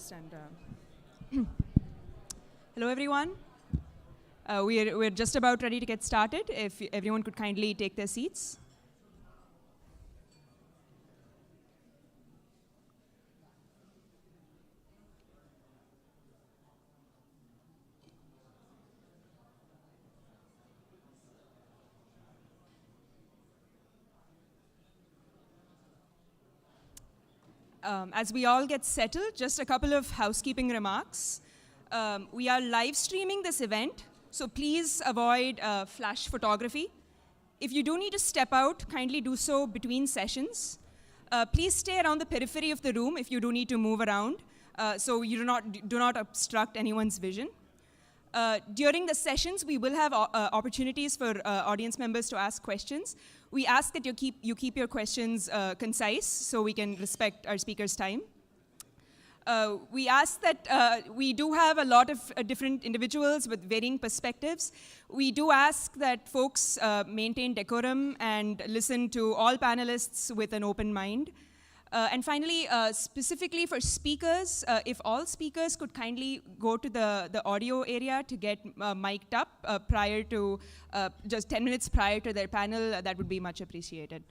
first. And hello, everyone. We're just about ready to get started. If everyone could kindly take their seats. As we all get settled, just a couple of housekeeping remarks. We are live streaming this event, so please avoid flash photography. If you do need to step out, kindly do so between sessions. Please stay around the periphery of the room if you do need to move around, so you do not obstruct anyone's vision. During the sessions, we will have opportunities for audience members to ask questions. We ask that you keep your questions concise so we can respect our speakers' time. We ask that we do have a lot of different individuals with varying perspectives. We do ask that folks maintain decorum and listen to all panelists with an open mind. And finally, specifically for speakers, if all speakers could kindly go to the audio area to get mic'd up prior to, just 10 minutes prior to their panel, that would be much appreciated.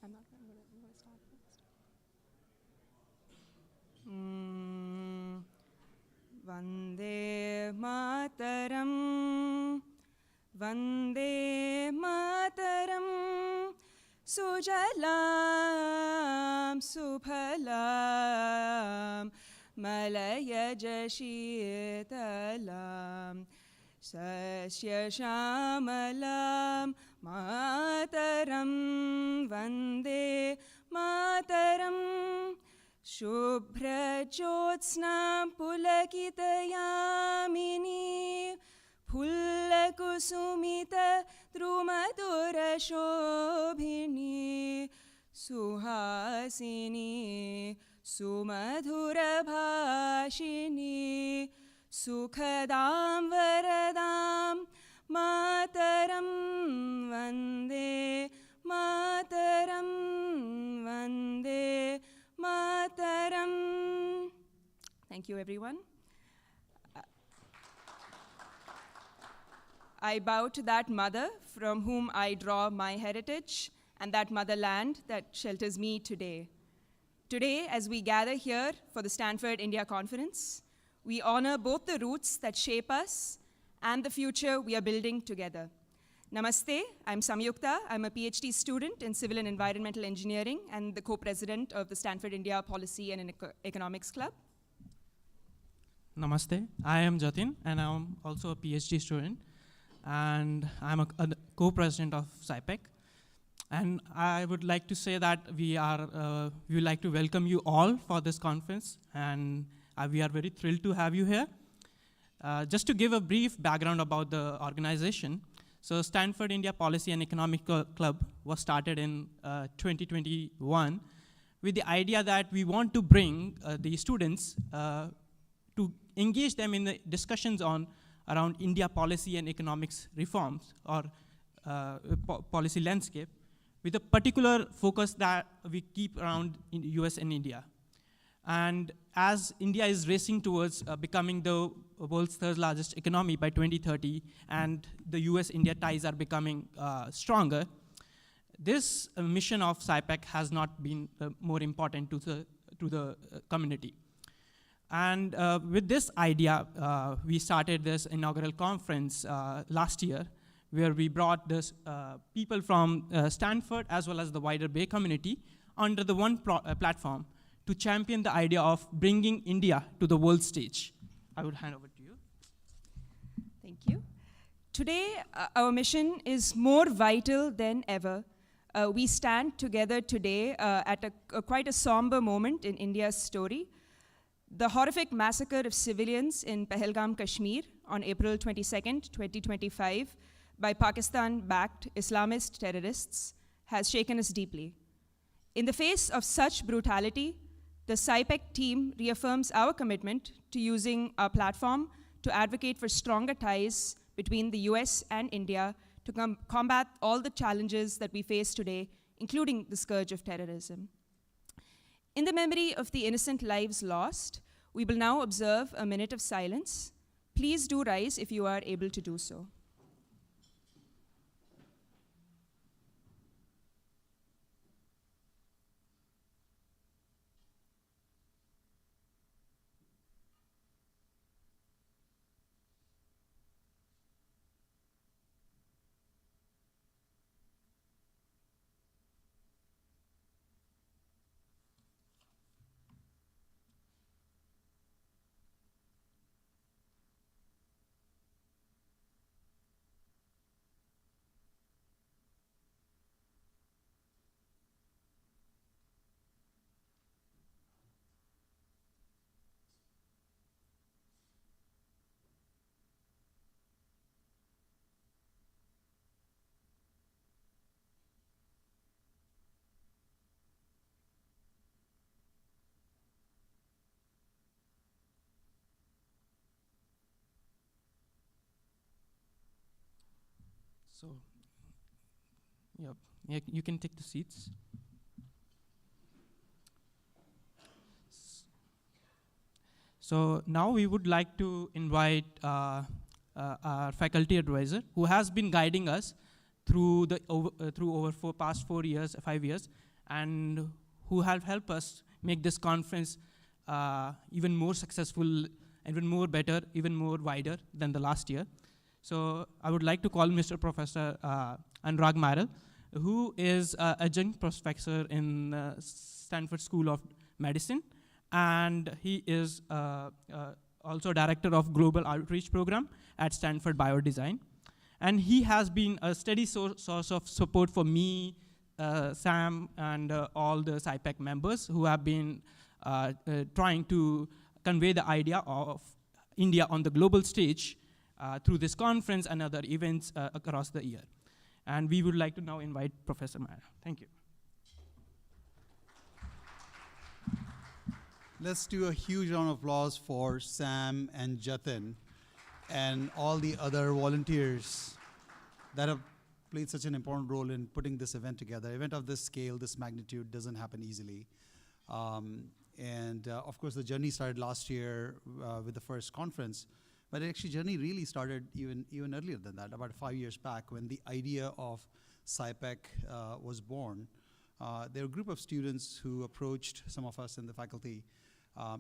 I'm not going to start first. Vande Mataram, Vande Mataram, Sujalam, Subhalam, Malaya Jashitalam, Sasya Shamalam, Mataram, Vande Mataram, Shubhra Jyotsna Pulakitayamini, Pullakusumita Drumadura Shobhini, Suhasini, Sumadhura Bhashini, Sukhadam Varadam, Mataram, Vande Mataram, Vande Mataram. Thank you, everyone. I bow to that mother from whom I draw my heritage and that motherland that shelters me today. Today, as we gather here for the Stanford India Conference, we honor both the roots that shape us and the future we are building together. Namaste, I'm Samyukta. I'm a PhD student in Civil and Environmental Engineering and the co-president of the Stanford India Policy and Economics Club. Namaste, I am Jatin and I'm also a PhD student and I'm a co-president of SciPec. And I would like to say that we would like to welcome you all for this conference, and we are very thrilled to have you here. Just to give a brief background about the organization, so Stanford India Policy and Economic Club was started in 2021 with the idea that we want to bring the students to engage them in the discussions around India policy and economics reforms or policy landscape, with a particular focus that we keep around in U.S. and India. And as India is racing towards becoming the world's third largest economy by 2030, and the U.S.-India ties are becoming stronger, this mission of SciPec has not been more important to the community. And with this idea, we started this inaugural conference last year, where we brought this people from Stanford as well as the wider Bay community under the one platform to champion the idea of bringing India to the world stage. I would hand over to you. Thank you. Today, our mission is more vital than ever. We stand together today at quite a somber moment in India's story. The horrific massacre of civilians in Pahalgam, Kashmir on April 22nd, 2025 by Pakistan-backed Islamist terrorists has shaken us deeply. In the face of such brutality, the SciPec team reaffirms our commitment to using our platform to advocate for stronger ties between the US and India to combat all the challenges that we face today, including the scourge of terrorism. In the memory of the innocent lives lost, we will now observe a minute of silence. Please do rise if you are able to do so. So, yeah, you can take the seats. So now we would like to invite our faculty advisor, who has been guiding us through the past 4 years, 5 years, and who have helped us make this conference even more successful, even more better, even more wider than the last year. So I would like to call Mr. Professor Anurag Marel, who is adjunct professor in Stanford School of Medicine, and he is also director of Global Outreach Program at Stanford Biodesign. And he has been a steady source of support for me, Sam, and all the SciPec members who have been trying to convey the idea of India on the global stage through this conference and other events across the year. And we would like to now invite Professor Marel. Thank you. Let's do a huge round of applause for Sam and Jatin and all the other volunteers that have played such an important role in putting this event together. An event of this scale, this magnitude, doesn't happen easily. Of course, the journey started last year with the first conference. But actually, journey really started even earlier than that, about 5 years back, when the idea of SciPec was born. There were a group of students who approached some of us in the faculty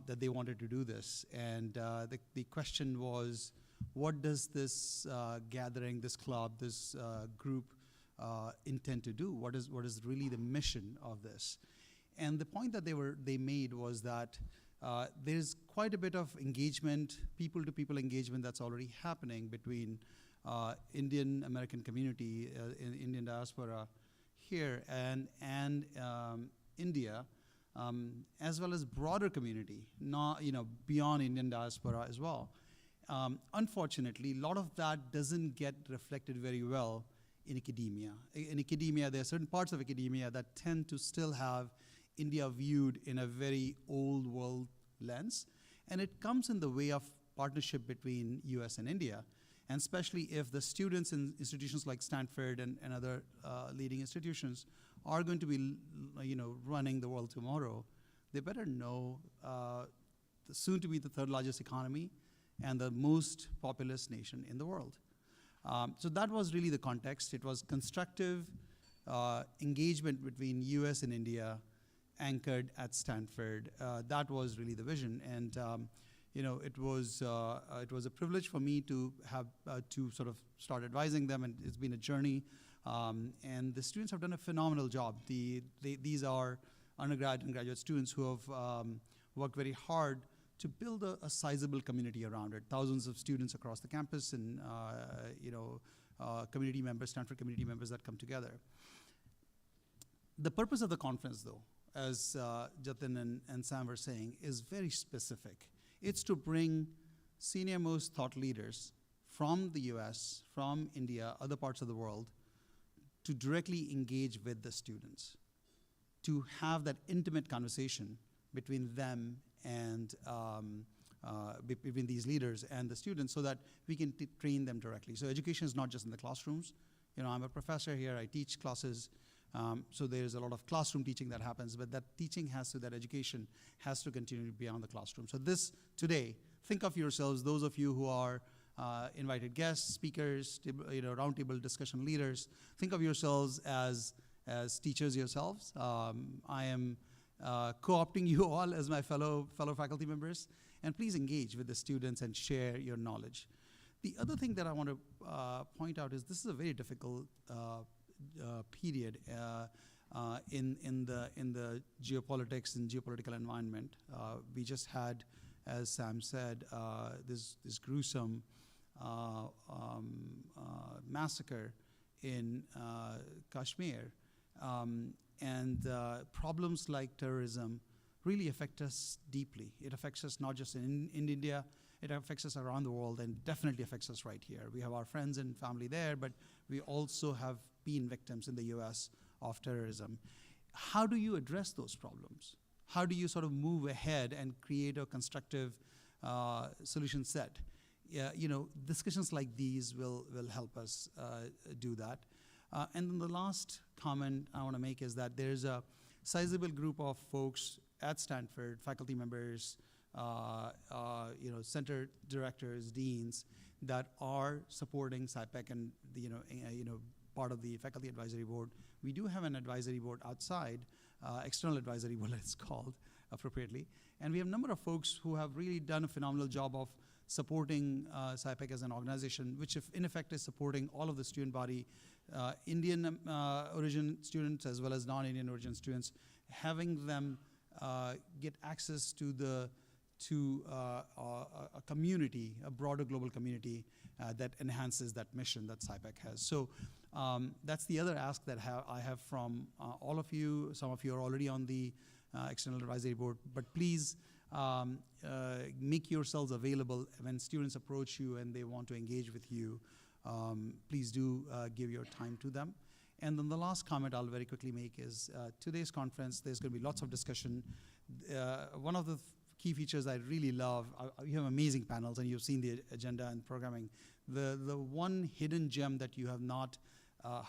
that they wanted to do this. And the question was, what does this gathering, this club, this group intend to do? What is really the mission of this? And the point that they made was that there's quite a bit of engagement, people-to-people engagement that's already happening between Indian American community, in Indian diaspora here and India, as well as broader community, not beyond Indian diaspora as well. Unfortunately, a lot of that doesn't get reflected very well in academia. In academia, there are certain parts of academia that tend to still have India viewed in a very old world lens, and it comes in the way of partnership between US and India, and especially if the students in institutions like Stanford and other leading institutions are going to be running the world tomorrow, they better know soon to be the third largest economy and the most populous nation in the world. So that was really the context. It was constructive engagement between US and India, anchored at Stanford. That was really the vision, and it was a privilege for me to have to sort of start advising them, and it's been a journey. And the students have done a phenomenal job. These are undergrad and graduate students who have worked very hard to build a sizable community around it. Thousands of students across the campus, and community members, Stanford community members that come together. The purpose of the conference, though, as Jatin and Sam were saying, is very specific. It's to bring senior-most thought leaders from the US, from India, other parts of the world, to directly engage with the students, to have that intimate conversation between them and between these leaders and the students, so that we can train them directly. So education is not just in the classrooms. You know, I'm a professor here, I teach classes, so there's a lot of classroom teaching that happens, but that teaching has to, that education has to continue beyond the classroom. So this, today, think of yourselves, those of you who are invited guests, speakers, roundtable discussion leaders, think of yourselves as teachers yourselves. I am co-opting you all as my fellow faculty members, and please engage with the students and share your knowledge. The other thing that I want to point out is this is a very difficult period in the geopolitics and geopolitical environment. We just had, as Sam said, this gruesome massacre in Kashmir, and problems like terrorism really affect us deeply. It affects us not just in India, it affects us around the world, and definitely affects us right here. We have our friends and family there, but we also have been victims in the US of terrorism. How do you address those problems? How do you sort of move ahead and create a constructive solution set? Discussions like these will help us do that. And then the last comment I want to make is that there's a sizable group of folks at Stanford, faculty members, center directors, deans, that are supporting SciPec and part of the faculty advisory board. We do have an advisory board outside, external advisory board it's called appropriately, and we have a number of folks who have really done a phenomenal job of supporting SciPec as an organization, which in effect is supporting all of the student body, Indian origin students as well as non-Indian origin students, having them get access to a community, a broader global community that enhances that mission that SciPec has. So that's the other ask that I have from all of you. Some of you are already on the external advisory board, but please make yourselves available when students approach you and they want to engage with you. Please do give your time to them. And then the last comment I'll very quickly make is today's conference, there's going to be lots of discussion. One of the key features I really love, you have amazing panels and you've seen the agenda and programming. The one hidden gem that you have not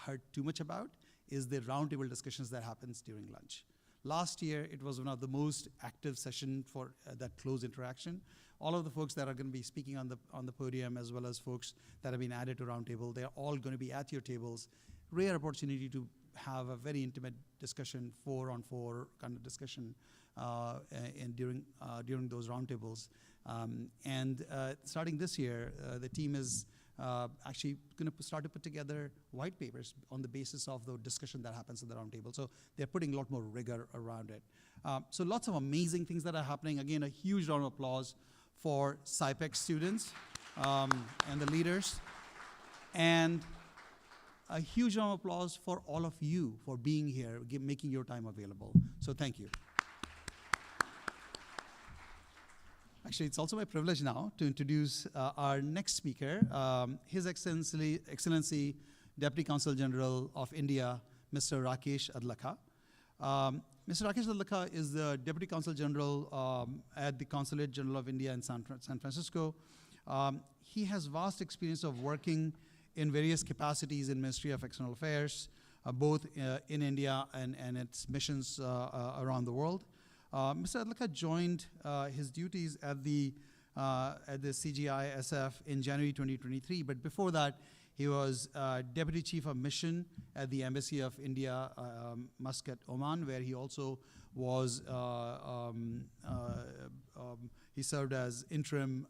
heard too much about is the roundtable discussions that happens during lunch. Last year, it was one of the most active sessions for that close interaction. All of the folks that are going to be speaking on the podium, as well as folks that have been added to roundtable, they're all going to be at your tables. Rare opportunity to have a very intimate discussion, 4-on-4 kind of discussion during those roundtables. Starting this year, the team is actually going to start to put together white papers on the basis of the discussion that happens in the roundtable. So they're putting a lot more rigor around it. So lots of amazing things that are happening. Again, a huge round of applause for SciPec students and the leaders. And a huge round of applause for all of you for being here, making your time available. So thank you. Actually, it's also my privilege now to introduce our next speaker, His Excellency Deputy Consul General of India, Mr. Rakesh Adlakha. Mr. Rakesh Adlakha is the Deputy Consul General at the Consulate General of India in San Francisco. He has vast experience of working in various capacities in Ministry of External Affairs, both in India and its missions around the world. Mr. Adlakha joined his duties at the CGI SF in January 2023, but before that, he was Deputy Chief of Mission at the Embassy of India, Muscat, Oman, where he also was, he served as interim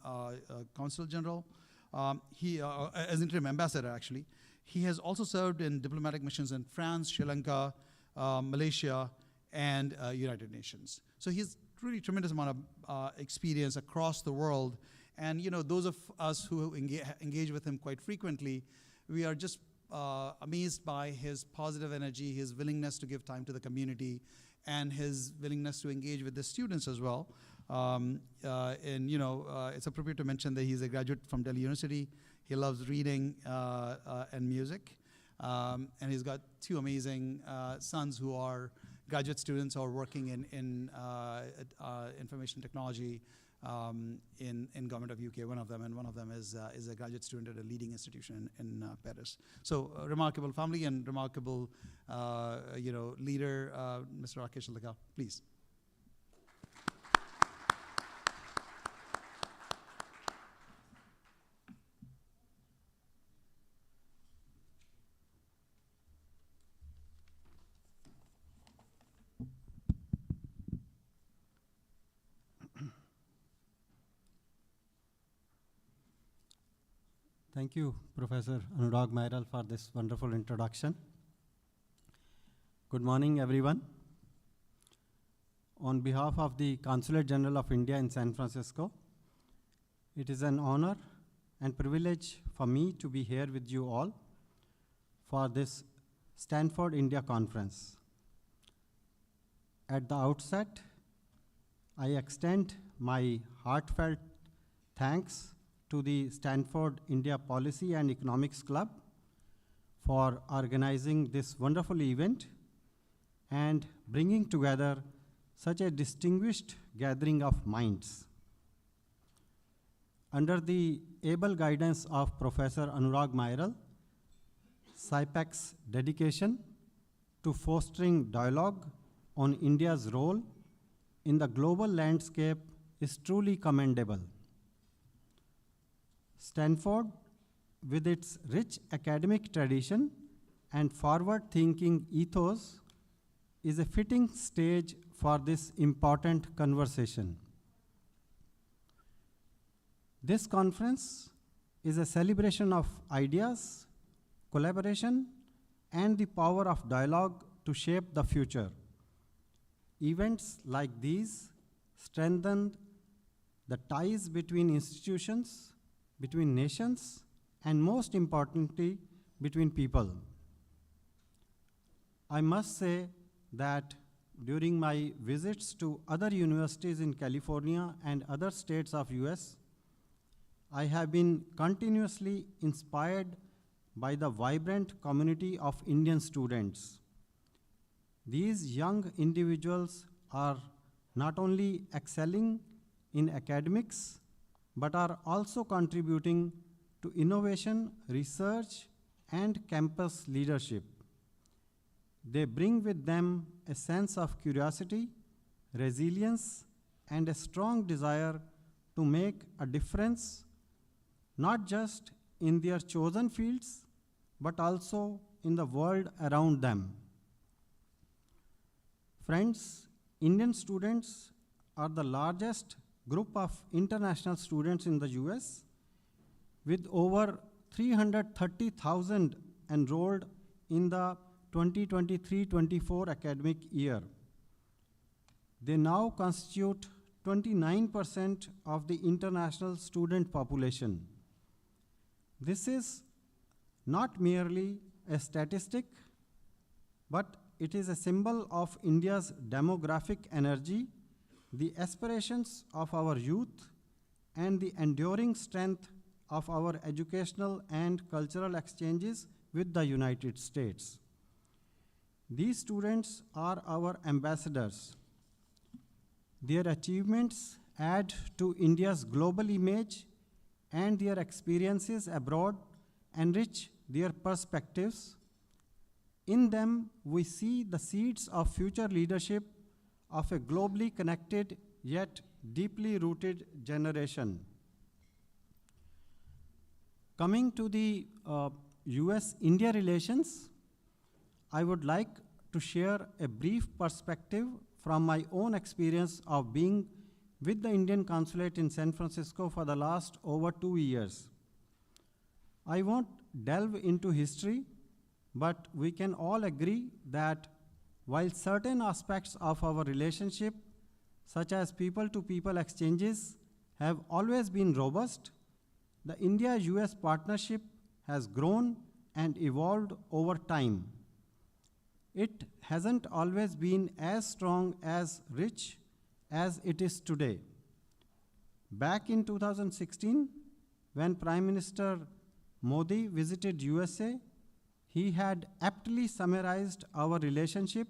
Consul General, as interim ambassador, actually. He has also served in diplomatic missions in France, Sri Lanka, Malaysia, and United Nations. So he's really tremendous amount of experience across the world. And those of us who engage with him quite frequently, we are just amazed by his positive energy, his willingness to give time to the community, and his willingness to engage with the students as well. It's appropriate to mention that he's a graduate from Delhi University. He loves reading and music. And he's got two amazing sons who are graduate students or working in information technology in government of UK, one of them, and one of them is a graduate student at a leading institution in Paris. So a remarkable family and remarkable leader, Mr. Rakesh Laga, please. Thank you, Professor Anurag Mairal, for this wonderful introduction. Good morning, everyone. On behalf of the Consulate General of India in San Francisco, it is an honor and privilege for me to be here with you all for this Stanford India Conference. At the outset, I extend my heartfelt thanks to the Stanford India Policy and Economics Club for organizing this wonderful event and bringing together such a distinguished gathering of minds. Under the able guidance of Professor Anurag Mairal, SIPEC's dedication to fostering dialogue on India's role in the global landscape is truly commendable. Stanford, with its rich academic tradition and forward-thinking ethos, is a fitting stage for this important conversation. This conference is a celebration of ideas, collaboration, and the power of dialogue to shape the future. Events like these strengthen the ties between institutions, between nations, and most importantly, between people. I must say that during my visits to other universities in California and other states of US, I have been continuously inspired by the vibrant community of Indian students. These young individuals are not only excelling in academics, but are also contributing to innovation, research, and campus leadership. They bring with them a sense of curiosity, resilience, and a strong desire to make a difference, not just in their chosen fields, but also in the world around them. Friends, Indian students are the largest group of international students in the US, with over 330,000 enrolled in the 2023-24 academic year. They now constitute 29% of the international student population. This is not merely a statistic, but it is a symbol of India's demographic energy, the aspirations of our youth, and the enduring strength of our educational and cultural exchanges with the United States. These students are our ambassadors. Their achievements add to India's global image, and their experiences abroad enrich their perspectives. In them, we see the seeds of future leadership of a globally connected yet deeply rooted generation. Coming to the U.S. India relations, I would like to share a brief perspective from my own experience of being with the Indian Consulate in San Francisco for the last over 2 years. I won't delve into history, but we can all agree that while certain aspects of our relationship, such as people-to-people exchanges, have always been robust, the India-US partnership has grown and evolved over time. it hasn't always been as strong as rich as it is today. Back in 2016, when Prime Minister Modi visited USA, he had aptly summarized our relationship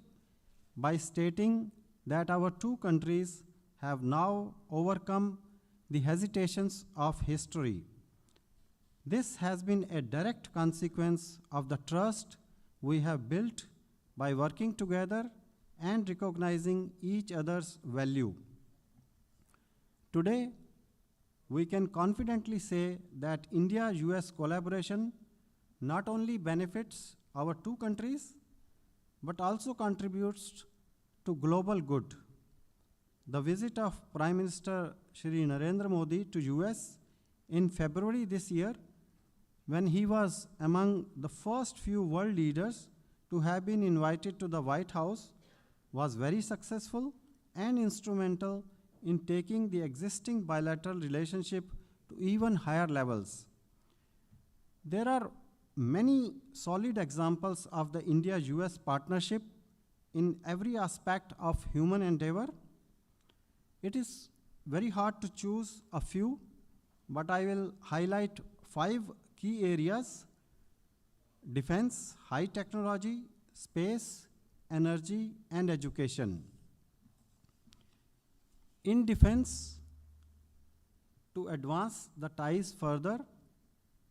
by stating that our two countries have now overcome the hesitations of history. This has been a direct consequence of the trust we have built by working together and recognizing each other's value. Today, we can confidently say that India-US collaboration not only benefits our two countries, but also contributes to global good. The visit of Prime Minister Shri Narendra Modi to US in February this year, when he was among the first few world leaders to have been invited to the White House, was very successful and instrumental in taking the existing bilateral relationship to even higher levels. There are many solid examples of the India-US partnership in every aspect of human endeavor. It is very hard to choose a few, but I will highlight 5 key areas: defense, high technology, space, energy, and education. In defense, to advance the ties further,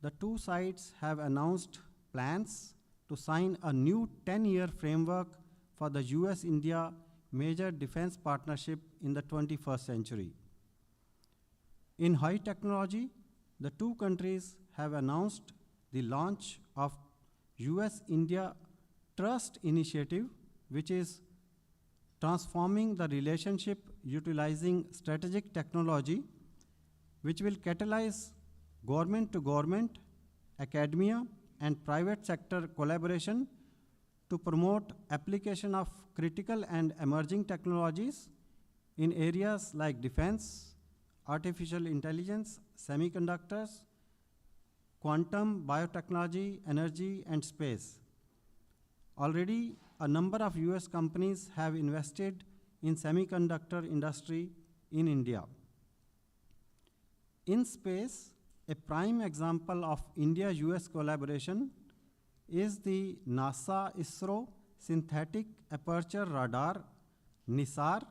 the two sides have announced plans to sign a new 10-year framework for the U.S. India major defense partnership in the 21st century. In high technology, the two countries have announced the launch of U.S. India Trust Initiative, which is transforming the relationship utilizing strategic technology, which will catalyze government to government, academia, and private sector collaboration to promote application of critical and emerging technologies in areas like defense, artificial intelligence, semiconductors, quantum, biotechnology, energy, and space. Already, a number of US companies have invested in semiconductor industry in India. In space, a prime example of India-US collaboration is the NASA-ISRO Synthetic Aperture Radar, NISAR,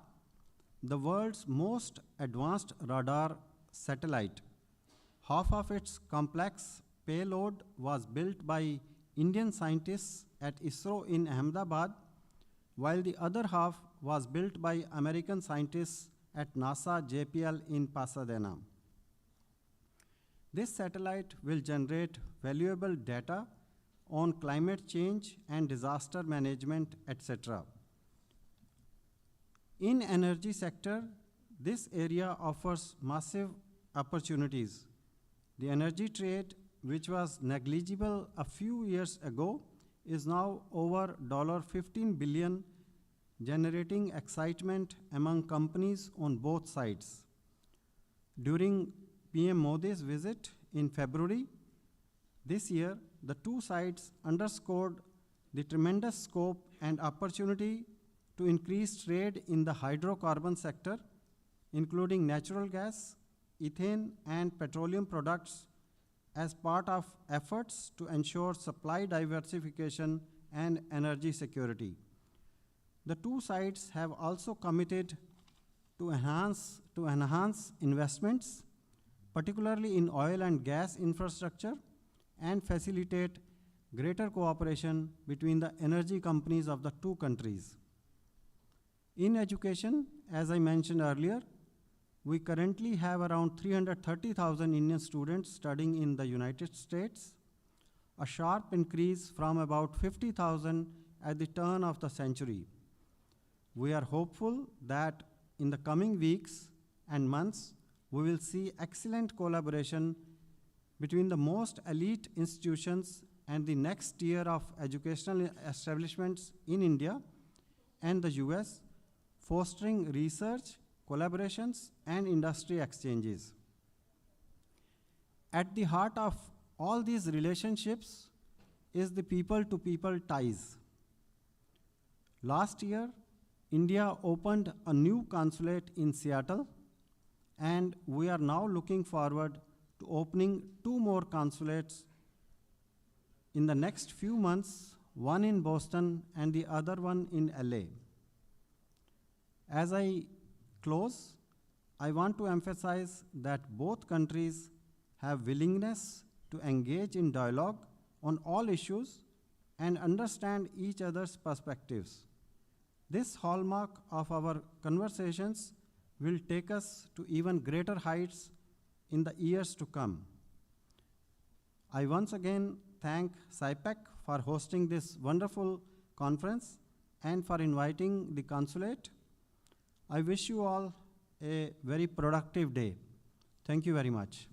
the world's most advanced radar satellite. Half of its complex payload was built by Indian scientists at ISRO in Ahmedabad, while the other half was built by American scientists at NASA JPL in Pasadena. This satellite will generate valuable data on climate change and disaster management, etc. In energy sector, this area offers massive opportunities. The energy trade, which was negligible a few years ago, is now over $15 billion, generating excitement among companies on both sides. During PM Modi's visit in February this year, the two sides underscored the tremendous scope and opportunity to increase trade in the hydrocarbon sector, including natural gas, ethane, and petroleum products, as part of efforts to ensure supply diversification and energy security. The two sides have also committed to enhance investments, particularly in oil and gas infrastructure, and facilitate greater cooperation between the energy companies of the two countries. In education, as I mentioned earlier, we currently have around 330,000 Indian students studying in the United States, a sharp increase from about 50,000 at the turn of the century. We are hopeful that in the coming weeks and months, we will see excellent collaboration between the most elite institutions and the next tier of educational establishments in India and the US, fostering research, collaborations, and industry exchanges. At the heart of all these relationships is the people-to-people ties. Last year, India opened a new consulate in Seattle, and we are now looking forward to opening 2 more consulates in the next few months, one in Boston and the other one in LA. As I close, I want to emphasize that both countries have willingness to engage in dialogue on all issues and understand each other's perspectives. This hallmark of our conversations will take us to even greater heights in the years to come. I once again thank SciPec for hosting this wonderful conference and for inviting the consulate. I wish you all a very productive day. Thank you very much.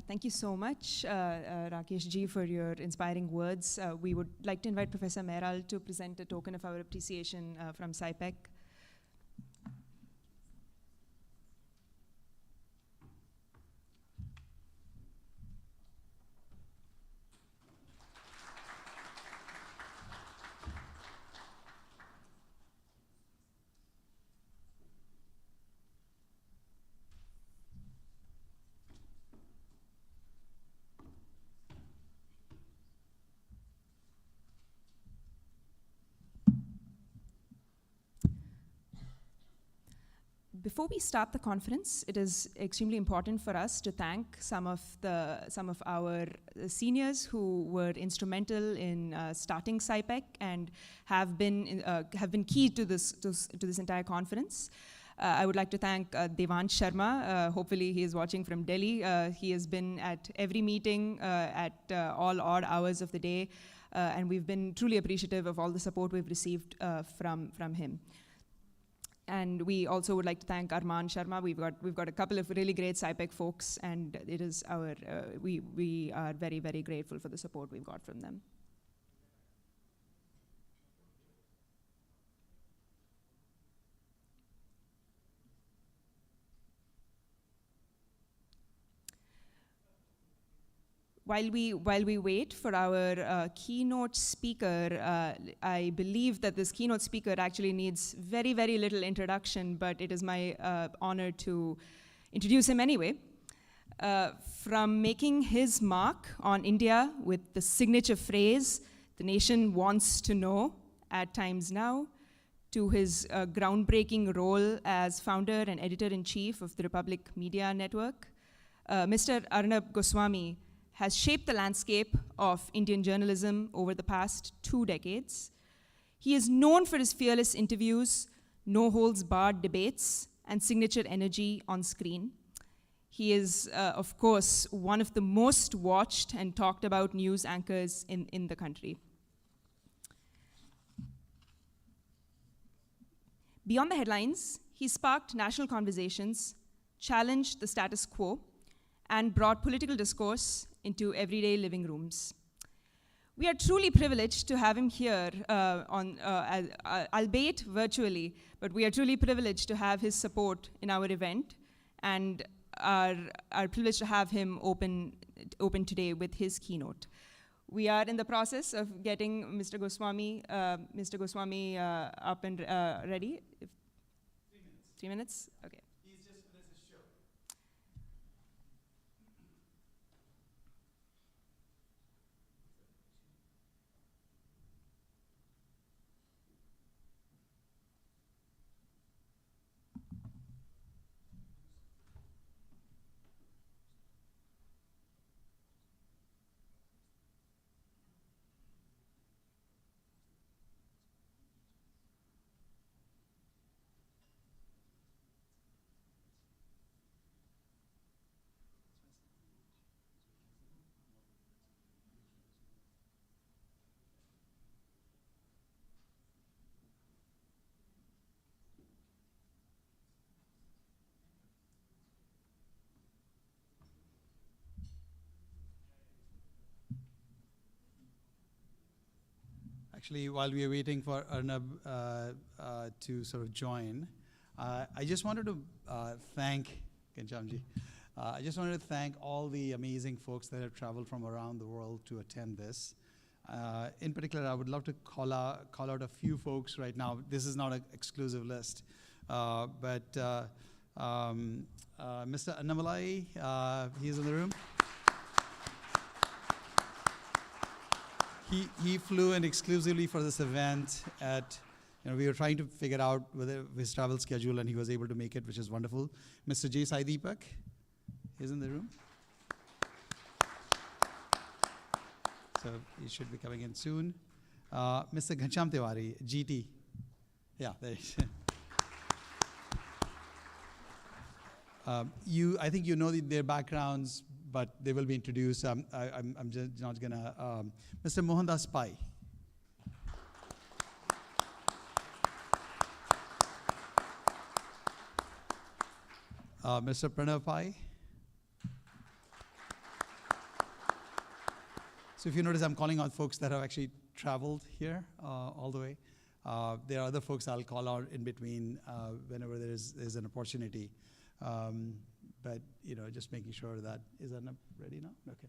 Thank you so much, Rakesh ji, for your inspiring words. We would like to invite Professor Mehral to present a token of our appreciation from SciPec. Before we start the conference, it is extremely important for us to thank some of our seniors who were instrumental in starting SciPec and have been key to this entire conference. I would like to thank Devansh Sharma. Hopefully he is watching from Delhi. He has been at every meeting at all odd hours of the day, and we've been truly appreciative of all the support we've received from him. And we also would like to thank Arman Sharma. We've got a couple of really great SciPec folks, and it is our we are very, very grateful for the support we've got from them. While we wait for our keynote speaker, I believe that this keynote speaker actually needs very, very little introduction, but it is my honor to introduce him anyway. From making his mark on India with the signature phrase, "The nation wants to know," at Times Now, to his groundbreaking role as founder and editor-in-chief of the Republic Media Network, Mr. Arnab Goswami has shaped the landscape of Indian journalism over the past 2 decades. He is known for his fearless interviews, no-holds-barred debates, and signature energy on screen. He is, of course, one of the most watched and talked about news anchors in the country. Beyond the headlines, he sparked national conversations, challenged the status quo, and brought political discourse into everyday living rooms. We are truly privileged to have him here, albeit virtually, but we are truly privileged to have his support in our event, and are privileged to have him open today with his keynote. We are in the process of getting Mr. Goswami up and ready. 3 minutes. 3 minutes? Okay. He's just finished his show. Actually, while we are waiting for Arnab to sort of join, I just wanted to thank Ghanshyamji. I just wanted to thank all the amazing folks that have traveled from around the world to attend this. In particular, I would love to call out a few folks right now. This is not an exclusive list, but Mr. Annamalai, he's in the room. He flew in exclusively for this event we were trying to figure out whether his travel schedule, and he was able to make it, which is wonderful. Mr. J. Sai Deepak is in the room. So he should be coming in soon. Mr. Ghanshyam Tiwari, GT. Yeah, there he is. I think you know their backgrounds, but they will be introduced. I'm just not gonna. Mr. Mohandas Pai. Mr. Pranav Pai. So if you notice, I'm calling out folks that have actually traveled here all the way. There are other folks I'll call out in between whenever there's an opportunity. But just making sure that, is Arnab ready now? Okay.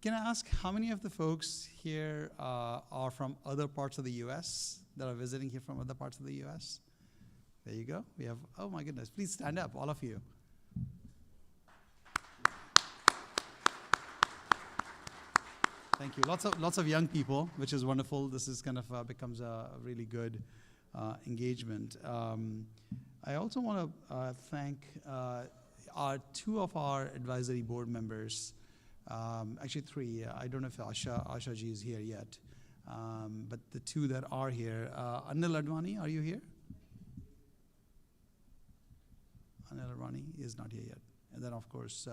Can I ask how many of the folks here are from other parts of the US, that are visiting here from other parts of the US? There you go. We have, oh my goodness, please stand up, all of you. Thank you. Lots of young people, which is wonderful. This is kind of becomes a really good engagement. I also want to thank two of our advisory board members. Actually three. I don't know if Asha ji is here yet, but the two that are here. Motwani, are you here? Motwani is not here yet. And then of course,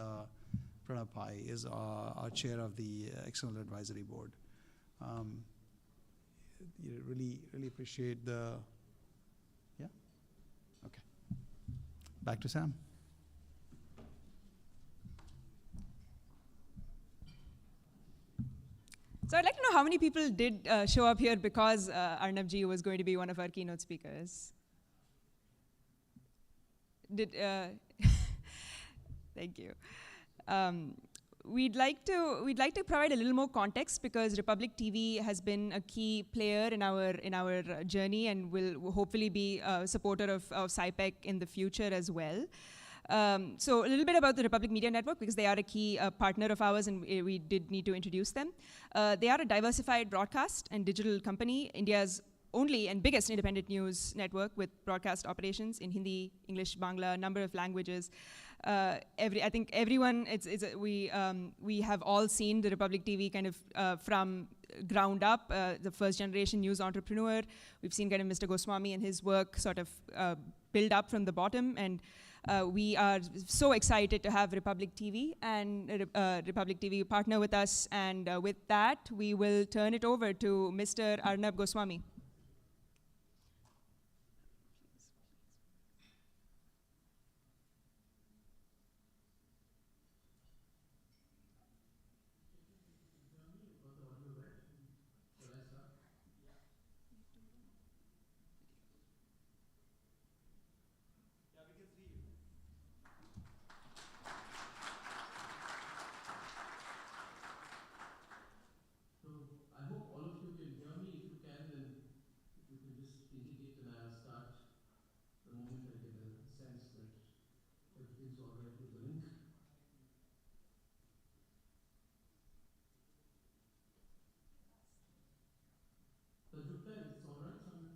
Pranav Pai is our chair of the External Advisory Board. Really appreciate the, yeah? Okay. Back to Sam. So I'd like to know how many people did show up here because Arnab ji was going to be one of our keynote speakers. Thank you. We'd like to provide a little more context because Republic TV has been a key player in our journey and will hopefully be a supporter of SciPec in the future as well. So a little bit about the Republic Media Network because they are a key partner of ours and we did need to introduce them. They are a diversified broadcast and digital company, India's only and biggest independent news network with broadcast operations in Hindi, English, Bangla, a number of languages. I think everyone, we have all seen the Republic TV kind of from ground up, the first generation news entrepreneur. We've seen kind of Mr. Goswami and his work sort of build up from the bottom, and we are so excited to have Republic TV and Republic TV partner with us, and with that, we will turn it over to Mr. Arnab Goswami. Everything's all right with the link. It's all right, Samik?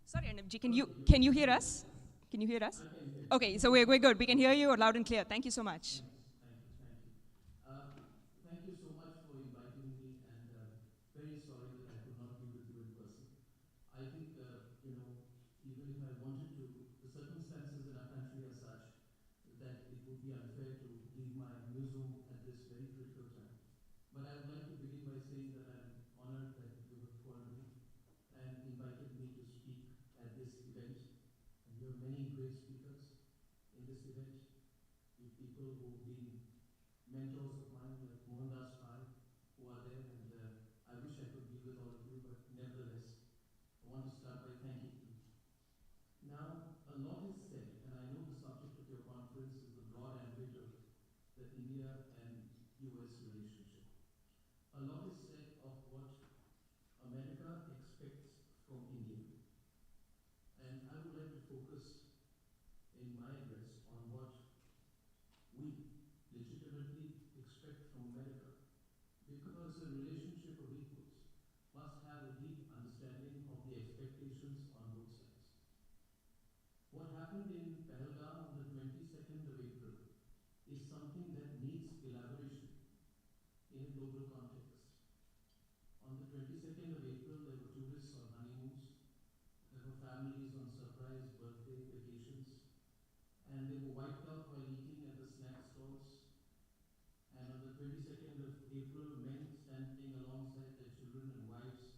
Sorry, Arnab, can you hear us? Can you hear us? I can hear you. Okay, so we're good. We can hear you loud and clear. Thank you so much. Thank you. Thank you so much for inviting me, and very sorry that I could not be with you in person. I think, even if I wanted to, the circumstances in our country are such that it would be unfair to leave my newsroom at this very critical time. But I would like to begin by saying that I'm honored that you have called me and invited me to speak at this event. And you have many great speakers in this event. You have people who have been mentors of mine like Mohandas Pai, who who are there, and I wish I could be with all of you, but nevertheless, I want to start by thanking you. Now, a lot is said, and I know the subject of your conference is the broad ambit of the India and U.S. relationship. A lot is said of what America expects from India. And I would like to focus in my address on what we legitimately expect from America, because a relationship of equals must have a deep understanding of the expectations on both sides. What happened in Pahalgam on the 22nd of April is something that needs elaboration in a global context. On the 22nd of April, there were tourists on honeymoons, there were families on surprise birthday vacations, and they were wiped out while eating at the snack stalls. And on the 22nd of April, men standing alongside their children and wives,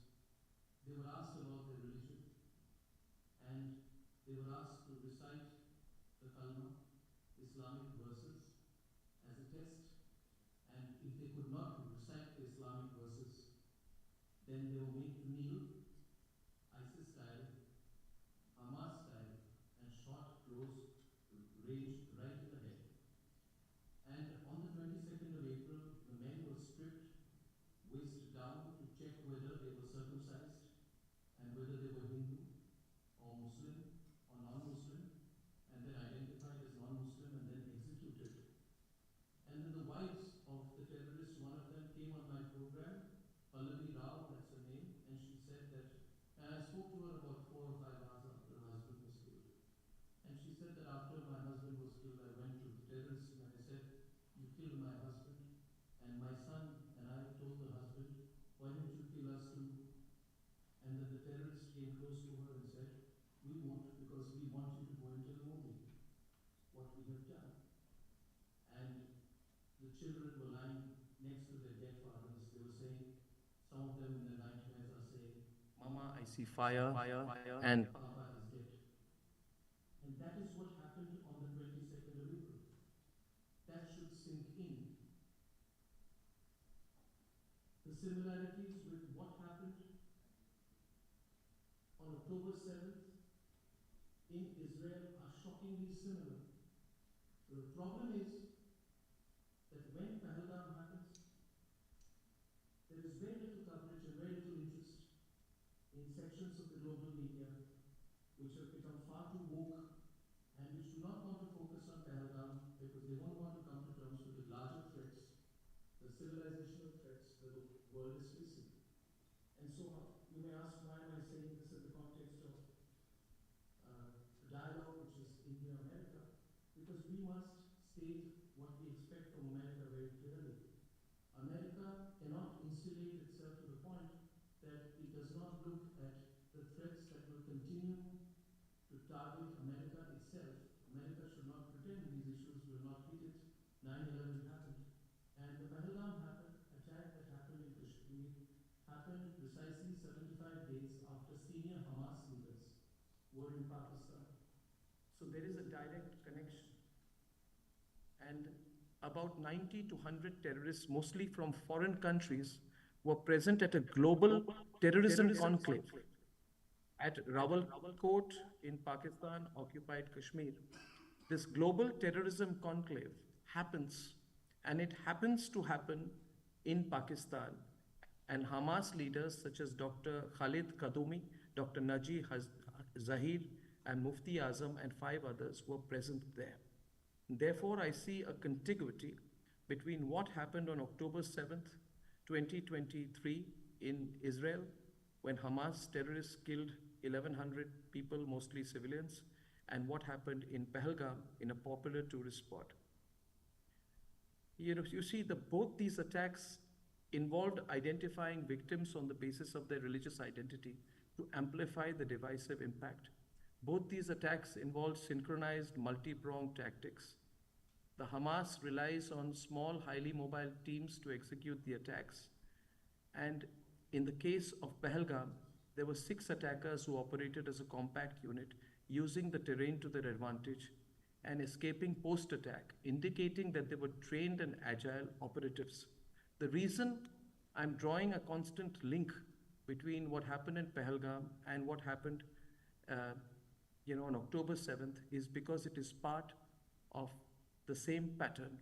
they were asked about their religion, and they were asked to recite the Kalma, Islamic verses, as a test. And if they could not recite the Islamic verses, then they were made to kneel, ISIS style, Hamas style, and shot close range right in the head. And on the 22nd of April, the men were stripped, waist down, to check whether they were circumcised and whether they were Hindu or Muslim or non-Muslim, and then identified as non-Muslim and then executed. And then the wives of the terrorists, one of them came on my program, Pallavi Rao, that's her name, and she said that, and I spoke to her about 4 or 5 hours after her husband was killed. And she said that after my husband was killed, I went to the terrorists and I said, "You killed my husband and my son," and I told the husband, "Why didn't you kill us too?" And then the terrorists came close to her and said, "We won't, because we want you to go and tell Modi what we have done." And the children were lying next to their dead fathers. They were saying, some of them in their nightmares are saying, "Mama, I see fire, and Papa is dead." And that is what happened on the 22nd of April. That should sink in. The similarities with what happened on October 7th in Israel are shockingly similar. The problem is that when Pahalgam happens, there is very little coverage and very little interest in sections of the global media which have become far too woke and which do not want to focus on Pahalgam because they don't want to come to terms with the larger threats, the civilizational threats that the world is facing. And so you may ask, why am I saying this in the context of a dialogue which is India-America? Because we must state what we expect from America very clearly. America cannot insulate itself to the point that it does not look at the threats that will continue to target America itself. America should not pretend these issues will not hit it. 9/11 happened. And the Pahalgam attack that happened in Kashmir happened precisely 75 days after senior Hamas leaders were in Pakistan. So there is a direct connection. And about 90 to 100 terrorists, mostly from foreign countries, were present at a global terrorism conclave at Rawalkot in Pakistan, occupied Kashmir. This global terrorism conclave happens, and it happens to happen in Pakistan. And Hamas leaders such as Dr. Khalid Kadumi, Dr. Naji Zahir, and Mufti Azam, and 5 others were present there. Therefore, I see a contiguity between what happened on October 7th, 2023 in Israel, when Hamas terrorists killed 1,100 people, mostly civilians, and what happened in Pahalgam in a popular tourist spot. You see, both these attacks involved identifying victims on the basis of their religious identity to amplify the divisive impact. Both these attacks involved synchronized, multi-pronged tactics. The Hamas relies on small, highly mobile teams to execute the attacks. And in the case of Pahalgam, there were 6 attackers who operated as a compact unit, using the terrain to their advantage and escaping post-attack, indicating that they were trained and agile operatives. The reason I'm drawing a constant link between what happened in Pahalgam and what happened on October 7th is because it is part of the same pattern.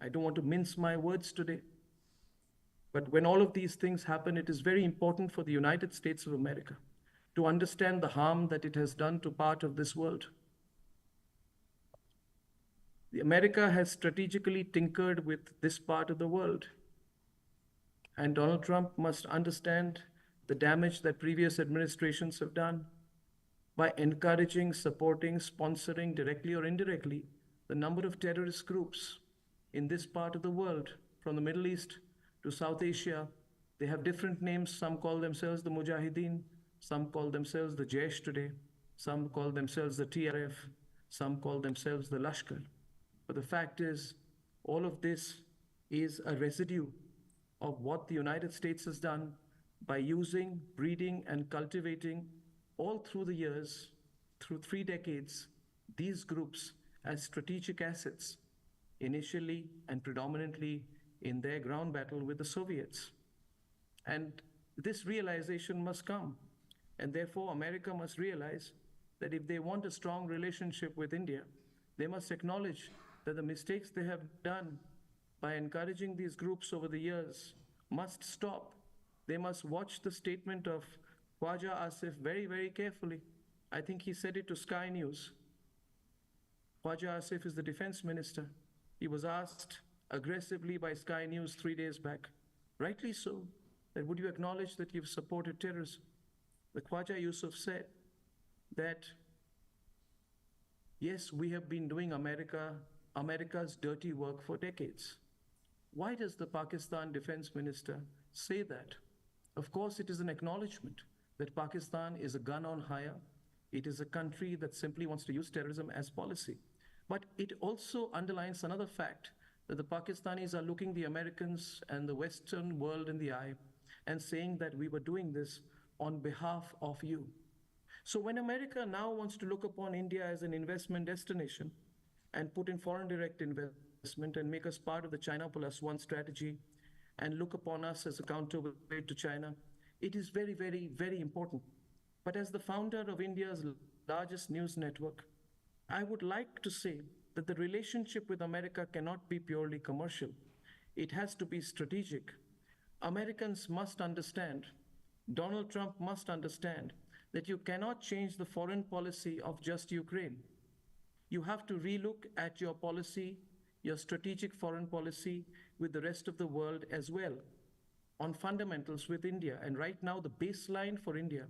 I don't want to mince my words today, but when all of these things happen, it is very important for the United States of America to understand the harm that it has done to part of this world. America has strategically tinkered with this part of the world. And Donald Trump must understand the damage that previous administrations have done by encouraging, supporting, sponsoring, directly or indirectly, the number of terrorist groups in this part of the world, from the Middle East to South Asia. They have different names. Some call themselves the Mujahideen, some call themselves the Jaish today, some call themselves the TRF, some call themselves the Lashkar. But the fact is, all of this is a residue of what the United States has done by using, breeding, and cultivating all through the years, through 3 decades, these groups as strategic assets, initially and predominantly in their ground battle with the Soviets. And this realization must come. And therefore, America must realize that if they want a strong relationship with India, they must acknowledge that the mistakes they have done by encouraging these groups over the years must stop. They must watch the statement of Khwaja Asif very, very carefully. I think he said it to Sky News. Khwaja Asif is the defense minister. He was asked aggressively by Sky News 3 days back, rightly so, that would you acknowledge that you've supported terrorism? The Khwaja Yusuf said that, yes, we have been doing America's dirty work for decades. Why does the Pakistan defense minister say that? Of course, it is an acknowledgement that Pakistan is a gun on hire. It is a country that simply wants to use terrorism as policy. But it also underlines another fact, that the Pakistanis are looking the Americans and the Western world in the eye and saying that we were doing this on behalf of you. So when America now wants to look upon India as an investment destination and put in foreign direct investment and make us part of the China Plus One strategy and look upon us as a counterweight to China, it is very, very, very important. But as the founder of India's largest news network, I would like to say that the relationship with America cannot be purely commercial. It has to be strategic. Americans must understand, Donald Trump must understand, that you cannot change the foreign policy of just Ukraine. You have to relook at your policy, your strategic foreign policy with the rest of the world as well, on fundamentals with India. And right now, the baseline for India,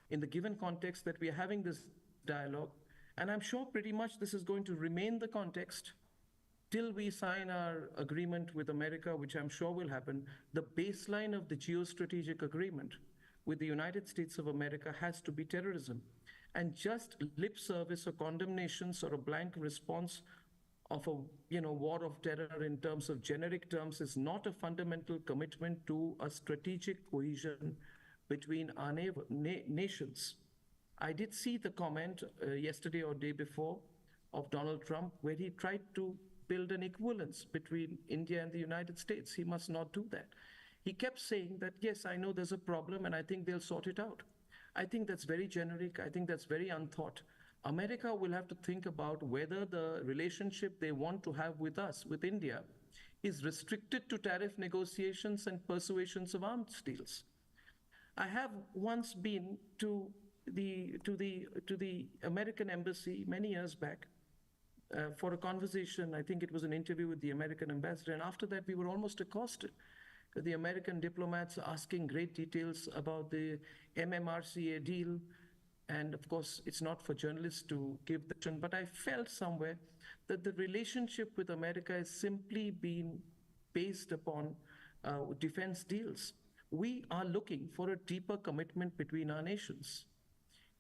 in the given context that we are having this dialogue, and I'm sure pretty much this is going to remain the context till we sign our agreement with America, which I'm sure will happen, the baseline of the geostrategic agreement with the United States of America has to be terrorism. And just lip service or condemnations or a blank response of a war of terror in terms of generic terms is not a fundamental commitment to a strategic cohesion between our nations. I did see the comment yesterday or day before of Donald Trump where he tried to build an equivalence between India and the United States. He must not do that. He kept saying that, yes, I know there's a problem and I think they'll sort it out. I think that's very generic. I think that's very unthought. America will have to think about whether the relationship they want to have with us, with India, is restricted to tariff negotiations and persuasions of arms deals. I have once been to the American embassy many years back for a conversation. I think it was an interview with the American ambassador, and after that we were almost accosted. The American diplomats asking great details about the MMRCA deal, and of course it's not for journalists to give the, but I felt somewhere that the relationship with America has simply been based upon defense deals. We are looking for a deeper commitment between our nations.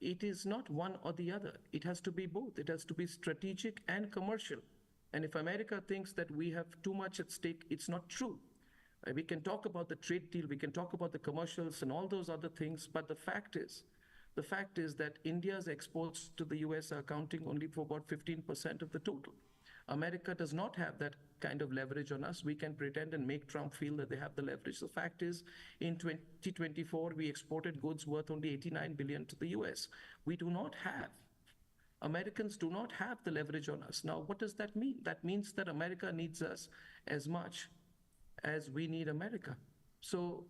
It is not one or the other. It has to be both. It has to be strategic and commercial. And if America thinks that we have too much at stake, it's not true. We can talk about the trade deal, we can talk about the commercials and all those other things, but the fact is that India's exports to the US are accounting only for about 15% of the total. America does not have that kind of leverage on us. We can pretend and make Trump feel that they have the leverage. The fact is, in 2024, we exported goods worth only 89 billion to the US. We do not have, Americans do not have the leverage on us. Now, what does that mean? That means that America needs us as much as we need America. So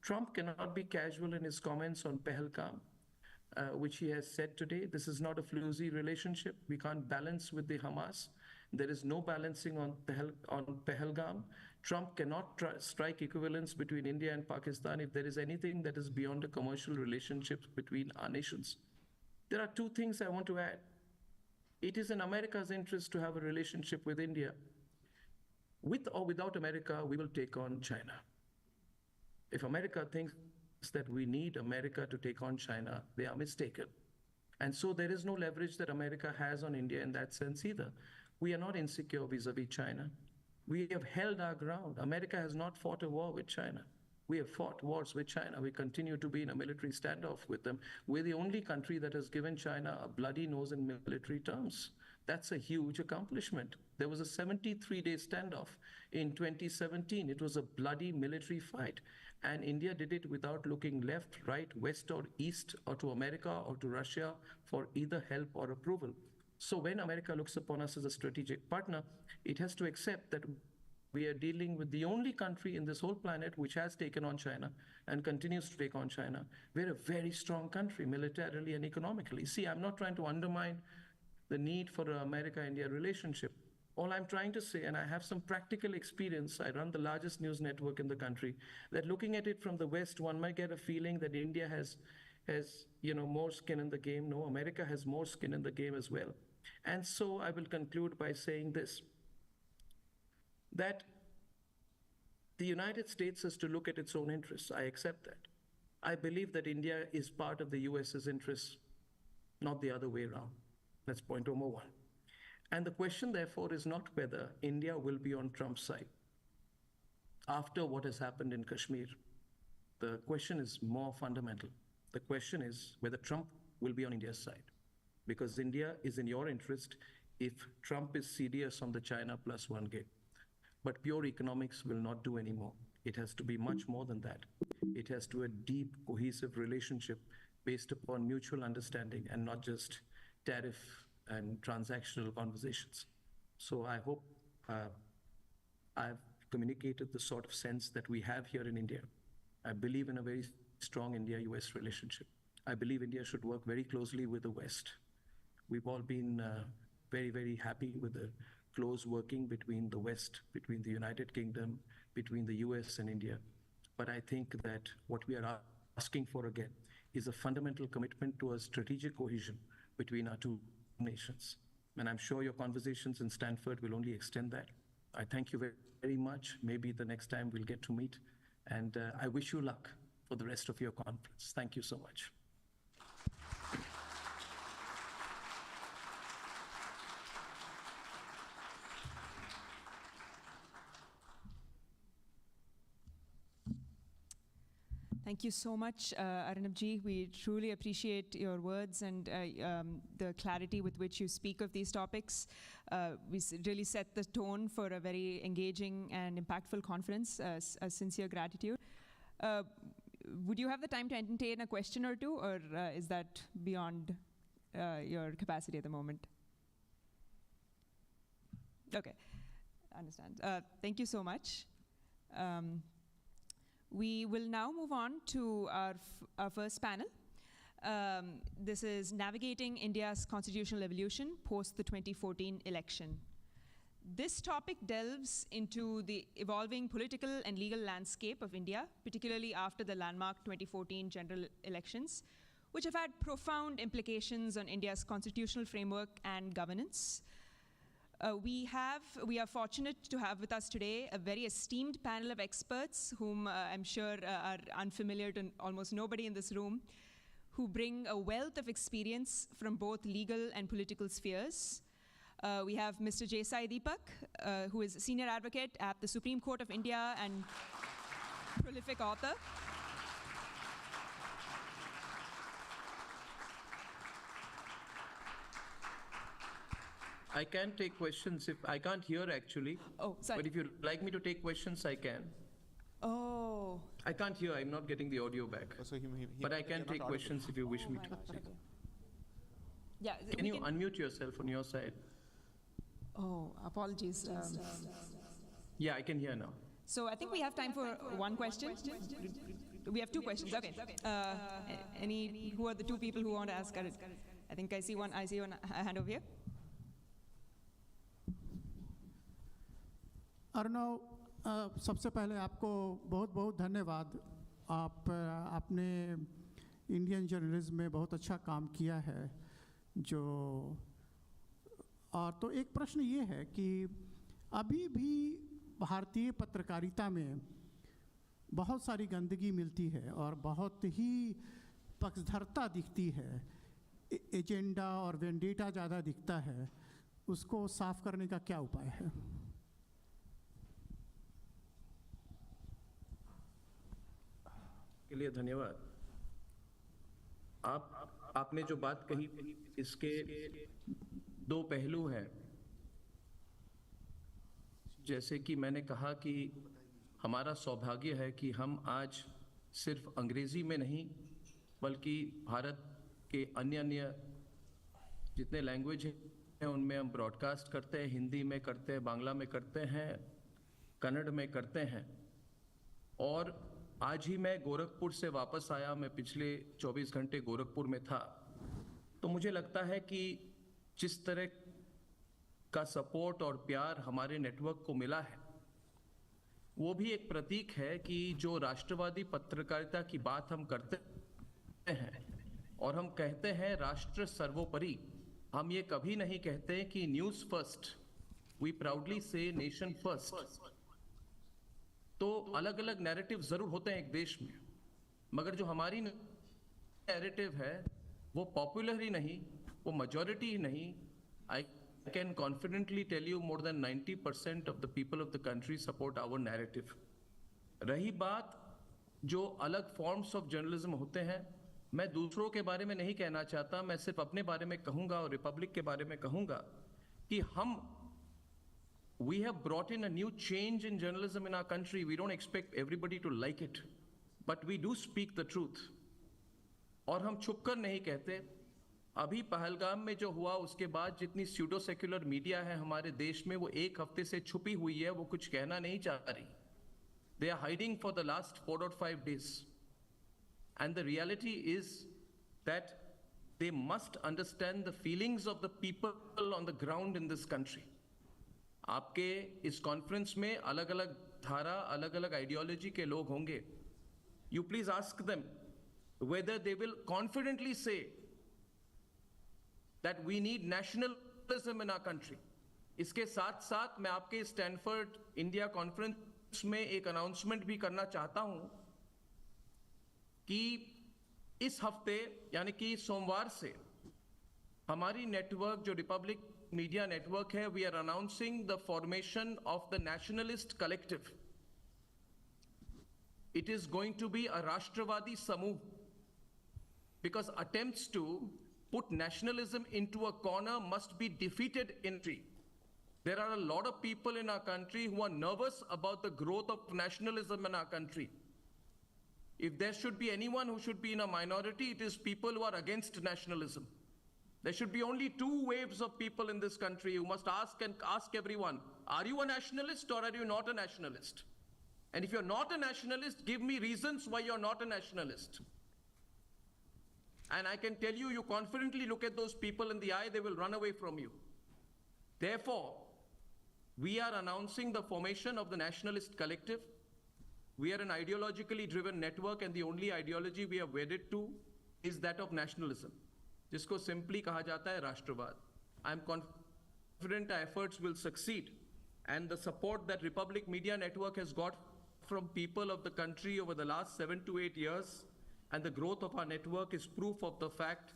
Trump cannot be casual in his comments on Pahalgam, which he has said today. This is not a floozy relationship. We can't balance with the Hamas. There is no balancing on Pahalgam. Trump cannot strike equivalence between India and Pakistan if there is anything that is beyond a commercial relationship between our nations. There are two things I want to add. It is in America's interest to have a relationship with India. With or without America, we will take on China. If America thinks that we need America to take on China, they are mistaken. And so there is no leverage that America has on India in that sense either. We are not insecure vis-a-vis China. We have held our ground. America has not fought a war with China. We have fought wars with China. We continue to be in a military standoff with them. We're the only country that has given China a bloody nose in military terms. That's a huge accomplishment. There was a 73-day standoff in 2017. It was a bloody military fight. And India did it without looking left, right, west, or east, or to America, or to Russia for either help or approval. So when America looks upon us as a strategic partner, it has to accept that we are dealing with the only country in this whole planet which has taken on China and continues to take on China. We're a very strong country, militarily and economically. See, I'm not trying to undermine the need for an America-India relationship. All I'm trying to say, and I have some practical experience, I run the largest news network in the country, that looking at it from the West, one might get a feeling that India has more skin in the game. No, America has more skin in the game as well. And so I will conclude by saying this, that the United States has to look at its own interests. I accept that. I believe that India is part of the US's interests, not the other way around. That's point number one. And the question, therefore, is not whether India will be on Trump's side after what has happened in Kashmir. The question is more fundamental. The question is whether Trump will be on India's side, because India is in your interest if Trump is serious on the China plus one game. But pure economics will not do anymore. It has to be much more than that. It has to be a deep, cohesive relationship based upon mutual understanding and not just tariff and transactional conversations. So I hope I've communicated the sort of sense that we have here in India. I believe in a very strong India-US relationship. I believe India should work very closely with the West. We've all been very, very happy with the close working between the West, between the United Kingdom, between the US and India. But I think that what we are asking for again is a fundamental commitment to a strategic cohesion between our two nations. And I'm sure your conversations in Stanford will only extend that. I thank you very, very much. Maybe the next time we'll get to meet. And I wish you luck for the rest of your conference. Thank you so much. Thank you so much, Arnab-ji. We truly appreciate your words and the clarity with which you speak of these topics. We really set the tone for a very engaging and impactful conference. A sincere gratitude. Would you have the time to entertain a question or two, or is that beyond your capacity at the moment? Okay, I understand. Thank you so much. We will now move on to our first panel. This is Navigating India's Constitutional Evolution post the 2014 election. This topic delves into the evolving political and legal landscape of India, particularly after the landmark 2014 general elections, which have had profound implications on India's constitutional framework and governance. We are fortunate to have with us today a very esteemed panel of experts whom I'm sure are unfamiliar to almost nobody in this room, who bring a wealth of experience from both legal and political spheres. We have Mr. J. Deepak, who is a senior advocate at the Supreme Court of India and prolific author. I can take questions if I can't hear actually. Oh, sorry. But if you'd like me to take questions, I can. Oh. I can't hear. I'm not getting the audio back. But I can take questions if you wish Oh me my to. gosh, okay. Yeah. Can you unmute yourself on your side? Oh, apologies. Yeah, I can hear now. So I think we have time for one question. We have two questions. Okay. Who are the two people who want to ask? I think I see one hand over here. Arnav, सबसे पहले आपको बहुत बहुत धन्यवाद. आपने Indian journalism में बहुत अच्छा काम किया है. और तो एक प्रश्न ये है कि अभी भी भारतीय पत्रकारिता में बहुत सारी गंदगी मिलती है और बहुत ही पक्षधरता दिखती है, एजेंडा और वेंडेटा ज़्यादा दिखता है. उसको साफ करने का क्या उपाय है? के लिए धन्यवाद. आपने जो बात कही इसके दो पहलू हैं. जैसे कि मैंने कहा कि हमारा सौभाग्य है कि हम आज सिर्फ अंग्रेजी में नहीं बल्कि भारत के अन्य जितने लैंग्वेज हैं उनमें हम ब्रॉडकास्ट करते हैं. हिंदी में करते हैं, बांग्ला में करते हैं, कन्नड़ में करते हैं. और आज ही मैं गोरखपुर से वापस आया. मैं पिछले 24 घंटे गोरखपुर में था. तो मुझे लगता है कि जिस तरह का सपोर्ट और प्यार हमारे नेटवर्क को मिला है वो भी एक प्रतीक है कि जो राष्ट्रवादी पत्रकारिता की बात हम करते हैं और हम कहते हैं राष्ट्र सर्वोपरि, हम ये कभी नहीं कहते कि news first. We proudly say nation first. तो अलग अलग नैरेटिव जरूर होते हैं एक देश में, मगर जो हमारी नैरेटिव है वो पॉपुलर ही नहीं, वो मेजॉरिटी ही नहीं. I can confidently tell you more than 90% of the people of the country support our narrative. रही बात जो अलग फॉर्म्स ऑफ जर्नलिज्म होते हैं, मैं दूसरों के बारे में नहीं कहना चाहता. मैं सिर्फ अपने बारे में कहूंगा और रिपब्लिक के बारे में कहूंगा कि we have brought in a new change in journalism in our country. We don't expect everybody to like it, but we do speak the truth. और हम छुप कर नहीं कहते. अभी पहलगाम में जो हुआ उसके बाद जितनी स्यूडो सेक्युलर मीडिया है हमारे देश में वो एक हफ्ते से छुपी हुई है, वो कुछ कहना नहीं चाह रही. They are hiding for the last 4 or 5 days. And the reality is that they must understand the feelings of the people on the ground in this country. आपके इस कॉन्फ्रेंस में अलग अलग धारा, अलग अलग आइडियोलॉजी के लोग होंगे. You please ask them whether they will confidently say that we need nationalism in our country. इसके साथ साथ मैं आपके स्टैनफोर्ड इंडिया कॉन्फ्रेंस में एक अनाउंसमेंट भी करना चाहता हूं कि इस हफ्ते यानी कि सोमवार से हमारी नेटवर्क जो रिपब्लिक मीडिया नेटवर्क है, we are announcing the formation of the nationalist collective. It is going to be a राष्ट्रवादी समूह, because attempts to put nationalism into a corner must be defeated in country. There are a lot of people in our country who are nervous about the growth of nationalism in our country. If there should be anyone who should be in a minority, it is people who are against nationalism. There should be only 2 waves of people in this country. You must ask everyone, are you a nationalist or are you not a nationalist? And if you're not a nationalist, give me reasons why you're not a nationalist. And I can tell you, you confidently look at those people in the eye, they will run away from you. Therefore, we are announcing the formation of the Nationalist Collective. We are an ideologically driven network, and the only ideology we are wedded to is that of nationalism, जिसको simply कहा जाता है राष्ट्रवाद. I am confident our efforts will succeed, and the support that Republic Media Network has got from people of the country over the last 7 to 8 years, and the growth of our network is proof of the fact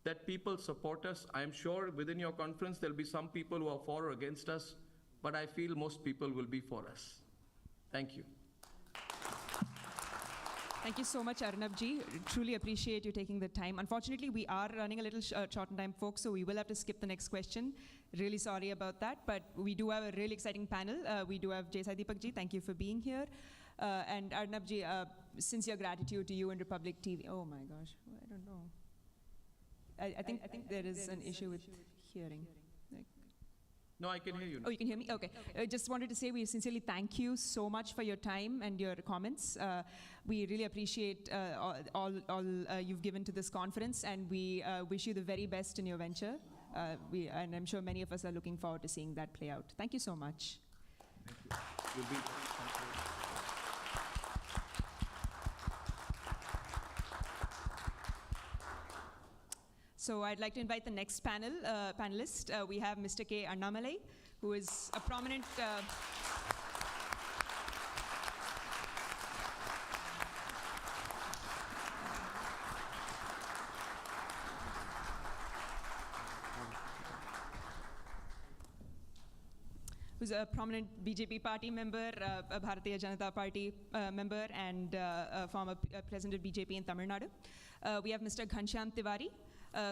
that people support us. I am sure within your conference there will be some people who are for or against us, but I feel most people will be for us. Thank you. Thank you so much, Arnab ji. Truly appreciate you taking the time. Unfortunately, we are running a little short on time, folks, so we will have to skip the next question. Really sorry about that, but we do have a really exciting panel. We do have Deepak ji. Thank you for being here. And Arnab ji, sincere gratitude to you and Republic TV. Oh my gosh, I don't know. I think there is an issue with hearing. No, I can hear you now. Oh, you can hear me? Okay. I just wanted to say we sincerely thank you so much for your time and your comments. We really appreciate all you've given to this conference, and we wish you the very best in your venture. And I'm sure many of us are looking forward to seeing that play out. Thank you so much. Thank you. Thank you. So I'd like to invite the next panelist. We have Mr. K. Annamalai, who is a prominent... who's a prominent BJP party member, a Bharatiya Janata Party member, and a former president of BJP in Tamil Nadu. We have Mr. Ghanshyam Tiwari,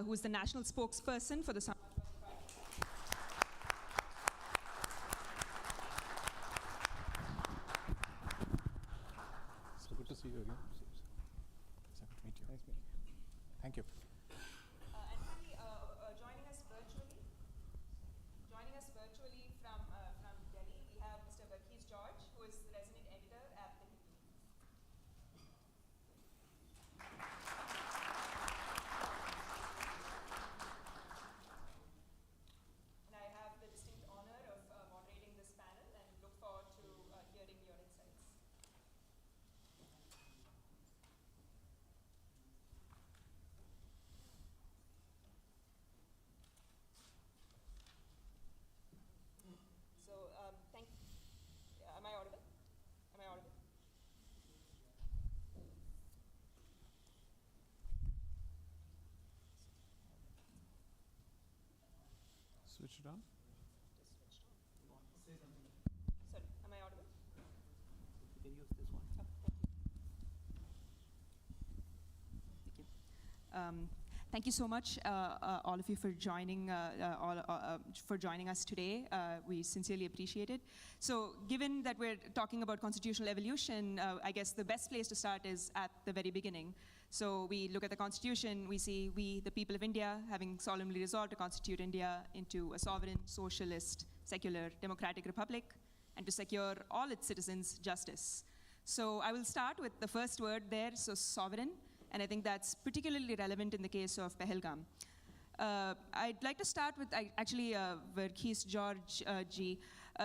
who is the national spokesperson for the Samajwadi Party. So good to see you again. Nice to meet you. Nice meeting you. Thank you. And finally, joining us virtually from Delhi, we have Mr. Varghese, who is the resident editor at the And I have the distinct honor of moderating this panel and look forward to hearing your insights. So, am I audible? Am I audible? Switch it on. Sorry, am I audible? You can use this one. Thank you. Thank you so much, all of you, for joining us today. We sincerely appreciate it. So, given that we're talking about constitutional evolution, I guess the best place to start is at the very beginning. So, we look at the Constitution. We see we, the people of India, having solemnly resolved to constitute India into a sovereign, socialist, secular, democratic republic, and to secure all its citizens justice. So, I will start with the first word there, so sovereign. And I think that's particularly relevant in the case of Pahalgam. I'd like to start with Varghese ji.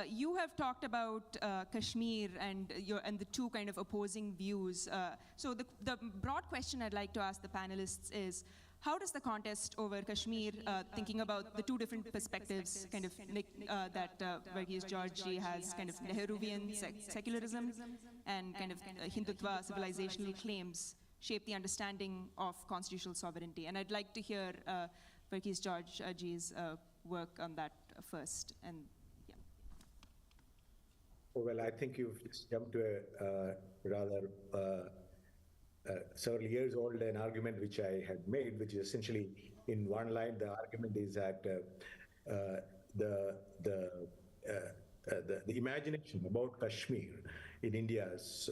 You have talked about Kashmir and the two kind of opposing views. So the broad question I'd like to ask the panelists is, how does the contest over Kashmir, thinking about the two different perspectives, kind of that Varghese ji has, kind of Nehruvian secularism and kind of Hindutva civilizational claims, shape the understanding of constitutional sovereignty? And I'd like to hear Varghese ji's work on that first. And yeah. Well, I think you've just jumped to a rather several years old an argument which I had made, which is essentially in one line. The argument is that the imagination about Kashmir in India's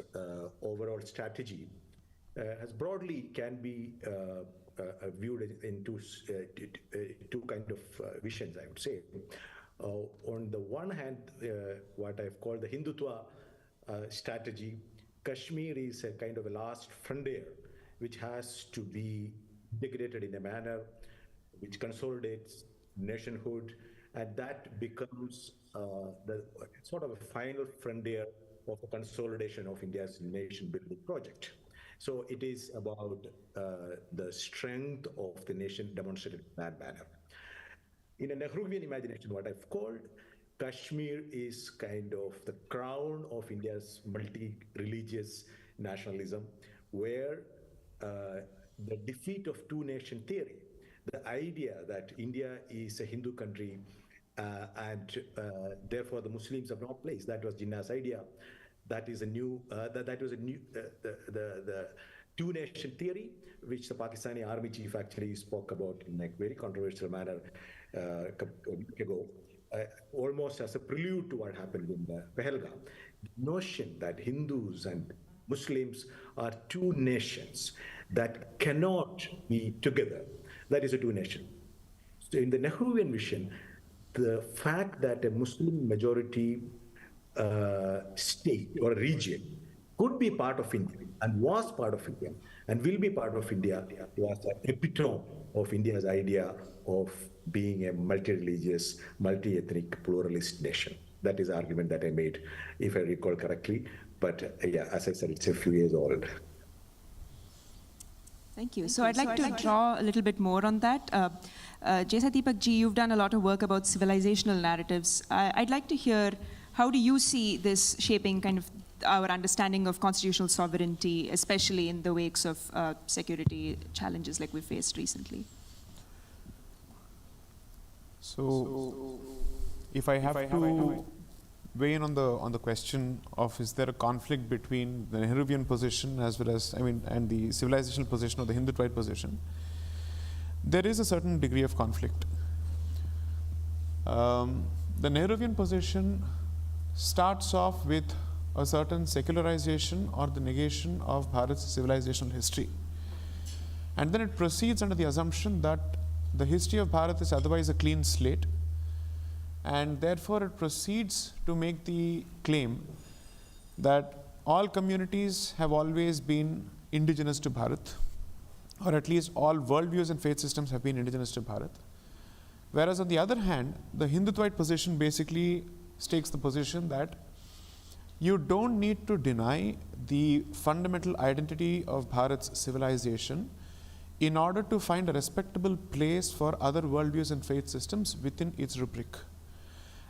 overall strategy has broadly can be viewed in two kind of visions, I would say. On the one hand, what I've called the Hindutva strategy, Kashmir is a kind of a last frontier which has to be integrated in a manner which consolidates nationhood, and that becomes the sort of a final frontier of the consolidation of India's nation-building project. So it is about the strength of the nation demonstrated in that manner. In a Nehruvian imagination, what I've called, Kashmir is kind of the crown of India's multi-religious nationalism, where the defeat of two-nation theory, the idea that India is a Hindu country and therefore the Muslims have no place, that was Jinnah's idea. That is a new, that was a new, the two-nation theory, which the Pakistani army chief actually spoke about in a very controversial manner a week ago, almost as a prelude to what happened in Pahalgam. The notion that Hindus and Muslims are two nations that cannot be together, that is a two-nation. So in the Nehruvian vision, the fact that a Muslim majority state or region could be part of India and was part of India and will be part of India was the epitome of India's idea of being a multi-religious, multi-ethnic, pluralist nation. That is the argument that I made, if I recall correctly. But yeah, as I said, it's a few years old. Thank you. So I'd like to draw a little bit more on that. Deepak ji, you've done a lot of work about civilizational narratives. I'd like to hear, how do you see this shaping kind of our understanding of constitutional sovereignty, especially in the wakes of security challenges like we faced recently? So if I have to weigh in on the question of, is there a conflict between the Nehruvian position as well as, and the civilizational position or the Hindutva position, there is a certain degree of conflict. The Nehruvian position starts off with a certain secularization or the negation of Bharat's civilizational history. And then it proceeds under the assumption that the history of Bharat is otherwise a clean slate, and therefore it proceeds to make the claim that all communities have always been indigenous to Bharat, or at least all worldviews and faith systems have been indigenous to Bharat. Whereas on the other hand, the Hindutva position basically takes the position that you don't need to deny the fundamental identity of Bharat's civilization in order to find a respectable place for other worldviews and faith systems within its rubric.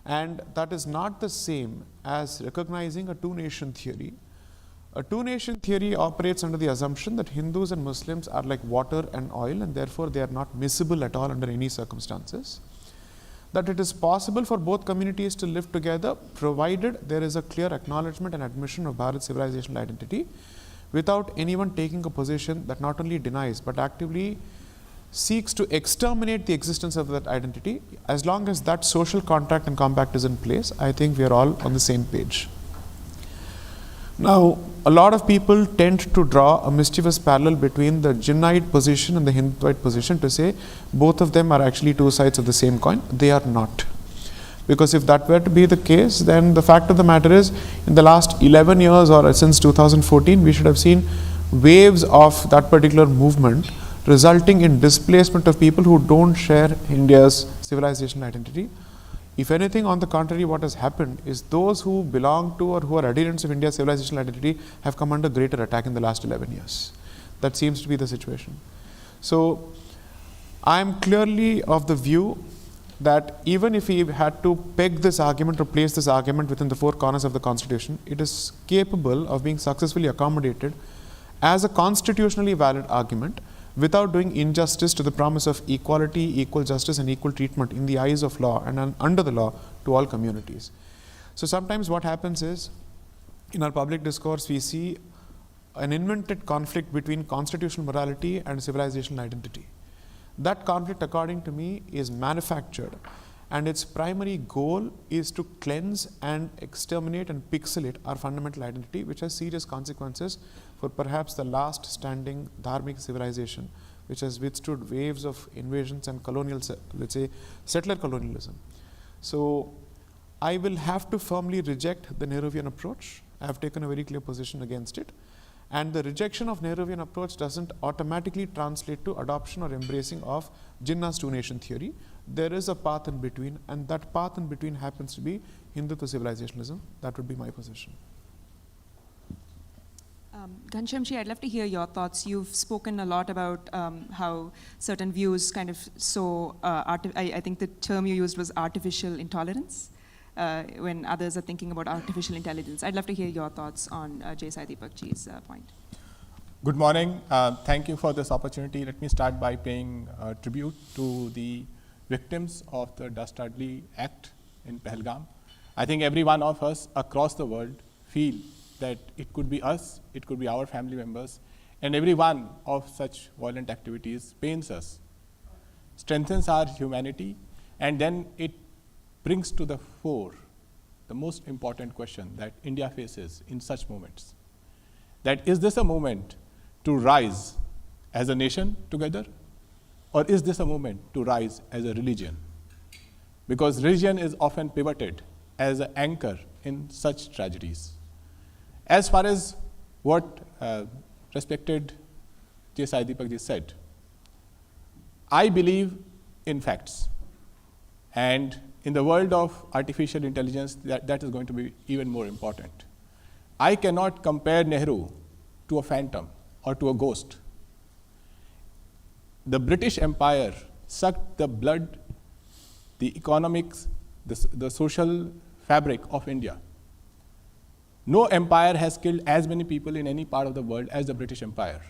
And that is not the same as recognizing a two-nation theory. A two-nation theory operates under the assumption that Hindus and Muslims are like water and oil, and therefore they are not miscible at all under any circumstances. That it is possible for both communities to live together provided there is a clear acknowledgement and admission of Bharat's civilizational identity, without anyone taking a position that not only denies but actively seeks to exterminate the existence of that identity. As long as that social contract and compact is in place, I think we are all on the same page. Now, a lot of people tend to draw a mischievous parallel between the Jinnite position and the Hindutva position to say both of them are actually two sides of the same coin. They are not. Because if that were to be the case, then the fact of the matter is, in the last 11 years or since 2014, we should have seen waves of that particular movement resulting in displacement of people who don't share India's civilizational identity. If anything, on the contrary, what has happened is those who belong to or who are adherents of India's civilizational identity have come under greater attack in the last 11 years. That seems to be the situation. So I am clearly of the view that even if we had to peg this argument or place this argument within the four corners of the Constitution, it is capable of being successfully accommodated as a constitutionally valid argument without doing injustice to the promise of equality, equal justice and equal treatment in the eyes of law and under the law to all communities. So sometimes what happens is, in our public discourse, we see an invented conflict between constitutional morality and civilizational identity. That conflict, according to me, is manufactured, and its primary goal is to cleanse and exterminate and pixelate our fundamental identity, which has serious consequences for perhaps the last standing dharmic civilization, which has withstood waves of invasions and colonial, let's say, settler colonialism. So I will have to firmly reject the Nehruvian approach. I have taken a very clear position against it. And the rejection of Nehruvian approach doesn't automatically translate to adoption or embracing of Jinnah's two-nation theory. There is a path in between, and that path in between happens to be Hindutva civilizationalism. That would be my position. Ghanshyam ji, I'd love to hear your thoughts. You've spoken a lot about how certain views kind of I think the term you used was artificial intolerance, when others are thinking about artificial intelligence. I'd love to hear your thoughts on Deepak ji's point. Good morning. Thank you for this opportunity. Let me start by paying tribute to the victims of the Dastardly Act in Pahalgam. I think every one of us across the world feel that it could be us, it could be our family members, and every one of such violent activities pains us, strengthens our humanity, and then it brings to the fore the most important question that India faces in such moments. That is this a moment to rise as a nation together, or is this a moment to rise as a religion? Because religion is often pivoted as an anchor in such tragedies. As far as what respected J. Sai Deepak ji said, I believe in facts. And in the world of artificial intelligence, that is going to be even more important. I cannot compare Nehru to a phantom or to a ghost. The British Empire sucked the blood, the economics, the social fabric of India. No empire has killed as many people in any part of the world as the British Empire.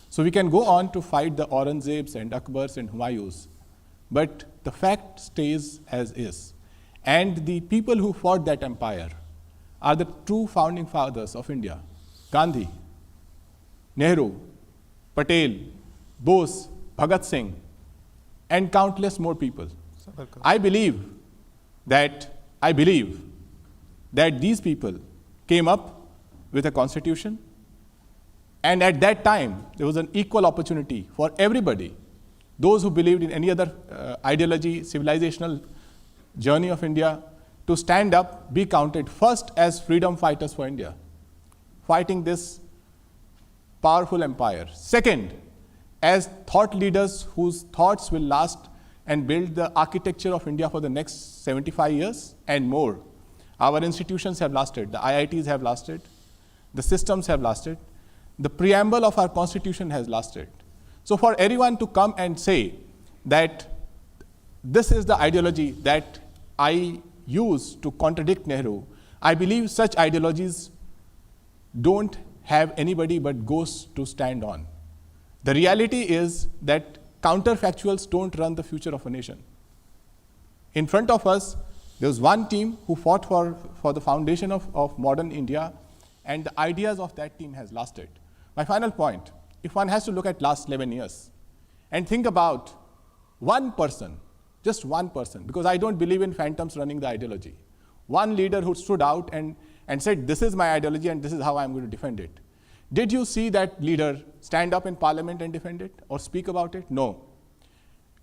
So we can go on to fight the Aurangzebs and Akbars and Humayus, but the fact stays as is. And the people who fought that empire are the true founding fathers of India: Gandhi, Nehru, Patel, Bose, Bhagat Singh, and countless more people. I believe that these people came up with a constitution, and at that time there was an equal opportunity for everybody, those who believed in any other ideology, civilizational journey of India, to stand up, be counted first as freedom fighters for India, fighting this powerful empire. Second, as thought leaders whose thoughts will last and build the architecture of India for the next 75 years and more. Our institutions have lasted, the IITs have lasted, the systems have lasted, the preamble of our constitution has lasted. So for anyone to come and say that this is the ideology that I use to contradict Nehru, I believe such ideologies don't have anybody but ghosts to stand on. The reality is that counterfactuals don't run the future of a nation. In front of us, there was one team who fought for the foundation of modern India, and the ideas of that team has lasted. My final point, if one has to look at last 11 years and think about one person, just one person, because I don't believe in phantoms running the ideology, one leader who stood out and said, this is my ideology and this is how I'm going to defend it. Did you see that leader stand up in parliament and defend it or speak about it? No.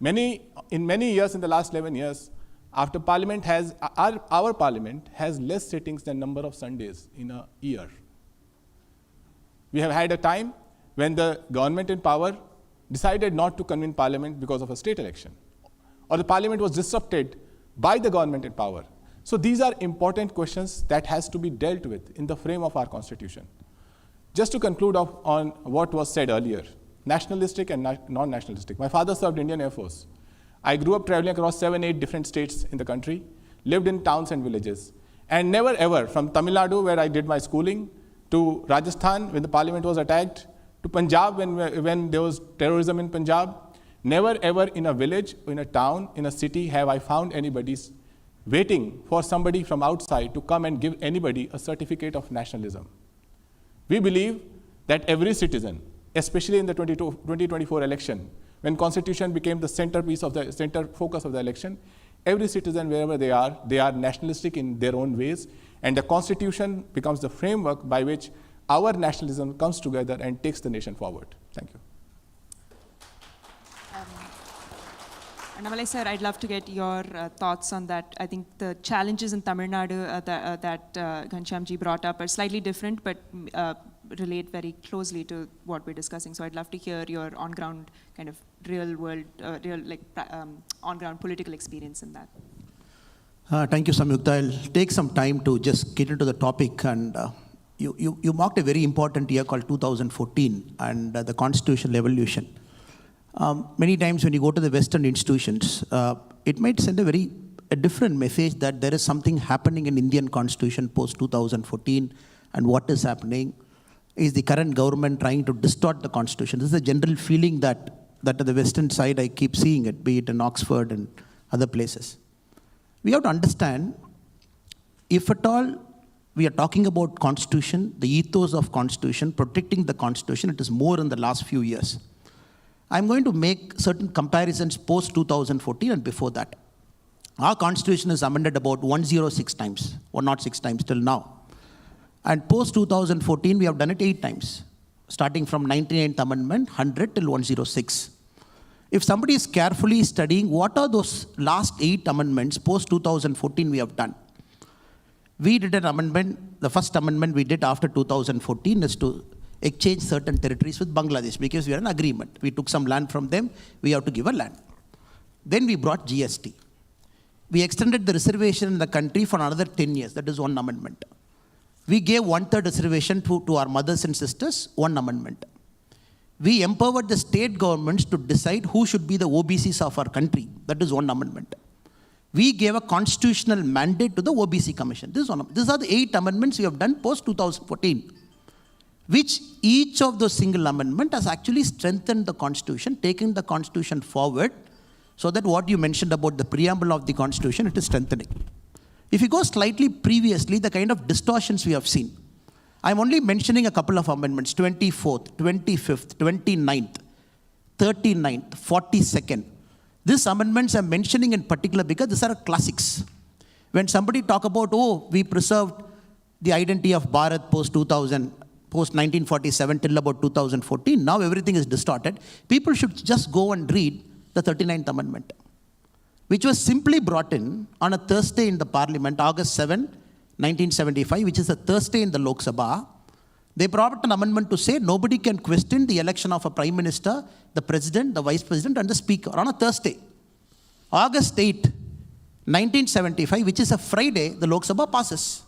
In many years, in the last 11 years, after parliament has, our parliament has less sittings than number of Sundays in a year. We have had a time when the government in power decided not to convene parliament because of a state election, or the parliament was disrupted by the government in power. So these are important questions that has to be dealt with in the frame of our constitution. Just to conclude on what was said earlier, nationalistic and non-nationalistic. My father served Indian Air Force. I grew up traveling across 7-8 different states in the country, lived in towns and villages, and never ever, from Tamil Nadu, where I did my schooling, to Rajasthan, when the parliament was attacked, to Punjab, when there was terrorism in Punjab, never ever in a village, in a town, in a city have I found anybody waiting for somebody from outside to come and give anybody a certificate of nationalism. We believe that every citizen, especially in the 2024 election, when constitution became the centerpiece of the center focus of the election, every citizen, wherever they are nationalistic in their own ways, and the constitution becomes the framework by which our nationalism comes together and takes the nation forward. Thank you. Annamalai sir, I'd love to get your thoughts on that. I think the challenges in Tamil Nadu that Ghanshyam ji brought up are slightly different, but relate very closely to what we're discussing. So I'd love to hear your on-ground kind of real-world, on-ground political experience in that. Thank you, Samyukta. I'll take some time to just get into the topic. And you marked a very important year called 2014 and the constitutional evolution. Many times when you go to the Western institutions, it might send a different message that there is something happening in Indian constitution post 2014, and what is happening is the current government trying to distort the constitution. This is a general feeling that at the Western side I keep seeing it, be it in Oxford and other places. We have to understand, if at all we are talking about Constitution, the ethos of Constitution, protecting the Constitution. It is more in the last few years. I'm going to make certain comparisons post 2014 and before that. Our Constitution is amended about 106 times, 106 times till now. And post 2014, we have done it 8 times, starting from 99th Amendment, 100 till 106. If somebody is carefully studying what are those last 8 amendments post 2014 we have done. We did an amendment, the first amendment we did after 2014 is to exchange certain territories with Bangladesh because we had an agreement. We took some land from them, we have to give a land. Then we brought GST. We extended the reservation in the country for another 10 years, that is one amendment. We gave 1/3 reservation to our mothers and sisters, one amendment. We empowered the state governments to decide who should be the OBCs of our country, that is one amendment. We gave a constitutional mandate to the OBC Commission. These are the 8 amendments we have done post 2014, which each of those single amendment has actually strengthened the Constitution, taken the Constitution forward, so that what you mentioned about the preamble of the Constitution, it is strengthening. If you go slightly previously, the kind of distortions we have seen. I'm only mentioning a couple of amendments, 24th, 25th, 29th, 39th, 42nd. These amendments I'm mentioning in particular because these are classics. When somebody talk about, oh, we preserved the identity of Bharat post 2000, post 1947 till about 2014, now everything is distorted. People should just go and read the 39th Amendment, which was simply brought in on a Thursday in the Parliament, August 7, 1975, which is a Thursday in the Lok Sabha. They brought an amendment to say nobody can question the election of a Prime Minister, the President, the Vice President, and the Speaker on a Thursday. August 8, 1975, which is a Friday, the Lok Sabha passes.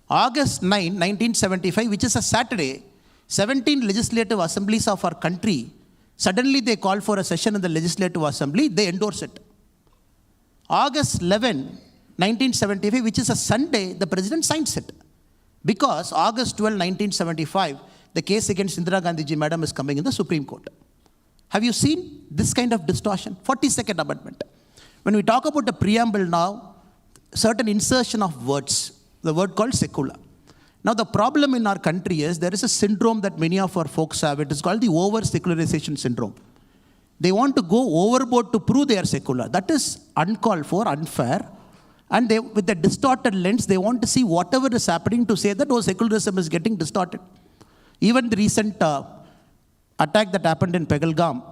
August 9, 1975, which is a Saturday, 17 legislative assemblies of our country, suddenly they call for a session in the Legislative Assembly, they endorse it. August 11, 1975, which is a Sunday, the President signs it. Because August 12, 1975, the case against Indira Gandhi ji madam is coming in the Supreme Court. Have you seen this kind of distortion? 42nd Amendment. When we talk about the preamble now, certain insertion of words, the word called secular. Now the problem in our country is there is a syndrome that many of our folks have. It is called the over-secularization syndrome. They want to go overboard to prove they are secular. That is uncalled for, unfair. And they, with the distorted lens, they want to see whatever is happening to say that, oh, secularism is getting distorted. Even the recent attack that happened in Pahalgam,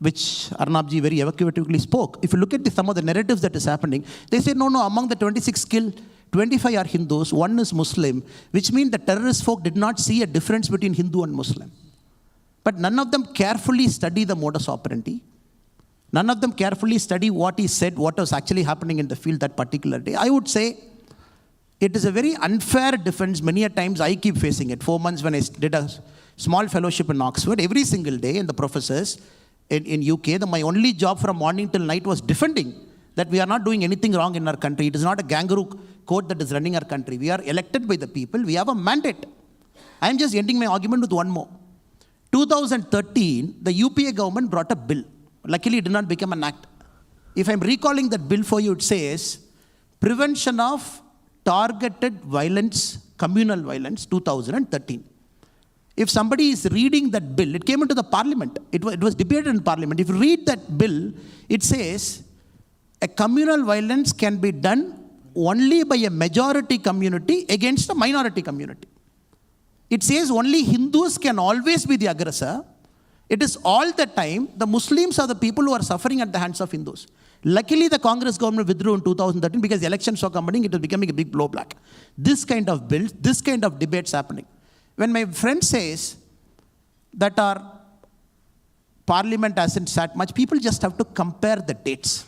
which Arnab ji very evocatively spoke. If you look at some of the narratives that is happening, they say, no, among the 26 killed, 25 are Hindus, 1 is Muslim, which means the terrorist folk did not see a difference between Hindu and Muslim. But none of them carefully study the modus operandi. None of them carefully study what he said, what was actually happening in the field that particular day. I would say it is a very unfair defense. Many a times I keep facing it. 4 months when I did a small fellowship in Oxford, every single day, and the professors in UK, my only job from morning till night was defending that we are not doing anything wrong in our country. It is not a kangaroo court that is running our country. We are elected by the people. We have a mandate. I am just ending my argument with one more. 2013, the UPA government brought a bill. Luckily, it did not become an act. If I'm recalling that bill for you, it says Prevention of Targeted Violence, Communal Violence, 2013. If somebody is reading that bill, it came into the parliament. It was debated in parliament. If you read that bill, it says a communal violence can be done only by a majority community against a minority community. It says only Hindus can always be the aggressor. It is all the time the Muslims are the people who are suffering at the hands of Hindus. Luckily, the Congress government withdrew in 2013 because the elections were coming, it was becoming a big blowback. This kind of bills, this kind of debates happening. When my friend says that our parliament hasn't sat much, people just have to compare the dates.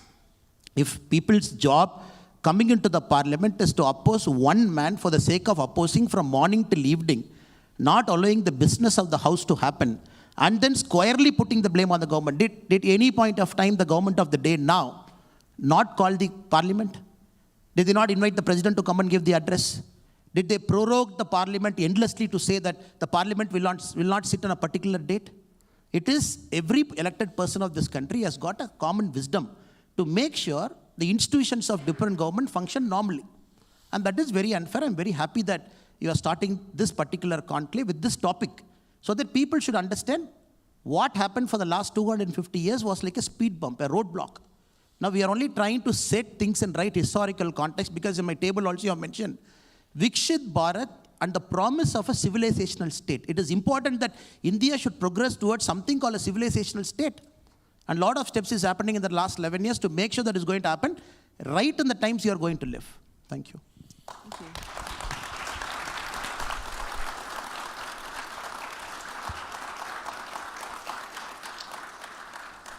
If people's job coming into the parliament is to oppose one man for the sake of opposing from morning till evening, not allowing the business of the house to happen, and then squarely putting the blame on the government. Did any point of time the government of the day now not call the parliament? Did they not invite the president to come and give the address? Did they prorogue the parliament endlessly to say that the parliament will not sit on a particular date? It is every elected person of this country has got a common wisdom to make sure the institutions of different government function normally. And that is very unfair. I'm very happy that you are starting this particular conclave with this topic so that people should understand what happened for the last 250 years was like a speed bump, a roadblock. Now we are only trying to set things in right historical context, because in my table also you have mentioned Vikshit Bharat and the promise of a civilizational state. It is important that India should progress towards something called a civilizational state. And a lot of steps is happening in the last 11 years to make sure that is going to happen right in the times you are going to live. Thank you. Thank you.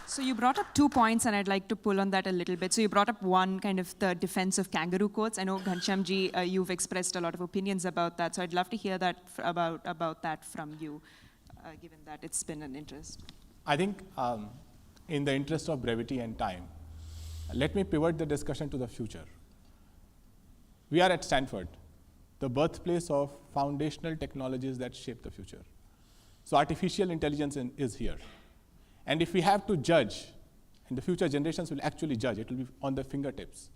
So you brought up 2 points, and I'd like to pull on that a little bit. So you brought up one, kind of the defense of kangaroo courts. I know, Ghanshyam ji, you've expressed a lot of opinions about that. So I'd love to hear that about that from you, given that it's been an interest. I think in the interest of brevity and time, let me pivot the discussion to the future. We are at Stanford, the birthplace of foundational technologies that shape the future. So artificial intelligence is here. And if we have to judge, and the future generations will actually judge, it will be on their fingertips.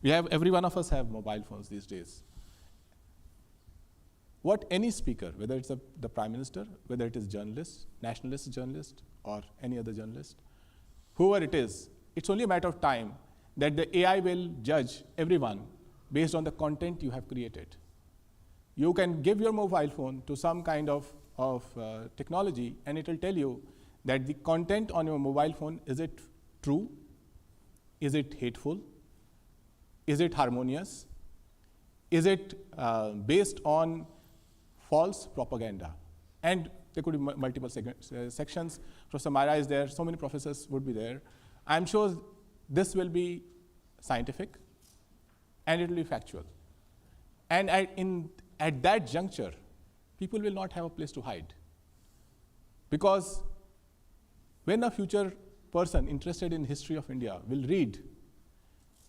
Every one of us have mobile phones these days. What any speaker, whether it's the Prime Minister, whether it is journalist, nationalist journalist, or any other journalist, whoever it is, it's only a matter of time that the AI will judge everyone based on the content you have created. You can give your mobile phone to some kind of technology, and it will tell you that the content on your mobile phone, is it true? Is it hateful? Is it harmonious? Is it based on false propaganda? And there could be multiple sections. Professor Myra is there, so many professors would be there. I'm sure this will be scientific and it will be factual. And at that juncture, people will not have a place to hide. Because when a future person interested in history of India will read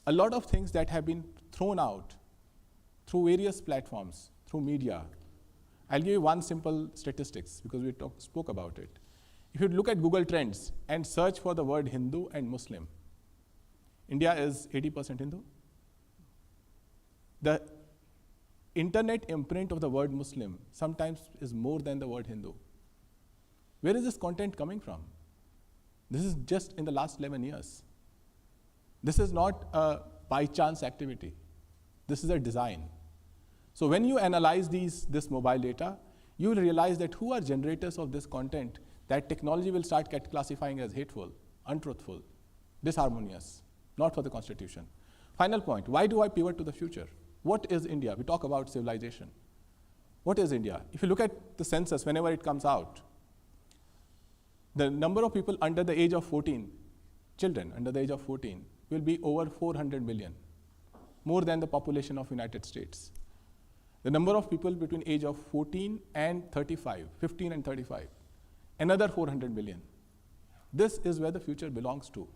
a lot of things that have been thrown out through various platforms, through media. I'll give you one simple statistics because we spoke about it. If you look at Google Trends and search for the word Hindu and Muslim, India is 80% Hindu. The internet imprint of the word Muslim sometimes is more than the word Hindu. Where is this content coming from? This is just in the last 11 years. This is not a by chance activity. This is a design. So when you analyze this mobile data, you will realize that who are generators of this content that technology will start classifying as hateful, untruthful, disharmonious, not for the Constitution. Final point, why do I pivot to the future? What is India? We talk about civilization. What is India? If you look at the census, whenever it comes out, the number of people under the age of 14, children under the age of 14, will be over 400 million, more than the population of United States. The number of people between age of 14 and 35, 15 and 35, another 400 million. This is where the future belongs to.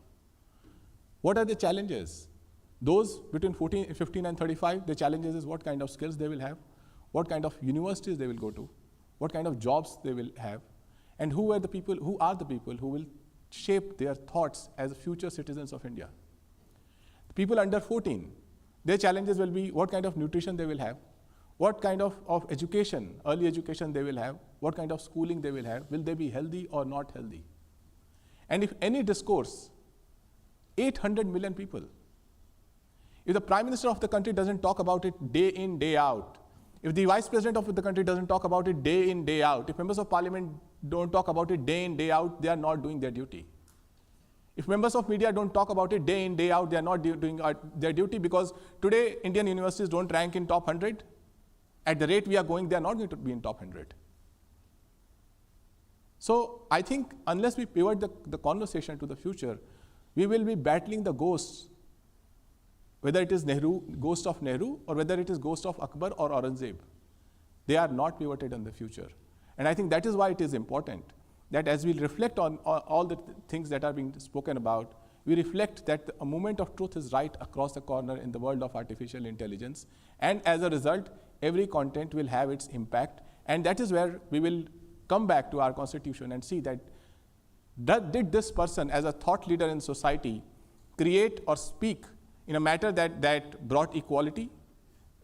What are the challenges? Those between 15 and 35, the challenges is what kind of skills they will have, what kind of universities they will go to, what kind of jobs they will have, and who are the people who will shape their thoughts as future citizens of India. The people under 14, their challenges will be what kind of nutrition they will have, what kind of education, early education they will have, what kind of schooling they will have, will they be healthy or not healthy? And if any discourse, 800 million people, if the Prime Minister of the country doesn't talk about it day in, day out, if the Vice President of the country doesn't talk about it day in, day out, if members of Parliament don't talk about it day in, day out, they are not doing their duty. If members of media don't talk about it day in, day out, they are not doing their duty, because today Indian universities don't rank in top 100. At the rate we are going, they are not going to be in top 100. So I think unless we pivot the conversation to the future, we will be battling the ghosts, whether it is ghost of Nehru, or whether it is ghost of Akbar or Aurangzeb. They are not pivoted in the future. And I think that is why it is important that as we reflect on all the things that are being spoken about, we reflect that a moment of truth is right across the corner in the world of artificial intelligence. And as a result, every content will have its impact. And that is where we will come back to our Constitution and see that did this person, as a thought leader in society, create or speak in a matter that brought equality,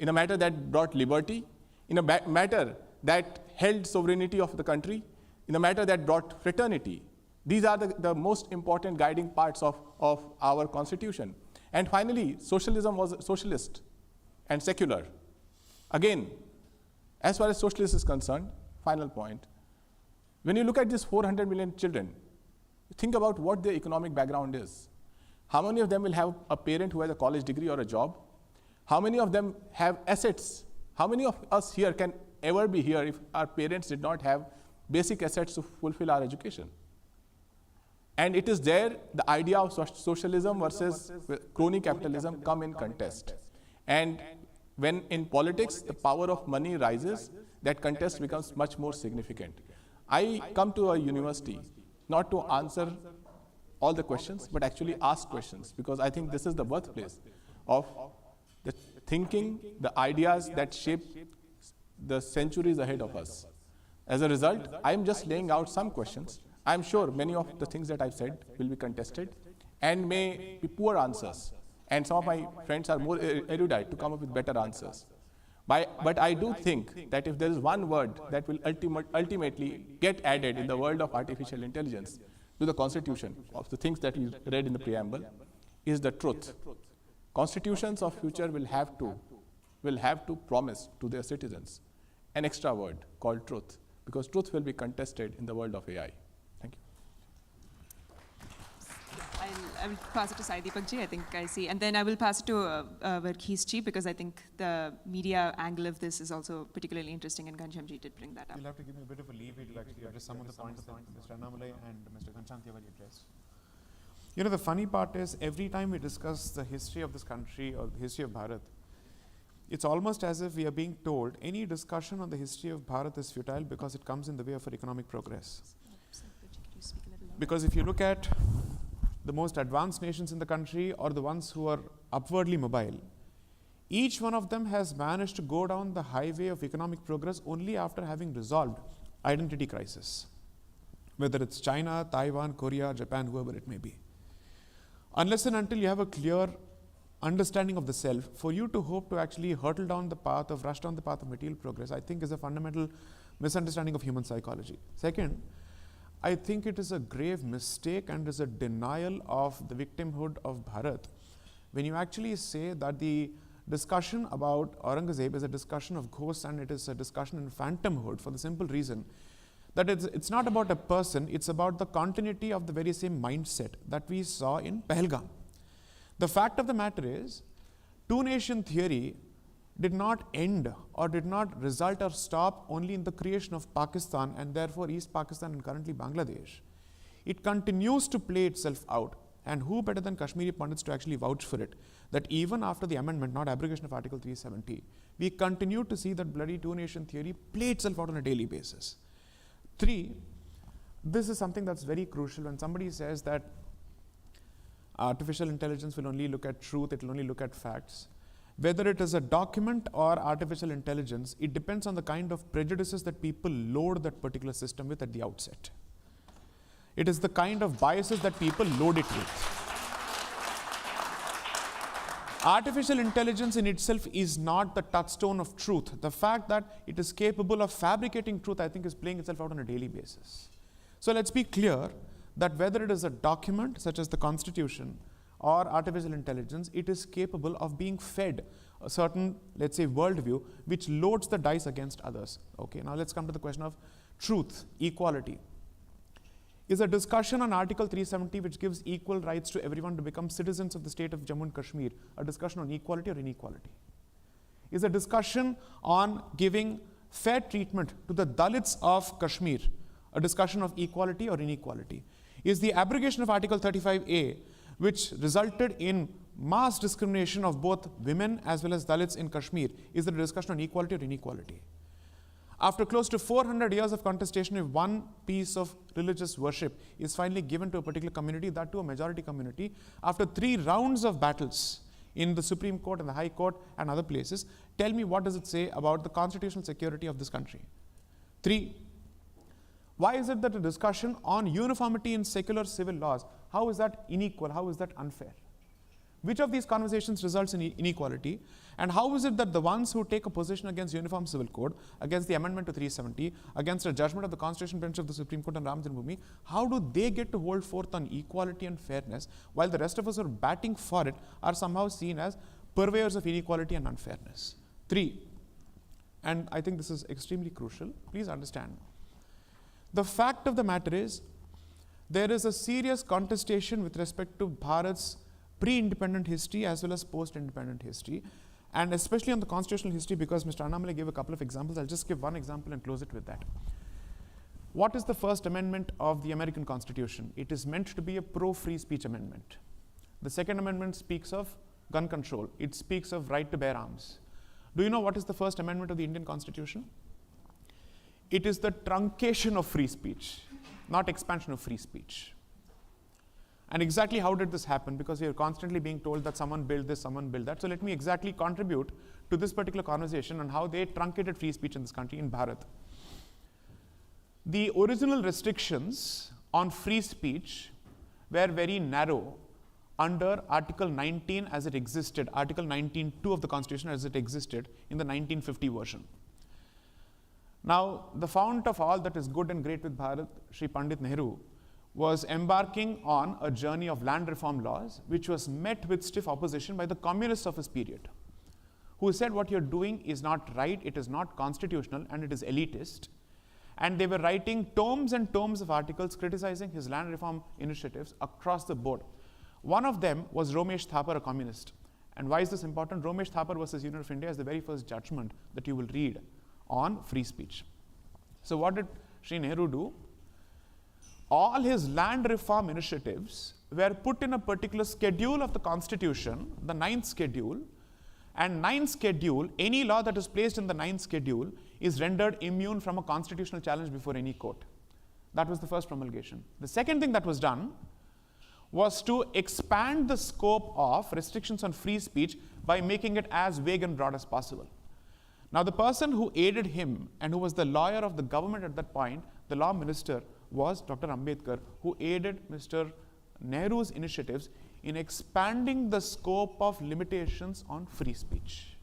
in a matter that brought liberty, in a matter that held sovereignty of the country, in a matter that brought fraternity. These are the most important guiding parts of our constitution. And finally, socialism was socialist and secular. Again, as far as socialist is concerned, final point, when you look at these 400 million children, think about what their economic background is. How many of them will have a parent who has a college degree or a job? How many of them have assets? How many of us here can ever be here if our parents did not have basic assets to fulfill our education? And it is there the idea of socialism versus crony capitalism come in contest. And when in politics the power of money rises, that contest becomes much more significant. I come to a university not to answer all the questions, but actually ask questions, because I think this is the birthplace of the thinking, the ideas that shape the centuries ahead of us. As a result, I'm just laying out some questions. I'm sure many of the things that I've said will be contested and may be poor answers. And some of my friends are more erudite to come up with better answers. But I do think that if there is one word that will ultimately get added in the world of artificial intelligence to the constitution of the things that you read in the preamble, is the truth. Constitutions of future will have to promise to their citizens an extra word called truth, because truth will be contested in the world of AI. Thank you. I will pass it to Sai Deepak ji, I think I see. And then I will pass it to Varghese ji, because I think the media angle of this is also particularly interesting, and Ghanshyam ji did bring that up. You'll have to give me a bit of a leeway to actually address some of the points that Mr. Annamalai and Mr. Ghanshyam Tiwari addressed. You know, the funny part is, every time we discuss the history of this country or the history of Bharat, it's almost as if we are being told any discussion on the history of Bharat is futile because it comes in the way of our economic progress. Because if you look at the most advanced nations in the country or the ones who are upwardly mobile, each one of them has managed to go down the highway of economic progress only after having resolved identity crisis. Whether it's China, Taiwan, Korea, Japan, whoever it may be. Unless and until you have a clear understanding of the self, for you to hope to actually hurtle down the path of, rush down the path of material progress, I think is a fundamental misunderstanding of human psychology. Second, I think it is a grave mistake and is a denial of the victimhood of Bharat when you actually say that the discussion about Aurangzeb is a discussion of ghosts and it is a discussion in phantomhood, for the simple reason that it's not about a person, it's about the continuity of the very same mindset that we saw in Pahalgam. The fact of the matter is, two-nation theory did not end or did not result or stop only in the creation of Pakistan and therefore East Pakistan and currently Bangladesh. It continues to play itself out, and who better than Kashmiri Pandits to actually vouch for it, that even after the amendment, not abrogation of Article 370, we continue to see that bloody two-nation theory play itself out on a daily basis. 3, this is something that's very crucial when somebody says that artificial intelligence will only look at truth, it will only look at facts. Whether it is a document or artificial intelligence, it depends on the kind of prejudices that people load that particular system with at the outset. It is the kind of biases that people load it with. Artificial intelligence in itself is not the touchstone of truth. The fact that it is capable of fabricating truth, I think, is playing itself out on a daily basis. So let's be clear that whether it is a document such as the Constitution or artificial intelligence, it is capable of being fed a certain, let's say, worldview which loads the dice against others. Okay, now let's come to the question of truth, equality. Is a discussion on Article 370, which gives equal rights to everyone to become citizens of the state of Jammu and Kashmir, a discussion on equality or inequality? Is a discussion on giving fair treatment to the Dalits of Kashmir a discussion of equality or inequality? Is the abrogation of Article 35A, which resulted in mass discrimination of both women as well as Dalits in Kashmir, is it a discussion on equality or inequality? After close to 400 years of contestation, if one piece of religious worship is finally given to a particular community, that to a majority community, after 3 rounds of battles in the Supreme Court and the High Court and other places, tell me what does it say about the constitutional security of this country? 3, why is it that a discussion on uniformity in secular civil laws, how is that unequal, how is that unfair? Which of these conversations results in inequality? And how is it that the ones who take a position against Uniform Civil Code, against the amendment to 370, against a judgment of the Constitutional Bench of the Supreme Court on Ram Janmabhoomi, how do they get to hold forth on equality and fairness, while the rest of us who are batting for it are somehow seen as purveyors of inequality and unfairness? 3, and I think this is extremely crucial, please understand. The fact of the matter is, there is a serious contestation with respect to Bharat's pre-independent history as well as post-independent history, and especially on the constitutional history, because Mr. Annamalai gave a couple of examples. I'll just give one example and close it with that. What is the first amendment of the American Constitution? It is meant to be a pro-free speech amendment. The second amendment speaks of gun control. It speaks of right to bear arms. Do you know what is the first amendment of the Indian Constitution? It is the truncation of free speech, not expansion of free speech. And exactly how did this happen? Because we are constantly being told that someone built this, someone built that. So let me exactly contribute to this particular conversation on how they truncated free speech in this country, in Bharat. The original restrictions on free speech were very narrow under Article 19 as it existed, Article 19(2) of the Constitution as it existed in the 1950 version. Now, the fount of all that is good and great with Bharat, Shri Pandit Nehru, was embarking on a journey of land reform laws, which was met with stiff opposition by the communists of his period, who said what you're doing is not right, it is not constitutional, and it is elitist. And they were writing tomes and tomes of articles criticizing his land reform initiatives across the board. One of them was Romesh Thapar, a communist. And why is this important? Romesh Thapar versus Union of India is the very first judgment that you will read on free speech. So what did Shri Nehru do? All his land reform initiatives were put in a particular schedule of the Constitution, the 9th schedule, and 9th schedule, any law that is placed in the 9th schedule is rendered immune from a constitutional challenge before any court. That was the first promulgation. The second thing that was done was to expand the scope of restrictions on free speech by making it as vague and broad as possible. Now, the person who aided him and who was the lawyer of the government at that point, the law minister, was Dr. Ambedkar, who aided Mr. Nehru's initiatives in expanding the scope of limitations on free speech.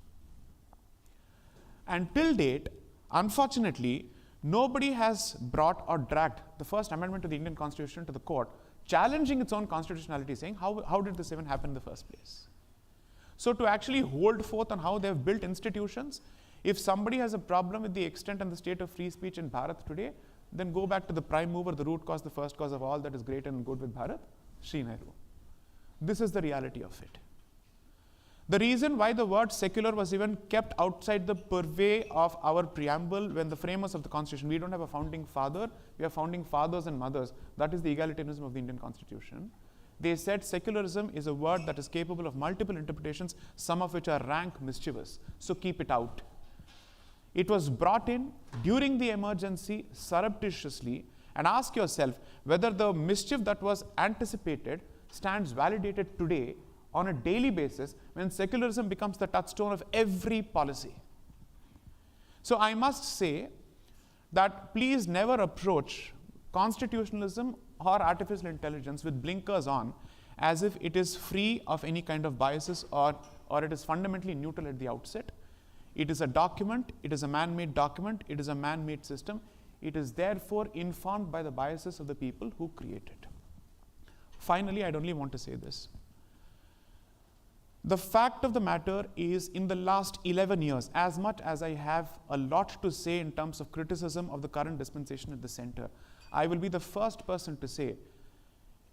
And till date, unfortunately, nobody has brought or dragged the first amendment to the Indian Constitution to the court, challenging its own constitutionality, saying, how did this even happen in the first place? So to actually hold forth on how they have built institutions, if somebody has a problem with the extent and the state of free speech in Bharat today, then go back to the prime mover, the root cause, the first cause of all that is great and good with Bharat, Shri Nehru. This is the reality of it. The reason why the word secular was even kept outside the purvey of our preamble when the framers of the Constitution, we don't have a founding father, we have founding fathers and mothers. That is the egalitarianism of the Indian Constitution. They said secularism is a word that is capable of multiple interpretations, some of which are rank mischievous. So keep it out. It was brought in during the emergency surreptitiously, and ask yourself whether the mischief that was anticipated stands validated today on a daily basis when secularism becomes the touchstone of every policy. So I must say that please never approach constitutionalism or artificial intelligence with blinkers on as if it is free of any kind of biases or it is fundamentally neutral at the outset. It is a document, it is a man-made document, it is a man-made system. It is therefore informed by the biases of the people who create it. Finally, I'd only want to say this. The fact of the matter is, in the last 11 years, as much as I have a lot to say in terms of criticism of the current dispensation at the center, I will be the first person to say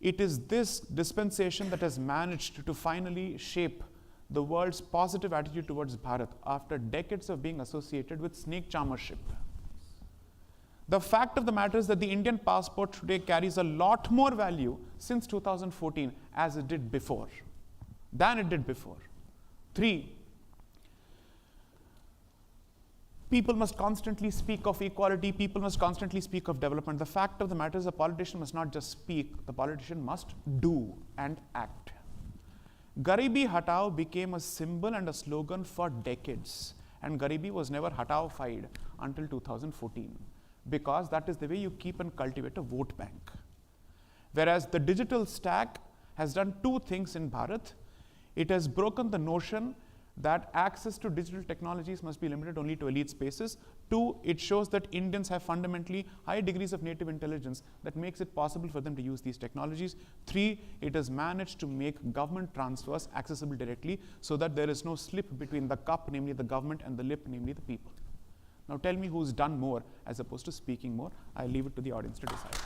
it is this dispensation that has managed to finally shape the world's positive attitude towards Bharat after decades of being associated with snake charmership. The fact of the matter is that the Indian passport today carries a lot more value since 2014 as it did before, than it did before. 3, people must constantly speak of equality, people must constantly speak of development. The fact of the matter is a politician must not just speak, the politician must do and act. Garibi Hatao became a symbol and a slogan for decades, and Garibi was never Hatao-fied until 2014, because that is the way you keep and cultivate a vote bank. Whereas the digital stack has done two things in Bharat. It has broken the notion that access to digital technologies must be limited only to elite spaces. 2, it shows that Indians have fundamentally high degrees of native intelligence that makes it possible for them to use these technologies. 3, it has managed to make government transfers accessible directly so that there is no slip between the cup, namely the government, and the lip, namely the people. Now tell me who's done more as opposed to speaking more. I'll leave it to the audience to decide.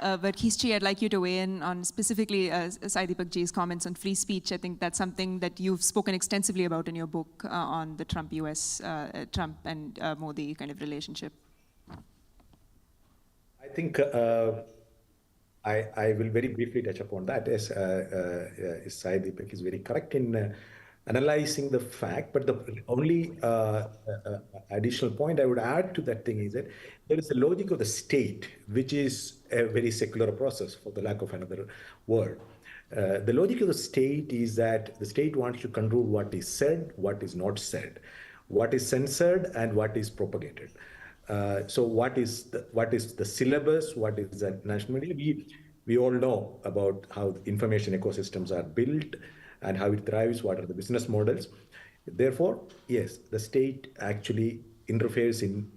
Varghese, I'd like you to weigh in on specifically Sai Deepak Ji's comments on free speech. I think that's something that you've spoken extensively about in your book on the Trump-US, Trump and Modi kind of relationship. I think I will very briefly touch upon that. As Sai Deepak is very correct in analyzing the fact, but the only additional point I would add to that thing is that there is a logic of the state, which is a very secular process, for the lack of another word. The logic of the state is that the state wants to control what is said, what is not said, what is censored, and what is propagated. So what is the syllabus? What is the national media? We all know about how the information ecosystems are built and how it thrives. What are the business models? Therefore, yes, the state actually interferes in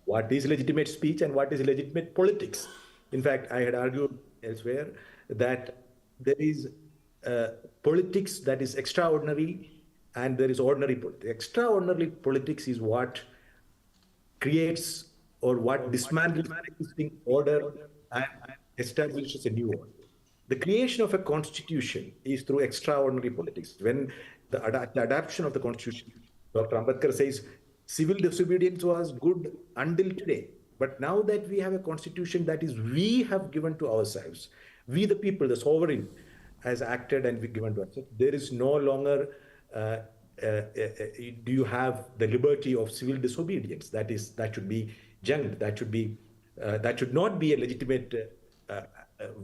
what is legitimate speech and what is legitimate politics. In fact, I had argued elsewhere that there is politics that is extraordinary and there is ordinary politics. Extraordinary politics is what creates or what dismantles existing order and establishes a new order. The creation of a constitution is through extraordinary politics. When the adoption of the constitution, Dr. Ambedkar says, civil disobedience was good until today. But now that we have a constitution that is we have given to ourselves, we the people, the sovereign, has acted and we given to ourselves, there is no longer do you have the liberty of civil disobedience. That should be junked. That should not be a legitimate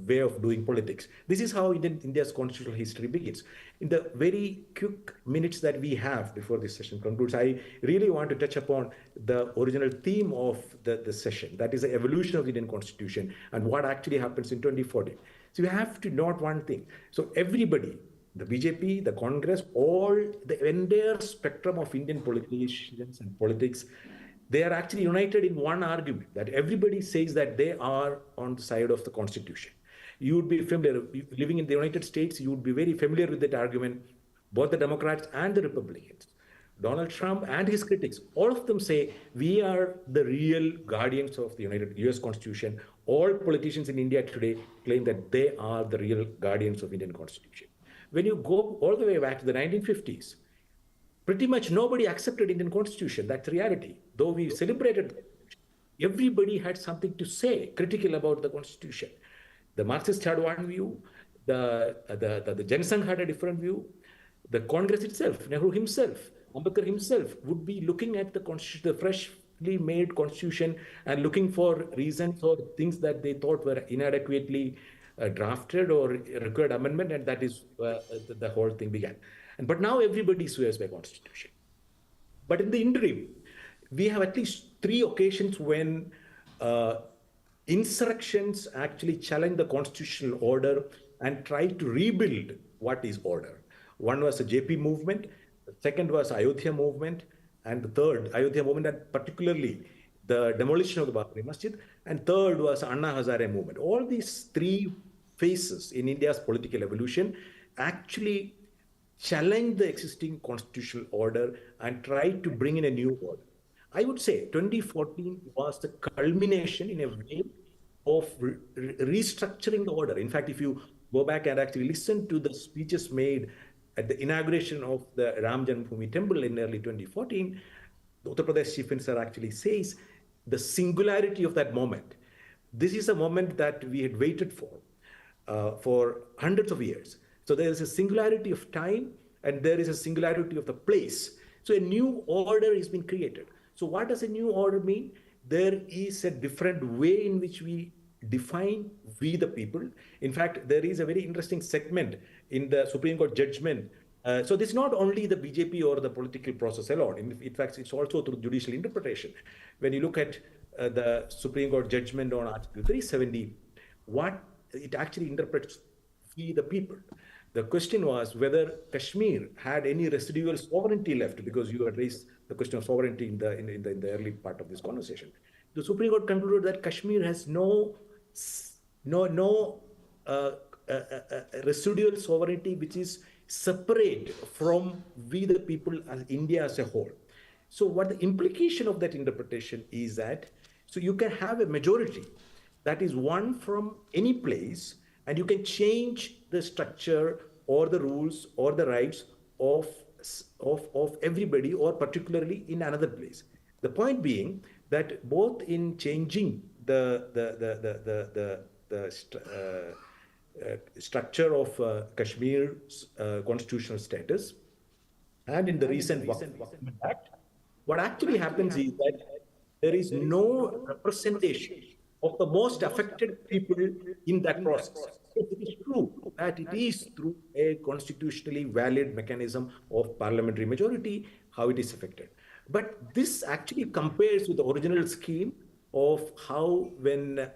way of doing politics. This is how India's constitutional history begins. In the very quick minutes that we have before this session concludes, I really want to touch upon the original theme of the session, that is the evolution of the Indian Constitution and what actually happens in 2014. So you have to note one thing. So everybody, the BJP, the Congress, all the entire spectrum of Indian politicians and politics, they are actually united in one argument, that everybody says that they are on the side of the Constitution. You would be familiar, living in the United States, you would be very familiar with that argument, both the Democrats and the Republicans. Donald Trump and his critics, all of them say, we are the real guardians of the US Constitution. All politicians in India today claim that they are the real guardians of Indian Constitution. When you go all the way back to the 1950s, pretty much nobody accepted Indian Constitution. That's reality. Though we celebrated, everybody had something to say critical about the Constitution. The Marxists had one view, the Jansang had a different view, the Congress itself, Nehru himself, Ambedkar himself would be looking at the Constitution, the freshly made Constitution, and looking for reasons or things that they thought were inadequately drafted or required amendment, and that is the whole thing began. But now everybody swears by Constitution. But in the interim, we have at least 3 occasions when insurrections actually challenge the constitutional order and try to rebuild what is order. One was the JP movement, the second was Ayodhya movement, and the third, Ayodhya movement, and particularly the demolition of the Babri Masjid, and third was Anna Hazare movement. All these 3 phases in India's political evolution actually challenge the existing constitutional order and try to bring in a new order. I would say 2014 was the culmination in a way of restructuring the order. In fact, if you go back and actually listen to the speeches made at the inauguration of the Ram Janmabhoomi temple in early 2014, the Uttar Pradesh Chief Minister actually says the singularity of that moment. This is a moment that we had waited for hundreds of years. So there is a singularity of time and there is a singularity of the place. So a new order has been created. So what does a new order mean? There is a different way in which we define we the people. In fact, there is a very interesting segment in the Supreme Court judgment So this is not only the BJP or the political process alone. In fact, it's also through judicial interpretation. When you look at the Supreme Court judgment on Article 370, what it actually interprets we the people. The question was whether Kashmir had any residual sovereignty left, because you had raised the question of sovereignty in the early part of this conversation. The Supreme Court concluded that Kashmir has no residual sovereignty which is separate from we the people as India as a whole. So what the implication of that interpretation is that, so you can have a majority that is won from any place, and you can change the structure or the rules or the rights of everybody, or particularly in another place. The point being that both in changing the structure of Kashmir's constitutional status, and in the recent Waqf Act, what actually happens is that there is no representation of the most affected people in that process. It is true that it is through a constitutionally valid mechanism of parliamentary majority how it is affected. But this actually compares with the original scheme of how when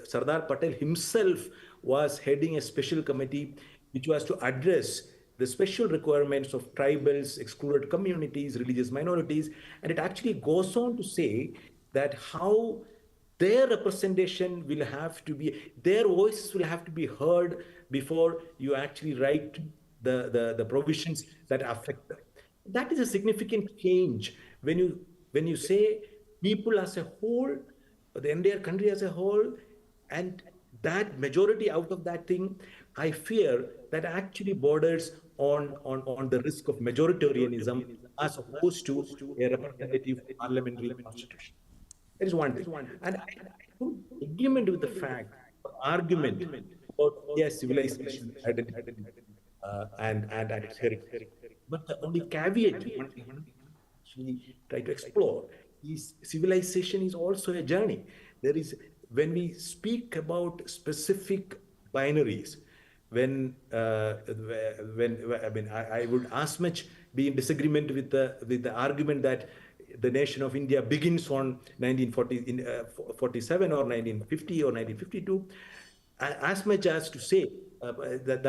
Sardar Patel himself was heading a special committee which was to address the special requirements of tribals, excluded communities, religious minorities, and it actually goes on to say that how their representation will have to be, their voices will have to be heard before you actually write the provisions that affect them. That is a significant change when you say people as a whole, the entire country as a whole, and that majority out of that thing, I fear that actually borders on the risk of majoritarianism as opposed to a representative parliamentary constitution. That is one thing. And I don't agreement with the fact, argument about civilization identity and its heritage. But the only caveat we try to explore is civilization is also a journey. There is, when we speak about specific binaries, I would as much be in disagreement with the argument that the nation of India begins on 1947 or 1950 or 1952, as much as to say that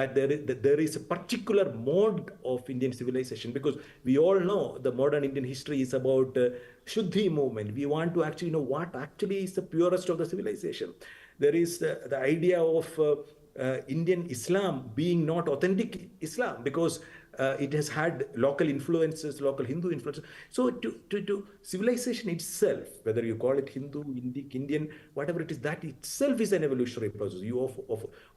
there is a particular mode of Indian civilization, because we all know the modern Indian history is about Shuddhi movement. We want to actually know what actually is the purest of the civilization. There is the idea of Indian Islam being not authentic Islam, because it has had local influences, local Hindu influences. So to civilization itself, whether you call it Hindu, Indic, Indian, whatever it is, that itself is an evolutionary process. You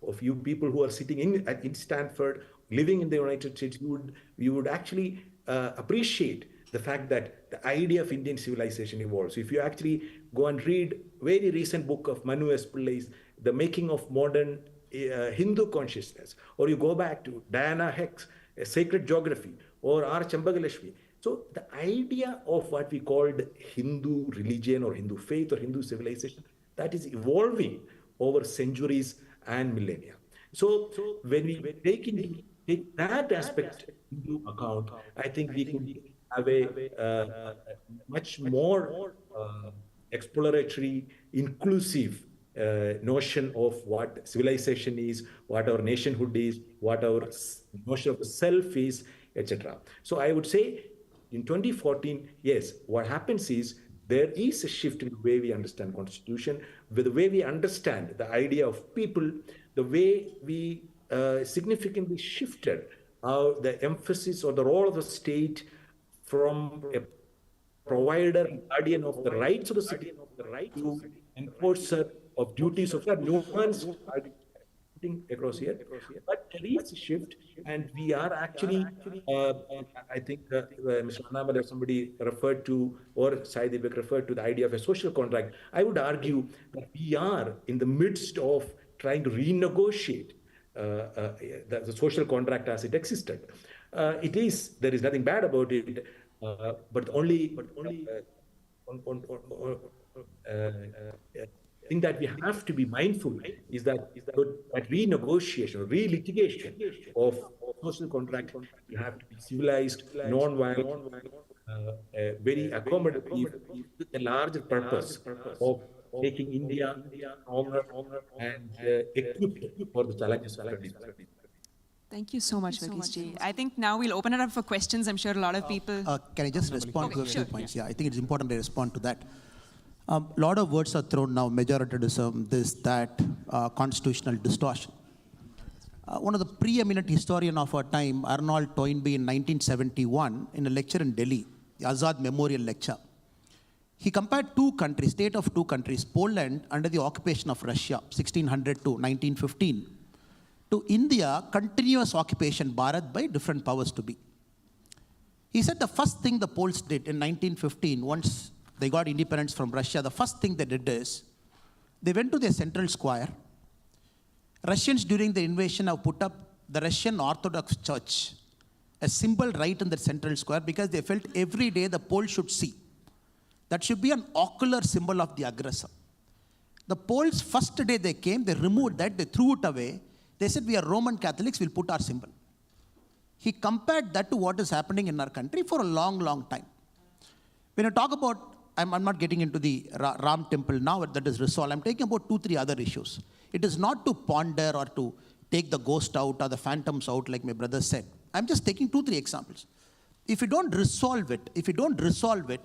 of you people who are sitting in Stanford, living in the United States, you would actually appreciate the fact that the idea of Indian civilization evolves. So if you actually go and read very recent book of Manu S. Pillai's The Making of Modern Hindu Consciousness, or you go back to Diana Heck's A Sacred Geography, or R. Chambagalashmi. So the idea of what we called Hindu religion or Hindu faith or Hindu civilization, that is evolving over centuries and millennia. So when we take that aspect into account, I think we can have a much more exploratory, inclusive notion of what civilization is, what our nationhood is, what our notion of the self is, etc. So I would say in 2014, yes, what happens is there is a shift in the way we understand Constitution, with the way we understand the idea of people, the way we significantly shifted the emphasis or the role of the state from a provider and guardian of the rights of the citizen to enforcer of duties of nuance across here. But there is a shift, and we are actually, I think Mr. Annamalai or somebody referred to, or Sai Deepak referred to the idea of a social contract. I would argue that we are in the midst of trying to renegotiate the social contract as it existed. There is nothing bad about it, but only thing that we have to be mindful is that renegotiation, relitigation of social contract, you have to be civilized, non-violent, very accommodative, with a larger purpose of making India stronger and equipped for the challenges of 2030. Thank you so much, Varghese. I think now we'll open it up for questions. I'm sure a lot of people... Can I just respond to those sure. 2 points? Yeah, I think it's important to respond to that. A lot of words are thrown now, majoritarianism, this, that, constitutional distortion. One of the preeminent historian of our time, Arnold Toynbee, in 1971, in a lecture in Delhi, the Azad Memorial Lecture, he compared two countries, state of two countries, Poland under the occupation of Russia, 1600 to 1915, to India, continuous occupation, Bharat, by different powers to be. He said the first thing the Poles did in 1915, once they got independence from Russia, the first thing they did is, they went to their central square. Russians during the invasion have put up the Russian Orthodox Church, a symbol right in the central square, because they felt every day the Poles should see. That should be an ocular symbol of the aggressor. The Poles, first day they came, they removed that, they threw it away. They said, we are Roman Catholics, we'll put our symbol. He compared that to what is happening in our country for a long, long time. When you talk about, I'm not getting into the Ram temple now, that is resolved. I'm taking about 2-3 other issues. It is not to ponder or to take the ghost out or the phantoms out, like my brother said. I'm just taking 2-3 examples. If you don't resolve it,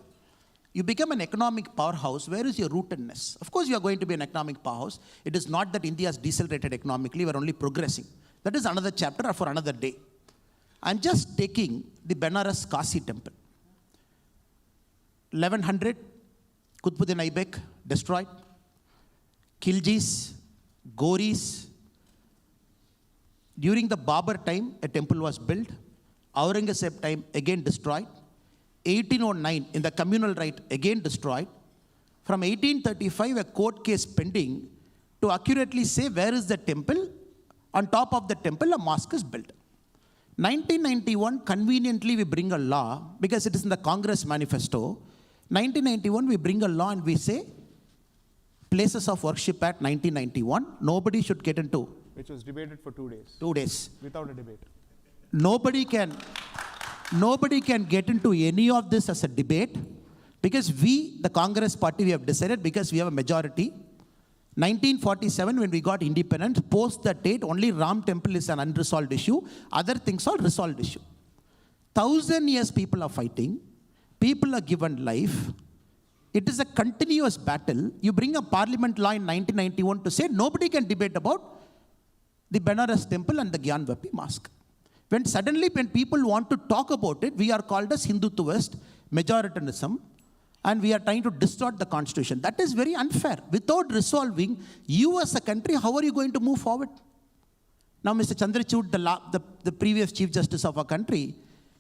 you become an economic powerhouse. Where is your rootedness? Of course, you are going to be an economic powerhouse. It is not that India has decelerated economically. We're only progressing. That is another chapter for another day. I'm just taking the Benares Kasi temple. 1100, Qutbuddin Aibak destroyed. Khiljis, Goris. During the Babur time, a temple was built. Aurangzeb time, again destroyed. 1809, in the communal right, again destroyed. From 1835, a court case pending to accurately say where is the temple. On top of the temple, a mosque is built. 1991, conveniently, we bring a law, because it is in the Congress manifesto. 1991, we bring a law and we say, places of worship at 1991, nobody should get into. Which was debated for 2 days. 2 days. Without a debate. Nobody can get into any of this as a debate, because we, the Congress party, we have decided, because we have a majority. 1947, when we got independence, post that date, only Ram temple is an unresolved issue. Other things are resolved issue. 1,000 years people are fighting. People are given life. It is a continuous battle. You bring a parliament law in 1991 to say nobody can debate about the Benares temple and the Gyanvapi mosque. When suddenly, when people want to talk about it, we are called as Hindutvaist, majoritarianism, and we are trying to distort the constitution. That is very unfair. Without resolving, you as a country, how are you going to move forward? Now, Mr. Chandrachud, the previous Chief Justice of our country,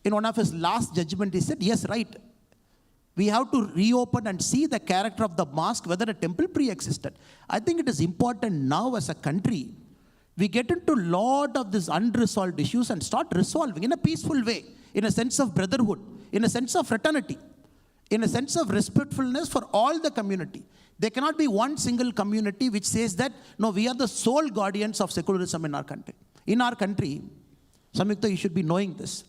in one of his last judgment, he said, yes, right. We have to reopen and see the character of the mosque, whether a temple pre-existed. I think it is important now as a country, we get into a lot of these unresolved issues and start resolving in a peaceful way, in a sense of brotherhood, in a sense of fraternity, in a sense of respectfulness for all the community. There cannot be one single community which says that, no, we are the sole guardians of secularism in our country. In our country, Samyukta, you should be knowing this.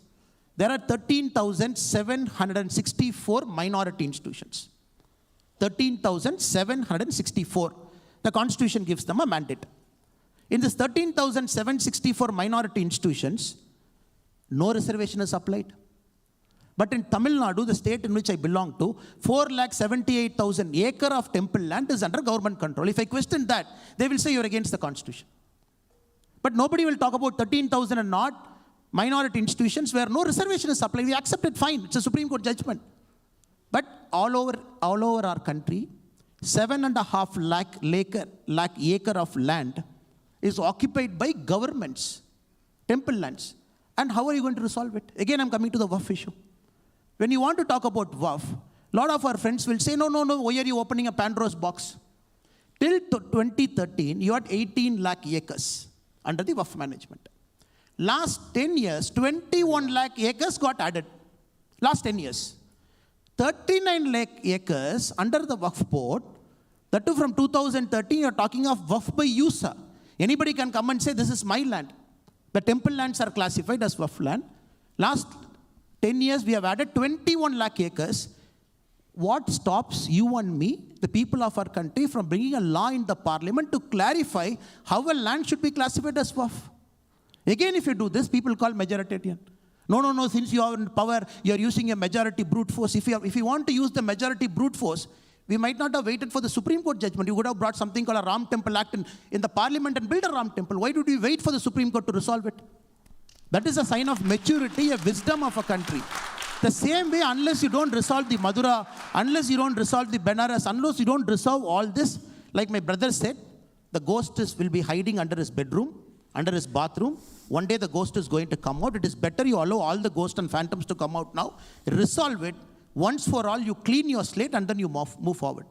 There are 13,764 minority institutions. 13,764. The Constitution gives them a mandate. In this 13,764 minority institutions, no reservation is applied. But in Tamil Nadu, the state in which I belong to, 478,000 acre of temple land is under government control. If I question that, they will say you're against the Constitution. But nobody will talk about 13,000 and not minority institutions where no reservation is applied. We accept it, fine. It's a Supreme Court judgment. But all over our country, 7.5 lakh acre of land is occupied by governments, temple lands. And how are you going to resolve it? Again, I'm coming to the Waqf issue. When you want to talk about Waqf, a lot of our friends will say, no, why are you opening a Pandora's box? Till 2013, you had 18 lakh acres under the Waqf management. Last 10 years, 21 lakh acres got added. Last 10 years. 39 lakh acres under the Waqf board, that too from 2013, you're talking of Waqf by user. Anybody can come and say, this is my land. The temple lands are classified as waqf land. Last 10 years, we have added 21 lakh acres. What stops you and me, the people of our country, from bringing a law in the parliament to clarify how a land should be classified as waqf? Again, if you do this, people call majoritarian. No, since you are in power, you are using a majority brute force. If you want to use the majority brute force, we might not have waited for the Supreme Court judgment. You would have brought something called a Ram Temple Act in the parliament and built a Ram Temple. Why did we wait for the Supreme Court to resolve it? That is a sign of maturity, a wisdom of a country. The same way, unless you don't resolve the Madura, unless you don't resolve the Benares, unless you don't resolve all this, like my brother said, the ghost will be hiding under his bedroom, under his bathroom. One day the ghost is going to come out. It is better you allow all the ghosts and phantoms to come out now. Resolve it. Once for all, you clean your slate and then you move forward.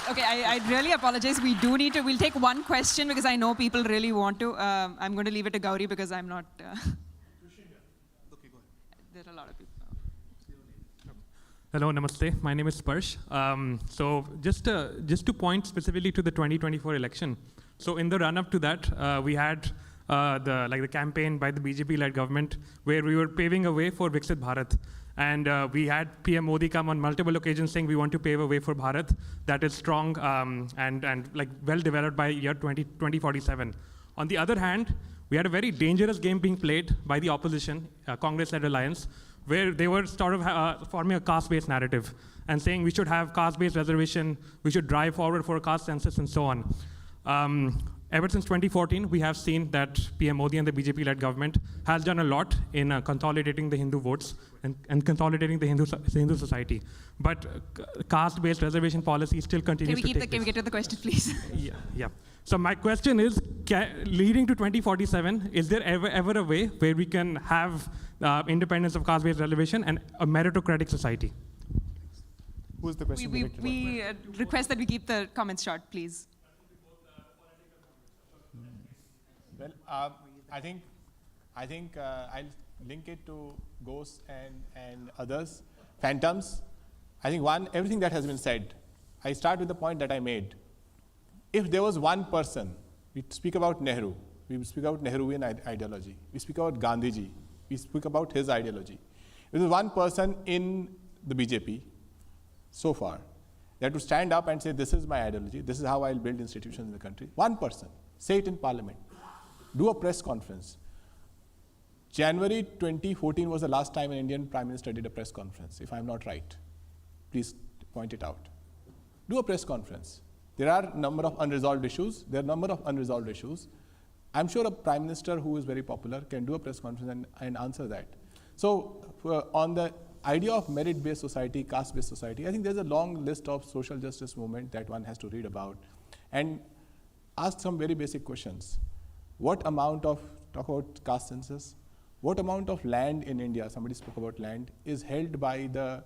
I really apologize. We do need to, we'll take one question because I know people really want to. I'm going to leave it to Gauri because I'm not. Okay, go ahead. There are a lot of people. Hello, namaste. My name is Sparsh. So just to point specifically to the 2024 election. So in the run-up to that, we had the campaign by the BJP-led government where we were paving a way for Viksit Bharat. And we had PM Modi come on multiple occasions saying we want to pave a way for Bharat that is strong and like well developed by year 2047. On the other hand, we had a very dangerous game being played by the opposition, Congress-led alliance, where they were sort of forming a caste-based narrative and saying we should have caste-based reservation, we should drive forward for a caste census and so on. Ever since 2014, we have seen that PM Modi and the BJP-led government has done a lot in consolidating the Hindu votes and consolidating the Hindu society. But caste-based reservation policy still continues to take place. Can we get to the question, please? Yeah. So my question is, leading to 2047, is there ever a way where we can have independence of caste-based reservation and a meritocratic society? Who's the question? We request that we keep the comments short, please. Well, I think I'll link it to ghosts and others, phantoms. I think everything that has been said, I start with the point that I made. If there was one person, we speak about Nehru, we speak about Nehruvian ideology, we speak about Gandhiji, we speak about his ideology. If there was one person in the BJP so far that would stand up and say, this is my ideology, this is how I'll build institutions in the country. One person, say it in parliament. Do a press conference. January 2014 was the last time an Indian Prime Minister did a press conference, if I'm not right. Please point it out. Do a press conference. There are a number of unresolved issues. I'm sure a Prime Minister who is very popular can do a press conference and answer that. So on the idea of merit-based society, caste-based society, I think there's a long list of social justice movement that one has to read about and ask some very basic questions. What amount of, talk about caste census, what amount of land in India, somebody spoke about land, is held by the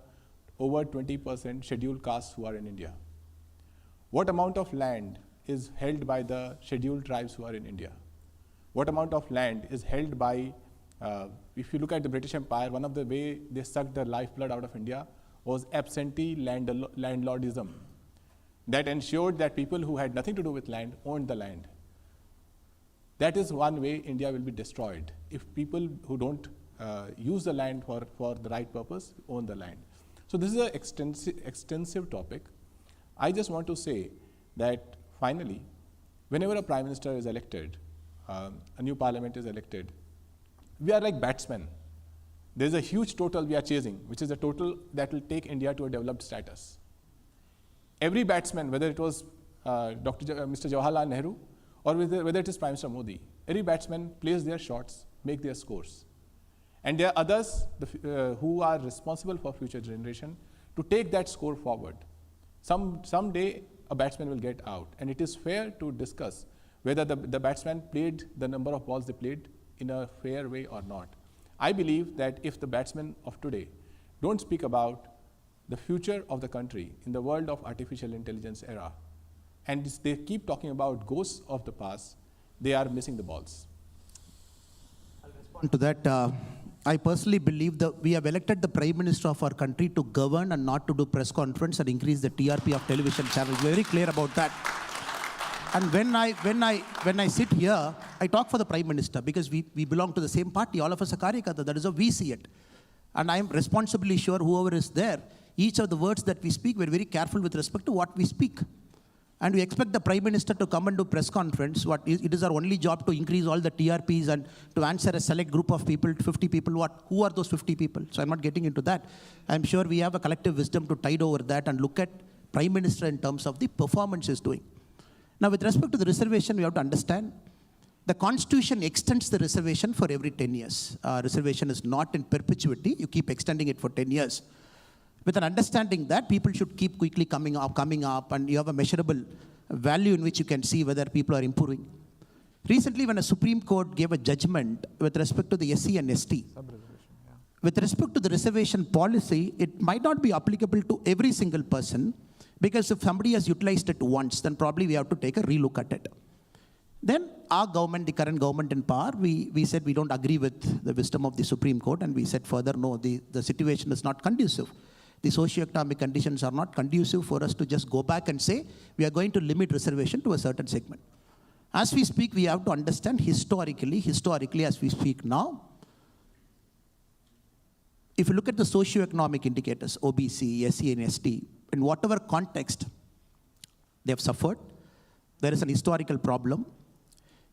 over 20% scheduled castes who are in India? What amount of land is held by the scheduled tribes who are in India? What amount of land is held by, if you look at the British Empire, one of the way they sucked the lifeblood out of India was absentee landlordism. That ensured that people who had nothing to do with land owned the land. That is one way India will be destroyed, if people who don't use the land for the right purpose own the land. So this is an extensive topic. I just want to say that finally, whenever a Prime Minister is elected, a new parliament is elected, we are like batsmen. There's a huge total we are chasing, which is a total that will take India to a developed status. Every batsman, whether it was Mr. Jawaharlal Nehru, or whether it is Prime Minister Modi, every batsman plays their shots, make their scores. And there are others who are responsible for future generation to take that score forward. Someday a batsman will get out, and it is fair to discuss whether the batsman played the number of balls they played in a fair way or not. I believe that if the batsmen of today don't speak about the future of the country in the world of artificial intelligence era, and they keep talking about ghosts of the past, they are missing the balls. I'll respond to that. I personally believe that we have elected the Prime Minister of our country to govern and not to do press conference and increase the TRP of television channels. We're very clear about that. And when I sit here, I talk for the Prime Minister because we belong to the same party. All of us are Karyakata. That is how we see it. And I am responsibly sure whoever is there, each of the words that we speak, we're very careful with respect to what we speak. And we expect the Prime Minister to come and do press conference. It is our only job to increase all the TRPs and to answer a select group of people, 50 people. Who are those 50 people? So I'm not getting into that. I'm sure we have a collective wisdom to tide over that and look at Prime Minister in terms of the performance he's doing. Now, with respect to the reservation, we have to understand the Constitution extends the reservation for every 10 years. Reservation is not in perpetuity. You keep extending it for 10 years. With an understanding that people should keep quickly coming up, and you have a measurable value in which you can see whether people are improving. Recently, when a Supreme Court gave a judgment with respect to the SC and ST, with respect to the reservation policy, it might not be applicable to every single person, because if somebody has utilized it once, then probably we have to take a relook at it. Then our government, the current government in power, we said we don't agree with the wisdom of the Supreme Court, and we said further, no, the situation is not conducive. The socio-economic conditions are not conducive for us to just go back and say we are going to limit reservation to a certain segment. As we speak, we have to understand historically as we speak now, if you look at the socio-economic indicators, OBC, SC and ST, in whatever context they have suffered, there is an historical problem.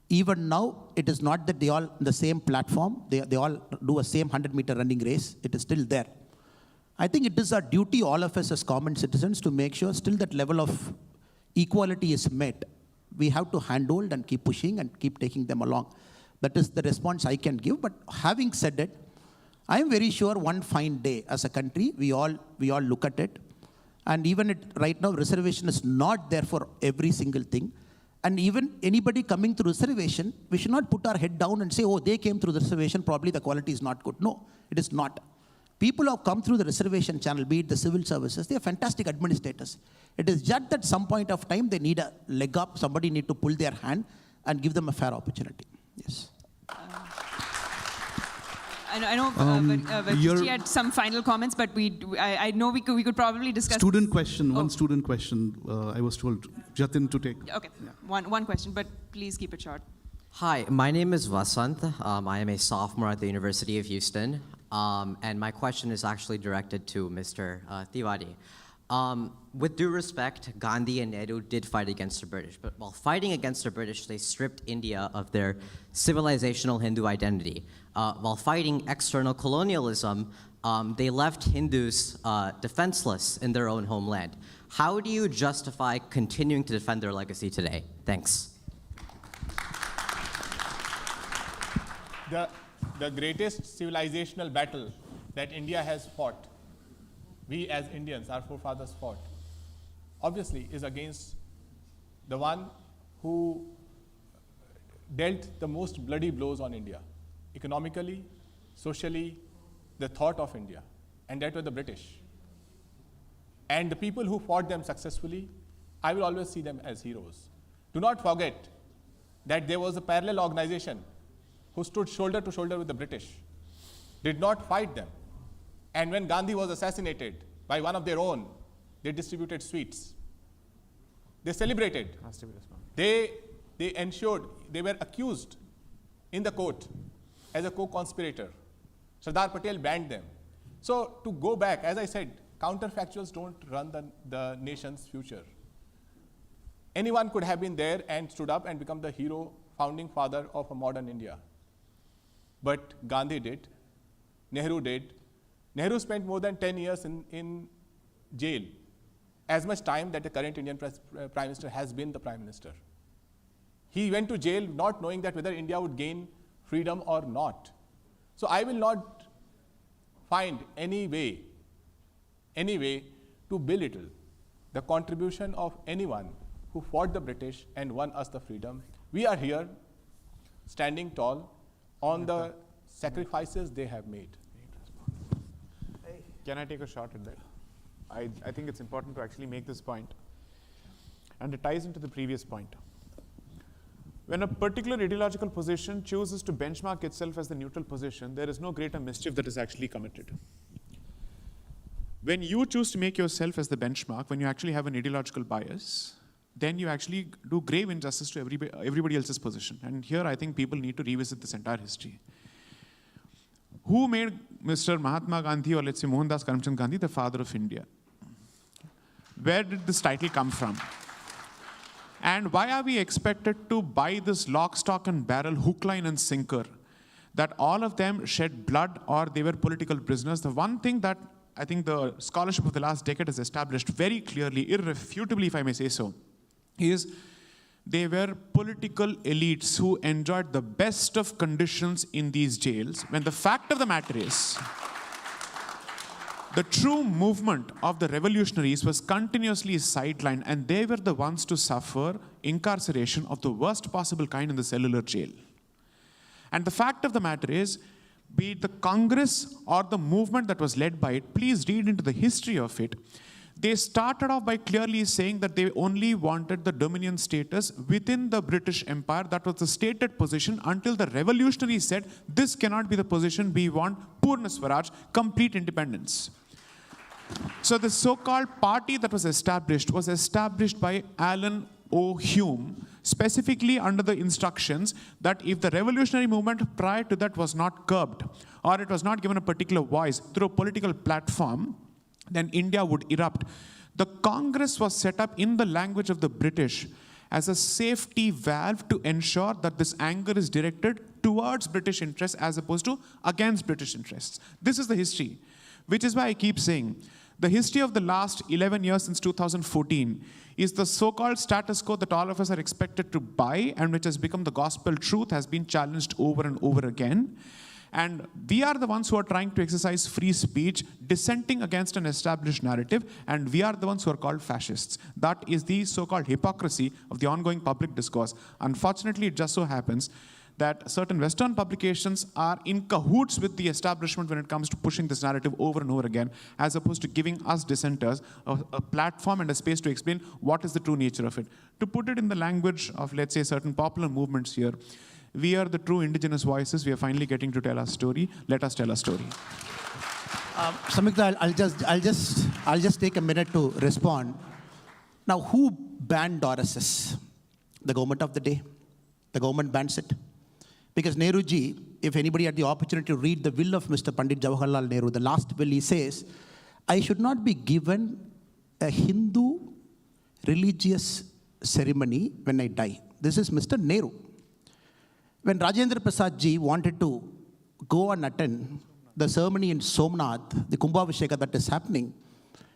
Even now, it is not that they all on the same platform, they all do a same 100-meter running race. It is still there. I think it is our duty, all of us as common citizens, to make sure still that level of equality is met. We have to handhold and keep pushing and keep taking them along. That is the response I can give. But having said it, I am very sure one fine day as a country, we all look at it. And even right now, reservation is not there for every single thing. And even anybody coming through reservation, we should not put our head down and say, oh, they came through the reservation, probably the quality is not good. No, it is not. People who have come through the reservation channel, be it the civil services, they are fantastic administrators. It is just that some point of time they need a leg up, somebody need to pull their hand and give them a fair opportunity. Yes. I know Varghese had some final comments, but I know we could probably discuss. Student question, one student question. I was told Jatin to take. Okay, yeah. One question, but please keep it short. Hi, my name is Vasant. I am a sophomore at the University of Houston, and my question is actually directed to Mr. Tiwari. With due respect, Gandhi and Nehru did fight against the British, but while fighting against the British, they stripped India of their civilizational Hindu identity. While fighting external colonialism, they left Hindus defenseless in their own homeland. How do you justify continuing to defend their legacy today? Thanks. The greatest civilizational battle that India has fought, we as Indians, our forefathers fought, obviously is against the one who dealt the most bloody blows on India, economically, socially, the thought of India, and that were the British. And the people who fought them successfully, I will always see them as heroes. Do not forget that there was a parallel organization who stood shoulder to shoulder with the British, did not fight them. And when Gandhi was assassinated by one of their own, they distributed sweets. They celebrated. They ensured, they were accused in the court as a co-conspirator. Sardar Patel banned them. So to go back, as I said, counterfactuals don't run the nation's future. Anyone could have been there and stood up and become the hero, founding father of a modern India. But Gandhi did, Nehru did. Nehru spent more than 10 years in jail, as much time that the current Indian Prime Minister has been the Prime Minister. He went to jail not knowing that whether India would gain freedom or not. So I will not find any way to belittle the contribution of anyone who fought the British and won us the freedom. We are here standing tall on the sacrifices they have made. Can I take a shot at that? I think it's important to actually make this point. And it ties into the previous point. When a particular ideological position chooses to benchmark itself as the neutral position, there is no greater mischief that is actually committed. When you choose to make yourself as the benchmark, when you actually have an ideological bias, then you actually do grave injustice to everybody else's position. And here I think people need to revisit this entire history. Who made Mr. Mahatma Gandhi, or let's say Mohandas Karamchand Gandhi, the father of India? Where did this title come from? And why are we expected to buy this lock, stock and barrel, hook, line and sinker, that all of them shed blood or they were political prisoners? The one thing that I think the scholarship of the last decade has established very clearly, irrefutably if I may say so, is they were political elites who enjoyed the best of conditions in these jails, when the fact of the matter is, the true movement of the revolutionaries was continuously sidelined, and they were the ones to suffer incarceration of the worst possible kind in the cellular jail. And the fact of the matter is, be it the Congress or the movement that was led by it, please read into the history of it. They started off by clearly saying that they only wanted the dominion status within the British Empire. That was the stated position until the revolutionaries said, this cannot be the position, we want Purna Swaraj, complete independence. So the so-called party that was established by Alan O. Hume, specifically under the instructions that if the revolutionary movement prior to that was not curbed, or it was not given a particular voice through a political platform, then India would erupt. The Congress was set up in the language of the British as a safety valve to ensure that this anger is directed towards British interests as opposed to against British interests. This is the history, which is why I keep saying the history of the last 11 years since 2014 is the so-called status quo that all of us are expected to buy and which has become the gospel truth, has been challenged over and over again. And we are the ones who are trying to exercise free speech, dissenting against an established narrative, and we are the ones who are called fascists. That is the so-called hypocrisy of the ongoing public discourse. Unfortunately, it just so happens that certain Western publications are in cahoots with the establishment when it comes to pushing this narrative over and over again, as opposed to giving us dissenters a platform and a space to explain what is the true nature of it. To put it in the language of, let's say, certain popular movements here, we are the true indigenous voices. We are finally getting to tell our story. Let us tell our story. Somik, I'll just take a minute to respond. Now, who banned RSS? The government of the day. The government bans it. Because Nehruji, if anybody had the opportunity to read the will of Mr. Pandit Jawaharlal Nehru, the last will, he says, I should not be given a Hindu religious ceremony when I die. This is Mr. Nehru. When Rajendra Prasad ji wanted to go and attend the ceremony in Somnath, the Kumbhavisheka that is happening,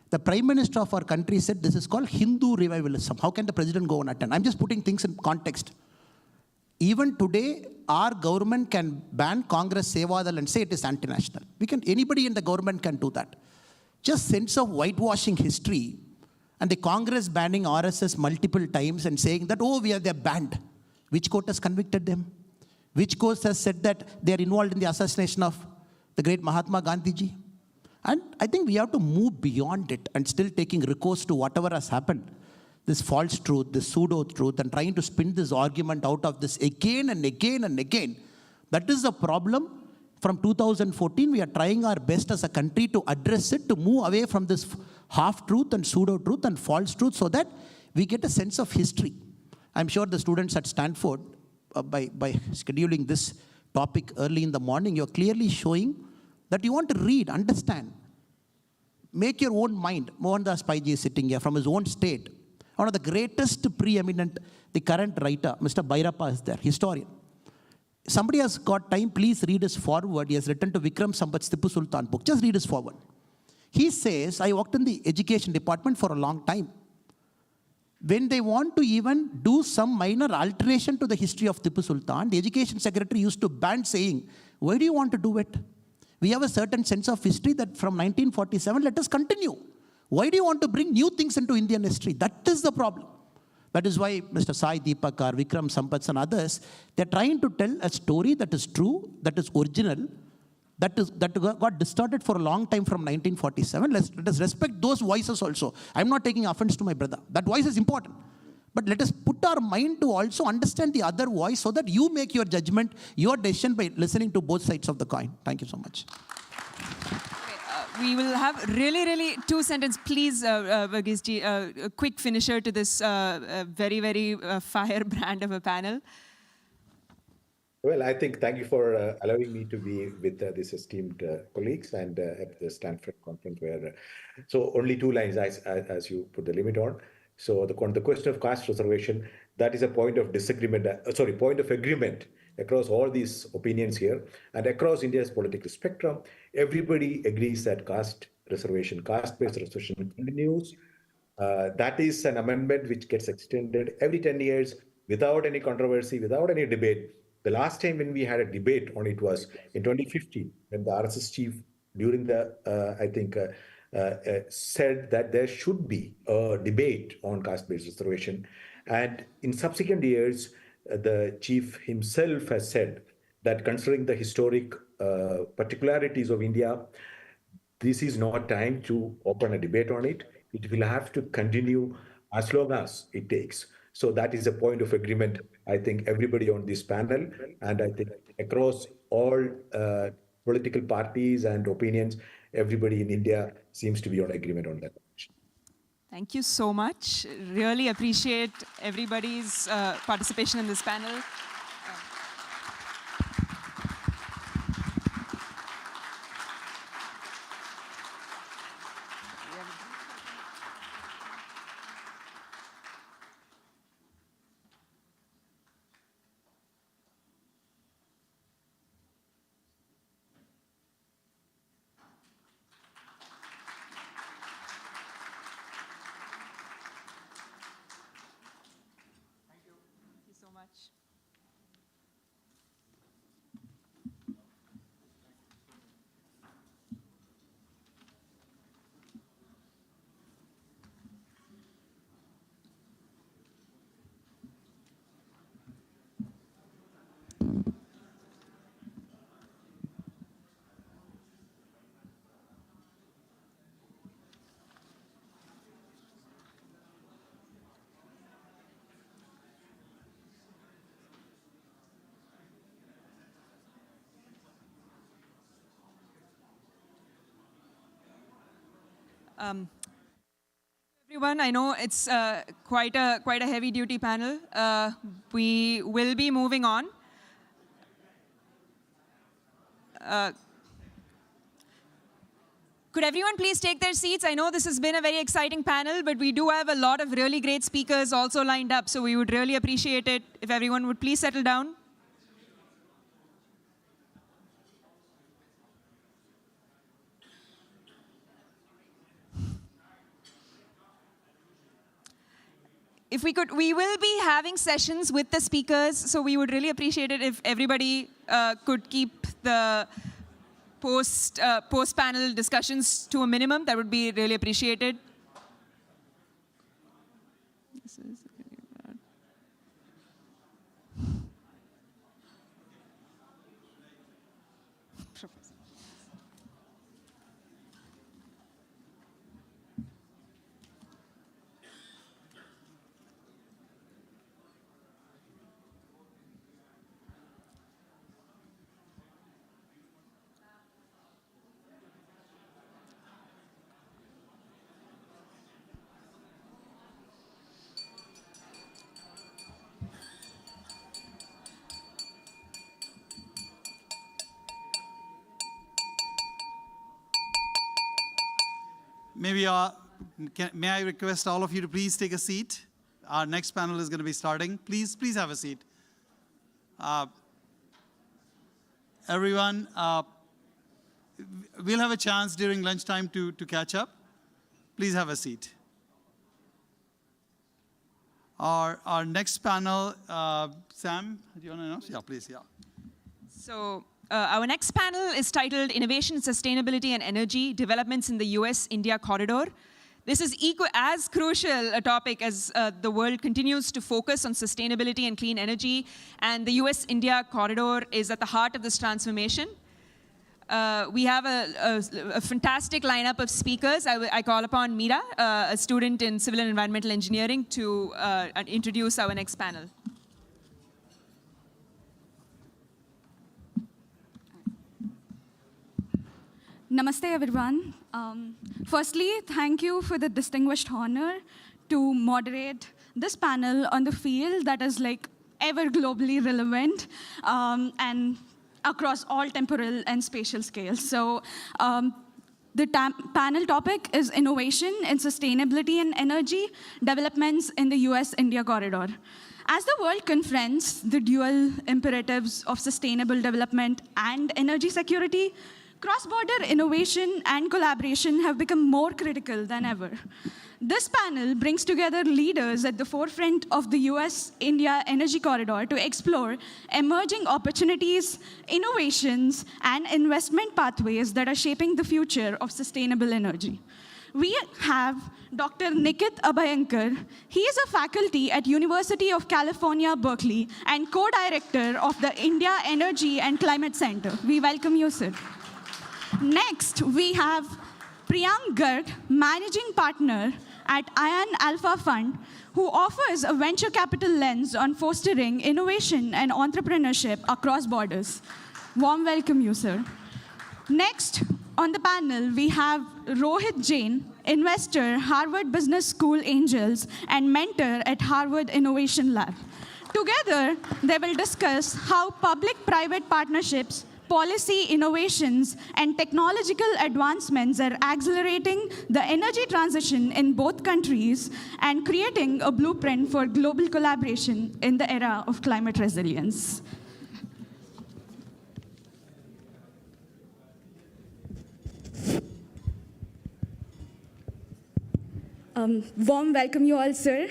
the Prime Minister of our country said this is called Hindu revivalism. How can the President go and attend? I'm just putting things in context. Even today, our government can ban Congress Sevadal and say it is anti-national. Anybody in the government can do that. Just sense of whitewashing history and the Congress banning RSS multiple times and saying that, oh, they're banned. Which court has convicted them? Which court has said that they are involved in the assassination of the great Mahatma Gandhi ji? And I think we have to move beyond it and still taking recourse to whatever has happened. This false truth, this pseudo-truth, and trying to spin this argument out of this again and again and again. That is the problem. From 2014, we are trying our best as a country to address it, to move away from this half-truth and pseudo-truth and false truth so that we get a sense of history. I'm sure the students at Stanford, by scheduling this topic early in the morning, you're clearly showing that you want to read, understand, make your own mind. Mohandas Pai ji is sitting here from his own state. One of the greatest preeminent, the current writer, Mr. Bhairappa is there, historian. Somebody has got time, please read his foreword. He has written to Vikram Sambat's Tipu Sultan book. Just read his foreword. He says, I worked in the education department for a long time. When they want to even do some minor alteration to the history of Tipu Sultan, the education secretary used to ban saying, why do you want to do it? We have a certain sense of history that from 1947, let us continue. Why do you want to bring new things into Indian history? That is the problem. That is why Mr. Sai Deepak or Vikram Sampats and others, they're trying to tell a story that is true, that is original, that got distorted for a long time from 1947. Let us respect those voices also. I'm not taking offense to my brother. That voice is important. But let us put our mind to also understand the other voice so that you make your judgment, your decision by listening to both sides of the coin. Thank you so much. We will have really 2-sentence, please, Varghese ji, a quick finisher to this very firebrand of a panel. Well, I think thank you for allowing me to be with these esteemed colleagues and at the Stanford conference where, so only 2 lines as you put the limit on. So the question of caste reservation, that is a point of disagreement, point of agreement across all these opinions here and across India's political spectrum. Everybody agrees that caste-based reservation continues. That is an amendment which gets extended every 10 years without any controversy, without any debate. The last time when we had a debate on it was in 2015, when the RSS chief during the, said that there should be a debate on caste-based reservation. And in subsequent years, the chief himself has said that considering the historic particularities of India, this is not time to open a debate on it. It will have to continue as long as it takes. So that is a point of agreement, I think, everybody on this panel, and I think across all political parties and opinions, everybody in India seems to be on agreement on that. Thank you so much. Really appreciate everybody's participation in this panel. Everyone, I know it's quite a heavy-duty panel. We will be moving on. Could everyone please take their seats? I know this has been a very exciting panel, but we do have a lot of really great speakers also lined up, so we would really appreciate it if everyone would please settle down. If we could, we will be having sessions with the speakers, so we would really appreciate it if everybody could keep the post-panel discussions to a minimum. That would be really appreciated. Maybe, may I request all of you to please take a seat? Our next panel is going to be starting. Please have a seat. Everyone, we'll have a chance during lunchtime to catch up. Please have a seat. Our next panel, Sam, do you want to announce? Yeah, please, yeah. So, our next panel is titled Innovation, Sustainability and Energy, Developments in the U.S. India Corridor. This is as crucial a topic as the world continues to focus on sustainability and clean energy, and the U.S. India Corridor is at the heart of this transformation. We have a fantastic lineup of speakers. I call upon Meera, a student in civil and environmental engineering, to introduce our next panel. Namaste, everyone. Firstly, thank you for the distinguished honor to moderate this panel on the field that is like ever globally relevant and across all temporal and spatial scales. So the panel topic is innovation in sustainability and energy developments in the U.S. India corridor. As the world confronts the dual imperatives of sustainable development and energy security, cross-border innovation and collaboration have become more critical than ever. This panel brings together leaders at the forefront of the U.S.-India energy corridor to explore emerging opportunities, innovations, and investment pathways that are shaping the future of sustainable energy. We have Dr. Nikit Abhyankar. He is a faculty at University of California, Berkeley, and co-director of the India Energy and Climate Center. We welcome you, sir. Next, we have Priyank Garg, managing partner at Ion Alpha Fund, who offers a venture capital lens on fostering innovation and entrepreneurship across borders. Warm welcome you, sir. Next, on the panel, we have Rohit Jain, investor, Harvard Business School Angels, and mentor at Harvard Innovation Lab. Together, they will discuss how public-private partnerships, policy innovations, and technological advancements are accelerating the energy transition in both countries and creating a blueprint for global collaboration in the era of climate resilience. Warm welcome you all, sir.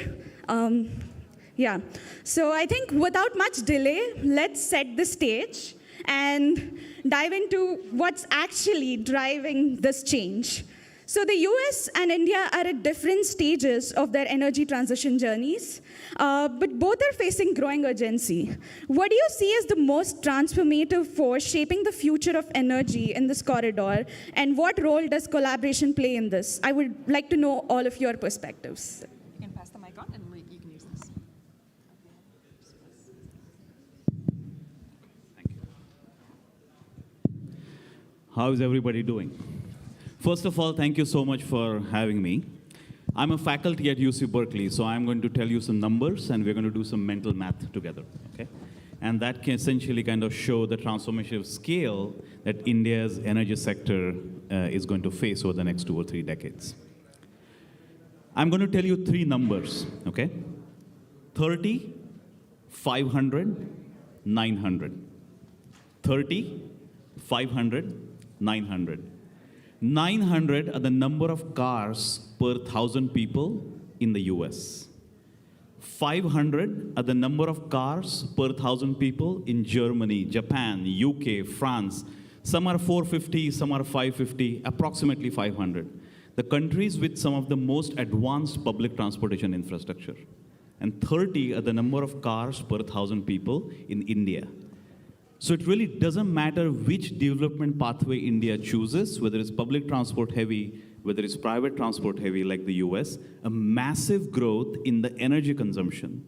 So I think without much delay, let's set the stage and dive into what's actually driving this change. So the US and India are at different stages of their energy transition journeys, but both are facing growing urgency. What do you see as the most transformative force shaping the future of energy in this corridor, and what role does collaboration play in this? I would like to know all of your perspectives. You can pass the mic on, and you can use this. How is everybody doing? First of all, thank you so much for having me. I'm a faculty at UC Berkeley, so I'm going to tell you some numbers, and we're going to do some mental math together, okay? And that can essentially kind of show the transformative scale that India's energy sector is going to face over the next 2 or 3 decades. I'm going to tell you 3 numbers, okay? 30, 500, 900. 30, 500, 900. 900 are the number of cars per 1,000 people in the US. 500 are the number of cars per 1,000 people in Germany, Japan, UK, France. Some are 450, some are 550, approximately 500. The countries with some of the most advanced public transportation infrastructure. And 30 are the number of cars per 1,000 people in India. So it really doesn't matter which development pathway India chooses, whether it's public transport heavy, whether it's private transport heavy like the US, a massive growth in the energy consumption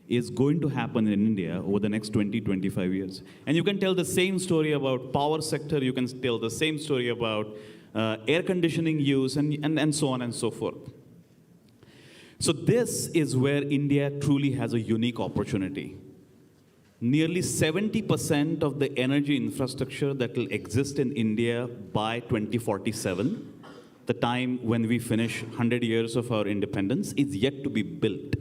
is going to happen in India over the next 20, 25 years. And you can tell the same story about power sector, you can tell the same story about air conditioning use, and so on and so forth. So this is where India truly has a unique opportunity. Nearly 70% of the energy infrastructure that will exist in India by 2047, the time when we finish 100 years of our independence, is yet to be built.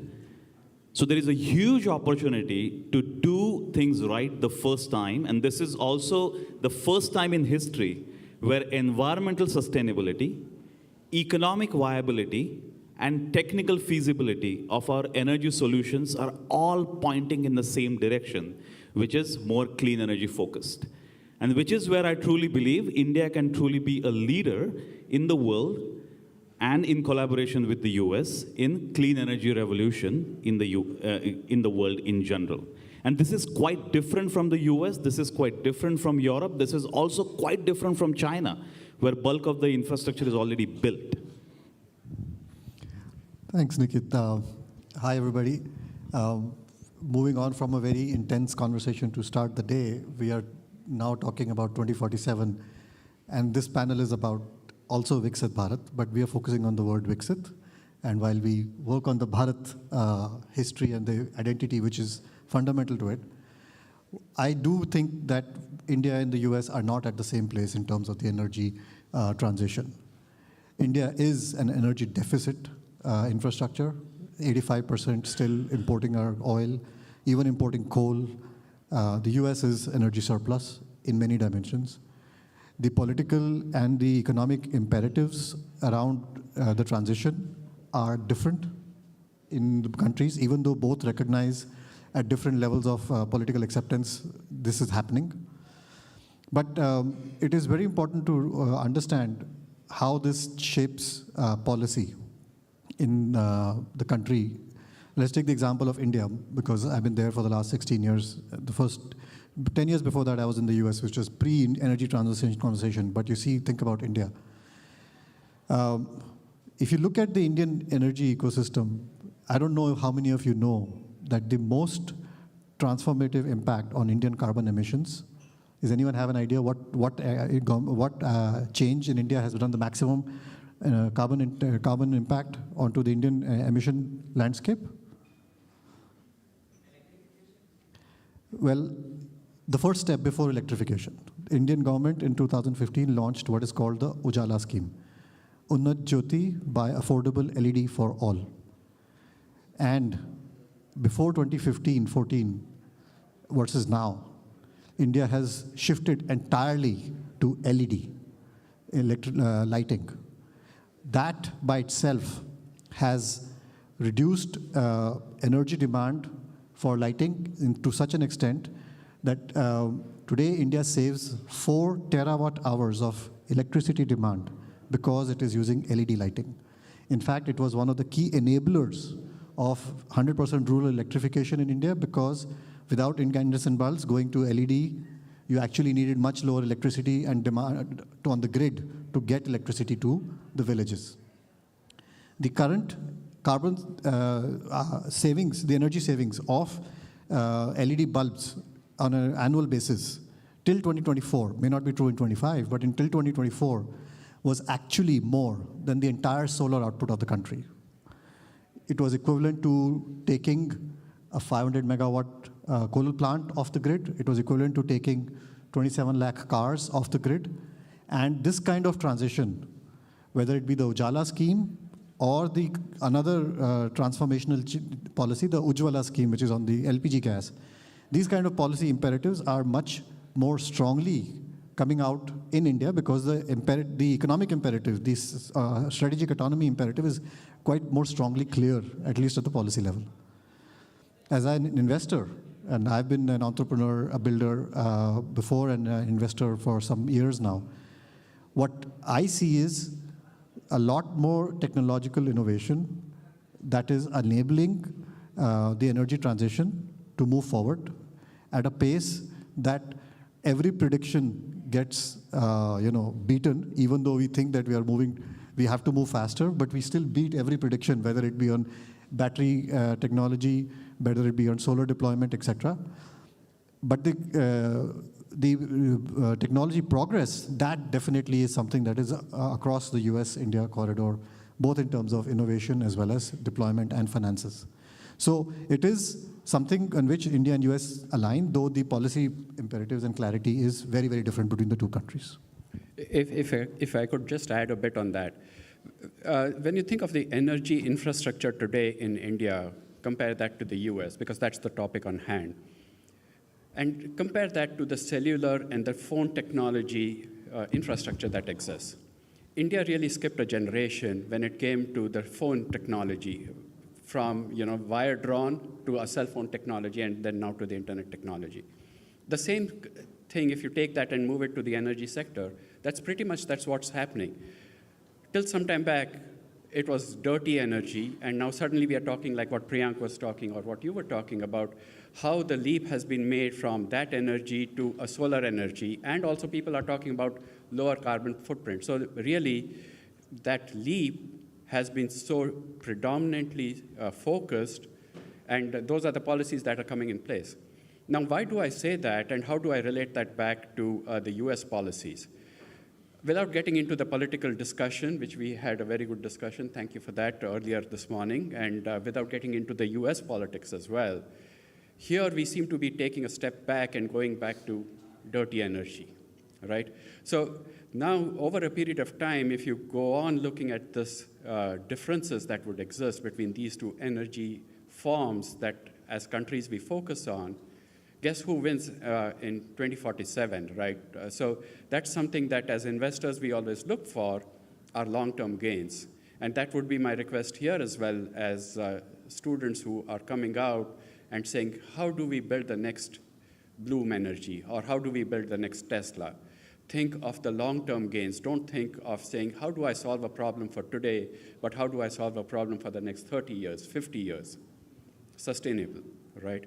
So there is a huge opportunity to do things right the first time, and this is also the first time in history where environmental sustainability, economic viability, and technical feasibility of our energy solutions are all pointing in the same direction, which is more clean energy focused. And which is where I truly believe India can truly be a leader in the world and in collaboration with the US in clean energy revolution in the world in general. And this is quite different from the US, this is quite different from Europe, this is also quite different from China, where bulk of the infrastructure is already built. Thanks, Nikit. Hi, everybody. Moving on from a very intense conversation to start the day, we are now talking about 2047. And this panel is about also Viksit Bharat, but we are focusing on the word Viksit. And while we work on the Bharat history and the identity which is fundamental to it, I do think that India and the US are not at the same place in terms of the energy transition. India is an energy deficit infrastructure, 85% still importing our oil, even importing coal. The US is energy surplus in many dimensions. The political and the economic imperatives around the transition are different in the countries, even though both recognize at different levels of political acceptance this is happening. But it is very important to understand how this shapes policy in the country. Let's take the example of India, because I've been there for the last 16 years. The first 10 years before that, I was in the US, which was pre-energy transition conversation. But you see, think about India. If you look at the Indian energy ecosystem, I don't know how many of you know that the most transformative impact on Indian carbon emissions, does anyone have an idea what change in India has done the maximum carbon impact onto the Indian emission landscape? Well, the first step before electrification, the Indian government in 2015 launched what is called the Ujala scheme, Unnat Jyoti by affordable LED for all. And before 2015-14 versus now, India has shifted entirely to LED, lighting. That by itself has reduced energy demand for lighting to such an extent that today India saves 4 terawatt hours of electricity demand because it is using LED lighting. In fact, it was one of the key enablers of 100% rural electrification in India, because without incandescent bulbs going to LED, you actually needed much lower electricity and demand on the grid to get electricity to the villages. The current carbon savings, the energy savings of LED bulbs on an annual basis till 2024, may not be true in 25, but until 2024, was actually more than the entire solar output of the country. It was equivalent to taking a 500 megawatt coal plant off the grid. It was equivalent to taking 27 lakh cars off the grid. And this kind of transition, whether it be the Ujala scheme or the another transformational policy, the Ujwala scheme, which is on the LPG gas, these kind of policy imperatives are much more strongly coming out in India, because the economic imperative, this strategic autonomy imperative is quite more strongly clear, at least at the policy level. As an investor, and I've been an entrepreneur, a builder before, and an investor for some years now, what I see is a lot more technological innovation that is enabling the energy transition to move forward at a pace that every prediction gets beaten, even though we think that we have to move faster, but we still beat every prediction, whether it be on battery technology, whether it be on solar deployment, etc. But the technology progress, that definitely is something that is across the US India corridor, both in terms of innovation as well as deployment and finances. So it is something on which India and US align, though the policy imperatives and clarity is very, very different between the two countries. If I could just add a bit on that. When you think of the energy infrastructure today in India, compare that to the US, because that's the topic on hand. And compare that to the cellular and the phone technology infrastructure that exists. India really skipped a generation when it came to the phone technology, from wire drawn to a cell phone technology, and then now to the internet technology. The same thing, if you take that and move it to the energy sector, that's what's happening. Till some time back, it was dirty energy, and now suddenly we are talking like what Priyank was talking, or what you were talking about, how the leap has been made from that energy to a solar energy, and also people are talking about lower carbon footprint. So really, that leap has been so predominantly focused, and those are the policies that are coming in place. Now, why do I say that, and how do I relate that back to the US policies? without getting into the political discussion, which we had a very good discussion, thank you for that earlier this morning, and without getting into the US politics as well, here we seem to be taking a step back and going back to dirty energy, right? So now, over a period of time, if you go on looking at this differences that would exist between these two energy forms that as countries we focus on, guess who wins in 2047, right? So that's something that as investors we always look for are long-term gains. And that would be my request here as well as students who are coming out and saying, how do we build the next Bloom Energy, or how do we build the next Tesla? Think of the long-term gains. Don't think of saying, how do I solve a problem for today, but how do I solve a problem for the next 30 years, 50 years? Sustainable, right?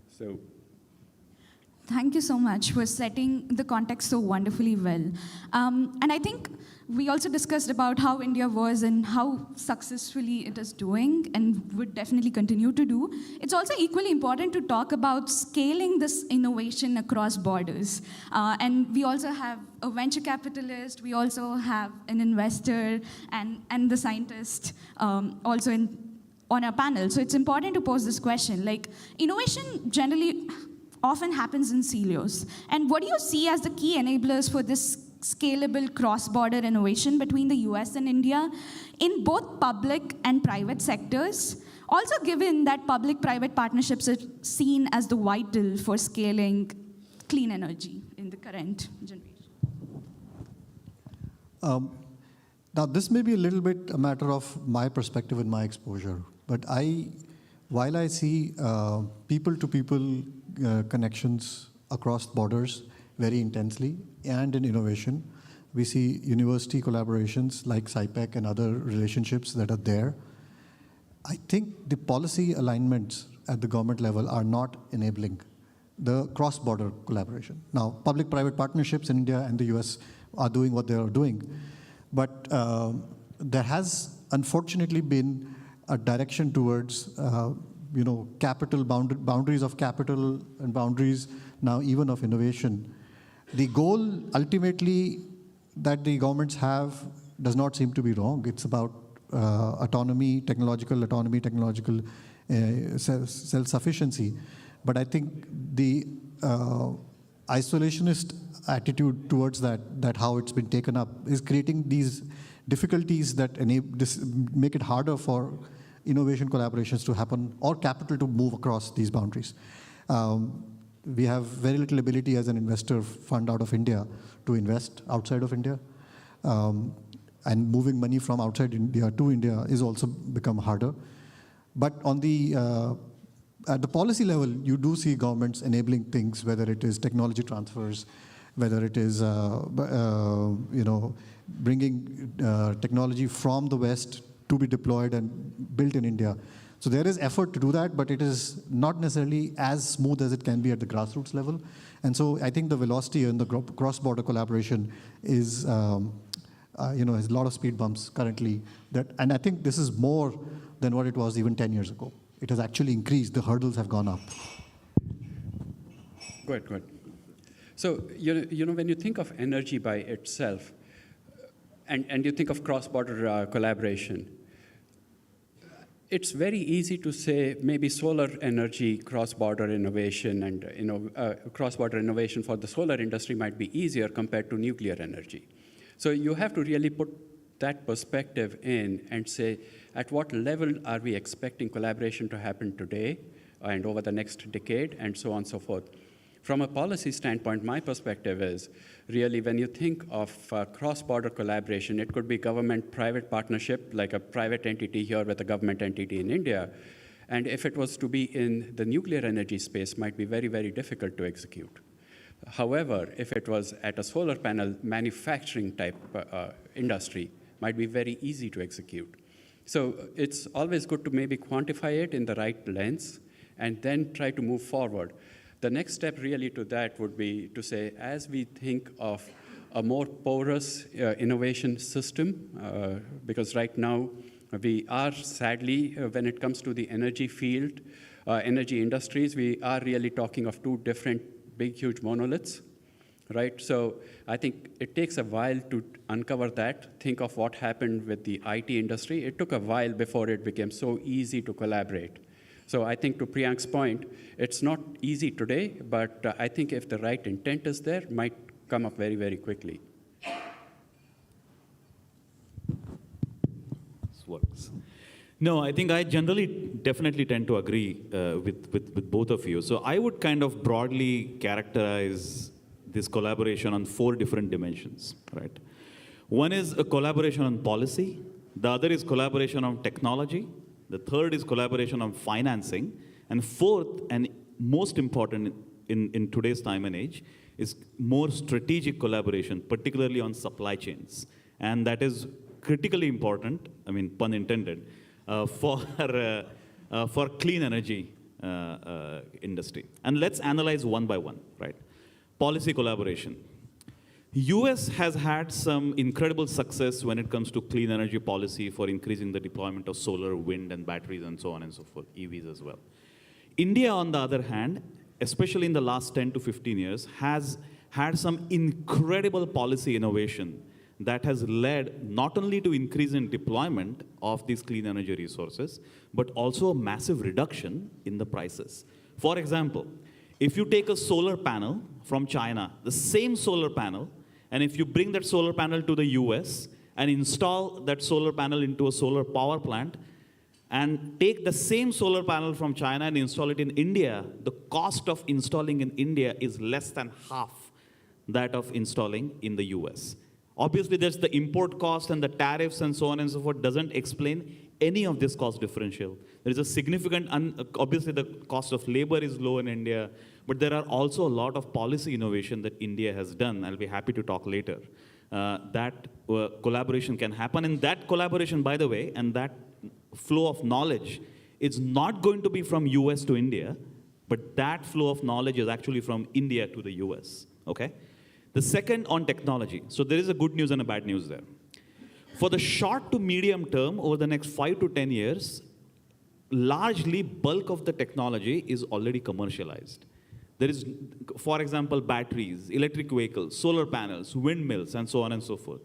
So. Thank you so much for setting the context so wonderfully well. And I think we also discussed about how India was and how successfully it is doing and would definitely continue to do. It's also equally important to talk about scaling this innovation across borders. And we also have a venture capitalist, we also have an investor and the scientist also on our panel. So it's important to pose this question, like innovation generally often happens in silos. And what do you see as the key enablers for this scalable cross-border innovation between the US and India in both public and private sectors? Also given that public-private partnerships are seen as the vital for scaling clean energy in the current generation. Now, this may be a little bit a matter of my perspective and my exposure, but while I see people-to-people connections across borders very intensely and in innovation, we see university collaborations like SciPec and other relationships that are there. I think the policy alignments at the government level are not enabling the cross-border collaboration. Now, public-private partnerships in India and the US are doing what they are doing, but there has unfortunately been a direction towards capital boundaries of capital and boundaries now even of innovation. The goal ultimately that the governments have does not seem to be wrong. It's about autonomy, technological self-sufficiency. But I think the isolationist attitude towards that how it's been taken up is creating these difficulties that make it harder for innovation collaborations to happen or capital to move across these boundaries. We have very little ability as an investor fund out of India to invest outside of India. And moving money from outside India to India is also become harder. But on at the policy level, you do see governments enabling things, whether it is technology transfers, whether it is bringing technology from the West to be deployed and built in India. So there is effort to do that, but it is not necessarily as smooth as it can be at the grassroots level. And so I think the velocity in the cross-border collaboration is, has a lot of speed bumps currently. And I think this is more than what it was even 10 years ago. It has actually increased. The hurdles have gone up. Good. So, when you think of energy by itself, and you think of cross-border collaboration, it's very easy to say maybe solar energy cross-border innovation and cross-border innovation for the solar industry might be easier compared to nuclear energy. So you have to really put that perspective in and say, at what level are we expecting collaboration to happen today and over the next decade and so on and so forth. From a policy standpoint, my perspective is really when you think of cross-border collaboration, it could be government-private partnership, like a private entity here with a government entity in India. And if it was to be in the nuclear energy space, might be very, very difficult to execute. However, if it was at a solar panel manufacturing type industry, might be very easy to execute. So it's always good to maybe quantify it in the right lens and then try to move forward. The next step really to that would be to say, as we think of a more porous innovation system, because right now we are sadly, when it comes to the energy field, energy industries, we are really talking of two different big, huge monoliths. right? So I think it takes a while to uncover that. Think of what happened with the IT industry. It took a while before it became so easy to collaborate. So I think to Priyank's point, it's not easy today, but I think if the right intent is there, it might come up very, very quickly. This works. No, I think I generally definitely tend to agree with both of you. So I would kind of broadly characterize this collaboration on 4 different dimensions, right? One is a collaboration on policy. The other is collaboration on technology. The third is collaboration on financing. And fourth, and most important in today's time and age, is more strategic collaboration, particularly on supply chains. And that is critically important, I mean, pun intended, for clean energy industry. And let's analyze one by one, right? Policy collaboration. US has had some incredible success when it comes to clean energy policy for increasing the deployment of solar, wind, and batteries, and so on and so forth, EVs as well. India, on the other hand, especially in the last 10 to 15 years, has had some incredible policy innovation that has led not only to increase in deployment of these clean energy resources, but also a massive reduction in the prices. For example, if you take a solar panel from China, the same solar panel, and if you bring that solar panel to the US and install that solar panel into a solar power plant, and take the same solar panel from China and install it in India, the cost of installing in India is less than half that of installing in the US. Obviously, there's the import cost and the tariffs and so on and so forth doesn't explain any of this cost differential. There is a significant, obviously the cost of labor is low in India, but there are also a lot of policy innovation that India has done. I'll be happy to talk later. That collaboration can happen. And that collaboration, by the way, and that flow of knowledge, it's not going to be from US to India, but that flow of knowledge is actually from India to the US, okay? The second on technology. So there is a good news and a bad news there. For the short to medium term, over the next 5 to 10 years, largely bulk of the technology is already commercialized. There is, for example, batteries, electric vehicles, solar panels, windmills, and so on and so forth.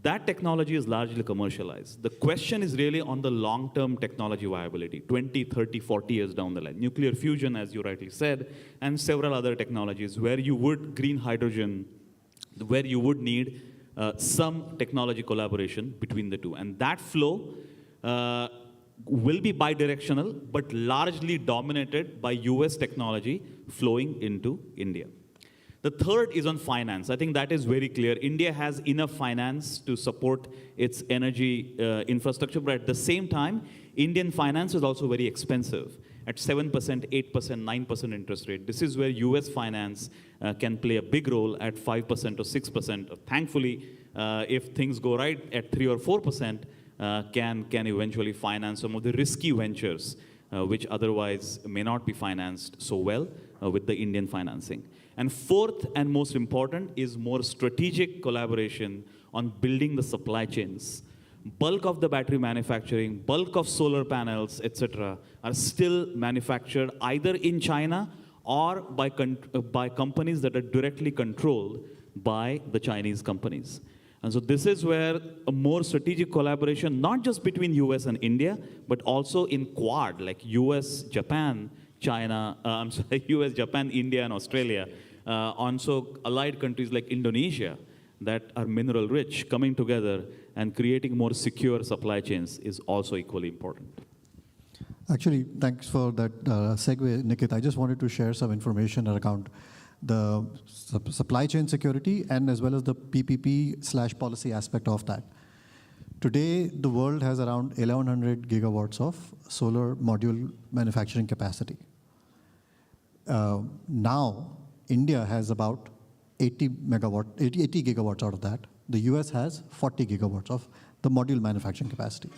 That technology is largely commercialized. The question is really on the long-term technology viability, 20, 30, 40 years down the line. Nuclear fusion, as you rightly said, and several other technologies where you would, green hydrogen, where you would need some technology collaboration between the two. And that flow will be bidirectional, but largely dominated by US technology flowing into India. The third is on finance. I think that is very clear. India has enough finance to support its energy infrastructure, but at the same time, Indian finance is also very expensive at 7%, 8%, 9% interest rate. This is where US finance can play a big role at 5% or 6%. Thankfully, if things go right at 3 or 4%, can eventually finance some of the risky ventures which otherwise may not be financed so well with the Indian financing. And fourth and most important is more strategic collaboration on building the supply chains. Bulk of the battery manufacturing, bulk of solar panels, etc., are still manufactured either in China or by companies that are directly controlled by the Chinese companies. And so this is where a more strategic collaboration, not just between US and India, but also in Quad, like US, Japan, China, US, Japan, India, and Australia. Also allied countries like Indonesia that are mineral rich coming together and creating more secure supply chains is also equally important. Actually, thanks for that segue, Nikit. I just wanted to share some information around the supply chain security and as well as the PPP/policy aspect of that. Today, the world has around 1,100 gigawatts of solar module manufacturing capacity. Now, India has about 80 gigawatts out of that. The US has 40 gigawatts of the module manufacturing capacity.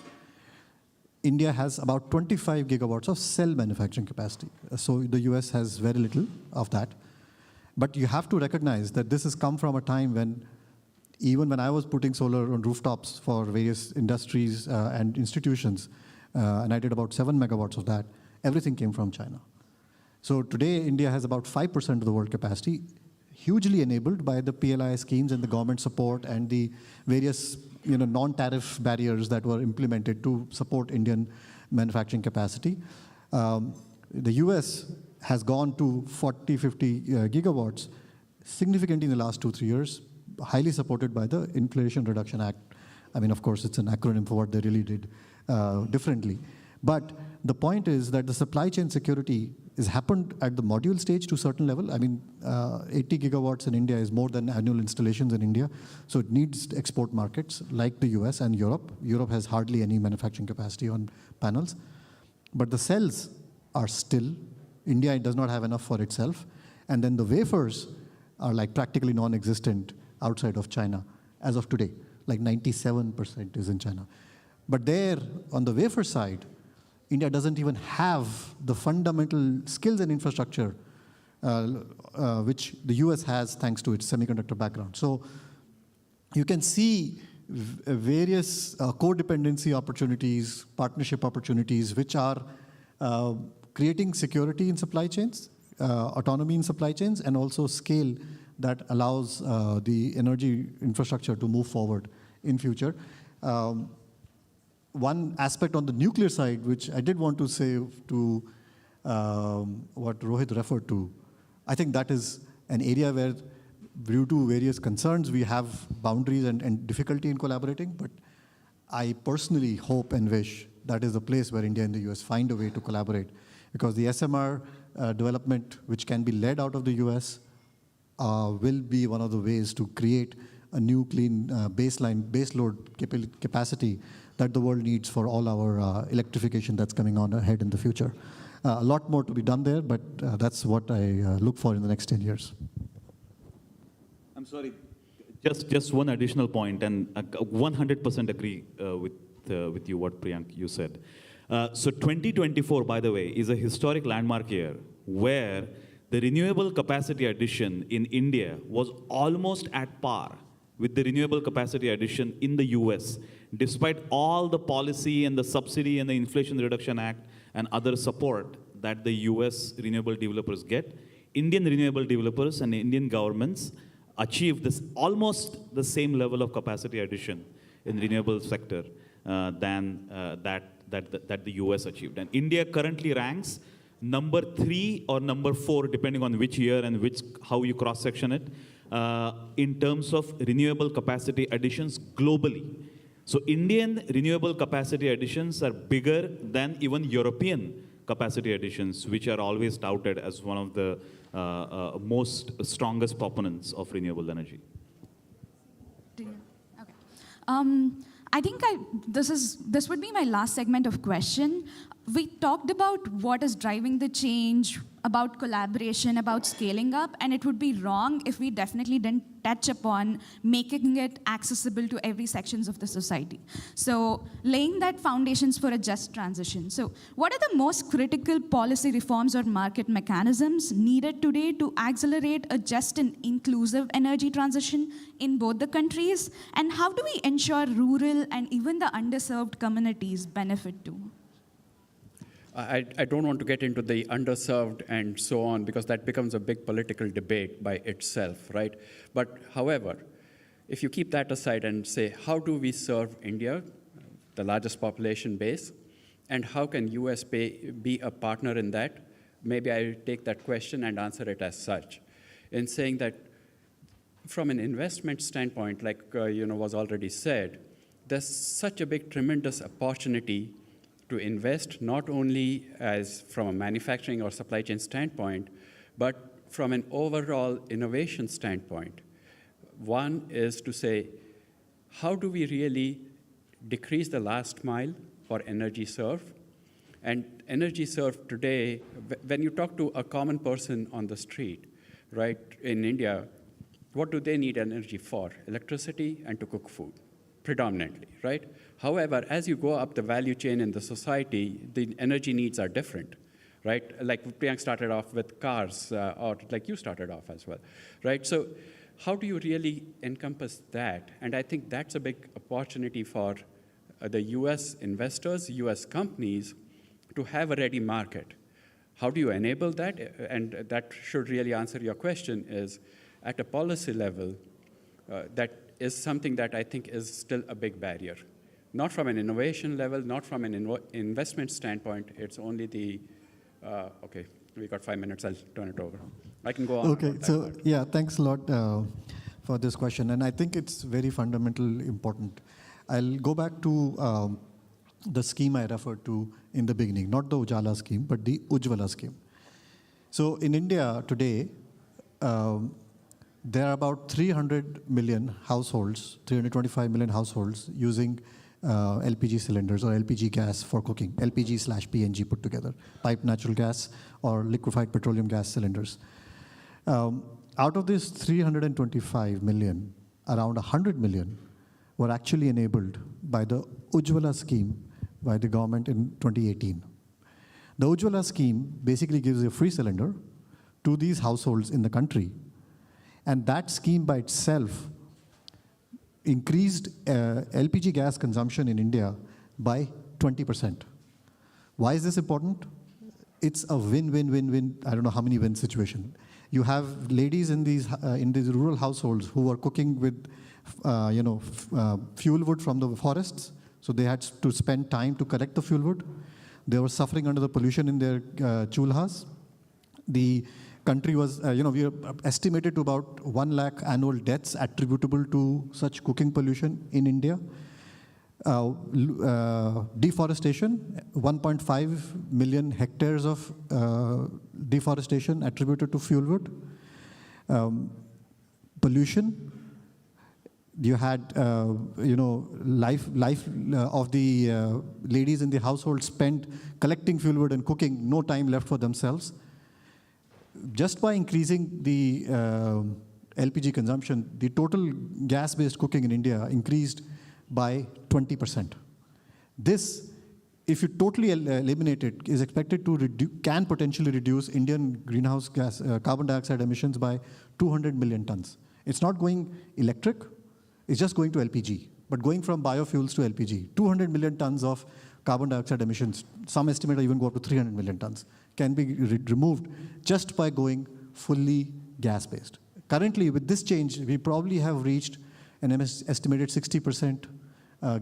India has about 25 gigawatts of cell manufacturing capacity. So the US has very little of that. But you have to recognize that this has come from a time when, even when I was putting solar on rooftops for various industries and institutions, and I did about 7 megawatts of that, everything came from China. So today, India has about 5% of the world capacity. hugely enabled by the PLI schemes and the government support and the various non-tariff barriers that were implemented to support Indian manufacturing capacity. The US has gone to 40, 50 gigawatts significantly in the last 2-3 years, highly supported by the Inflation Reduction Act. I mean, of course, it's an acronym for what they really did differently. But the point is that the supply chain security has happened at the module stage to a certain level. I mean, 80 gigawatts in India is more than annual installations in India. So it needs export markets like the US and Europe. Europe has hardly any manufacturing capacity on panels. But the cells are still, India does not have enough for itself. And then the wafers are like practically non-existent outside of China as of today. Like 97% is in China. But there, on the wafer side, India doesn't even have the fundamental skills and infrastructure which the US has thanks to its semiconductor background. So you can see various codependency opportunities, partnership opportunities, which are creating security in supply chains, autonomy in supply chains, and also scale that allows the energy infrastructure to move forward in future. One aspect on the nuclear side, which I did want to say to what Rohit referred to, I think that is an area where, due to various concerns, we have boundaries and difficulty in collaborating. But I personally hope and wish that is a place where India and the US find a way to collaborate, because the SMR development, which can be led out of the US, will be one of the ways to create a new clean baseload capacity that the world needs for all our electrification that's coming on ahead in the future. A lot more to be done there, but that's what I look for in the next 10 years. I'm sorry, just one additional point, and 100% agree with you, what Priyank, you said. So 2024, by the way, is a historic landmark year where the renewable capacity addition in India was almost at par with the renewable capacity addition in the US, despite all the policy and the subsidy and the Inflation Reduction Act and other support that the US renewable developers get. Indian renewable developers and Indian governments achieved this almost the same level of capacity addition in the renewable sector than that the US achieved. And India currently ranks number 3 or number 4, depending on which year and how you cross-section it, in terms of renewable capacity additions globally. So Indian renewable capacity additions are bigger than even European capacity additions, which are always touted as one of the most strongest proponents of renewable energy. Okay. I think this would be my last segment of question. We talked about what is driving the change, about collaboration, about scaling up, and it would be wrong if we definitely didn't touch upon making it accessible to every sections of the society. So laying that foundations for a just transition. So what are the most critical policy reforms or market mechanisms needed today to accelerate a just and inclusive energy transition in both the countries? And how do we ensure rural and even the underserved communities benefit too? I don't want to get into the underserved and so on, because that becomes a big political debate by itself, right? But however, if you keep that aside and say, how do we serve India, the largest population base, and how can US be a partner in that? Maybe I'll take that question and answer it as such, in saying that from an investment standpoint, like was already said, there's such a big, tremendous opportunity to invest, not only as from a manufacturing or supply chain standpoint, but from an overall innovation standpoint. One is to say, how do we really decrease the last mile for energy serve? And energy serve today, when you talk to a common person on the street, right, in India, what do they need energy for? Electricity and to cook food, predominantly, right? However, as you go up the value chain in the society, the energy needs are different, right? Like Priyank started off with cars, or like you started off as well, right? So how do you really encompass that? And I think that's a big opportunity for the US investors, US companies, to have a ready market. How do you enable that? And that should really answer your question is, at a policy level, that is something that I think is still a big barrier. Not from an innovation level, not from an investment standpoint, it's only the, okay, we got 5 minutes, I'll turn it over. I can go on. Okay, so yeah, thanks a lot for this question. And I think it's very fundamental, important. I'll go back to the scheme I referred to in the beginning, not the Ujala scheme, but the Ujjwala scheme. So in India today, there are about 300 million households, 325 million households using LPG cylinders or LPG gas for cooking, LPG/PNG put together, piped natural gas or liquefied petroleum gas cylinders. Out of this 325 million, around 100 million were actually enabled by the Ujjwala scheme by the government in 2018. The Ujjwala scheme basically gives a free cylinder to these households in the country. And that scheme by itself increased LPG gas consumption in India by 20%. Why is this important? It's a win-win-win-win, I don't know how many win situation. You have ladies in these rural households who are cooking with fuel wood from the forests, so they had to spend time to collect the fuel wood. They were suffering under the pollution in their chulhas. The country was, we are estimated to about 1 lakh annual deaths attributable to such cooking pollution in India. Deforestation, 1.5 million hectares of deforestation attributed to fuel wood. Pollution, you had, life of the ladies in the household spent collecting fuel wood and cooking, no time left for themselves. Just by increasing the LPG consumption, the total gas-based cooking in India increased by 20%. This, if you totally eliminate it, is expected to can potentially reduce Indian greenhouse gas carbon dioxide emissions by 200 million tons. It's not going electric, it's just going to LPG. But going from biofuels to LPG, 200 million tons of carbon dioxide emissions, some estimate even go up to 300 million tons, can be removed just by going fully gas-based. Currently, with this change, we probably have reached an estimated 60%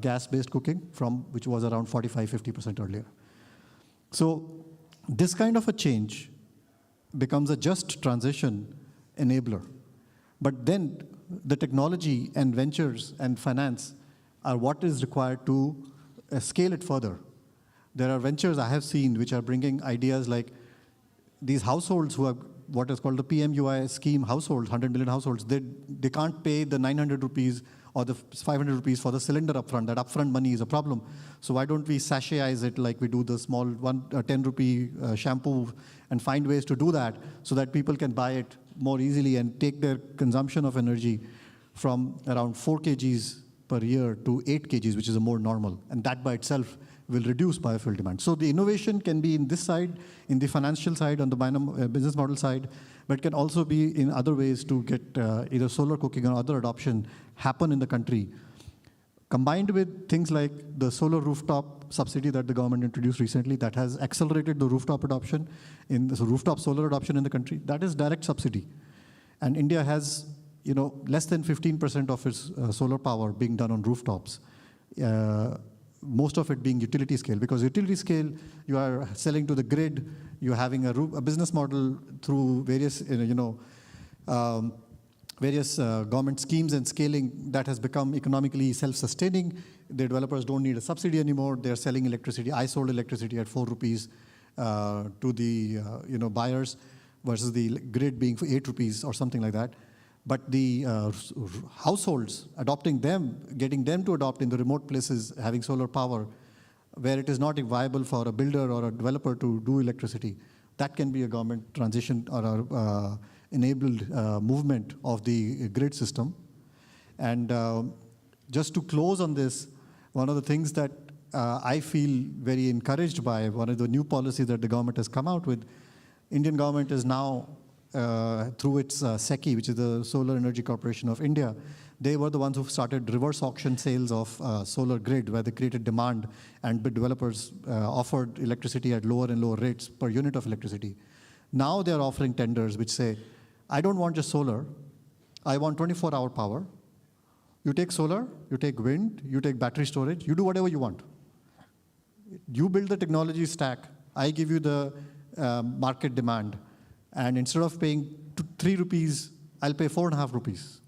gas-based cooking, from which was around 45-50% earlier. So this kind of a change becomes a just transition enabler. But then the technology and ventures and finance are what is required to scale it further. There are ventures I have seen which are bringing ideas like these households who are what is called the PMUI scheme households, 100 million households, they can't pay the 900 rupees or the 500 rupees for the cylinder upfront. That upfront money is a problem. So why don't we sachetize it like we do the small 10 rupee shampoo and find ways to do that so that people can buy it more easily and take their consumption of energy from around 4 kgs per year to 8 kgs, which is a more normal. And that by itself will reduce biofuel demand. So the innovation can be in this side, in the financial side, on the business model side, but can also be in other ways to get either solar cooking or other adoption happen in the country. Combined with things like the solar rooftop subsidy that the government introduced recently that has accelerated the rooftop adoption, rooftop solar adoption in the country, that is direct subsidy. And India has less than 15% of its solar power being done on rooftops. Most of it being utility scale, because utility scale, you are selling to the grid, you're having a business model through various, various government schemes and scaling that has become economically self-sustaining. The developers don't need a subsidy anymore. They're selling electricity. I sold electricity at 4 rupees to the buyers versus the grid being for 8 rupees or something like that. But the households, adopting them, getting them to adopt in the remote places, having solar power, where it is not viable for a builder or a developer to do electricity, that can be a government transition or a enabled movement of the grid system. And just to close on this, one of the things that I feel very encouraged by, one of the new policies that the government has come out with, Indian government is now through its SECI, which is the Solar Energy Corporation of India, they were the ones who started reverse auction sales of solar grid, where they created demand and developers offered electricity at lower and lower rates per unit of electricity. Now they're offering tenders which say, I don't want just solar, I want 24-hour power. You take solar, you take wind, you take battery storage, you do whatever you want. You build the technology stack, I give you the market demand, and instead of paying 3 rupees, I'll pay 4.5 rupees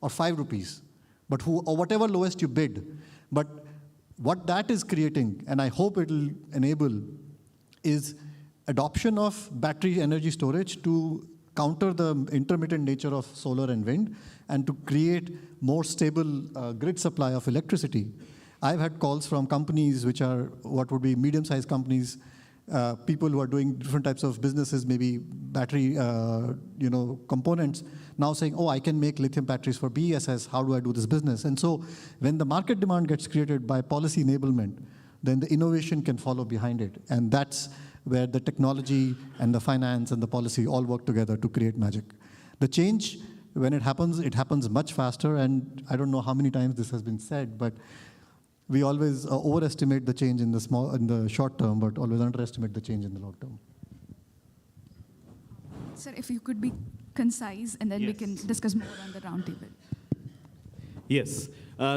or 5 rupees, but or whatever lowest you bid. But what that is creating, and I hope it will enable, is adoption of battery energy storage to counter the intermittent nature of solar and wind, and to create more stable grid supply of electricity. I've had calls from companies which are what would be medium-sized companies, people who are doing different types of businesses, maybe battery components, now saying, oh, I can make lithium batteries for BESS, how do I do this business? And so when the market demand gets created by policy enablement, then the innovation can follow behind it. And that's where the technology and the finance and the policy all work together to create magic. The change, when it happens much faster, and I don't know how many times this has been said, but we always overestimate the change in the short term, but always underestimate the change in the long term. Sir, if you could be concise, and then we can discuss more on the roundtable. Yes.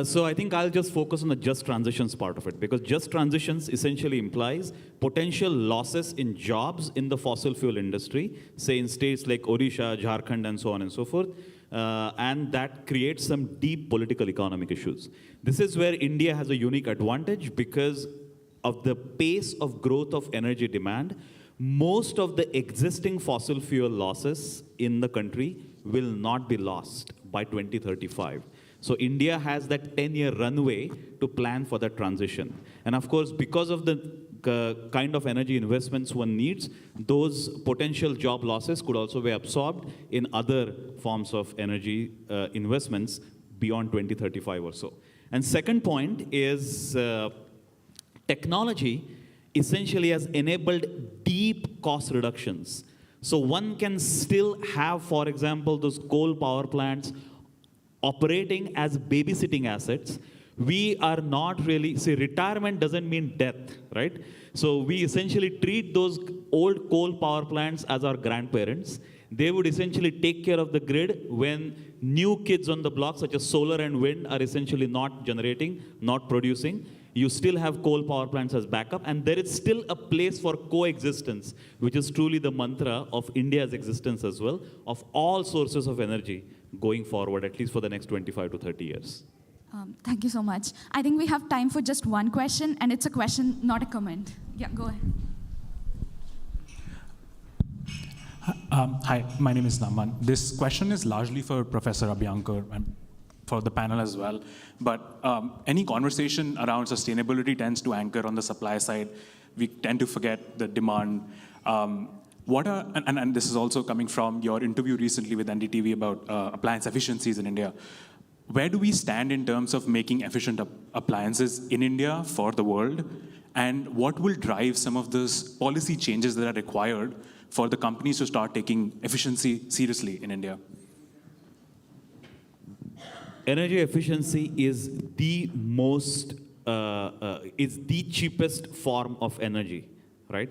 So I think I'll just focus on the just transitions part of it, because just transitions essentially implies potential losses in jobs in the fossil fuel industry, say in states like Odisha, Jharkhand, and so on and so forth. And that creates some deep political economic issues. This is where India has a unique advantage because of the pace of growth of energy demand. Most of the existing fossil fuel losses in the country will not be lost by 2035. So India has that 10-year runway to plan for that transition. And of course, because of the kind of energy investments one needs, those potential job losses could also be absorbed in other forms of energy investments beyond 2035 or so. And second point is technology essentially has enabled deep cost reductions. So one can still have, for example, those coal power plants operating as babysitting assets. We are not really, see, retirement doesn't mean death, right? So we essentially treat those old coal power plants as our grandparents. They would essentially take care of the grid when new kids on the block, such as solar and wind, are essentially not generating, not producing. You still have coal power plants as backup, and there is still a place for coexistence, which is truly the mantra of India's existence as well, of all sources of energy going forward, at least for the next 25 to 30 years. Thank you so much. I think we have time for just one question, and it's a question, not a comment. Yeah, go ahead. Hi, my name is Naman. This question is largely for Professor Abhyankar and for the panel as well. But any conversation around sustainability tends to anchor on the supply side. We tend to forget the demand. And this is also coming from your interview recently with NDTV about appliance efficiencies in India. Where do we stand in terms of making efficient appliances in India for the world? And what will drive some of those policy changes that are required for the companies to start taking efficiency seriously in India? Energy efficiency is the cheapest form of energy, right?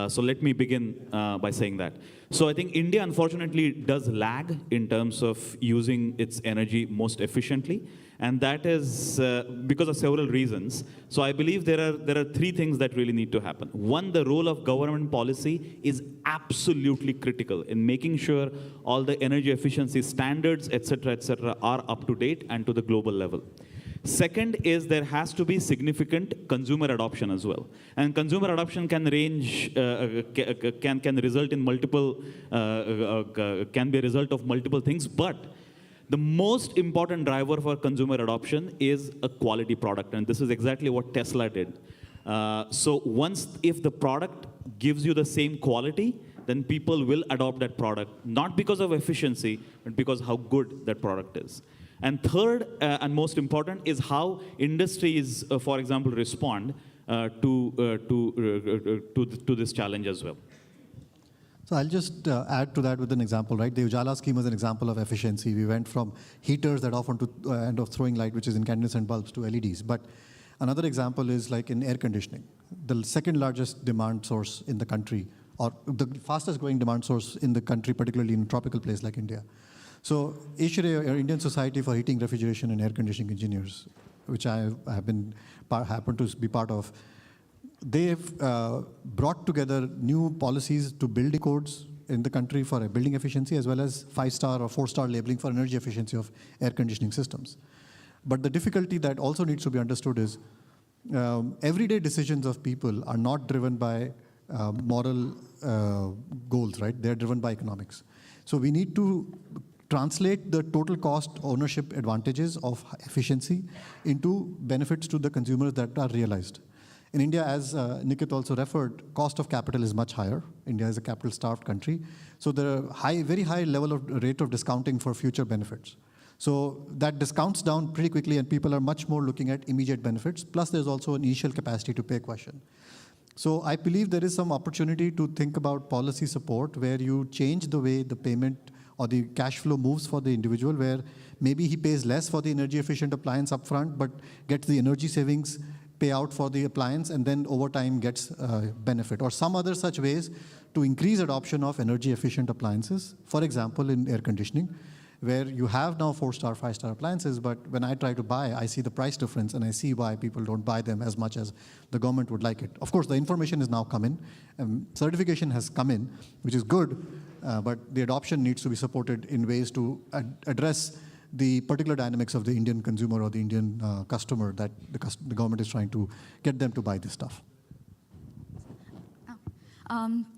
So let me begin by saying that. So I think India, unfortunately, does lag in terms of using its energy most efficiently. And that is because of several reasons. So I believe there are three things that really need to happen. One, the role of government policy is absolutely critical in making sure all the energy efficiency standards, et cetera, are up to date and to the global level. Second is there has to be significant consumer adoption as well. And consumer adoption can range, can result in multiple, can be a result of multiple things, but the most important driver for consumer adoption is a quality product, and this is exactly what Tesla did. So if the product gives you the same quality, then people will adopt that product, not because of efficiency, but because how good that product is. And third, and most important, is how industries, for example, respond to this challenge as well. So I'll just add to that with an example, right? The Ujala scheme was an example of efficiency. We went from heaters that often to end of throwing light, which is incandescent bulbs, to LEDs. But another example is like in air conditioning, the second largest demand source in the country, or the fastest growing demand source in the country, particularly in a tropical place like India. So ASHRAE, or Indian Society for Heating, Refrigeration and Air Conditioning Engineers, which I have been happened to be part of, they've brought together new policies to building codes in the country for building efficiency, as well as 5-star or 4-star labeling for energy efficiency of air conditioning systems. But the difficulty that also needs to be understood is everyday decisions of people are not driven by moral goals, right? They're driven by economics. So we need to translate the total cost ownership advantages of efficiency into benefits to the consumers that are realized. In India, as Nikit also referred, cost of capital is much higher. India is a capital-starved country. So there are very high level of rate of discounting for future benefits. So that discounts down pretty quickly, and people are much more looking at immediate benefits. Plus, there's also an initial capacity to pay question. So I believe there is some opportunity to think about policy support where you change the way the payment or the cash flow moves for the individual, where maybe he pays less for the energy efficient appliance upfront, but gets the energy savings payout for the appliance, and then over time gets benefit, or some other such ways to increase adoption of energy efficient appliances. For example, in air conditioning, where you have now 4-star, 5-star appliances, but when I try to buy, I see the price difference and I see why people don't buy them as much as the government would like it. Of course, the information is now come in, certification has come in, which is good, but the adoption needs to be supported in ways to address the particular dynamics of the Indian consumer or the Indian customer that the government is trying to get them to buy this stuff.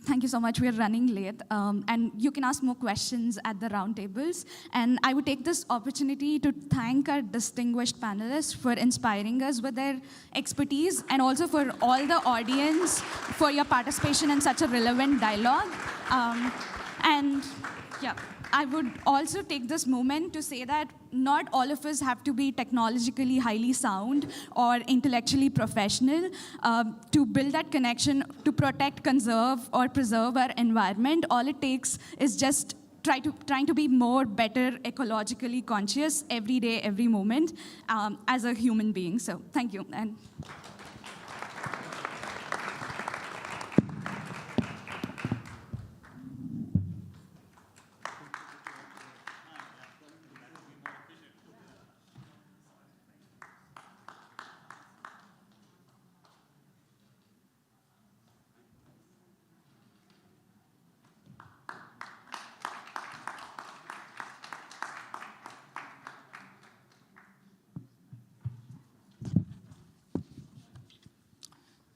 Thank you so much. We are running late, and you can ask more questions at the roundtables. And I would take this opportunity to thank our distinguished panelists for inspiring us with their expertise, and also for all the audience for your participation in such a relevant dialogue. And yeah, I would also take this moment to say that not all of us have to be technologically highly sound or intellectually professional to build that connection, to protect, conserve, or preserve our environment. All it takes is just trying to be more, better, ecologically conscious every day, every moment as a human being. So thank you. And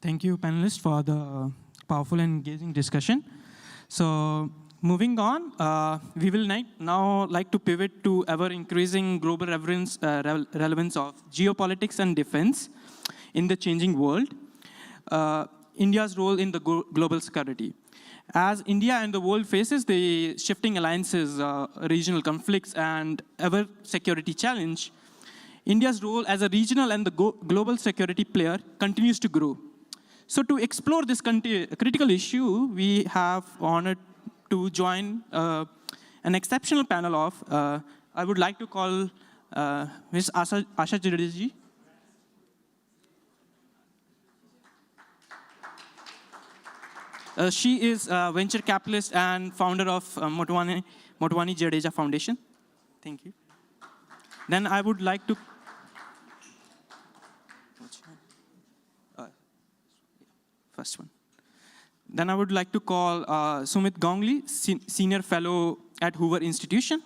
Thank you, panelists, for the powerful and engaging discussion. So moving on, we will now like to pivot to ever-increasing global relevance of geopolitics and defense in the changing world, India's role in the global security. As India and the world faces the shifting alliances, regional conflicts, and ever-security challenge, India's role as a regional and the global security player continues to grow. So to explore this critical issue, we have honored to join an exceptional panel of, I would like to call Ms. Asha Jadeja. She is a venture capitalist and founder of Motwani Jadeja Foundation. Thank you. Then I would like to first one. Then I would like to call Sumit Gongli, Senior Fellow at Hoover Institution.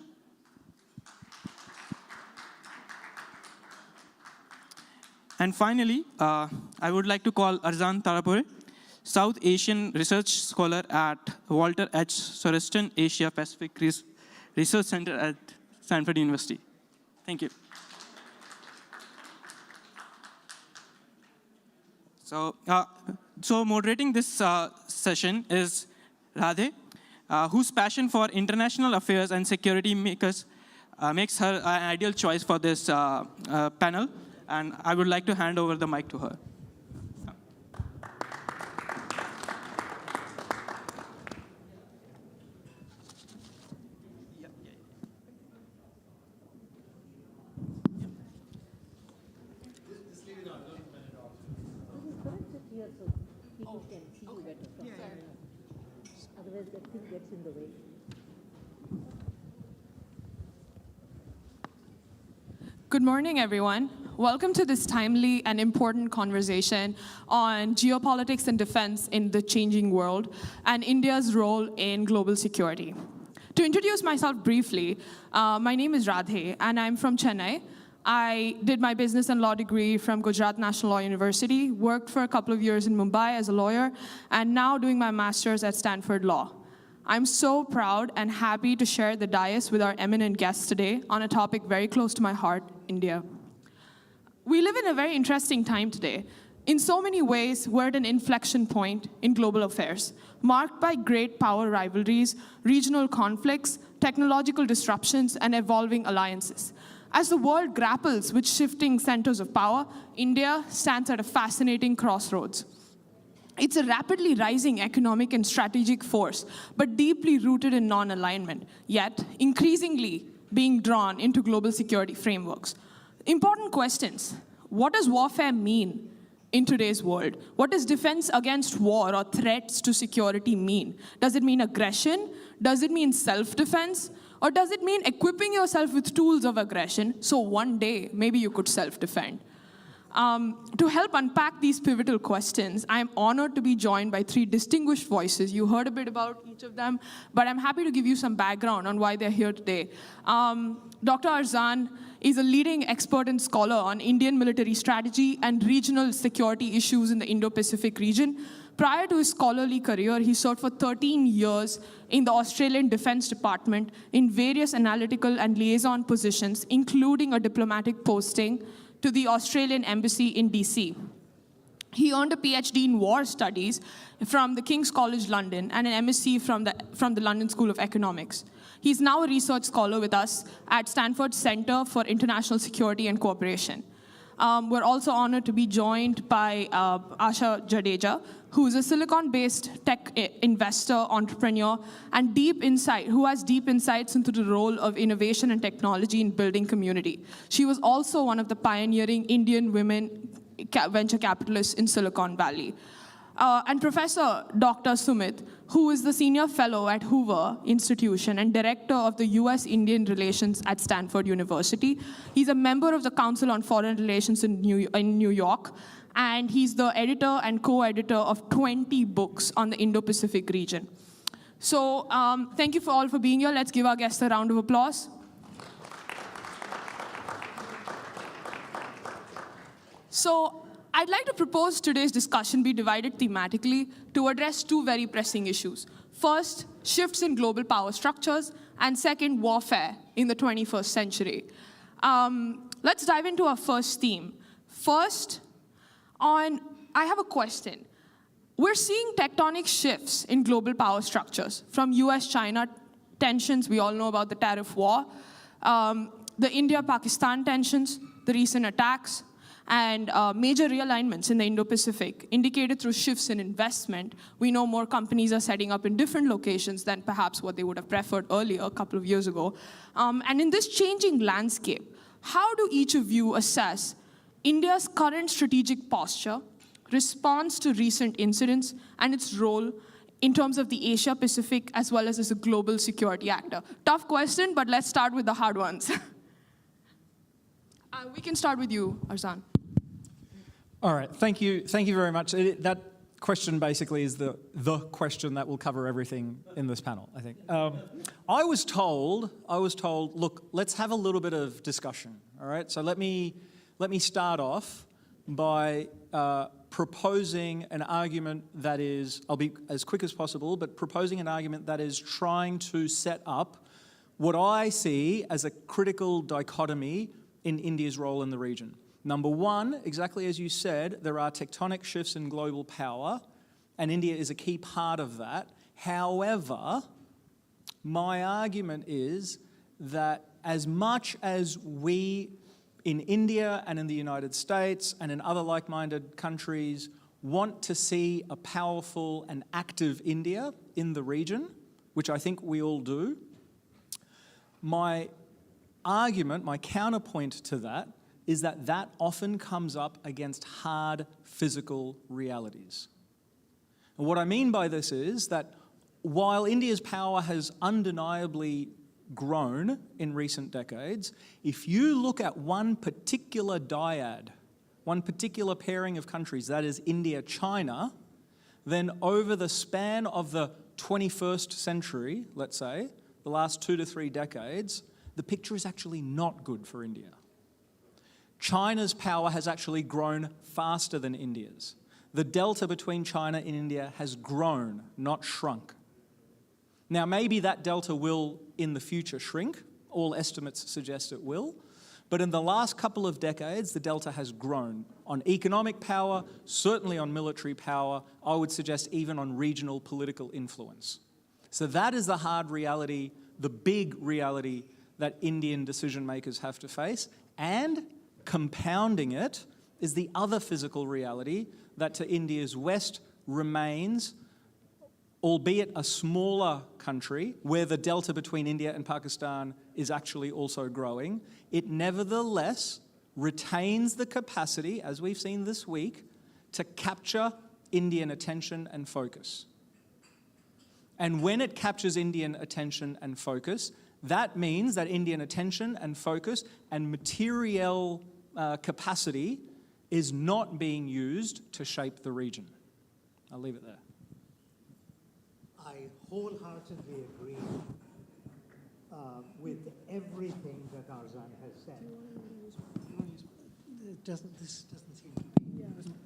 And finally, I would like to call Arzan Tarapore, South Asian Research Scholar at Walter H. Soreston Asia Pacific Research Center at Stanford University. Thank you. So moderating this session is Radhe, whose passion for international affairs and security makes her an ideal choice for this panel. And I would like to hand over the mic to her. Good morning, everyone. Welcome to this timely and important conversation on geopolitics and defense in the changing world and India's role in global security. To introduce myself briefly, my name is Reddy, and I'm from Chennai. I did my business and law degree from Gujarat National Law University, worked for a couple of years in Mumbai as a lawyer, and now doing my master's at Stanford Law. I'm so proud and happy to share the dais with our eminent guests today on a topic very close to my heart, India. We live in a very interesting time today. In so many ways, we're at an inflection point in global affairs, marked by great power rivalries, regional conflicts, technological disruptions, and evolving alliances. As the world grapples with shifting centers of power, India stands at a fascinating crossroads. It's a rapidly rising economic and strategic force, but deeply rooted in non-alignment, yet increasingly being drawn into global security frameworks. Important questions. What does warfare mean in today's world? What does defense against war or threats to security mean? Does it mean aggression? Does it mean self-defense? Or does it mean equipping yourself with tools of aggression so one day maybe you could self-defend? To help unpack these pivotal questions, I'm honored to be joined by three distinguished voices. You heard a bit about each of them, but I'm happy to give you some background on why they're here today. Dr. Arzan is a leading expert and scholar on Indian military strategy and regional security issues in the Indo-Pacific region. Prior to his scholarly career, he served for 13 years in the Australian Defense Department in various analytical and liaison positions, including a diplomatic posting to the Australian Embassy in DC. He earned a PhD in war studies from the King's College London and an MSc from the London School of Economics. He's now a research scholar with us at Stanford Center for International Security and Cooperation. We're also honored to be joined by Asha Jadeja, who is a Silicon-based tech investor, entrepreneur, and who has deep insights into the role of innovation and technology in building community. She was also one of the pioneering Indian women venture capitalists in Silicon Valley. And Professor Dr. Somik, who is the senior fellow at Hoover Institution and director of the U.S. Indian Relations at Stanford University. He's a member of the Council on Foreign Relations in New York, and he's the editor and co-editor of 20 books on the Indo-Pacific region. So thank you all for being here. Let's give our guests a round of applause. So I'd like to propose today's discussion be divided thematically to address two very pressing issues. First, shifts in global power structures, and second, warfare in the 21st century. Let's dive into our first theme. First, I have a question. We're seeing tectonic shifts in global power structures, from US-China tensions, we all know about the tariff war, the India-Pakistan tensions, the recent attacks, and major realignments in the Indo-Pacific, indicated through shifts in investment. We know more companies are setting up in different locations than perhaps what they would have preferred earlier, a couple of years ago. And in this changing landscape, how do each of you assess India's current strategic posture, response to recent incidents, and its role in terms of the Asia-Pacific as well as a global security actor? Tough question, but let's start with the hard ones. We can start with you, Arzan. All right, thank you very much. That question basically is the question that will cover everything in this panel, I think. I was told, look, let's have a little bit of discussion, all right? So let me start off by proposing an argument that is, I'll be as quick as possible, but proposing an argument that is trying to set up what I see as a critical dichotomy in India's role in the region. Number one, exactly as you said, there are tectonic shifts in global power, and India is a key part of that. However, my argument is that as much as we in India and in the United States and in other like-minded countries want to see a powerful and active India in the region, which I think we all do, my argument, my counterpoint to that, is that that often comes up against hard physical realities. And what I mean by this is that while India's power has undeniably grown in recent decades. If you look at one particular dyad, one particular pairing of countries, that is India, China, then over the span of the 21st century, let's say, the last 2 to 3 decades, the picture is actually not good for India. China's power has actually grown faster than India's. The delta between China and India has grown, not shrunk. Now, maybe that delta will in the future shrink. All estimates suggest it will. But in the last couple of decades, the delta has grown on economic power, certainly on military power, I would suggest even on regional political influence. So that is the hard reality, the big reality that Indian decision makers have to face. And compounding it is the other physical reality that to India's west remains, albeit a smaller country, where the delta between India and Pakistan is actually also growing, it nevertheless retains the capacity, as we've seen this week, to capture Indian attention and focus. And when it captures Indian attention and focus, that means that Indian attention and focus and material capacity is not being used to shape the region. I'll leave it there. I wholeheartedly agree with everything that Arzan has said. This doesn't seem to be.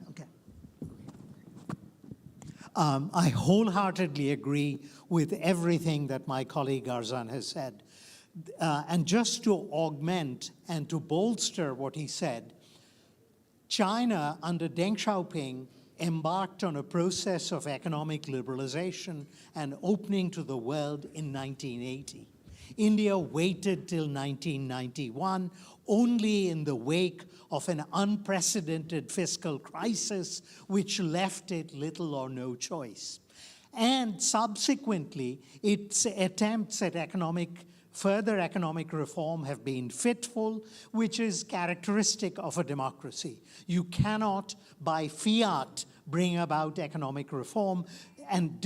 Okay. I wholeheartedly agree with everything that my colleague Arzan has said. And just to augment and to bolster what he said, China under Deng Xiaoping embarked on a process of economic liberalization and opening to the world in 1980. India waited till 1991, only in the wake of an unprecedented fiscal crisis, which left it little or no choice. And subsequently, its attempts at further economic reform have been fitful, which is characteristic of a democracy. You cannot, by fiat, bring about economic reform. And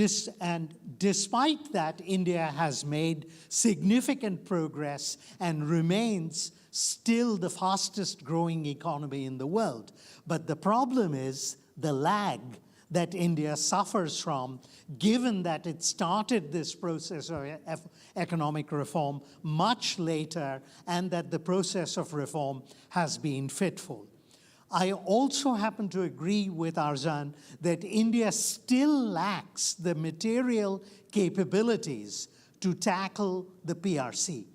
despite that, India has made significant progress and remains still the fastest growing economy in the world. But the problem is the lag that India suffers from, given that it started this process of economic reform much later and that the process of reform has been fitful. I also happen to agree with Arzan that India still lacks the material capabilities to tackle the PRC.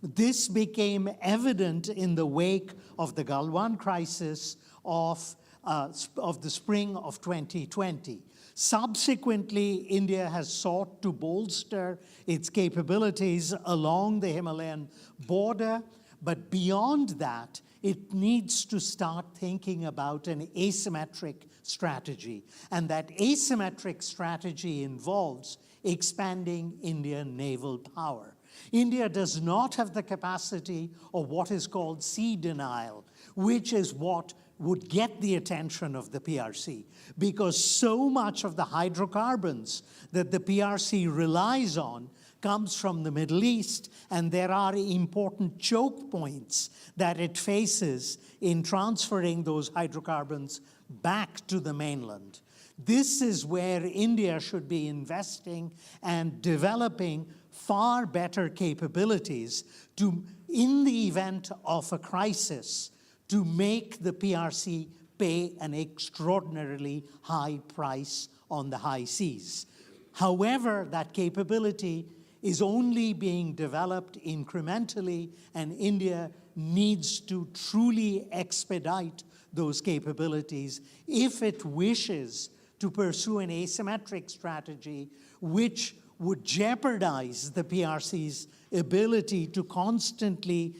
This became evident in the wake of the Galwan crisis of the spring of 2020. Subsequently, India has sought to bolster its capabilities along the Himalayan border, but beyond that, it needs to start thinking about an asymmetric strategy. And that asymmetric strategy involves expanding Indian naval power. India does not have the capacity of what is called sea denial, which is what would get the attention of the PRC, because so much of the hydrocarbons that the PRC relies on comes from the Middle East, and there are important choke points that it faces in transferring those hydrocarbons back to the mainland. This is where India should be investing and developing far better capabilities to, in the event of a crisis, to make the PRC pay an extraordinarily high price on the high seas. However, that capability is only being developed incrementally, and India needs to truly expedite those capabilities if it wishes to pursue an asymmetric strategy which would jeopardize the PRC's ability to constantly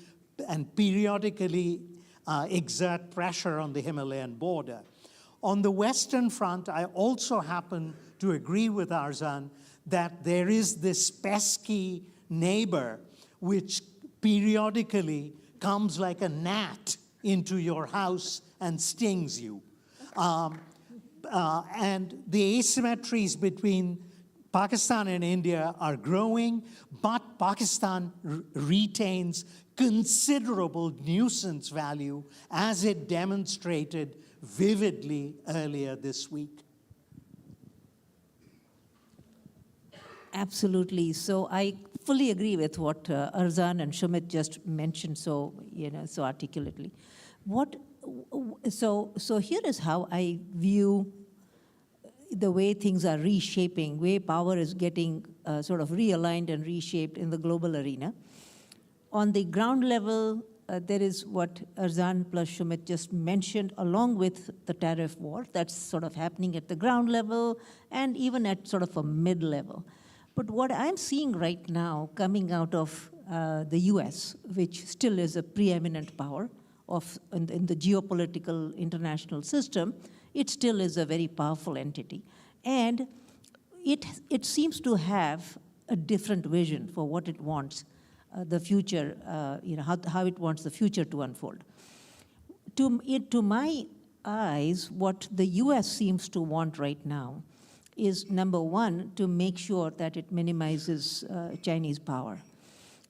and periodically exert pressure on the Himalayan border. On the Western Front, I also happen to agree with Arzan that there is this pesky neighbor which periodically comes like a gnat into your house and stings you. And the asymmetries between Pakistan and India are growing, but Pakistan retains considerable nuisance value, as it demonstrated vividly earlier this week. Absolutely. So I fully agree with what Arzan and Shumit just mentioned so articulately. So here is how I view the way things are reshaping, way power is getting sort of realigned and reshaped in the global arena. On the ground level, there is what Arzan plus Shumit just mentioned, along with the tariff war. That's sort of happening at the ground level and even at sort of a mid-level. But what I'm seeing right now coming out of the US, which still is a preeminent power in the geopolitical international system, it still is a very powerful entity. And it seems to have a different vision for what it wants the future, how it wants the future to unfold. To my eyes, what the US seems to want right now is, number one, to make sure that it minimizes Chinese power.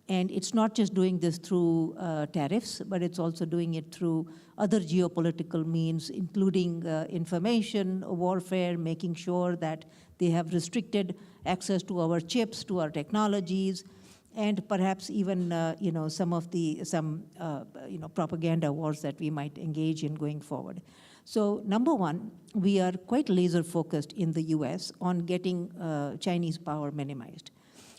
And it's not just doing this through tariffs, but it's also doing it through other geopolitical means, including information warfare, making sure that they have restricted access to our chips, to our technologies, and perhaps even some propaganda wars that we might engage in going forward. So number one, we are quite laser focused in the US on getting Chinese power minimized.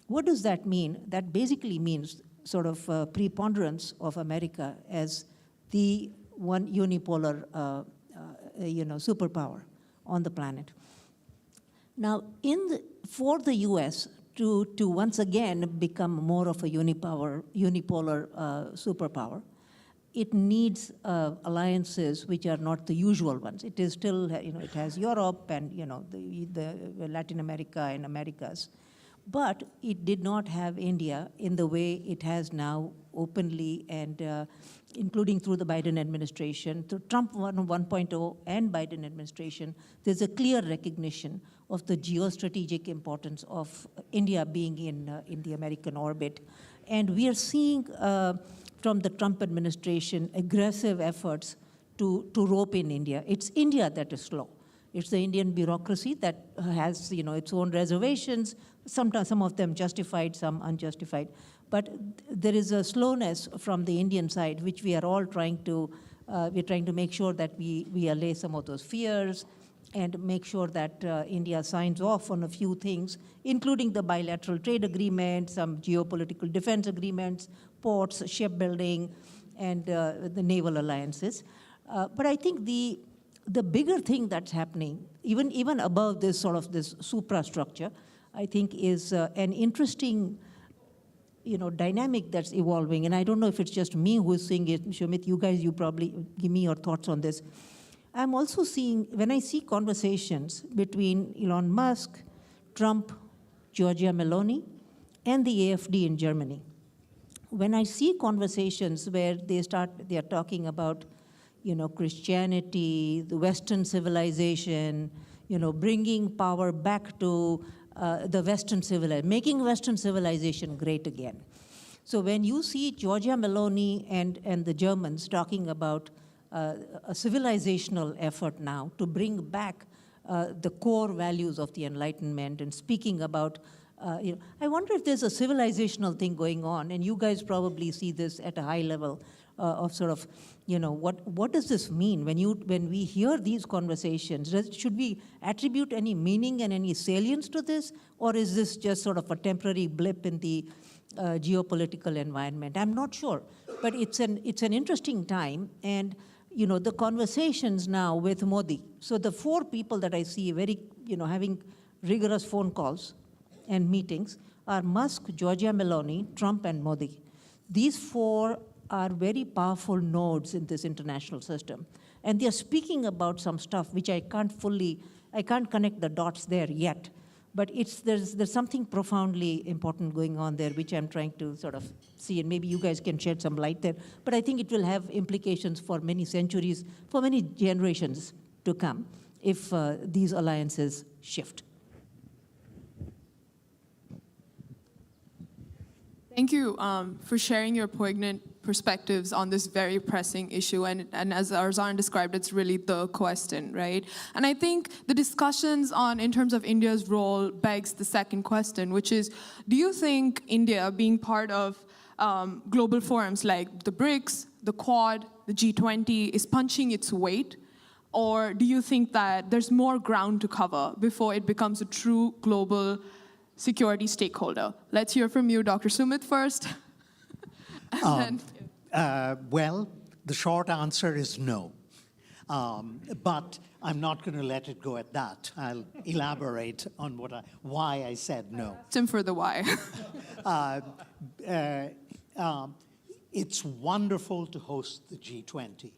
What does that mean? That basically means sort of preponderance of America as the one unipolar superpower on the planet. Now, for the US to once again become more of a unipolar superpower, it needs alliances which are not the usual ones. It is still, it has Europe and the Latin America and Americas, but it did not have India in the way it has now openly and including through the Biden administration, through Trump 1.0 and Biden administration. There's a clear recognition of the geostrategic importance of India being in the American orbit. And we are seeing from the Trump administration aggressive efforts to rope in India. It's India that is slow. It's the Indian bureaucracy that has its own reservations, sometimes some of them justified, some unjustified. But there is a slowness from the Indian side, which we are all trying to make sure that we allay some of those fears and make sure that India signs off on a few things, including the bilateral trade agreement, some geopolitical defense agreements, ports, shipbuilding, and the naval alliances. But I think the bigger thing that's happening, even above this sort of this suprastructure, I think is an interesting dynamic that's evolving. And I don't know if it's just me who's seeing it. Shumit, you probably give me your thoughts on this. I'm also seeing, when I see conversations between Elon Musk, Trump, Giorgia Meloni, and the AfD in Germany, when I see conversations where they are talking about Christianity, the Western civilization, bringing power back to the Western civilization, making Western civilization great again. So when you see Giorgia Meloni and the Germans talking about a civilizational effort now to bring back the core values of the Enlightenment and speaking about, I wonder if there's a civilizational thing going on, and you guys probably see this at a high level of sort of, what does this mean? When we hear these conversations, should we attribute any meaning and any salience to this, or is this just sort of a temporary blip in the geopolitical environment? I'm not sure, but it's an interesting time, and the conversations now with Modi. So the four people that I see very, having rigorous phone calls and meetings are Musk, Giorgia Meloni, Trump, and Modi. These four are very powerful nodes in this international system. And they're speaking about some stuff which I can't connect the dots there yet. But there's something profoundly important going on there, which I'm trying to sort of see, and maybe you guys can shed some light there. But I think it will have implications for many centuries, for many generations to come, if these alliances shift. Thank you for sharing your poignant perspectives on this very pressing issue. And as Arzan described, it's really the question, right? And I think the discussions in terms of India's role begs the second question, which is, do you think India being part of global forums like the BRICS, the Quad, the G20 is punching its weight? Or do you think that there's more ground to cover before it becomes a true global security stakeholder? Let's hear from you, Dr. Sumit, first. Well, the short answer is no. But I'm not going to let it go at that. I'll elaborate on why I said no. Tim for the why. It's wonderful to host the G20,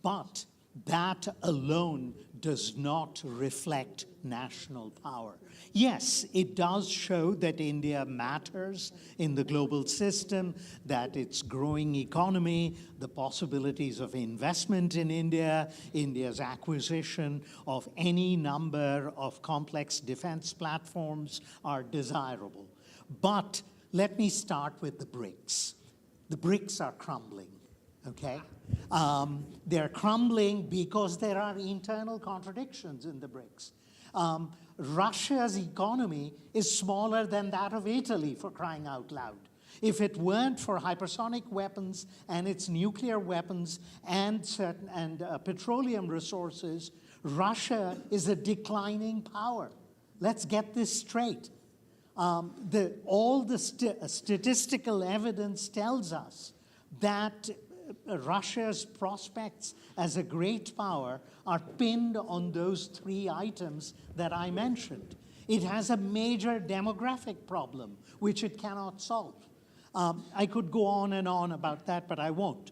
but that alone does not reflect national power. Yes, it does show that India matters in the global system, that its growing economy, the possibilities of investment in India, India's acquisition of any number of complex defense platforms are desirable. But let me start with the BRICS. The BRICS are crumbling. Okay? They're crumbling because there are internal contradictions in the BRICS. Russia's economy is smaller than that of Italy, for crying out loud. If it weren't for hypersonic weapons and its nuclear weapons and petroleum resources, Russia is a declining power. Let's get this straight. All the statistical evidence tells us that Russia's prospects as a great power are pinned on those three items that I mentioned. It has a major demographic problem, which it cannot solve. I could go on and on about that, but I won't.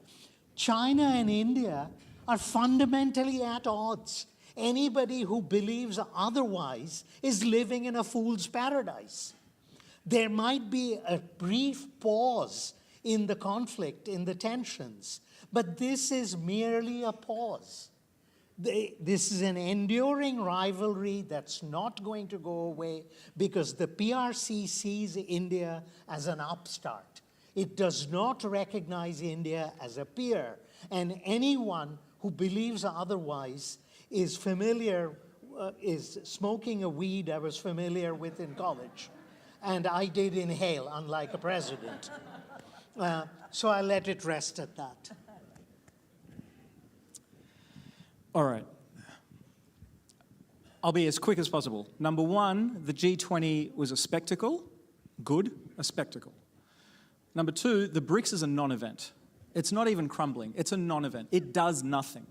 China and India are fundamentally at odds. Anybody who believes otherwise is living in a fool's paradise. There might be a brief pause in the conflict, in the tensions, but this is merely a pause. This is an enduring rivalry that's not going to go away because the PRC sees India as an upstart. It does not recognize India as a peer, and anyone who believes otherwise is smoking a weed I was familiar with in college. And I did inhale, unlike a president. So I let it rest at that. All right. I'll be as quick as possible. Number one, the G20 was a spectacle. Good, a spectacle. Number two, the BRICS is a non-event. It's not even crumbling. It's a non-event. It does nothing,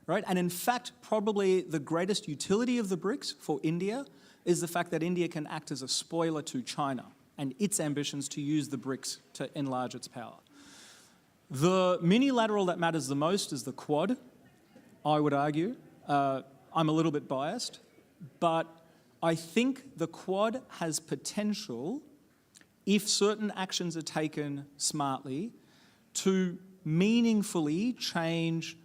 right? And in fact, probably the greatest utility of the BRICS for India is the fact that India can act as a spoiler to China and its ambitions to use the BRICS to enlarge its power. The minilateral that matters the most is the Quad, I would argue. I'm a little bit biased, but I think the Quad has potential, if certain actions are taken smartly, to meaningfully change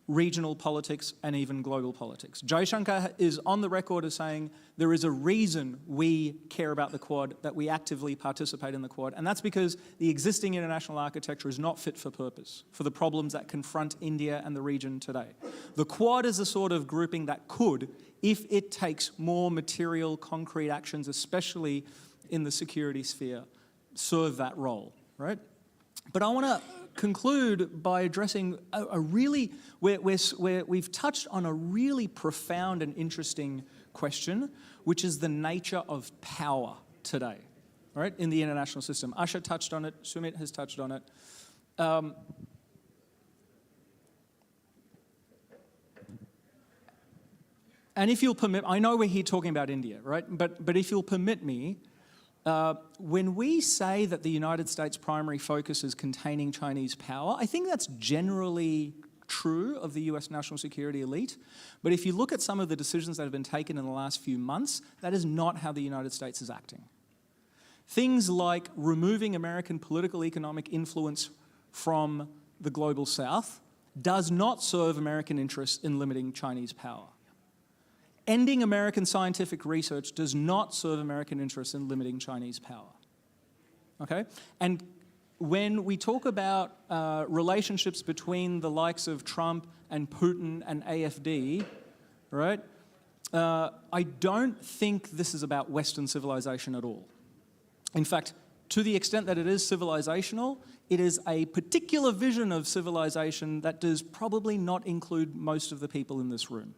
regional politics and even global politics. Jaishankar is on the record as saying there is a reason we care about the Quad, that we actively participate in the Quad, and that's because the existing international architecture is not fit for purpose for the problems that confront India and the region today. The Quad is a sort of grouping that could, if it takes more material, concrete actions, especially in the security sphere, serve that role, right? But I want to conclude by addressing where we've touched on a really profound and interesting question, which is the nature of power today, right, in the international system. Asha touched on it, Sumit has touched on it. And if you'll permit, I know we're here talking about India, right, but if you'll permit me, when we say that the United States' primary focus is containing Chinese power, I think that's generally true of the US national security elite. But if you look at some of the decisions that have been taken in the last few months, that is not how the United States is acting. Things like removing American political economic influence from the global South does not serve American interests in limiting Chinese power. Ending American scientific research does not serve American interests in limiting Chinese power. okay? And when we talk about relationships between the likes of Trump and Putin and AfD, right, I don't think this is about Western civilization at all. In fact, to the extent that it is civilizational, it is a particular vision of civilization that does probably not include most of the people in this room.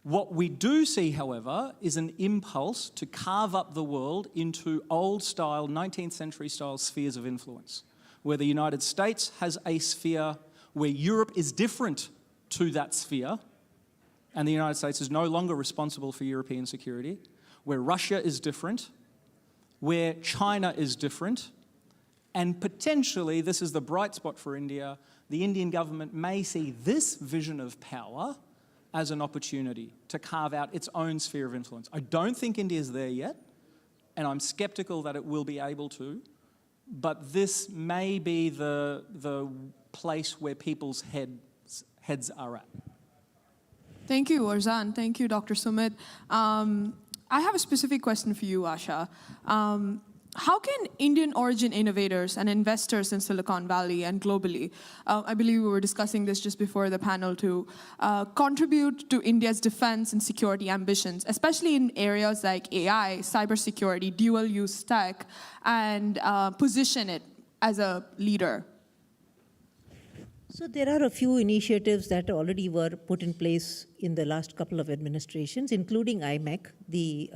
What we do see, however, is an impulse to carve up the world into old-style, 19th century style spheres of influence, where the United States has a sphere where Europe is different to that sphere, and the United States is no longer responsible for European security, where Russia is different, where China is different, and potentially, this is the bright spot for India, the Indian government may see this vision of power as an opportunity to carve out its own sphere of influence. I don't think India is there yet, and I'm skeptical that it will be able to, but this may be the place where people's heads are at. Thank you, Arzan. Thank you, Dr. Sumit. I have a specific question for you, Asha. How can Indian origin innovators and investors in Silicon Valley and globally, I believe we were discussing this just before the panel too, contribute to India's defense and security ambitions, especially in areas like AI, cybersecurity, dual-use tech, and position it as a leader? So there are a few initiatives that already were put in place in the last couple of administrations, including IMEC, the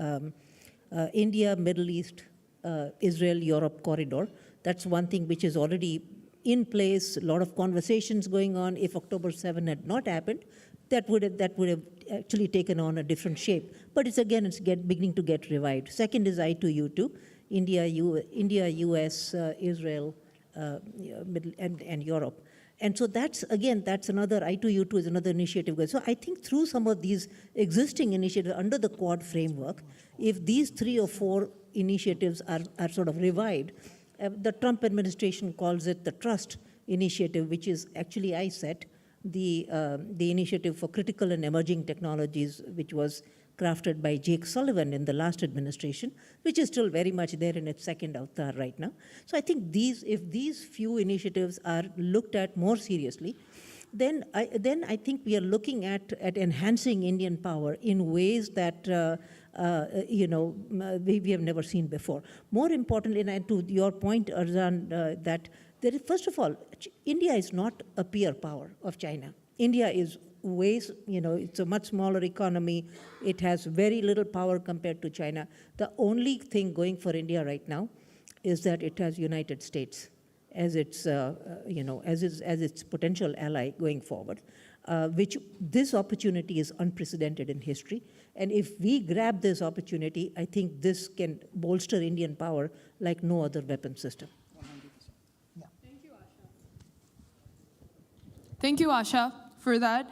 India, Middle East, Israel-Europe corridor. That's one thing which is already in place, a lot of conversations going on. If October 7 had not happened, that would have actually taken on a different shape. But it's beginning to get revived. Second is I2U2, India, US, Israel, and Europe. And so that's another, I2U2 is another initiative. So I think through some of these existing initiatives under the Quad framework, if these 3 or 4 initiatives are sort of revived, the Trump administration calls it the Trust Initiative, which is actually ISET, the initiative for critical and emerging technologies, which was crafted by Jake Sullivan in the last administration, which is still very much there in its second avatar right now. So I think if these few initiatives are looked at more seriously, then I think we are looking at enhancing Indian power in ways that we have never seen before. More importantly, and to your point, Arzan, that there is, first of all, India is not a peer power of China. India is ways, it's a much smaller economy. It has very little power compared to China. The only thing going for India right now is that it has United States as its, as its potential ally going forward, which this opportunity is unprecedented in history. And if we grab this opportunity, I think this can bolster Indian power like no other weapon system. Thank you, Asha, for that.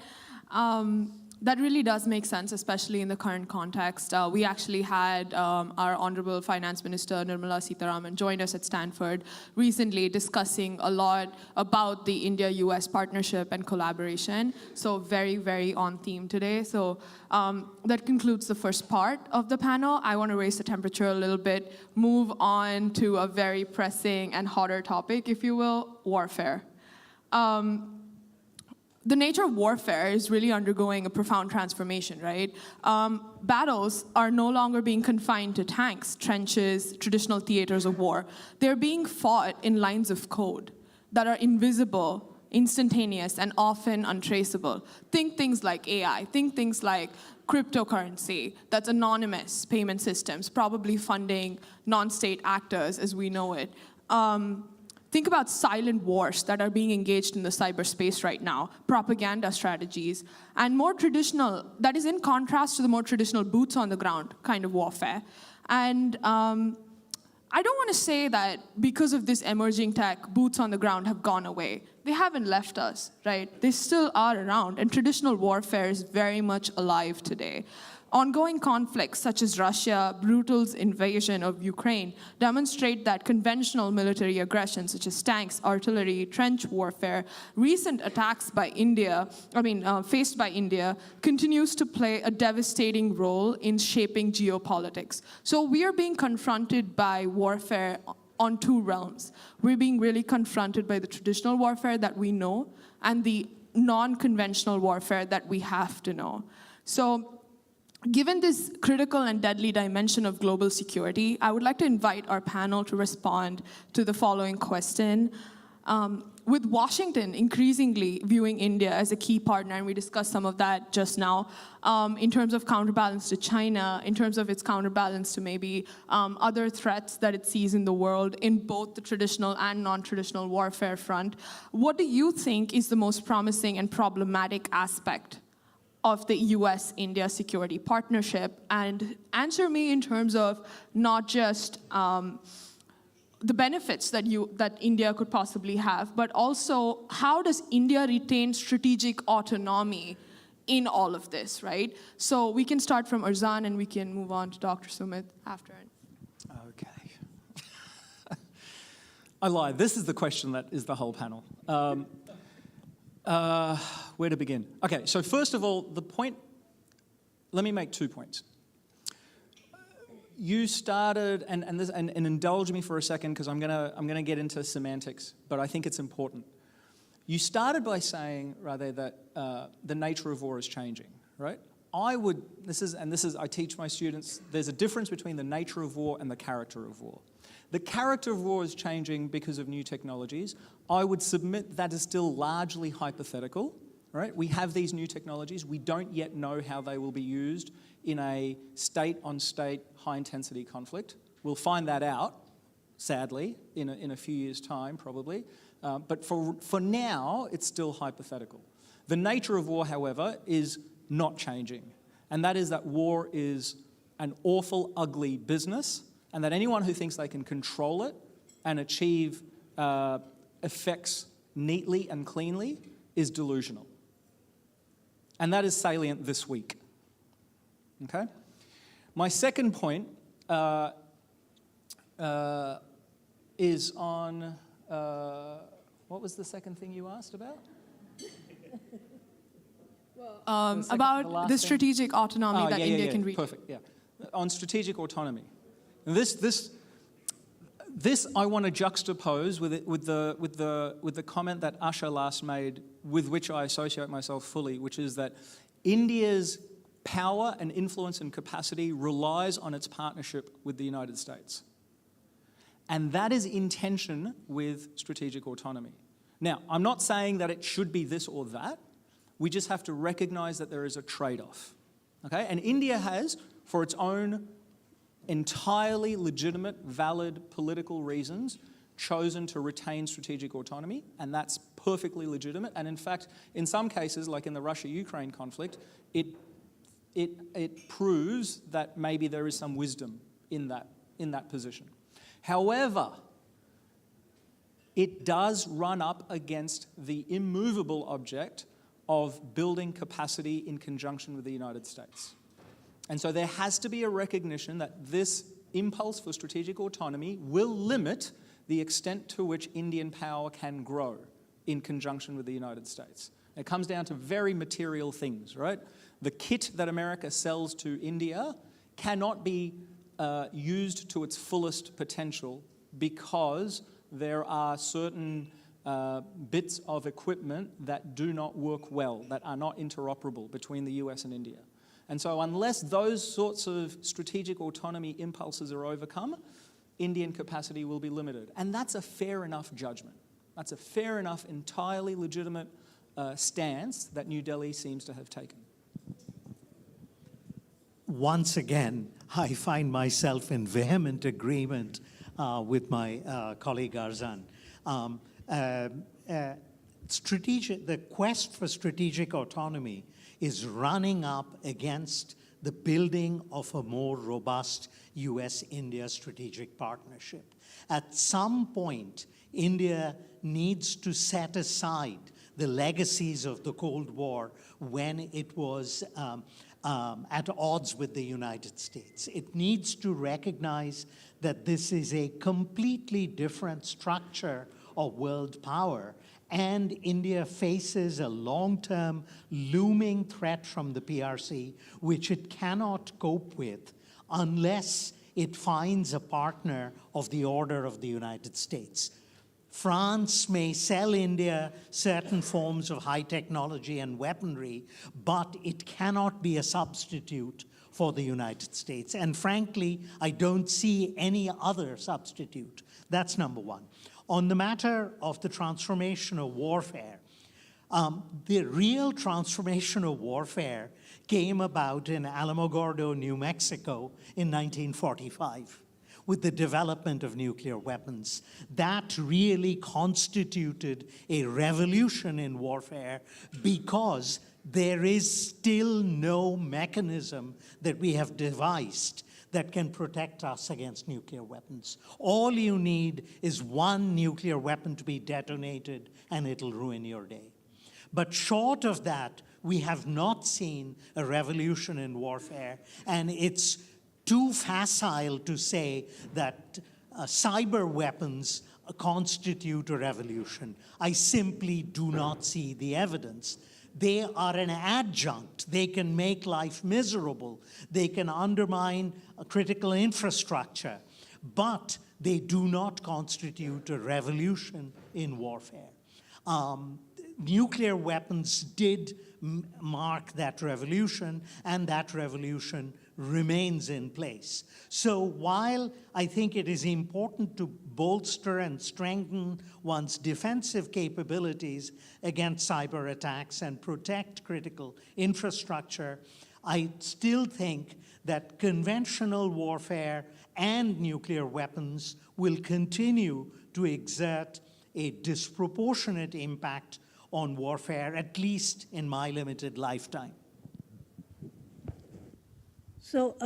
That really does make sense, especially in the current context. We actually had our Honorable Finance Minister, Nirmala Sitharaman, join us at Stanford recently discussing a lot about the India-US partnership and collaboration. So very, very on theme today. So that concludes the first part of the panel. I want to raise the temperature a little bit, move on to a very pressing and hotter topic, if you will, warfare. The nature of warfare is really undergoing a profound transformation, right? Battles are no longer being confined to tanks, trenches, traditional theaters of war. They're being fought in lines of code that are invisible, instantaneous, and often untraceable. Think things like AI, think things like cryptocurrency, that's anonymous payment systems, probably funding non-state actors as we know it. Think about silent wars that are being engaged in the cyberspace right now, propaganda strategies, and more traditional, that is in contrast to the more traditional boots on the ground kind of warfare. And I don't want to say that because of this emerging tech, boots on the ground have gone away. They haven't left us, right? They still are around, and traditional warfare is very much alive today. Ongoing conflicts such as Russia's brutal invasion of Ukraine demonstrate that conventional military aggression such as tanks, artillery, trench warfare, recent attacks by India, faced by India, continues to play a devastating role in shaping geopolitics. So we are being confronted by warfare on two realms. We're being really confronted by the traditional warfare that we know and the non-conventional warfare that we have to know. So given this critical and deadly dimension of global security, I would like to invite our panel to respond to the following question. With Washington increasingly viewing India as a key partner, and we discussed some of that just now, in terms of counterbalance to China, in terms of its counterbalance to maybe other threats that it sees in the world in both the traditional and non-traditional warfare front, what do you think is the most promising and problematic aspect of the U.S. India security partnership? And answer me in terms of not just the benefits that India could possibly have, but also how does India retain strategic autonomy in all of this, right? So we can start from Arzan and we can move on to Dr. Sumit after. Okay. I lied. This is the question that is the whole panel. Where to begin? Okay, so first of all, let me make 2 points. You started, and indulge me for a second because I'm gonna get into semantics, but I think it's important. You started by saying, rather, that the nature of war is changing, right? I teach my students, there's a difference between the nature of war and the character of war. The character of war is changing because of new technologies. I would submit that is still largely hypothetical, right? We have these new technologies. We don't yet know how they will be used in a state-on-state, high-intensity conflict. We'll find that out, sadly, in a few years' time, probably. But for now, it's still hypothetical. The nature of war, however, is not changing. And that is that war is an awful, ugly business, and that anyone who thinks they can control it and achieve effects neatly and cleanly is delusional. And that is salient this week. Okay? My second point is on, what was the second thing you asked about? About the strategic autonomy that India can reach. Perfect, yeah. On strategic autonomy. This I want to juxtapose with the comment that Asha last made, with which I associate myself fully, which is that India's power and influence and capacity relies on its partnership with the United States. And that is in tension with strategic autonomy. Now, I'm not saying that it should be this or that. We just have to recognize that there is a trade-off. Okay? And India has, for its own entirely legitimate, valid political reasons, chosen to retain strategic autonomy, and that's perfectly legitimate. And in fact, in some cases, like in the Russia-Ukraine conflict, it proves that maybe there is some wisdom in that position. However, it does run up against the immovable object of building capacity in conjunction with the United States. And so there has to be a recognition that this impulse for strategic autonomy will limit the extent to which Indian power can grow in conjunction with the United States. It comes down to very material things, right? The kit that America sells to India cannot be used to its fullest potential because there are certain bits of equipment that do not work well, that are not interoperable between the US and India. And so unless those sorts of strategic autonomy impulses are overcome, Indian capacity will be limited. And that's a fair enough judgment. That's a fair enough, entirely legitimate stance that New Delhi seems to have taken. Once again, I find myself in vehement agreement with my colleague Arzan. The quest for strategic autonomy is running up against the building of a more robust US-India strategic partnership. At some point, India needs to set aside the legacies of the Cold War when it was at odds with the United States. It needs to recognize that this is a completely different structure of world power, and India faces a long-term looming threat from the PRC, which it cannot cope with unless it finds a partner of the order of the United States. France may sell India certain forms of high technology and weaponry, but it cannot be a substitute for the United States. And frankly, I don't see any other substitute. That's number one. On the matter of the transformation of warfare, the real transformation of warfare came about in Alamogordo, New Mexico in 1945 with the development of nuclear weapons. That really constituted a revolution in warfare because there is still no mechanism that we have devised that can protect us against nuclear weapons. All you need is one nuclear weapon to be detonated and it'll ruin your day. But short of that, we have not seen a revolution in warfare, and it's too facile to say that cyber weapons constitute a revolution. I simply do not see the evidence. They are an adjunct. They can make life miserable. They can undermine critical infrastructure, but they do not constitute a revolution in warfare. Nuclear weapons did mark that revolution, and that revolution remains in place. So while I think it is important to bolster and strengthen one's defensive capabilities against cyber attacks and protect critical infrastructure, I still think that conventional warfare and nuclear weapons will continue to exert a disproportionate impact on warfare, at least in my limited lifetime. So,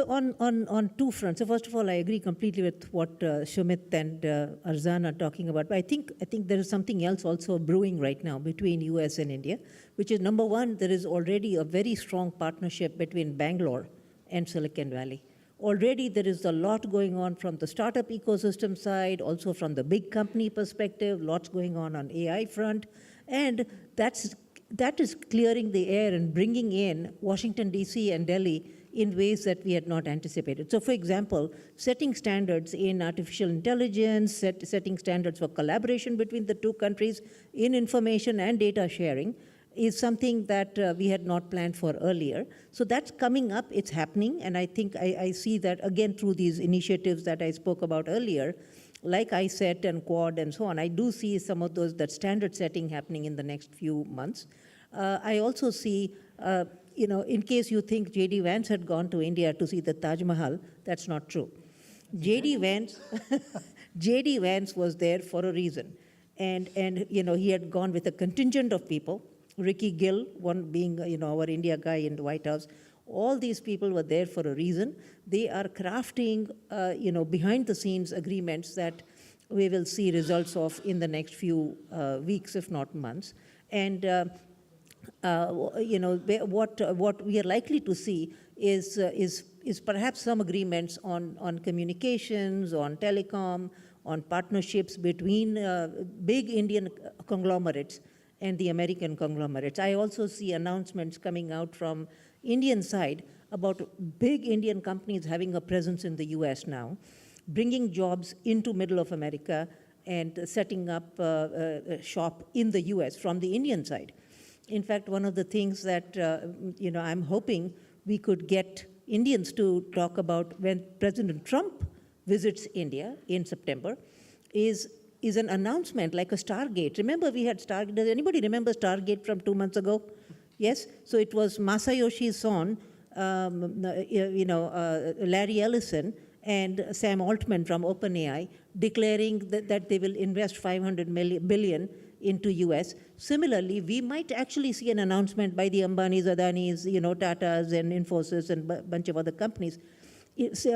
on two fronts. So first of all, I agree completely with what Shumit and Arzan are talking about. But I think there is something else also brewing right now between US and India, which is number one, there is already a very strong partnership between Bangalore and Silicon Valley. Already there is a lot going on from the startup ecosystem side, also from the big company perspective, lots going on AI front, and that is clearing the air and bringing in Washington, D.C. and Delhi in ways that we had not anticipated. So for example, setting standards in artificial intelligence, setting standards for collaboration between the two countries in information and data sharing is something that we had not planned for earlier. So that's coming up, it's happening, and I think I see that again through these initiatives that I spoke about earlier, like ISET and Quad and so on. I do see some of that standard setting happening in the next few months. I also see, in case you think J.D. Vance had gone to India to see the Taj Mahal, that's not true. J.D. Vance was there for a reason. And he had gone with a contingent of people, Ricky Gill, one being, our India guy in the White House. All these people were there for a reason. They are crafting, behind the scenes agreements that we will see results of in the next few weeks, if not months. And, what we are likely to see is perhaps some agreements on communications, on telecom, on partnerships between big Indian conglomerates and the American conglomerates. I also see announcements coming out from Indian side about big Indian companies having a presence in the US now, bringing jobs into middle of America and setting up a shop in the US from the Indian side. In fact, one of the things that I'm hoping we could get Indians to talk about when President Trump visits India in September is an announcement like a Stargate. Remember we had Stargate? Does anybody remember Stargate from 2 months ago? Yes? So it was Masayoshi Son, Larry Ellison, and Sam Altman from OpenAI declaring that they will invest $500 billion into US. Similarly, we might actually see an announcement by the Ambanis, Adanis, Tatas and Infosys and a bunch of other companies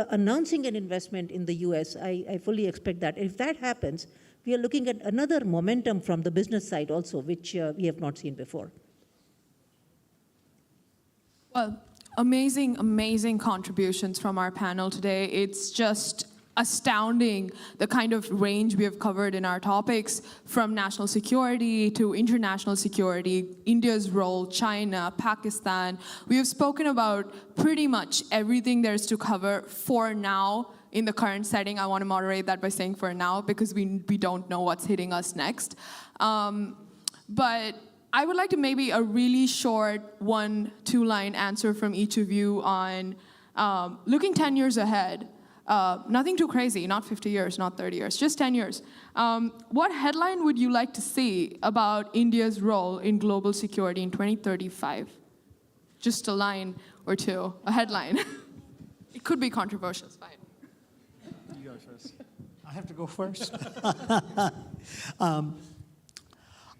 announcing an investment in the US. I fully expect that. If that happens, we are looking at another momentum from the business side also, which we have not seen before. Well, amazing, amazing contributions from our panel today. It's just astounding the kind of range we have covered in our topics, from national security to international security, India's role, China, Pakistan. We have spoken about pretty much everything there is to cover for now in the current setting. I want to moderate that by saying for now, because we don't know what's hitting us next. But I would like to maybe a really short 1-2 line answer from each of you on looking 10 years ahead. Nothing too crazy, not 50 years, not 30 years, just 10 years. What headline would you like to see about India's role in global security in 2035? Just a line or two, a headline. It could be controversial, it's fine. You go first. I have to go first.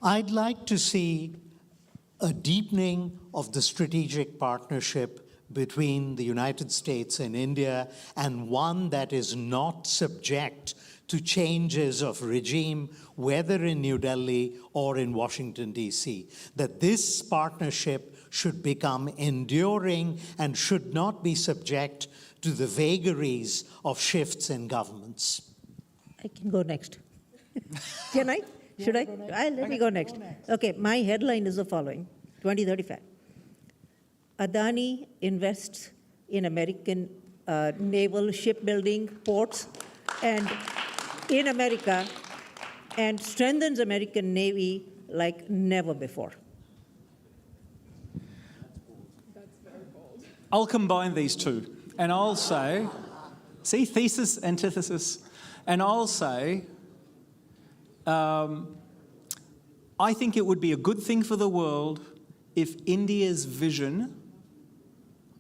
I'd like to see a deepening of the strategic partnership between the United States and India, and one that is not subject to changes of regime, whether in New Delhi or in Washington, D.C. That this partnership should become enduring and should not be subject to the vagaries of shifts in governments. I can go next. Can I? Should I? Let me go next. Okay, my headline is the following, 2035. Adani invests in American naval shipbuilding ports and in America and strengthens American Navy like never before. I'll combine these two, and I'll say, see, thesis, antithesis, and I'll say, I think it would be a good thing for the world if India's vision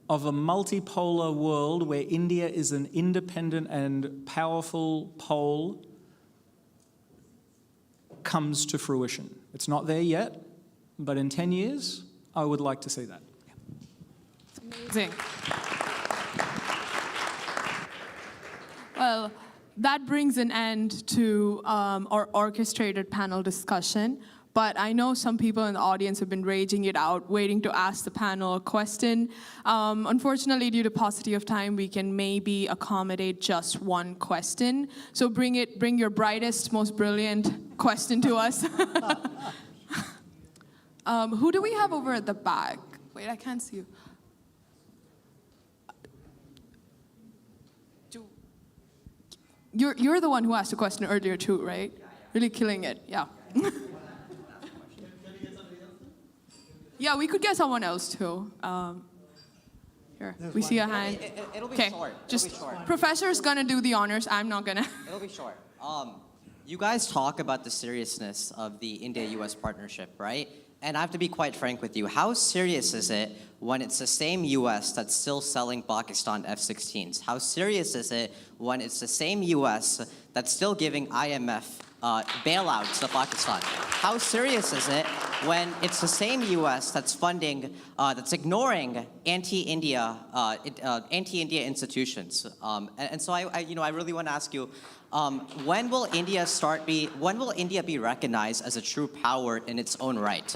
of a multipolar world where India is an independent and powerful pole comes to fruition. It's not there yet, but in 10 years, I would like to see that. Amazing. Well, that brings an end to our orchestrated panel discussion. But I know some people in the audience have been raging it out, waiting to ask the panel a question. Unfortunately, due to paucity of time, we can maybe accommodate just one question. So bring your brightest, most brilliant question to us. Who do we have over at the back? Wait, I can't see you. You're the one who asked a question earlier too, right? Really killing it, yeah. Yeah, we could get someone else too. Here, we see a hand. It'll be short. Just Professor's gonna do the honors. I'm not gonna. It'll be short. You guys talk about the seriousness of the India-US partnership, right? And I have to be quite frank with you. How serious is it when it's the same US that's still selling Pakistan F-16s? How serious is it when it's the same US that's still giving IMF bailouts to Pakistan? How serious is it when it's the same US that's funding, that's ignoring anti-India institutions? And so I really want to ask you, when will India be recognized as a true power in its own right?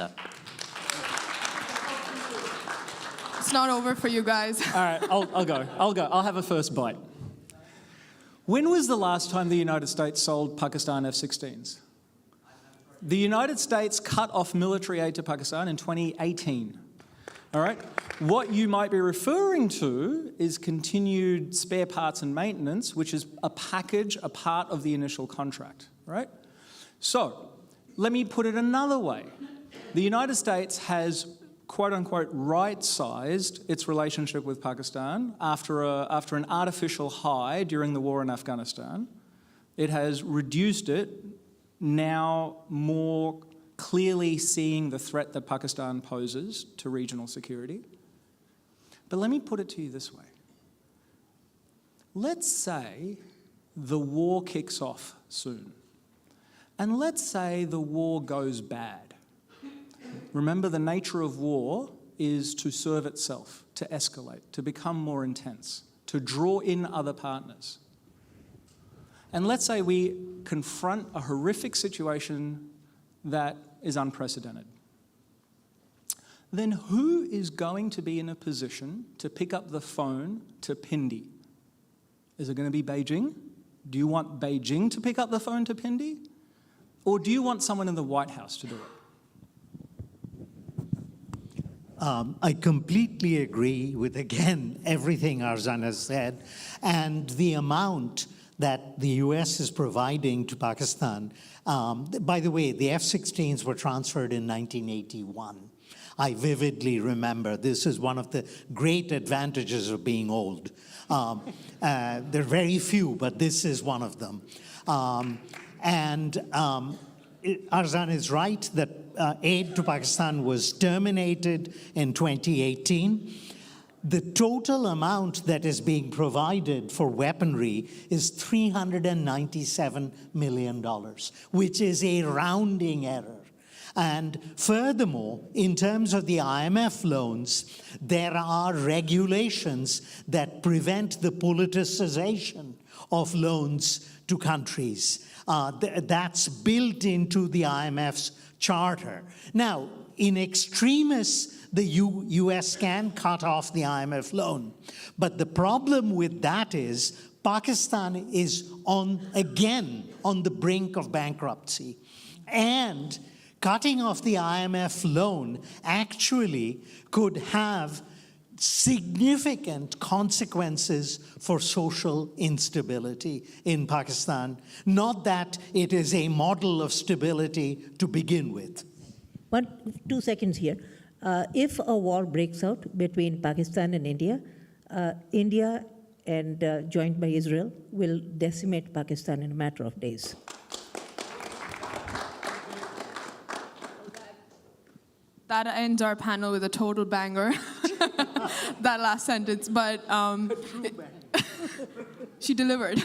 It's not over for you guys. All right, I'll go. I'll have a first bite. When was the last time the United States sold Pakistan F-16s? The United States cut off military aid to Pakistan in 2018. All right? What you might be referring to is continued spare parts and maintenance, which is a package, a part of the initial contract, right? So, let me put it another way. The United States has quote-unquote right-sized its relationship with Pakistan after an artificial high during the war in Afghanistan. It has reduced it, now more clearly seeing the threat that Pakistan poses to regional security. But let me put it to you this way. Let's say the war kicks off soon, and let's say the war goes bad. Remember, the nature of war is to serve itself, to escalate, to become more intense, to draw in other partners. And let's say we confront a horrific situation that is unprecedented. then who is going to be in a position to pick up the phone to Pindi? Is it going to be Beijing? Do you want Beijing to pick up the phone to Pindi? Or do you want someone in the White House to do it? I completely agree with, again, everything Arzan has said, and the amount that the US is providing to Pakistan. By the way, the F-16s were transferred in 1981. I vividly remember this is one of the great advantages of being old. There are very few, but this is one of them. Arzan is right that aid to Pakistan was terminated in 2018. The total amount that is being provided for weaponry is $397 million, which is a rounding error. And furthermore, in terms of the IMF loans, there are regulations that prevent the politicization of loans to countries. That's built into the IMF's charter. Now, in extremis, the US can cut off the IMF loan. But the problem with that is Pakistan is again on the brink of bankruptcy. And cutting off the IMF loan actually could have significant consequences for social instability in Pakistan. Not that it is a model of stability to begin with. 2 seconds here. If a war breaks out between Pakistan and India, India and joined by Israel will decimate Pakistan in a matter of days. That ends our panel with a total banger. That last sentence, but she delivered.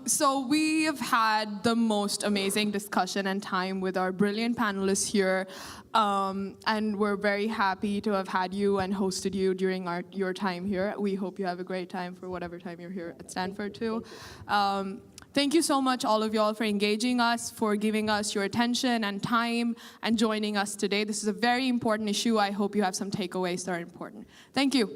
So we have had the most amazing discussion and time with our brilliant panelists here, and we're very happy to have had you and hosted you during your time here. We hope you have a great time for whatever time you're here at Stanford too. Thank you so much, all of y'all, for engaging us, for giving us your attention and time, and joining us today. This is a very important issue. I hope you have some takeaways that are important. Thank you.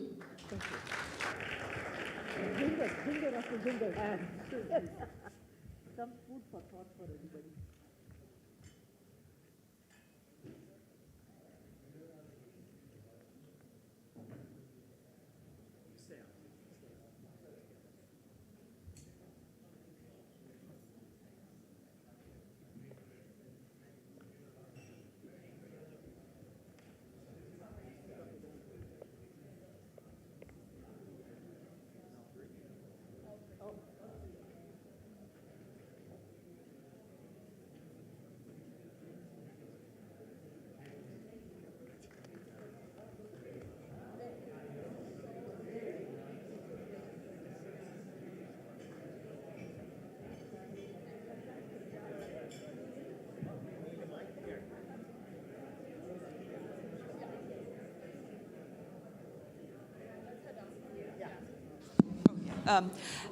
Some food for thought for everybody.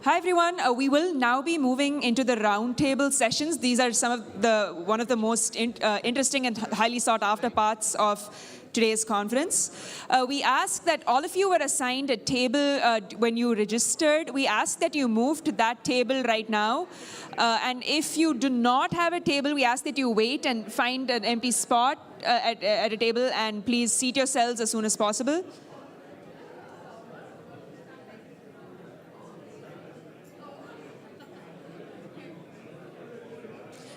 Hi everyone. We will now be moving into the roundtable sessions. These are one of the most interesting and highly sought after parts of today's conference. We ask that all of you were assigned a table when you registered. We ask that you move to that table right now. And if you do not have a table, we ask that you wait and find an empty spot at a table, and please seat yourselves as soon as possible.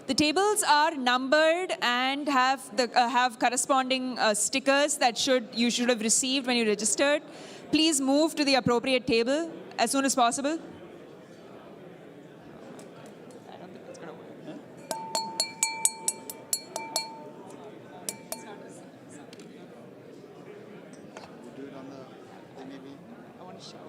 The tables are numbered and have corresponding stickers that you should have received when you registered. Please move to the appropriate table as soon as possible. I don't think that's going to work. Do it on the thing maybe. I want to shout.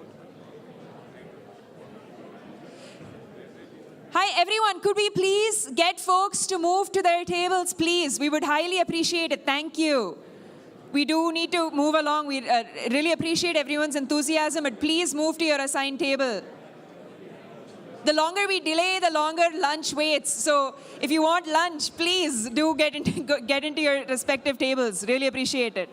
Hi, everyone. Could we please get folks to move to their tables, please? We would highly appreciate it. Thank you. We do need to move along. We really appreciate everyone's enthusiasm, but please move to your assigned table. the longer we delay, the longer lunch waits. So if you want lunch, please do get into your respective tables. Really appreciate it.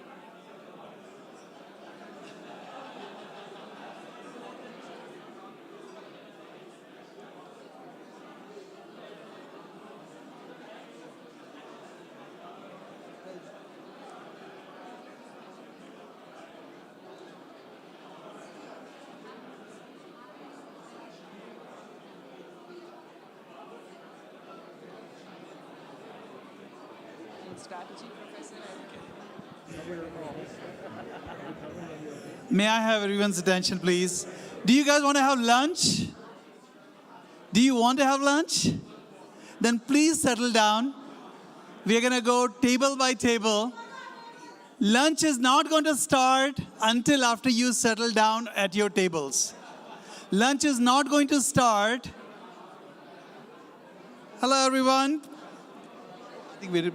Strategy professor. May I have everyone's attention, please? Do you guys want to have lunch? Do you want to have lunch? Then please settle down. We are going to go table by table. Lunch is not going to start until after you settle down at your tables. Lunch is not going to start. Hello, everyone. I think we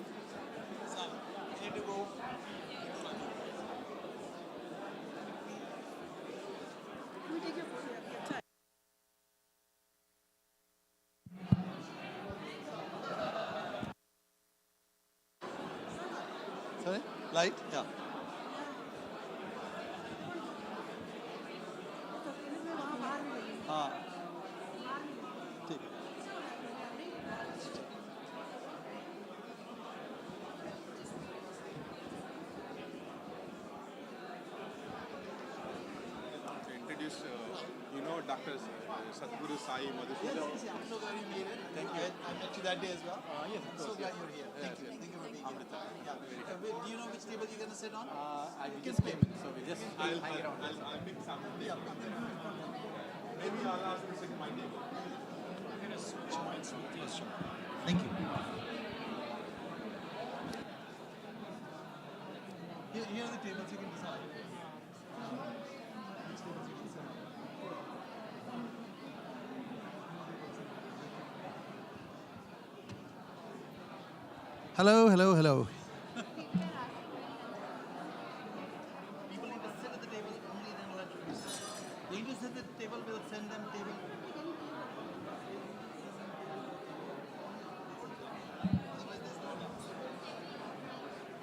Sorry? Light? Yeah. ठीक है. Introduce, Dr. Sadhguru Sai Madhusudan. Thank you. I met you that day as well. Yes, of course. So glad you're here. Thank you. Thank you for being here. Do you know which table you're going to sit on? I just came in, so we just hang around. I'll pick some. Maybe I'll ask to sit my table. Thank you. Here are the tables you can decide. Which tables you can sit on. Hello, hello, hello. People need to sit at the table, only then we'll introduce them. They need to sit at the table, we'll send them table. Otherwise, there's no lunch.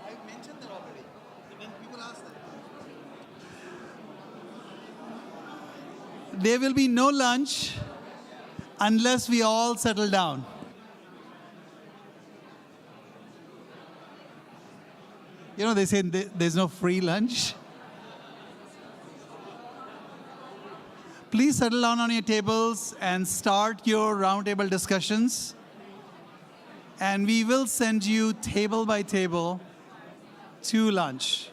I mentioned that already. When people ask that. There will be no lunch unless we all settle down. They say there's no free lunch. Please settle down on your tables and start your roundtable discussions. And we will send you table by table to lunch.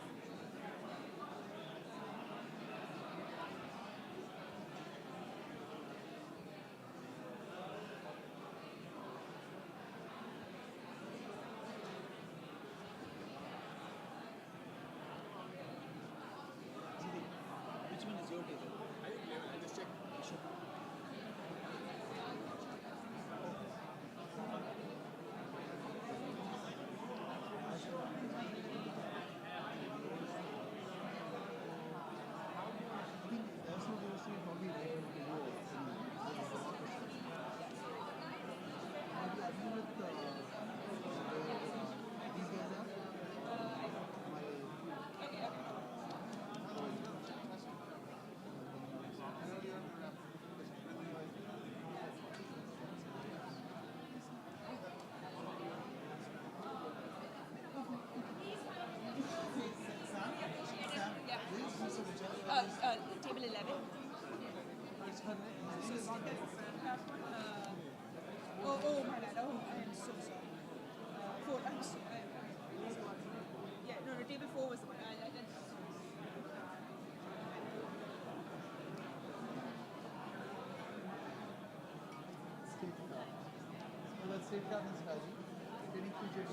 Table 11. Oh, my bad. Oh, I am so sorry. 4. I'm so, yeah, no, table 4 was the one. I didn't. Let's take that in strategy. Any features?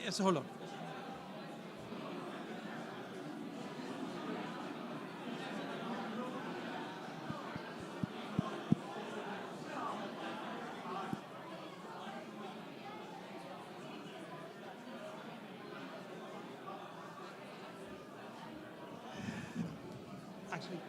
Yes, hold on. Actually,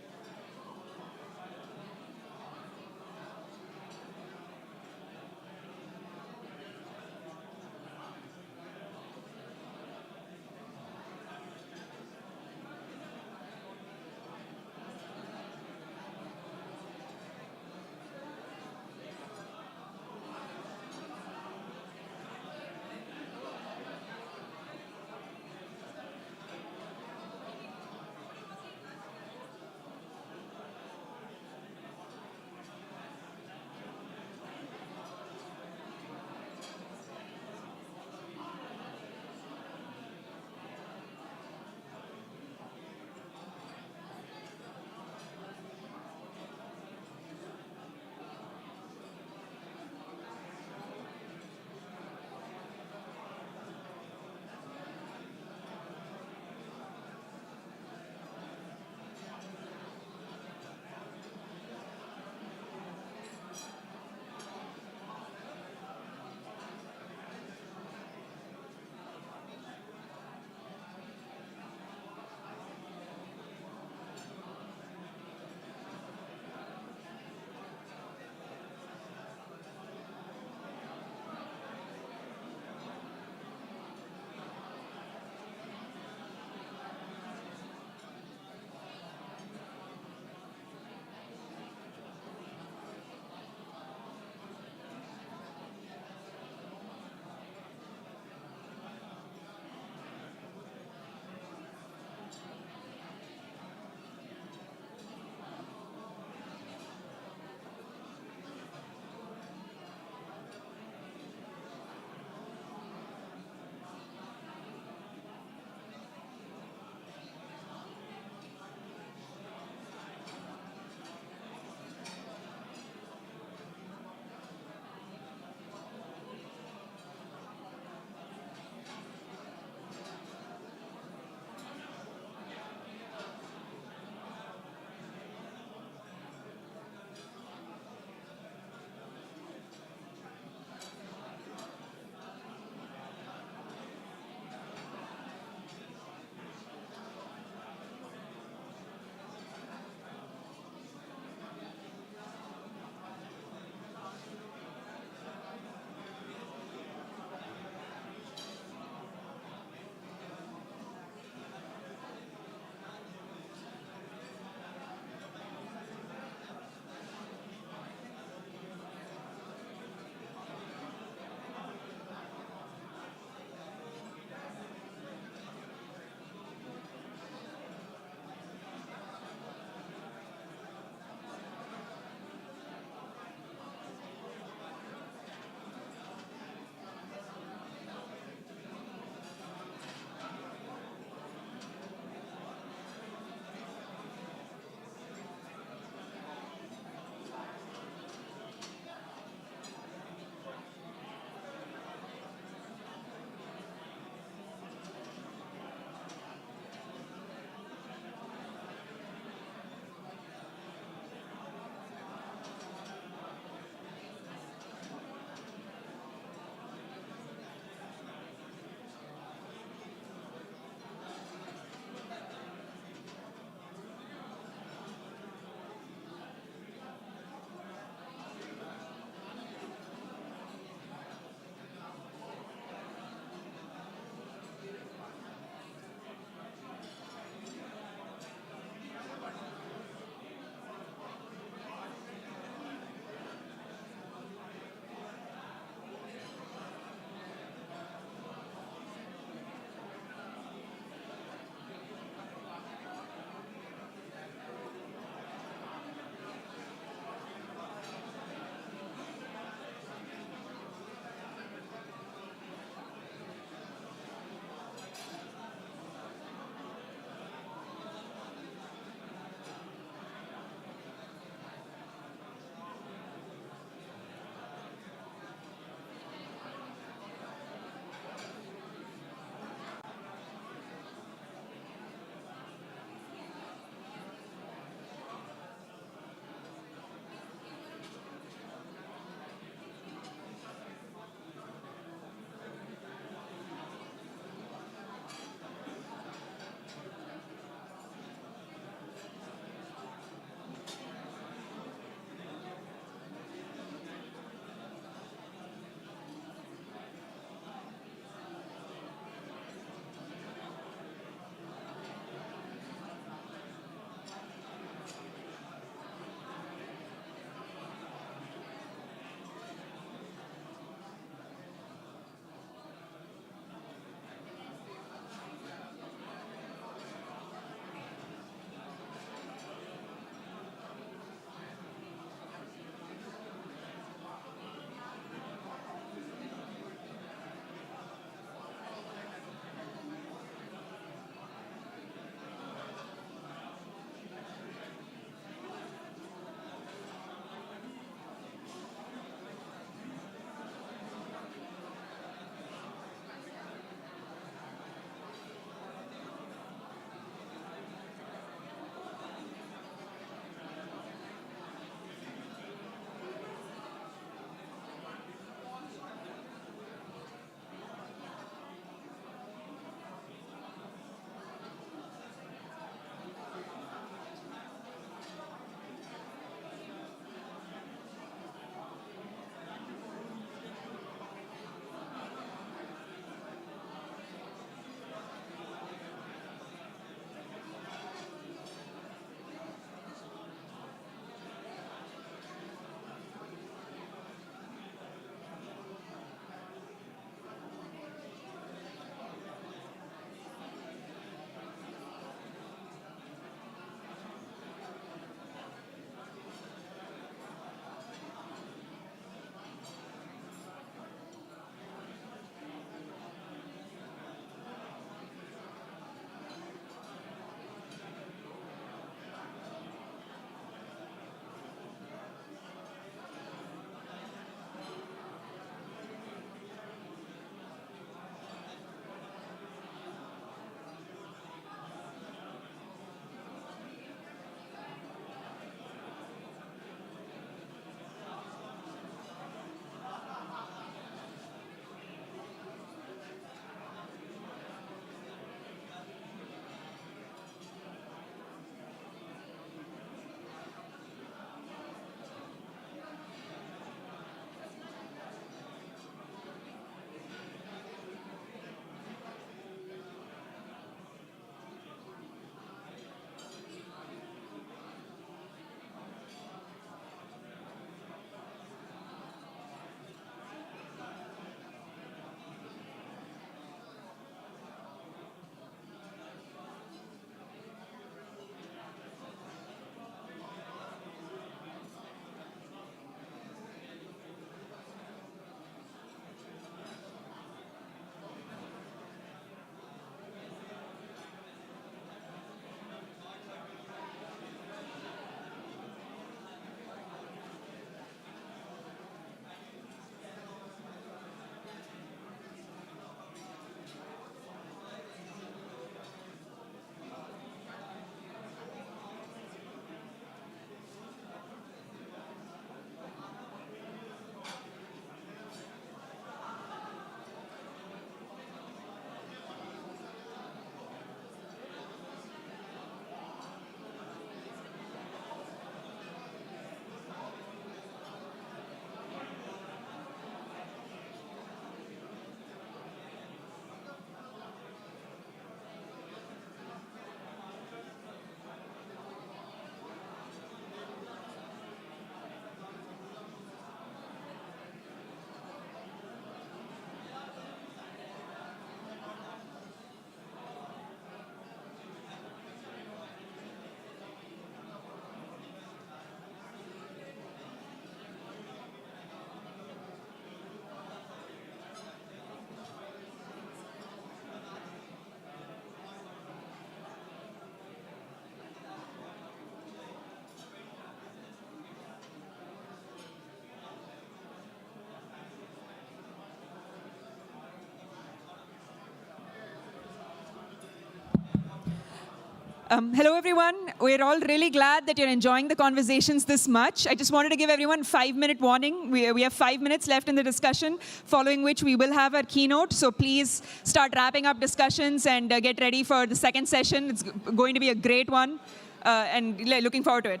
Hello, everyone. We're all really glad that you're enjoying the conversations this much. I just wanted to give everyone 5-minute warning. We have 5 minutes left in the discussion, following which we will have our keynote. So please start wrapping up discussions and get ready for the second session. It's going to be a great one, and looking forward to it.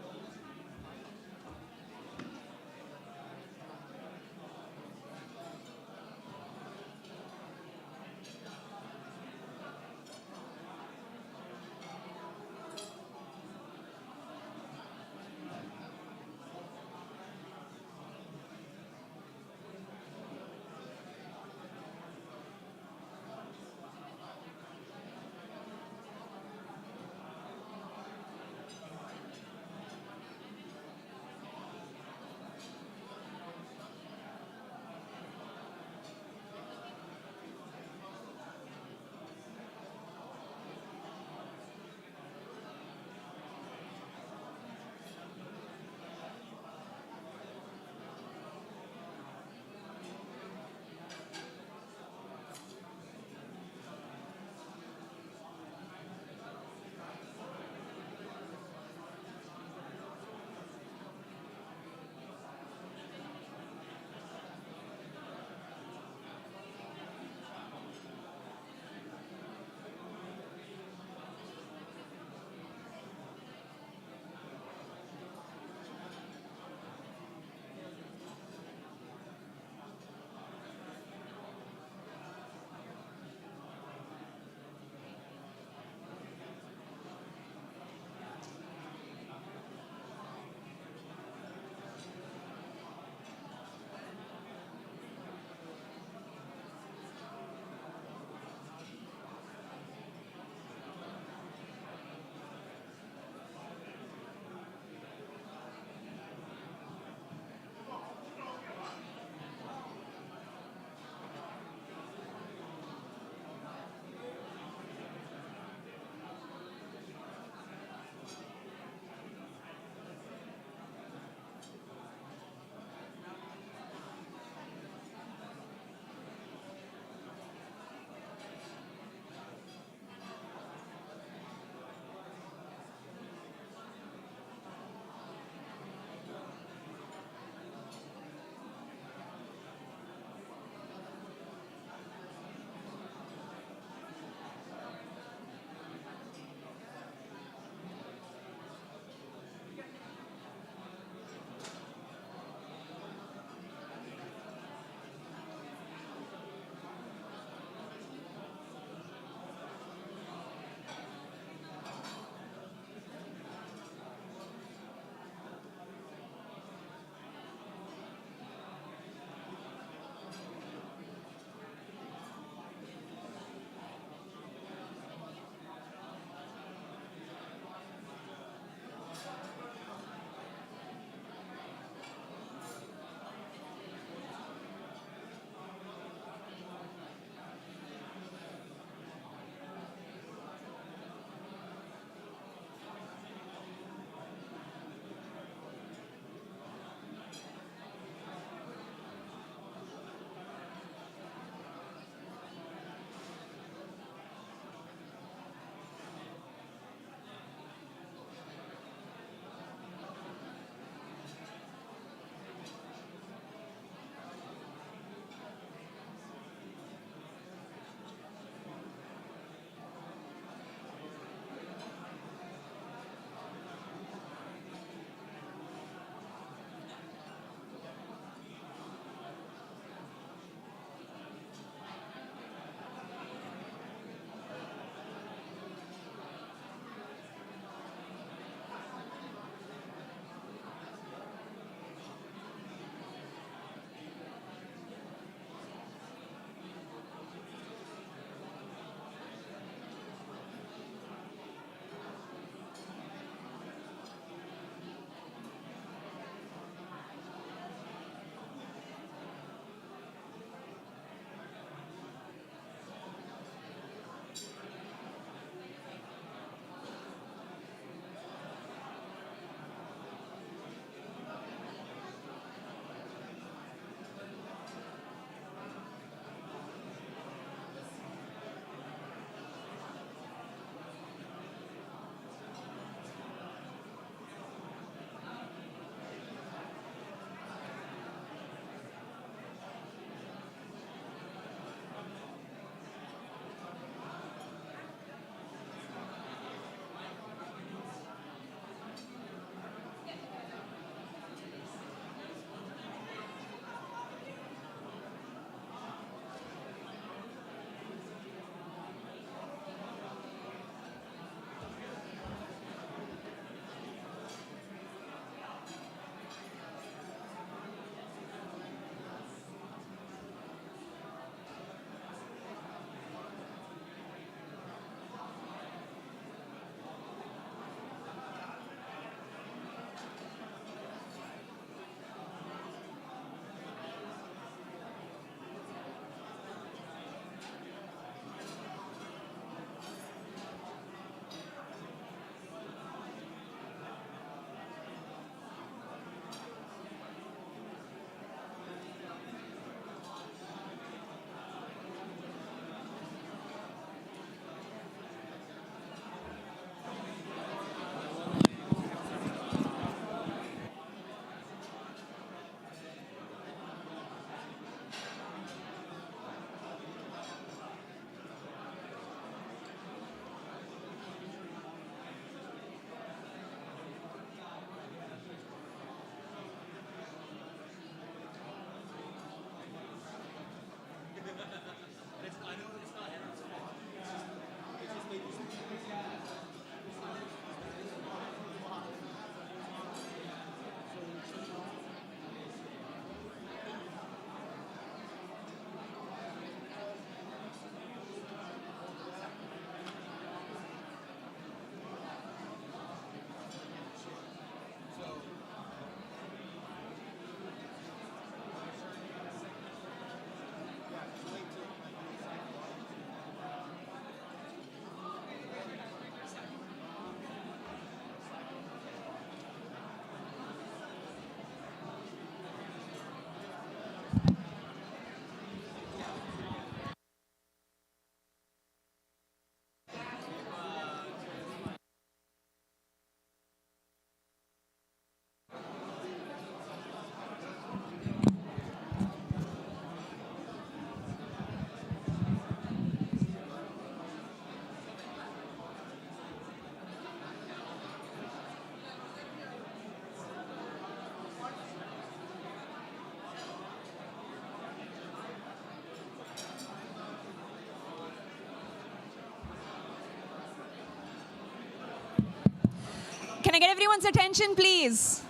get everyone's attention, please?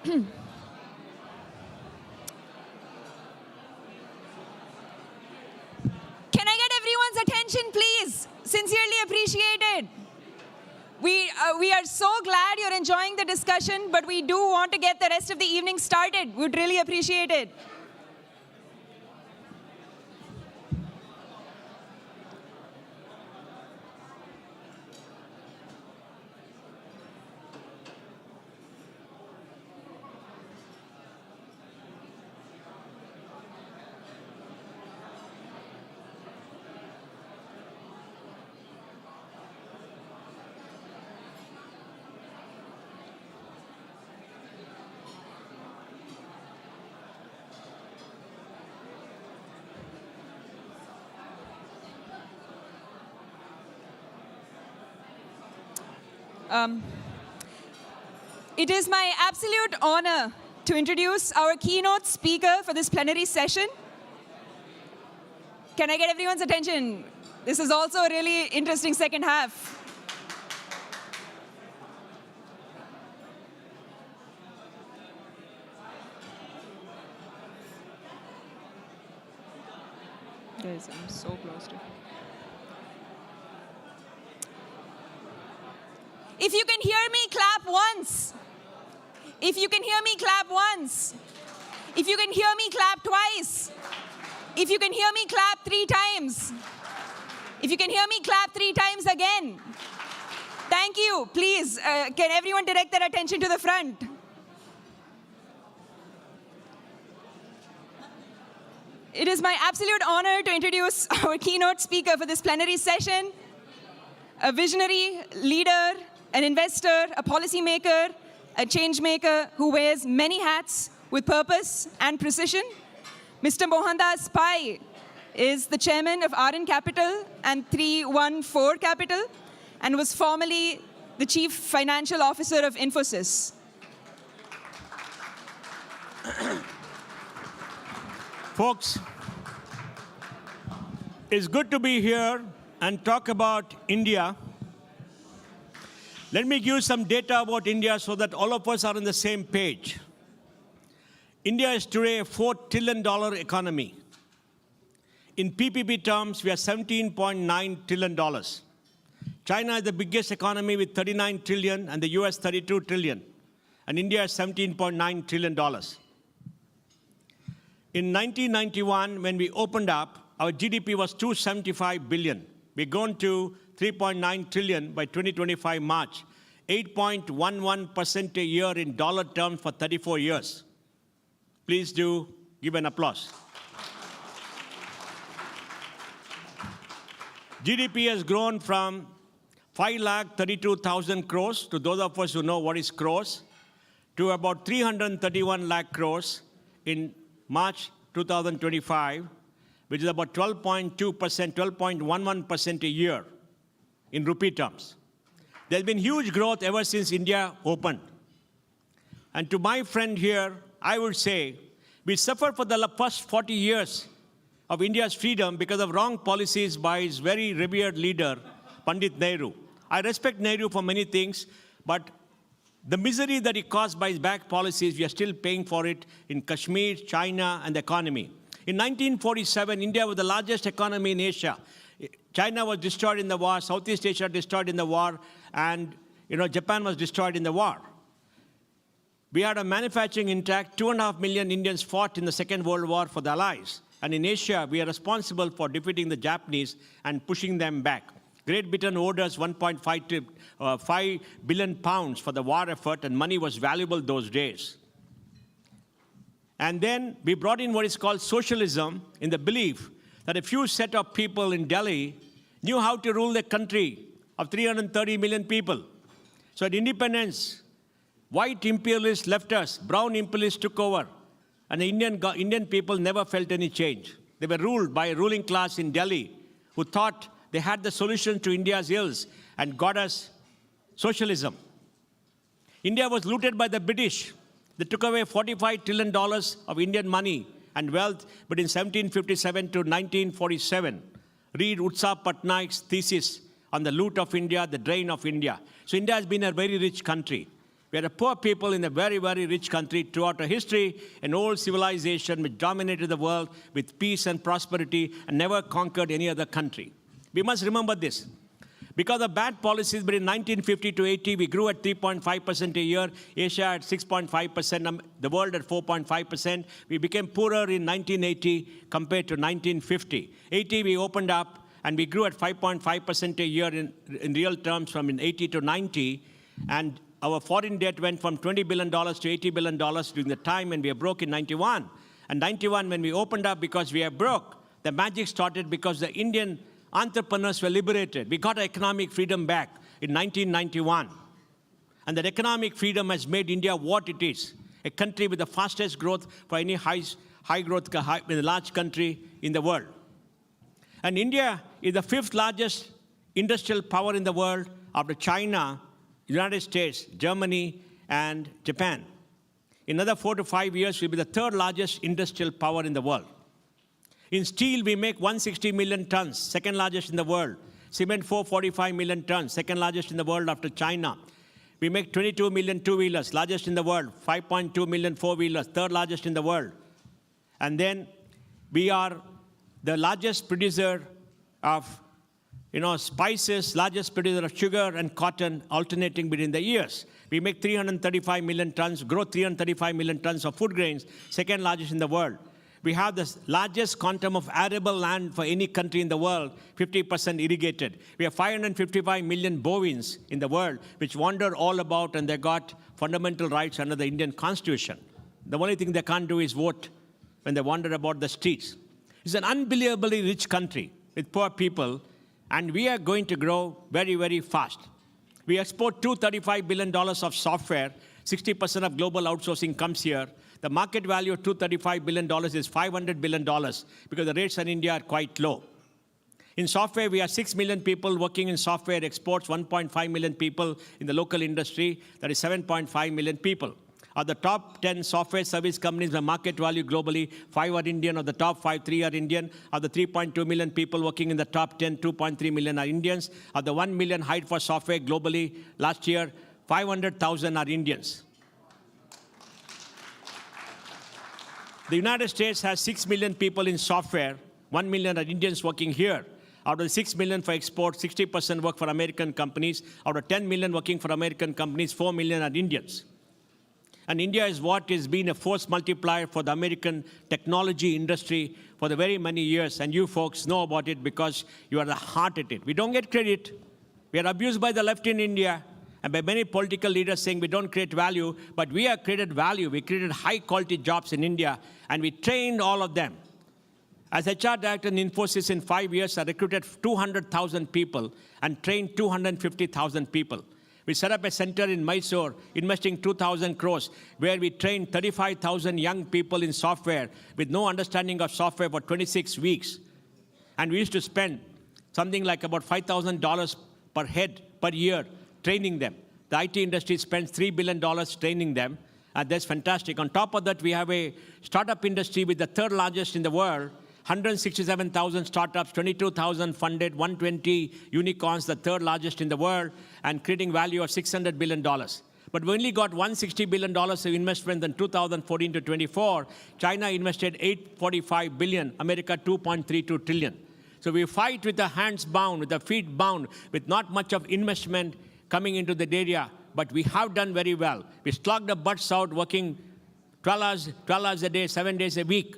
Can I get everyone's attention, please? Sincerely appreciated. We are so glad you're enjoying the discussion, but we do want to get the rest of the evening started. We'd really appreciate it. It is my absolute honor to introduce our keynote speaker for this plenary session. Can I get everyone's attention? This is also a really interesting second half. Guys, I'm so close to. If you can hear me, clap once. If you can hear me, clap once. If you can hear me, clap twice. If you can hear me, clap 3 times. If you can hear me, clap 3 times again. Thank you. Please, can everyone direct their attention to the front? It is my absolute honor to introduce our keynote speaker for this plenary session, a visionary leader, an investor, a policymaker, a change maker who wears many hats with purpose and precision. Mr. Mohandas Pai is the chairman of RN Capital and 314 Capital and was formerly the chief financial officer of Infosys. Folks, it's good to be here and talk about India. Let me give you some data about India so that all of us are on the same page. India is today a $4 trillion economy. In PPP terms, we are $17.9 trillion. China is the biggest economy with $39 trillion and the US $32 trillion. And India is $17.9 trillion. In 1991, when we opened up, our GDP was $275 billion. We're going to $3.9 trillion by 2025 March, 8.11% a year in dollar terms for 34 years. Please do give an applause. GDP has grown from 5,32,000 crores, to those of us who know what is crores, to about 331 lakh crores in March 2025, which is about 12.2%, 12.11% a year in rupee terms. There's been huge growth ever since India opened. And to my friend here, I would say, we suffered for the first 40 years of India's freedom because of wrong policies by his very revered leader, Pandit Nehru. I respect Nehru for many things, but the misery that he caused by his bad policies, we are still paying for it in Kashmir, China, and the economy. In 1947, India was the largest economy in Asia. China was destroyed in the war, Southeast Asia destroyed in the war, and Japan was destroyed in the war. We had a manufacturing intact. 2.5 million Indians fought in the Second World War for the Allies. And in Asia, we are responsible for defeating the Japanese and pushing them back. Great Britain owed us 1.5 billion pounds for the war effort, and money was valuable those days. And then we brought in what is called socialism in the belief that a few set of people in Delhi knew how to rule the country of 330 million people. So at independence, white imperialists left us, brown imperialists took over, and the Indian people never felt any change. They were ruled by a ruling class in Delhi who thought they had the solution to India's ills and got us socialism. India was looted by the British. They took away $45 trillion of Indian money and wealth between 1757 to 1947. Read Utsav Patnaik's thesis on the loot of India, the drain of India. So India has been a very rich country. We are a poor people in a very, very rich country throughout our history, an old civilization which dominated the world with peace and prosperity and never conquered any other country. We must remember this. Because of bad policies between 1950 to 80, we grew at 3.5% a year, Asia at 6.5%, the world at 4.5%. We became poorer in 1980 compared to 1950. 80, we opened up, and we grew at 5.5% a year in real terms from in 80 to 90. And our foreign debt went from $20 billion to $80 billion during the time when we were broke in 91. And 91, when we opened up because we were broke, the magic started because the Indian entrepreneurs were liberated. We got our economic freedom back in 1991. And that economic freedom has made India what it is, a country with the fastest growth for any large country in the world. And India is the 5th largest industrial power in the world after China, United States, Germany, and Japan. In another 4 to 5 years, we'll be the 3rd largest industrial power in the world. In steel, we make 160 million tons, 2nd largest in the world. Cement, 445 million tons, 2nd largest in the world after China. We make 22 million two-wheelers, largest in the world. 5.2 million four-wheelers, 3rd largest in the world. And then we are the largest producer of spices, largest producer of sugar and cotton, alternating between the years. We make 335 million tons, grow 335 million tons of food grains, 2nd largest in the world. We have the largest quantum of arable land for any country in the world, 50% irrigated. We have 555 million bovines in the world, which wander all about, and they got fundamental rights under the Indian Constitution. The only thing they can't do is vote when they wander about the streets. It's an unbelievably rich country with poor people, and we are going to grow very, very fast. We export $235 billion of software. 60% of global outsourcing comes here. The market value of $235 billion is $500 billion because the rates in India are quite low. In software, we have 6 million people working in software exports, 1.5 million people in the local industry. That is 7.5 million people. Of the top 10 software service companies by market value globally, 5 are Indian. Of the top 5, 3 are Indian. Of the 3.2 million people working in the top 10, 2.3 million are Indians. Of the 1 million hired for software globally last year, 500,000 are Indians. The United States has 6 million people in software. 1 million are Indians working here. Out of the 6 million for export, 60% work for American companies. Out of 10 million working for American companies, 4 million are Indians. And India is what has been a force multiplier for the American technology industry for the very many years. And you folks know about it because you are the heart at it. We don't get credit. We are abused by the left in India and by many political leaders saying we don't create value, but we have created value. We created high-quality jobs in India, and we trained all of them. As HR director in Infosys in 5 years, I recruited 200,000 people and trained 250,000 people. We set up a center in Mysore, investing 2,000 crores, where we trained 35,000 young people in software with no understanding of software for 26 weeks. And we used to spend something like about $5,000 per head per year training them. The IT industry spends $3 billion training them, and that's fantastic. On top of that, we have a startup industry with the 3rd largest in the world, 167,000 startups, 22,000 funded, 120 unicorns, the 3rd largest in the world, and creating value of $600 billion. But we only got $160 billion of investment in 2014 to 24. China invested $845 billion, America $2.32 trillion. So we fight with the hands bound, with the feet bound, with not much of investment coming into the area, but we have done very well. We slogged the butts out, working 12 hours a day, 7 days a week.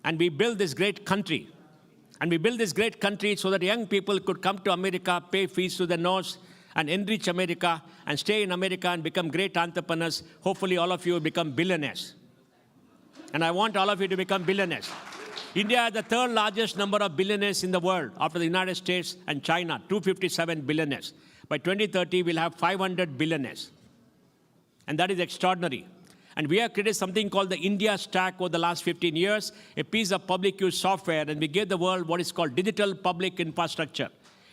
And we built this great country. And we built this great country so that young people could come to America, pay fees to their nose, and enrich America, and stay in America and become great entrepreneurs. Hopefully all of you will become billionaires. And I want all of you to become billionaires. India has the 3rd largest number of billionaires in the world after the United States and China, 257 billionaires. By 2030, we'll have 500 billionaires. And that is extraordinary. And we have created something called the India Stack over the last 15 years, a piece of public use software, and we gave the world what is called digital public infrastructure.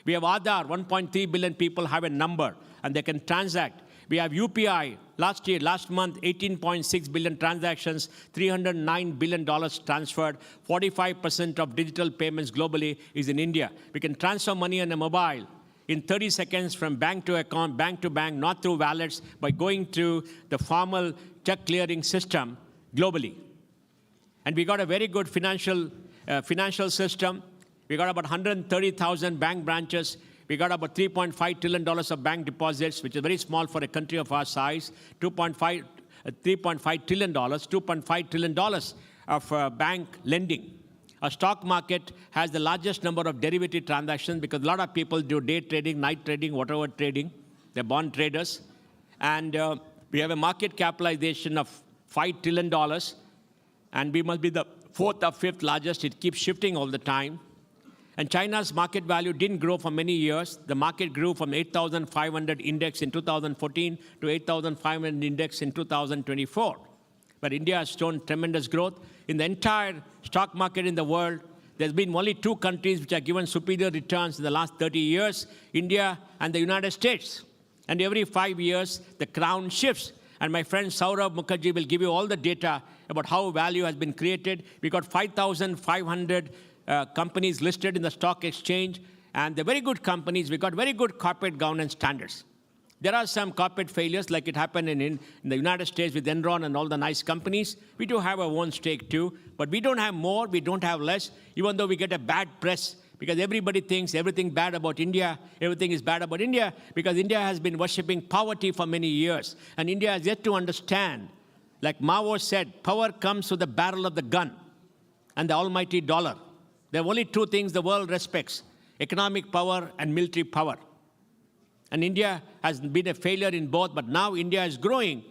We have Aadhaar, 1.3 billion people have a number, and they can transact. We have UPI, last month, 18.6 billion transactions, $309 billion transferred. 45% of digital payments globally is in India. We can transfer money on a mobile in 30 seconds from bank to account, bank to bank, not through wallets, by going through the formal check clearing system globally. And we got a very good financial system. We got about 130,000 bank branches. We got about $3.5 trillion of bank deposits, which is very small for a country of our size. $3.5 trillion, $2.5 trillion of bank lending. Our stock market has the largest number of derivative transactions because a lot of people do day trading, night trading, whatever trading. They're bond traders. And we have a market capitalization of $5 trillion. And we must be the fourth or fifth largest. It keeps shifting all the time. And China's market value didn't grow for many years. The market grew from 8,500 index in 2014 to 8,500 index in 2024. But India has shown tremendous growth. In the entire stock market in the world, there's been only 2 countries which have given superior returns in the last 30 years, India and the United States. And every 5 years, the crown shifts. And my friend Saurabh Mukherjee will give you all the data about how value has been created. We got 5,500 companies listed in the stock exchange, and they're very good companies. We got very good corporate governance standards. There are some corporate failures, like it happened in the United States with Enron and all the nice companies. We do have our own stake too, but we don't have more, we don't have less, even though we get a bad press, because everybody thinks everything bad about India, everything is bad about India, because India has been worshipping poverty for many years, and India has yet to understand, like Mao said, power comes with the barrel of the gun and the almighty dollar. There are only 2 things the world respects: economic power and military power. And India has been a failure in both, but now India is growing.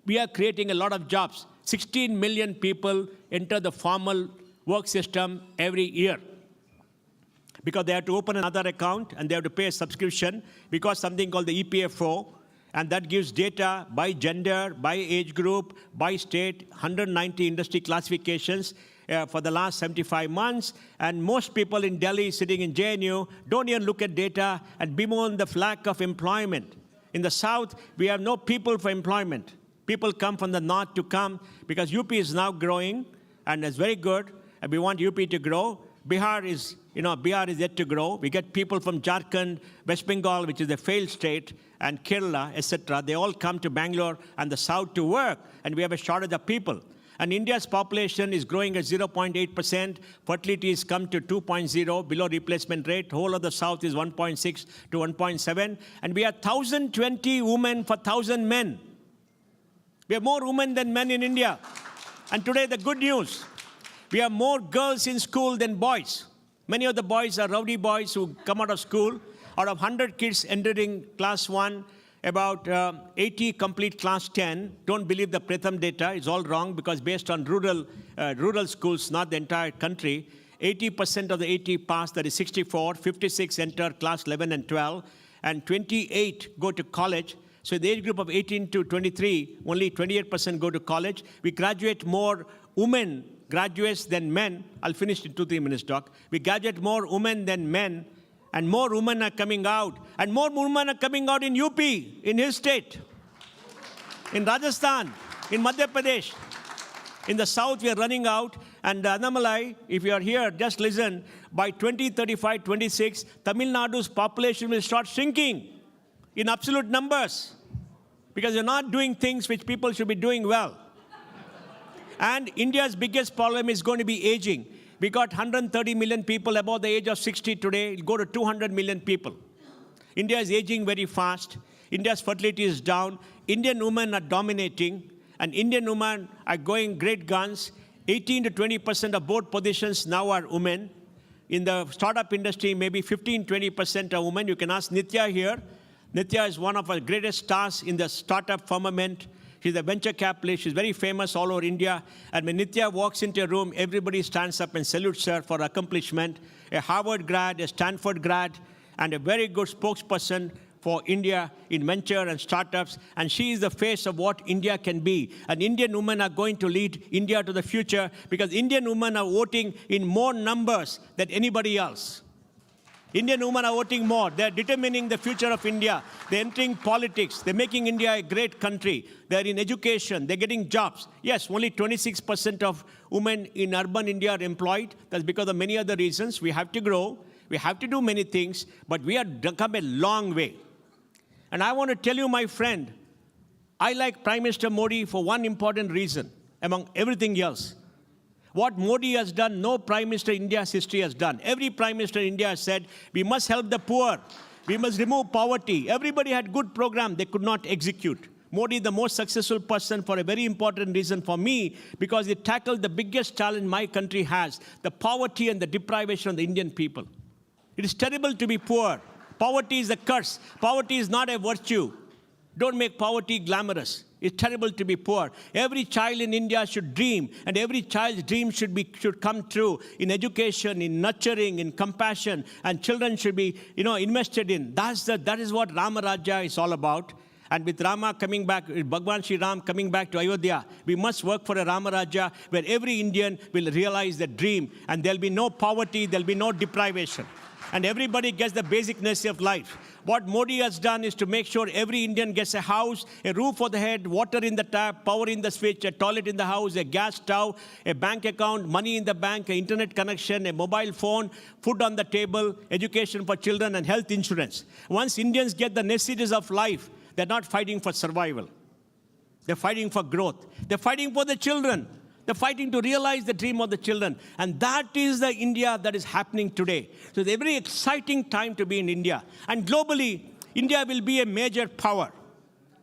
We are creating a lot of jobs. 16 million people enter the formal work system every year because they have to open another account and they have to pay a subscription because something called the EPFO, and that gives data by gender, by age group, by state, 190 industry classifications for the last 75 months. And most people in Delhi sitting in JNU don't even look at data and bemoan the lack of employment. In the south, we have no people for employment. People come from the north to come because UP is now growing and it's very good, and we want UP to grow. Bihar is yet to grow. We get people from Jharkhand, West Bengal, which is a failed state, and Kerala, etc. They all come to Bangalore and the south to work, and we have a shortage of people. And India's population is growing at 0.8%. Fertility has come to 2.0, below replacement rate. Whole of the south is 1.6 to 1.7. And we have 1,020 women for 1,000 men. We have more women than men in India. And today, the good news, we have more girls in school than boys. Many of the boys are rowdy boys who come out of school. Out of 100 kids entering class 1, about 80 complete class 10. Don't believe the Pratham data. It's all wrong because based on rural schools, not the entire country, 80% of the 80 pass, that is 64. 56 enter class 11 and 12. And 28 go to college. So in the age group of 18 to 23, only 28% go to college. We graduate more women graduates than men. I'll finish in 2-3 minutes, Doc. We graduate more women than men. And more women are coming out. And more women are coming out in UP, in his state, in Rajasthan, in Madhya Pradesh. In the south, we are running out. And Annamalai, if you are here, just listen. By 2035, 26, Tamil Nadu's population will start shrinking in absolute numbers because you're not doing things which people should be doing well. And India's biggest problem is going to be aging. We got 130 million people above the age of 60 today. It'll go to 200 million people. India is aging very fast. India's fertility is down. Indian women are dominating. And Indian women are going great guns. 18 to 20% of board positions now are women. In the startup industry, maybe 15-20% are women. You can ask Nitya here. Nitya is one of our greatest stars in the startup firmament. She's a venture capitalist. She's very famous all over India. And when Nitya walks into a room, everybody stands up and salutes her for accomplishment. A Harvard grad, a Stanford grad, and a very good spokesperson for India in venture and startups. And she is the face of what India can be. And Indian women are going to lead India to the future because Indian women are voting in more numbers than anybody else. Indian women are voting more. They're determining the future of India. They're entering politics. They're making India a great country. They're in education. They're getting jobs. Yes, only 26% of women in urban India are employed. That's because of many other reasons. We have to grow. We have to do many things, but we have come a long way. And I want to tell you, my friend, I like Prime Minister Modi for one important reason, among everything else. What Modi has done, no Prime Minister in India's history has done. Every Prime Minister in India has said, we must help the poor. We must remove poverty. Everybody had good program. They could not execute. Modi, the most successful person for a very important reason for me, because he tackled the biggest challenge my country has, the poverty and the deprivation of the Indian people. It is terrible to be poor. Poverty is a curse. Poverty is not a virtue. Don't make poverty glamorous. It's terrible to be poor. Every child in India should dream, and every child's dream should come true in education, in nurturing, in compassion, and children should be, invested in. That is what Rama Rajya is all about. And with Rama coming back, Bhagwan Sri Ram coming back to Ayodhya, we must work for a Rama Rajya where every Indian will realize the dream, and there'll be no poverty, there'll be no deprivation, and everybody gets the basic necessities of life. What Modi has done is to make sure every Indian gets a house, a roof over the head, water in the tap, power in the switch, a toilet in the house, a gas stove, a bank account, money in the bank, an internet connection, a mobile phone, food on the table, education for children, and health insurance. Once Indians get the necessities of life, they're not fighting for survival. They're fighting for growth. They're fighting for the children. They're fighting to realize the dream of the children. And that is the India that is happening today. So it's a very exciting time to be in India. And globally, India will be a major power.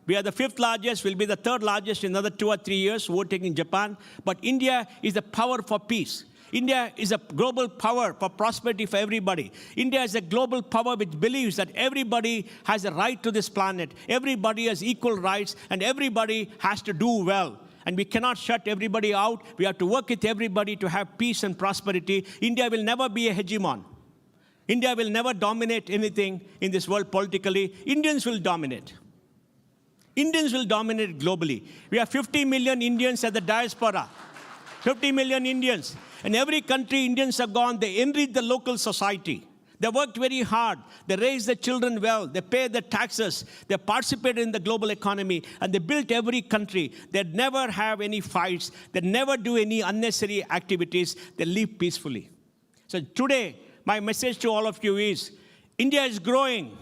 We are the 5th largest, we'll be the 3rd largest in another 2 or 3 years, overtaking Japan. But India is the power for peace. India is a global power for prosperity for everybody. India is a global power which believes that everybody has a right to this planet. Everybody has equal rights, and everybody has to do well. And we cannot shut everybody out. We have to work with everybody to have peace and prosperity. India will never be a hegemon. India will never dominate anything in this world politically. Indians will dominate. Indians will dominate globally. We have 50 million Indians at the diaspora. 50 million Indians. In every country Indians have gone, they enrich the local society. They worked very hard. They raised their children well. They pay their taxes. They participated in the global economy. And they built every country. They never have any fights. They never do any unnecessary activities. They live peacefully. So today, my message to all of you is, India is growing.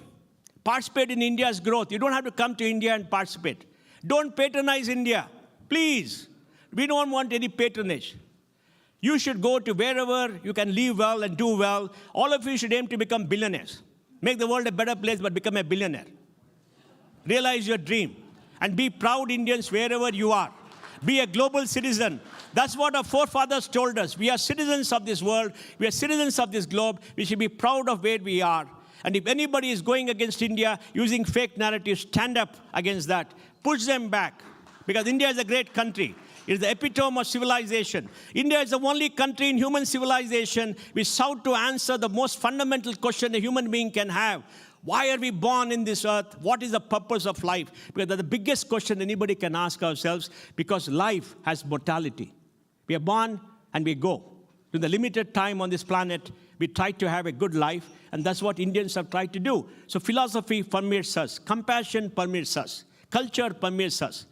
Participate in India's growth. You don't have to come to India and participate. Don't patronize India. Please. We don't want any patronage. You should go to wherever you can live well and do well. All of you should aim to become billionaires. Make the world a better place, but become a billionaire. Realize your dream. And be proud Indians wherever you are. Be a global citizen. That's what our forefathers told us. We are citizens of this world. We are citizens of this globe. We should be proud of where we are. And if anybody is going against India, using fake narratives, stand up against that. Push them back. Because India is a great country. It is the epitome of civilization. India is the only country in human civilization which sought to answer the most fundamental question a human being can have. Why are we born in this earth? What is the purpose of life? Because that's the biggest question anybody can ask ourselves, because life has mortality. We are born and we go. In the limited time on this planet, we try to have a good life, and that's what Indians have tried to do. So philosophy permeates us. Compassion permeates us. Culture permeates us.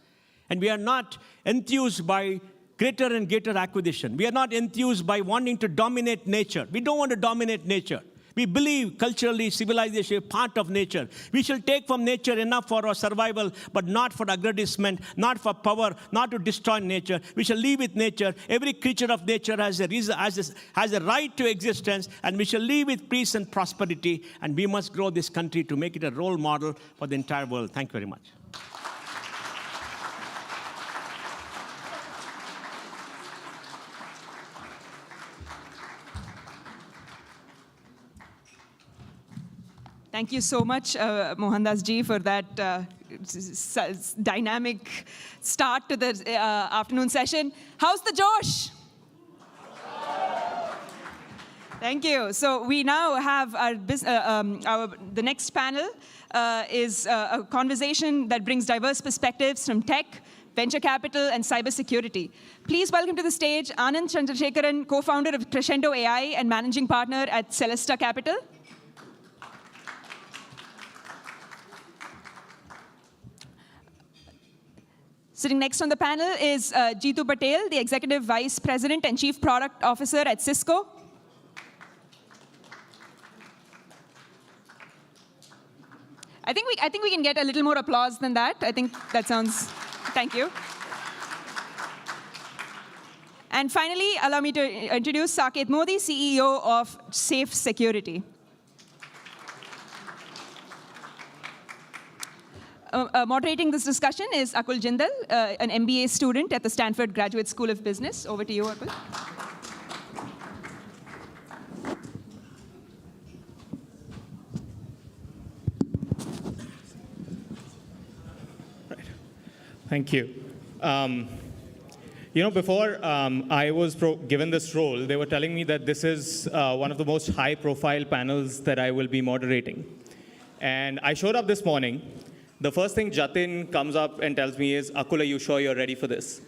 And we are not enthused by greater and greater acquisition. We are not enthused by wanting to dominate nature. We don't want to dominate nature. We believe culturally civilization is part of nature. We shall take from nature enough for our survival, but not for aggrandizement, not for power, not to destroy nature. We shall live with nature. Every creature of nature has a right to existence, and we shall live with peace and prosperity. And we must grow this country to make it a role model for the entire world. Thank you very much. Thank you so much, Mohandas ji, for that dynamic start to the afternoon session. How's the Josh? Thank you. So we now have the next panel is a conversation that brings diverse perspectives from tech, venture capital, and cybersecurity. Please welcome to the stage Anand Chandrasekaran, co-founder of Crescendo AI and managing partner at Celesta Capital. Sitting next on the panel is Jeetu Patel, the Executive Vice President and Chief Product Officer at Cisco. I think we can get a little more applause than that. I think that sounds, thank you. And finally, allow me to introduce Saket Modi, CEO of Safe Security. Moderating this discussion is Akul Jindal, an MBA student at the Stanford Graduate School of Business. Over to you, Akul. Thank you. Before I was given this role, they were telling me that this is one of the most high-profile panels that I will be moderating. And I showed up this morning. The first thing Jatin comes up and tells me is, Akul, are you sure you're ready for this?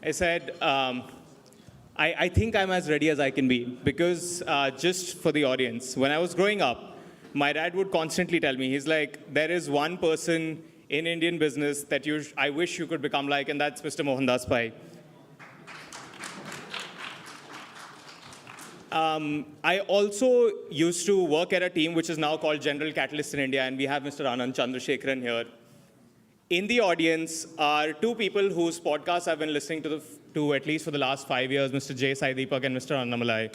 I said, I think I'm as ready as I can be. Because just for the audience, when I was growing up, my dad would constantly tell me, he's like, there is one person in Indian business that I wish you could become like, and that's Mr. Mohandas Pai. I also used to work at a team which is now called General Catalyst in India, and we have Mr. Anand Chandrasekharan here. In the audience are two people whose podcasts I've been listening to at least for the last 5 years, Mr. J. Sai Deepak and Mr. Annamalai.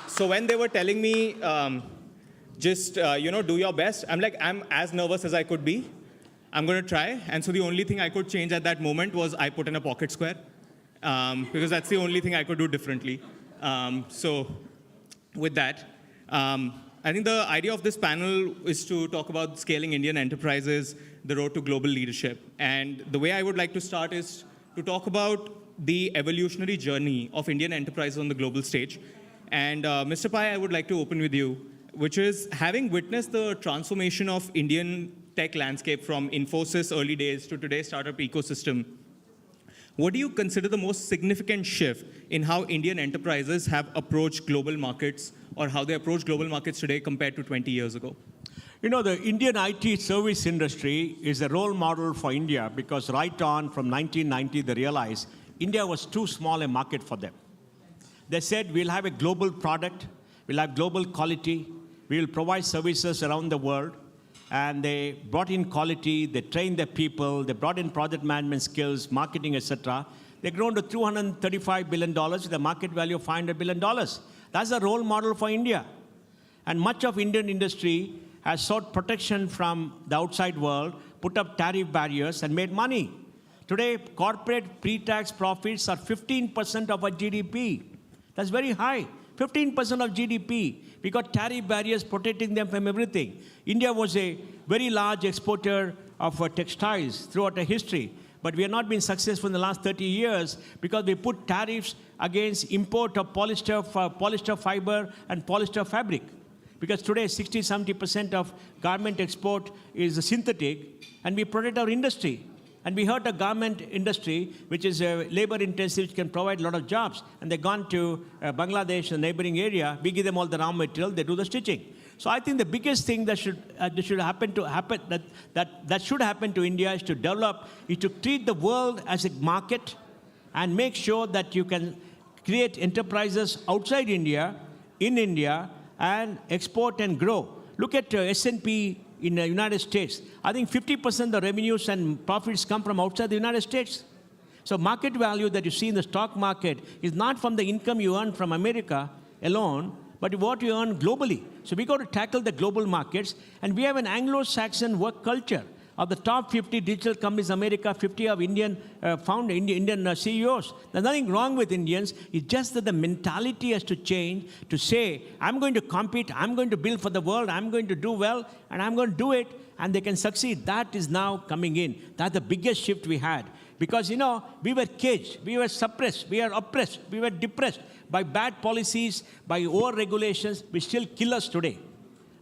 So when they were telling me, just, do your best, I'm like, I'm as nervous as I could be. I'm going to try. And so the only thing I could change at that moment was I put in a pocket square. Because that's the only thing I could do differently. So with that, I think the idea of this panel is to talk about scaling Indian enterprises, the road to global leadership. And the way I would like to start is to talk about the evolutionary journey of Indian enterprises on the global stage. And Mr. Pai, I would like to open with you, which is having witnessed the transformation of Indian tech landscape from Infosys early days to today's startup ecosystem. What do you consider the most significant shift in how Indian enterprises have approached global markets or how they approach global markets today compared to 20 years ago? The Indian IT service industry is a role model for India because right on from 1990, they realized India was too small a market for them. They said, we'll have a global product, we'll have global quality, we will provide services around the world. And they brought in quality, they trained their people, they brought in project management skills, marketing, etc. They've grown to $235 billion with a market value of $500 billion. That's a role model for India. And much of Indian industry has sought protection from the outside world, put up tariff barriers, and made money. Today, corporate pre-tax profits are 15% of our GDP. That's very high. 15% of GDP. We got tariff barriers protecting them from everything. India was a very large exporter of textiles throughout our history, but we have not been successful in the last 30 years because we put tariffs against import of polyester fiber and polyester fabric. Because today, 60–70% of garment export is synthetic, and we protect our industry. And we hurt the garment industry, which is labor-intensive, which can provide a lot of jobs. And they've gone to Bangladesh, the neighboring area. We give them all the raw material. They do the stitching. So I think the biggest thing that should happen to India is to develop, is to treat the world as a market and make sure that you can create enterprises outside India, in India, and export and grow. Look at S&P in the United States. I think 50% of the revenues and profits come from outside the United States. So market value that you see in the stock market is not from the income you earn from America alone, but what you earn globally. So we got to tackle the global markets, and we have an Anglo-Saxon work culture. Of the top 50 digital companies in America, 50 of Indian Indian CEOs. There's nothing wrong with Indians. It's just that the mentality has to change to say, I'm going to compete, I'm going to build for the world, I'm going to do well, and I'm going to do it, and they can succeed. That is now coming in. That's the biggest shift we had. Because, we were caged, we were suppressed, we were oppressed, we were depressed by bad policies, by over-regulations, which still kill us today.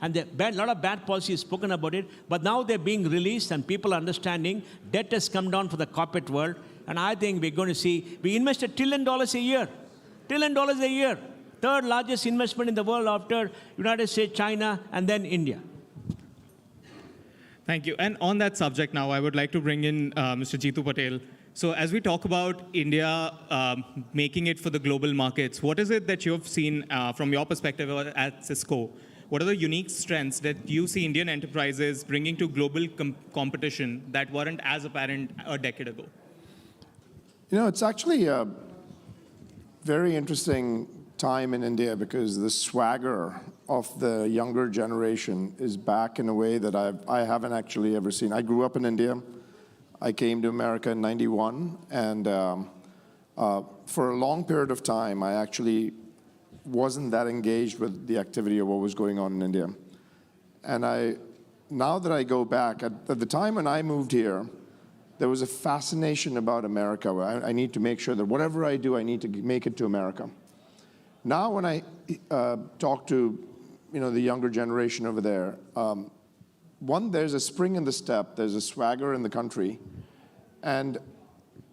And a lot of bad policy is spoken about it, but now they're being released and people are understanding. Debt has come down for the corporate world, and I think we're going to see, we invest $1 trillion a year. $1 trillion a year. Third largest investment in the world after United States, China, and then India. Thank you. And on that subject now, I would like to bring in Mr. Jeetu Patel. So as we talk about India making it for the global markets, what is it that you've seen from your perspective at Cisco? what are the unique strengths that you see Indian enterprises bringing to global competition that weren't as apparent a decade ago? You know, it's actually a very interesting time in India because the swagger of the younger generation is back in a way that I haven't actually ever seen. I grew up in India. I came to America in '91, and for a long period of time, I actually wasn't that engaged with the activity of what was going on in India. And now that I go back, at the time when I moved here, there was a fascination about America. I need to make sure that whatever I do, I need to make it to America. Now when I talk to the younger generation over there, one, there's a spring in the step, there's a swagger in the country, and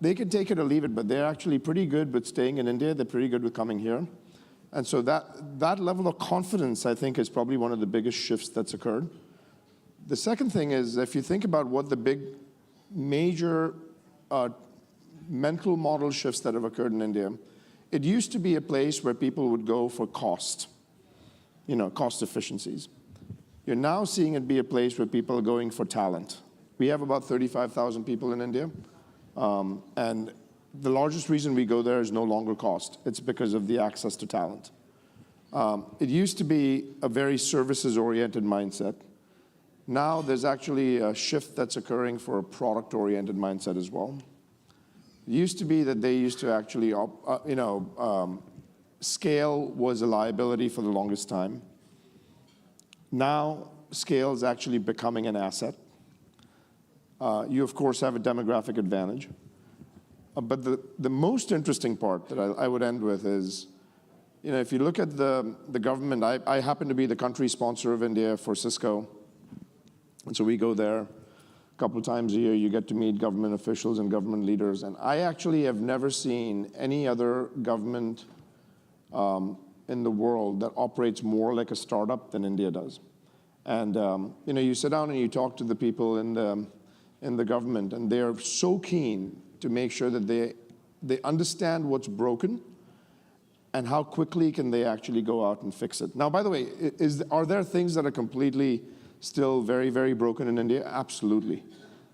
they can take it or leave it, but they're actually pretty good with staying in India, they're pretty good with coming here. And so that level of confidence, I think, is probably one of the biggest shifts that's occurred. The second thing is, if you think about what the big major mental model shifts that have occurred in India, it used to be a place where people would go for cost, cost efficiencies. You're now seeing it be a place where people are going for talent. We have about 35,000 people in India, and the largest reason we go there is no longer cost. It's because of the access to talent. It used to be a very services-oriented mindset. Now there's actually a shift that's occurring for a product-oriented mindset as well. It used to be that they used to actually, scale was a liability for the longest time. Now scale is actually becoming an asset. You, of course, have a demographic advantage. But the most interesting part that I would end with is, if you look at the government, I happen to be the country sponsor of India for Cisco. And so we go there a couple of times a year. You get to meet government officials and government leaders. And I actually have never seen any other government in the world that operates more like a startup than India does. And you sit down and you talk to the people in the government, and they're so keen to make sure that they understand what's broken and how quickly can they actually go out and fix it. Now, by the way, are there things that are completely still very, very broken in India? Absolutely.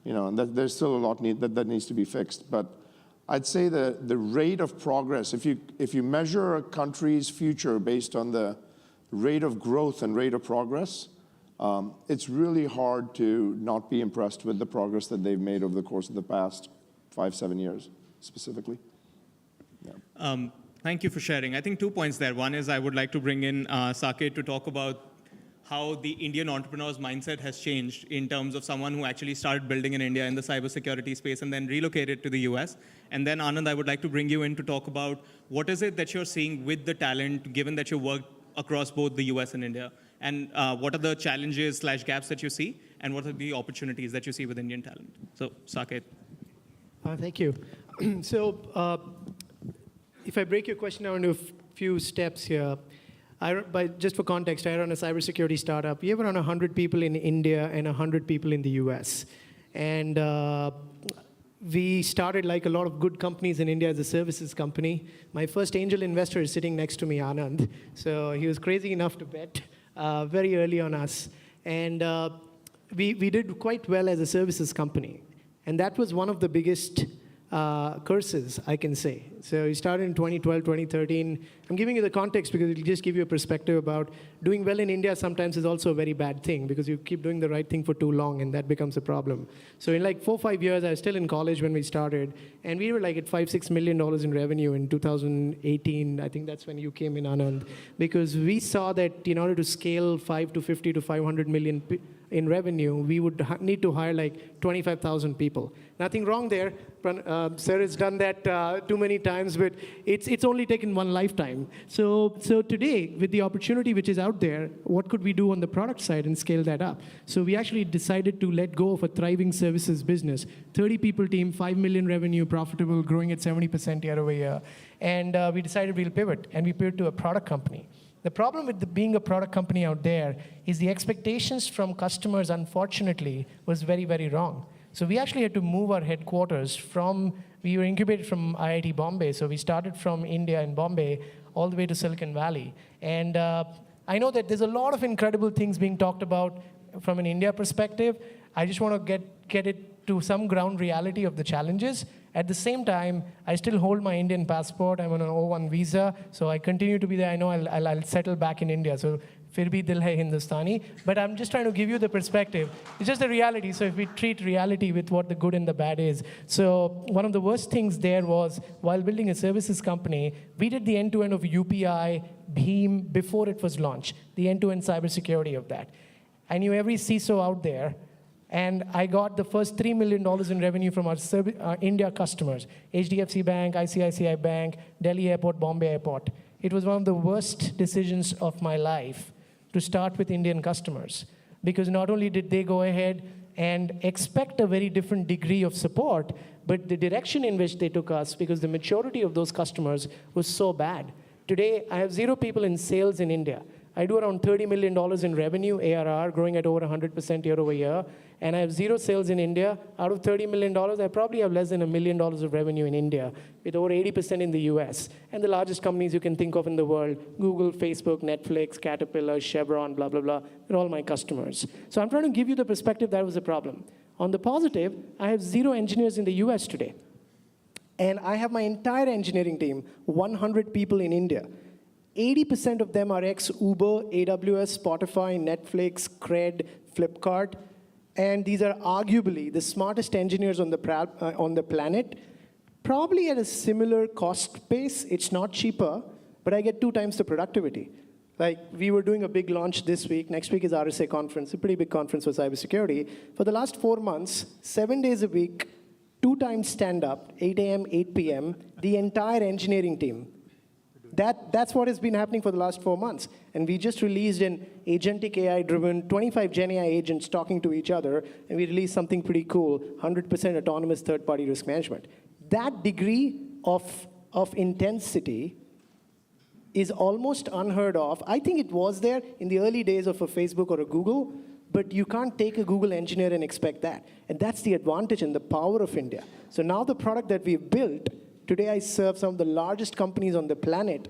And there's still a lot that needs to be fixed. But I'd say the rate of progress, if you measure a country's future based on the rate of growth and rate of progress, it's really hard to not be impressed with the progress that they've made over the course of the past 5-7 years, specifically. Yeah. Thank you for sharing. I think 2 points there. One is I would like to bring in Saket to talk about how the Indian entrepreneur's mindset has changed in terms of someone who actually started building in India in the cybersecurity space and then relocated to the US. And then Anand, I would like to bring you in to talk about what is it that you're seeing with the talent, given that you work across both the US and India, and what are the challenges / gaps that you see, and what are the opportunities that you see with Indian talent? So, Saket. Thank you. So, if I break your question down into a few steps here, just for context, I run a cybersecurity startup. We have around 100 people in India and 100 people in the US. And we started, like a lot of good companies in India, as a services company. My first angel investor is sitting next to me, Anand. So he was crazy enough to bet very early on us. And we did quite well as a services company. And that was one of the biggest curses, I can say. So we started in 2012, 2013. I'm giving you the context because it'll just give you a perspective about doing well in India sometimes is also a very bad thing because you keep doing the right thing for too long and that becomes a problem. So in like 4 or 5 years, I was still in college when we started, and we were like at $5-6 million in revenue in 2018. I think that's when you came in, Anand, because we saw that in order to scale 50 to 500 million in revenue, we would need to hire like 25,000 people. Nothing wrong there. Sir has done that too many times, but it's only taken one lifetime. So today, with the opportunity which is out there, what could we do on the product side and scale that up? So we actually decided to let go of a thriving services business, 30 people team, 5 million revenue, profitable, growing at 70% year over year. And we decided we'll pivot, and we pivoted to a product company. The problem with being a product company out there is the expectations from customers, unfortunately, was very, very wrong. So we actually had to move our headquarters we were incubated from IIT Bombay, so we started from India in Bombay all the way to Silicon Valley. And I know that there's a lot of incredible things being talked about from an India perspective. I just want to get it to some ground reality of the challenges. At the same time, I still hold my Indian passport. I'm on an O1 visa, so I continue to be there. I know I'll settle back in India. So फिर भी दिल है Hindustani. But I'm just trying to give you the perspective. It's just the reality. So if we treat reality with what the good and the bad is. So one of the worst things there was, while building a services company, we did the end-to-end of UPI, Bheem, before it was launched, the end-to-end cybersecurity of that. I knew every CISO out there, and I got the first $3 million in revenue from our India customers, HDFC Bank, ICICI Bank, Delhi Airport, Bombay Airport. It was one of the worst decisions of my life to start with Indian customers, because not only did they go ahead and expect a very different degree of support, but the direction in which they took us, because the maturity of those customers was so bad. Today, I have 0 people in sales in India. I do around $30 million in revenue, ARR, growing at over 100% year over year. And I have 0 sales in India. Out of $30 million, I probably have less than $1 million of revenue in India, with over 80% in the US. And the largest companies you can think of in the world, Google, Facebook, Netflix, Caterpillar, Chevron, blah, blah, blah, they're all my customers. So I'm trying to give you the perspective that was a problem. On the positive, I have 0 engineers in the US today. And I have my entire engineering team, 100 people in India. 80% of them are ex-Uber, AWS, Spotify, Netflix, Cred, Flipkart. And these are arguably the smartest engineers on the planet, probably at a similar cost base. It's not cheaper, but I get 2 times the productivity. Like, we were doing a big launch this week. Next week is RSA conference, a pretty big conference for cybersecurity. For the last 4 months, 7 days a week, 2 times stand-up, 8 a.m., 8 p.m., the entire engineering team. That's what has been happening for the last 4 months. And we just released an agentic AI-driven 25 Gen AI agents talking to each other, and we released something pretty cool, 100% autonomous third-party risk management. That degree of intensity is almost unheard of. I think it was there in the early days of a Facebook or a Google, but you can't take a Google engineer and expect that. And that's the advantage and the power of India. So now the product that we've built, today I serve some of the largest companies on the planet,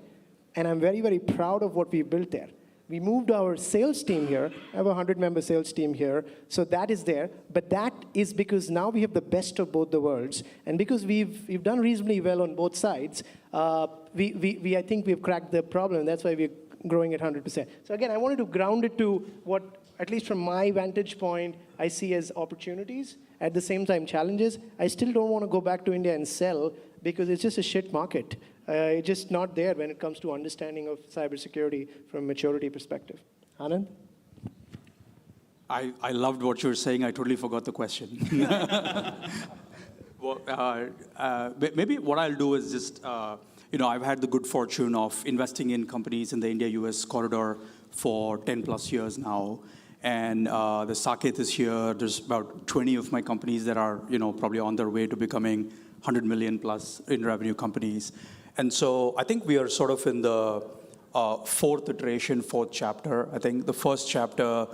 and I'm very, very proud of what we built there. We moved our sales team here. I have a 100-member sales team here, so that is there. But that is because now we have the best of both the worlds. And because we've done reasonably well on both sides, I think we've cracked the problem. That's why we're growing at 100%. So again, I wanted to ground it to what, at least from my vantage point, I see as opportunities, at the same time challenges. I still don't want to go back to India and sell, because it's just a shit market. It's just not there when it comes to understanding of cybersecurity from a maturity perspective. Anand? I loved what you were saying. I totally forgot the question. Well, maybe what I'll do is just, I've had the good fortune of investing in companies in the India-US corridor for 10 plus years now. And the Saket is here. There's about 20 of my companies that are, probably on their way to becoming 100 million plus in revenue companies. And so I think we are sort of in the 4th iteration, 4th chapter. I think the first chapter,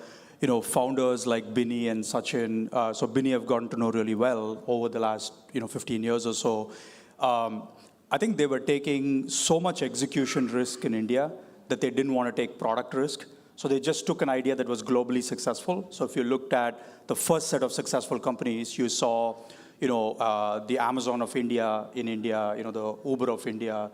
founders like Binny and Sachin, so Binny I've gotten to know really well over the last, 15 years or so. I think they were taking so much execution risk in India that they didn't want to take product risk. So they just took an idea that was globally successful. So if you looked at the first set of successful companies, you saw the Amazon of India in India, the Uber of India,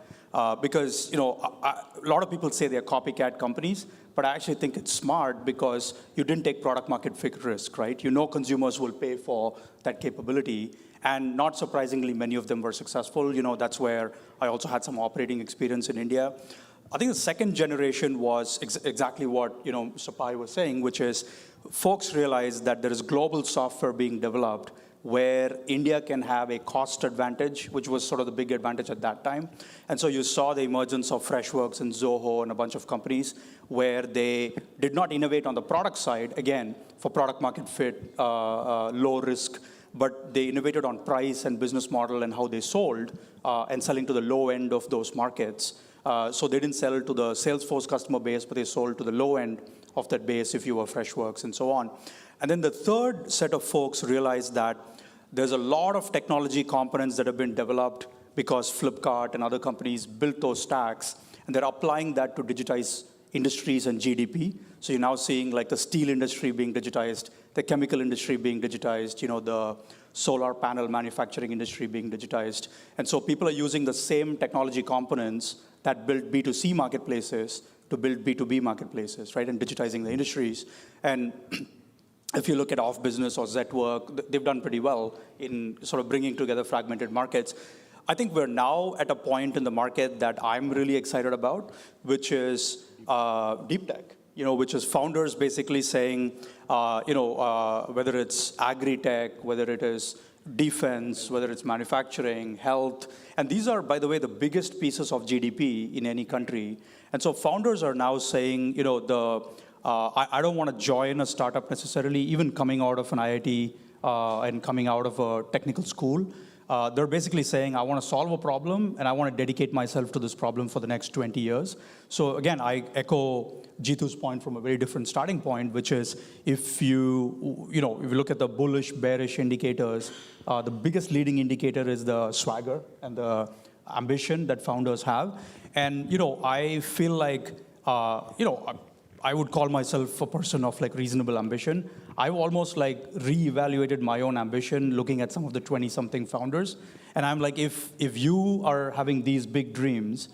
because, a lot of people say they're copycat companies, but I actually think it's smart because you didn't take product market fit risk, right? Consumers will pay for that capability, and not surprisingly, many of them were successful. That's where I also had some operating experience in India. I think the second generation was exactly what, Sapai was saying, which is folks realized that there is global software being developed where India can have a cost advantage, which was sort of the big advantage at that time. And so you saw the emergence of Freshworks and Zoho and a bunch of companies where they did not innovate on the product side, again, for product market fit, low risk, but they innovated on price and business model and how they sold and selling to the low end of those markets. So they didn't sell to the Salesforce customer base, but they sold to the low end of that base if you were Freshworks and so on. And then the third set of folks realized that there's a lot of technology components that have been developed because Flipkart and other companies built those stacks, and they're applying that to digitize industries and GDP. So you're now seeing like the steel industry being digitized, the chemical industry being digitized, the solar panel manufacturing industry being digitized. And so people are using the same technology components that build B2C marketplaces to build B2B marketplaces, right, and digitizing the industries. And if you look at Off Business or Zetwork, they've done pretty well in sort of bringing together fragmented markets. I think we're now at a point in the market that I'm really excited about, which is deep tech, which is founders basically saying, whether it's agri-tech, whether it is defense, whether it's manufacturing, health, and these are, by the way, the biggest pieces of GDP in any country. And so founders are now saying, I don't want to join a startup necessarily, even coming out of an IIT and coming out of a technical school. They're basically saying, I want to solve a problem, and I want to dedicate myself to this problem for the next 20 years. So again, I echo Jitu's point from a very different starting point, which is if you look at the bullish, bearish indicators, the biggest leading indicator is the swagger and the ambition that founders have. And I feel like I would call myself a person of like reasonable ambition. I've almost like reevaluated my own ambition looking at some of the 20-something founders. And I'm like, if you are having these big dreams,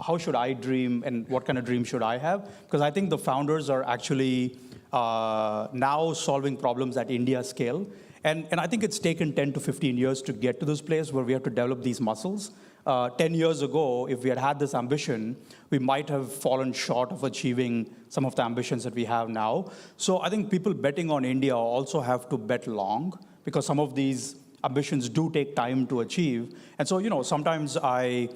how should I dream and what kind of dream should I have? Because I think the founders are actually now solving problems at India scale. And I think it's taken 10 to 15 years to get to this place where we have to develop these muscles. 10 years ago, if we had had this ambition, we might have fallen short of achieving some of the ambitions that we have now. So I think people betting on India also have to bet long, because some of these ambitions do take time to achieve. And so, sometimes I,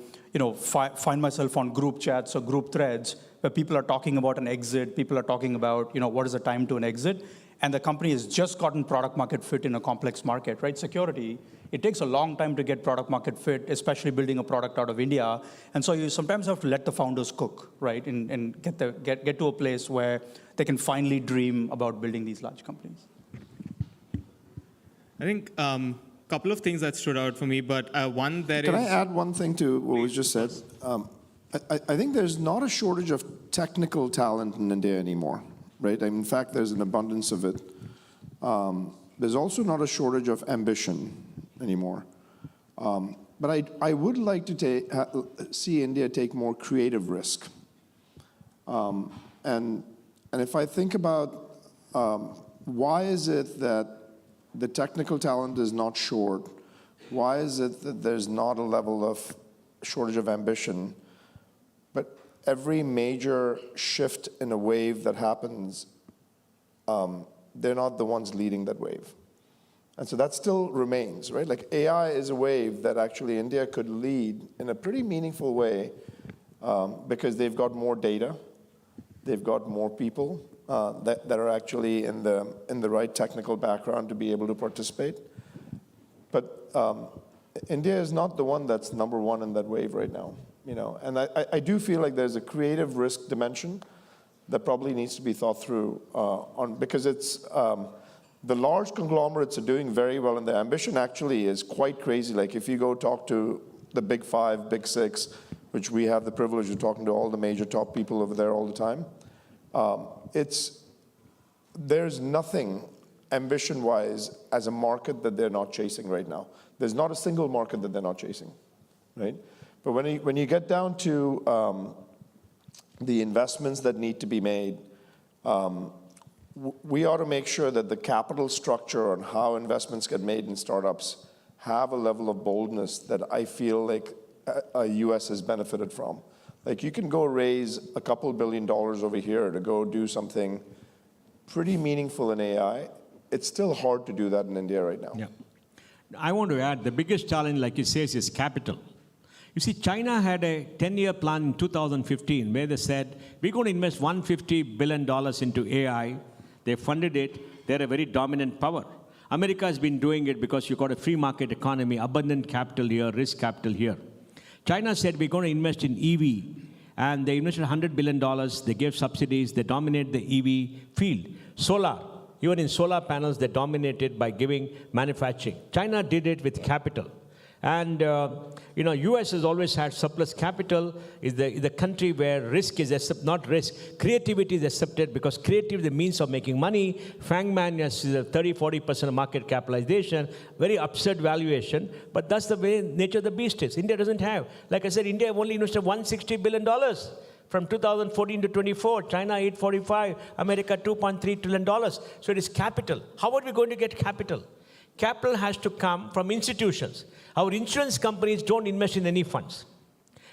find myself on group chats or group threads where people are talking about an exit, people are talking about, what is the time to an exit, and the company has just gotten product market fit in a complex market, right? Security, it takes a long time to get product market fit, especially building a product out of India. And so you sometimes have to let the founders cook, right? And get to a place where they can finally dream about building these large companies. I think a couple of things that stood out for me, but one there Can is... I add one thing to what was just said? I think there's not a shortage of technical talent in India anymore, right? In fact, there's an abundance of it. There's also not a shortage of ambition anymore. But I would like to see India take more creative risk. And if I think about why is it that the technical talent is not short, why is it that there's not a level of shortage of ambition, but every major shift in a wave that happens, they're not the ones leading that wave. And so that still remains, right? Like AI is a wave that actually India could lead in a pretty meaningful way because they've got more data, they've got more people that are actually in the right technical background to be able to participate. But India is not the one that's number one in that wave right now, And I do feel like there's a creative risk dimension that probably needs to be thought through because it's the large conglomerates are doing very well, and the ambition actually is quite crazy. Like if you go talk to the big five, big six, which we have the privilege of talking to all the major top people over there all the time, there's nothing ambition-wise as a market that they're not chasing right now. There's not a single market that they're not chasing, right? But when you get down to the investments that need to be made, we ought to make sure that the capital structure on how investments get made in startups have a level of boldness that I feel like U.S. has benefited from. Like you can go raise a couple $2 billion over here to go do something pretty meaningful in AI. It's still hard to do that in India right now. Yeah. I want to add, the biggest challenge, like you say, is capital. You see, China had a 10-year plan in 2015 where they said, we're going to invest $150 billion into AI. They funded it. They're a very dominant power. America has been doing it because you've got a free market economy, abundant capital here, risk capital here. China said, we're going to invest in EV. And they invested $100 billion. They gave subsidies. They dominate the EV field. Solar. Even in solar panels, they dominated by giving manufacturing. China did it with capital. And U.S. has always had surplus capital, is the country where risk is accepted, not risk, creativity is accepted, because creativity is the means of making money. Fangman has 30-40% of market capitalization, very absurd valuation, but that's the way nature of the beast is. India doesn't have. Like I said, India only invested $160 billion. From 2014 to 24, China 845, America $2.3 trillion. So it is capital. How are we going to get capital? Capital has to come from institutions. Our insurance companies don't invest in any funds.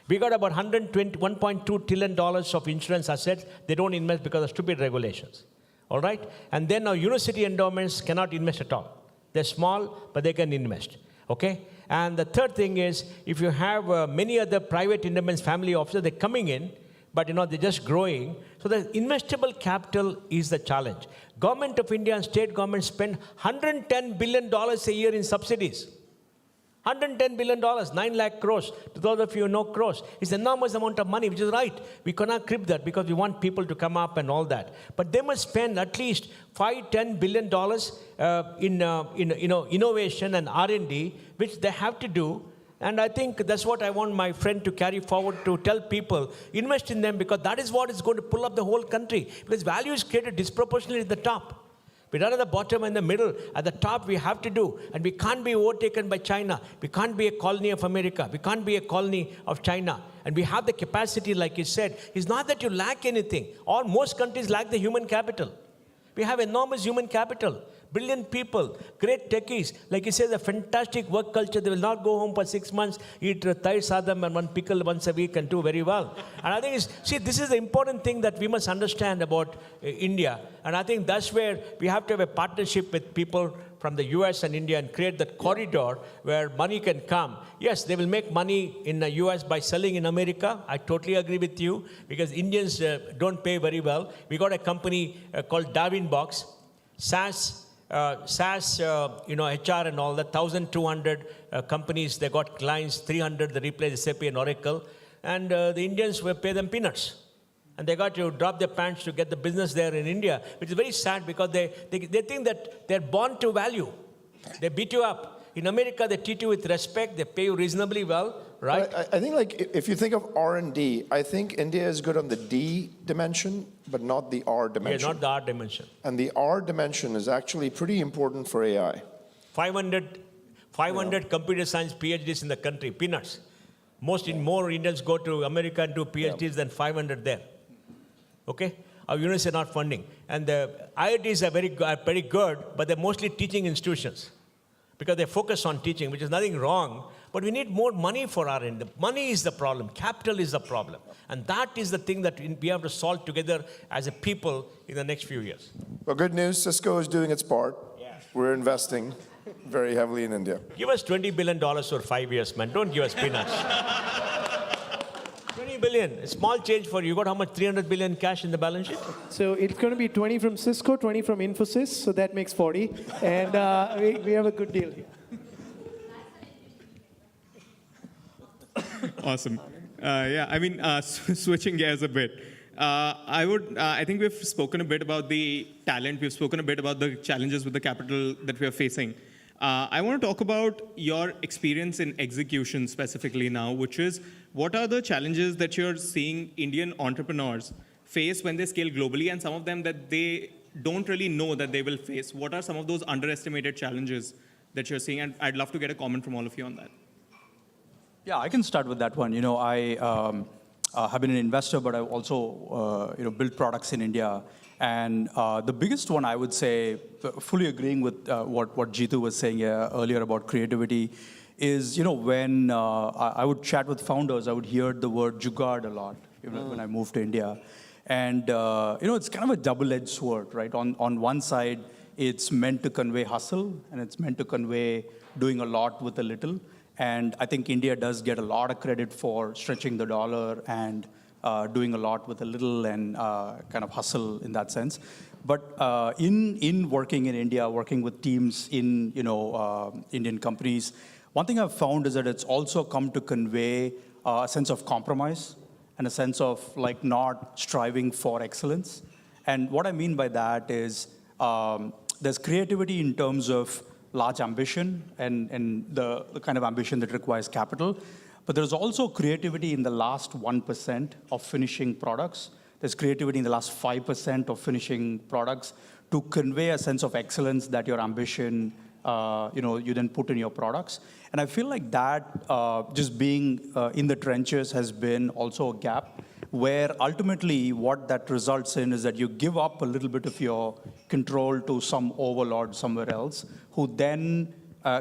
We got about $1.2 trillion of insurance assets. They don't invest because of stupid regulations. All right? And then our university endowments cannot invest at all. They're small, but they can invest. Okay? And the third thing is, if you have many other private endowments, family offices, they're coming in, but they're just growing. So the investable capital is the challenge. Government of India and state governments spend $110 billion a year in subsidies. $110 billion, 9 lakh crores. To those of you who know crores, it's an enormous amount of money, which is right. We cannot crib that because we want people to come up and all that. But they must spend at least $5-10 billion in innovation and R&D, which they have to do. And I think that's what I want my friend to carry forward, to tell people, invest in them, because that is what is going to pull up the whole country. Because value is created disproportionately at the top. We're not at the bottom and the middle. At the top, we have to do. And we can't be overtaken by China. We can't be a colony of America. We can't be a colony of China. And we have the capacity, like you said. It's not that you lack anything. Most countries lack the human capital. We have enormous human capital. Brilliant people, great techies. Like you said, a fantastic work culture. They will not go home for 6 months, eat thai sadam and one pickle once a week and do very well. And I think, this is the important thing that we must understand about India. And I think that's where we have to have a partnership with people from the US and India and create that corridor where money can come. Yes, they will make money in the US by selling in America. I totally agree with you, because Indians don't pay very well. We got a company called Darwin Box, SaaS, HR and all that, 1,200 companies, they got clients, 300, they replaced SAP and Oracle, and the Indians will pay them peanuts. And they got to drop their pants to get the business there in India, which is very sad, because they think that they're born to value. They beat you up. In America, they treat you with respect, they pay you reasonably well, right? I think, if you think of R&D, I think India is good on the D dimension, but not the R dimension. Yeah, not the R dimension. And the R dimension is actually pretty important for AI. 500 computer science PhDs in the country, peanuts. More Indians go to America and do PhDs than 500 there. Okay? Our universities are not funding. And the IITs are very good, but they're mostly teaching institutions, because they focus on teaching, which is nothing wrong, but we need more money for our end. Money is the problem. Capital is the problem. And that is the thing that we have to solve together as a people in the next few years. Well, good news, Cisco is doing its part. Yeah. We're investing very heavily in India. Give us $20 billion for 5 years, man. Don't give us peanuts. 20 billion, a small change for you. You got how much? 300 billion cash in the balance sheet? So it's going to be 20 from Cisco, 20 from Infosys, so that makes 40. And we have a good deal here. Awesome. Switching gears a bit. I think we've spoken a bit about the talent. We've spoken a bit about the challenges with the capital that we are facing. I want to talk about your experience in execution specifically now, which is, what are the challenges that you're seeing Indian entrepreneurs face when they scale globally, and some of them that they don't really know that they will face? What are some of those underestimated challenges that you're seeing? And I'd love to get a comment from all of you on that. Yeah, I can start with that one. I have been an investor, but I've also built products in India. And the biggest one, I would say, fully agreeing with what Jeetu was saying earlier about creativity, is when I would chat with founders, I would hear the word jugaad a lot when I moved to India. And it's kind of a double-edged sword, right? On one side, it's meant to convey hustle, and it's meant to convey doing a lot with a little. And I think India does get a lot of credit for stretching the dollar and doing a lot with a little and kind of hustle in that sense. But in working in India, working with teams in Indian companies, one thing I've found is that it's also come to convey a sense of compromise and a sense of not striving for excellence. And what I mean by that is there's creativity in terms of large ambition and the kind of ambition that requires capital. But there's also creativity in the last 1% of finishing products. There's creativity in the last 5% of finishing products to convey a sense of excellence that your ambition, you then put in your products. And I feel like that just being in the trenches has been also a gap, where ultimately what that results in is that you give up a little bit of your control to some overlord somewhere else, who then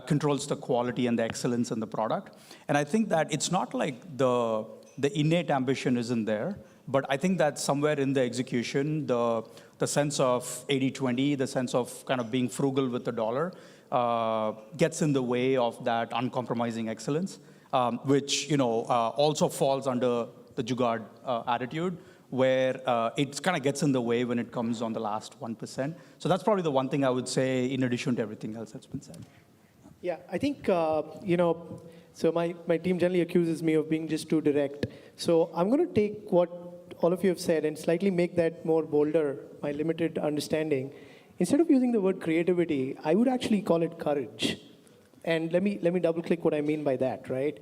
controls the quality and the excellence in the product. And I think that it's not like the innate ambition isn't there, but I think that somewhere in the execution, the sense of 80-20, the sense of kind of being frugal with the dollar, gets in the way of that uncompromising excellence, which also falls under the Jugaad attitude, where it kind of gets in the way when it comes on the last 1%. So that's probably the one thing I would say in addition to everything else that's been said. Yeah, I think, so my team generally accuses me of being just too direct. So I'm going to take what all of you have said and slightly make that more bolder, my limited understanding. Instead of using the word creativity, I would actually call it courage. And let me double click what I mean by that, right?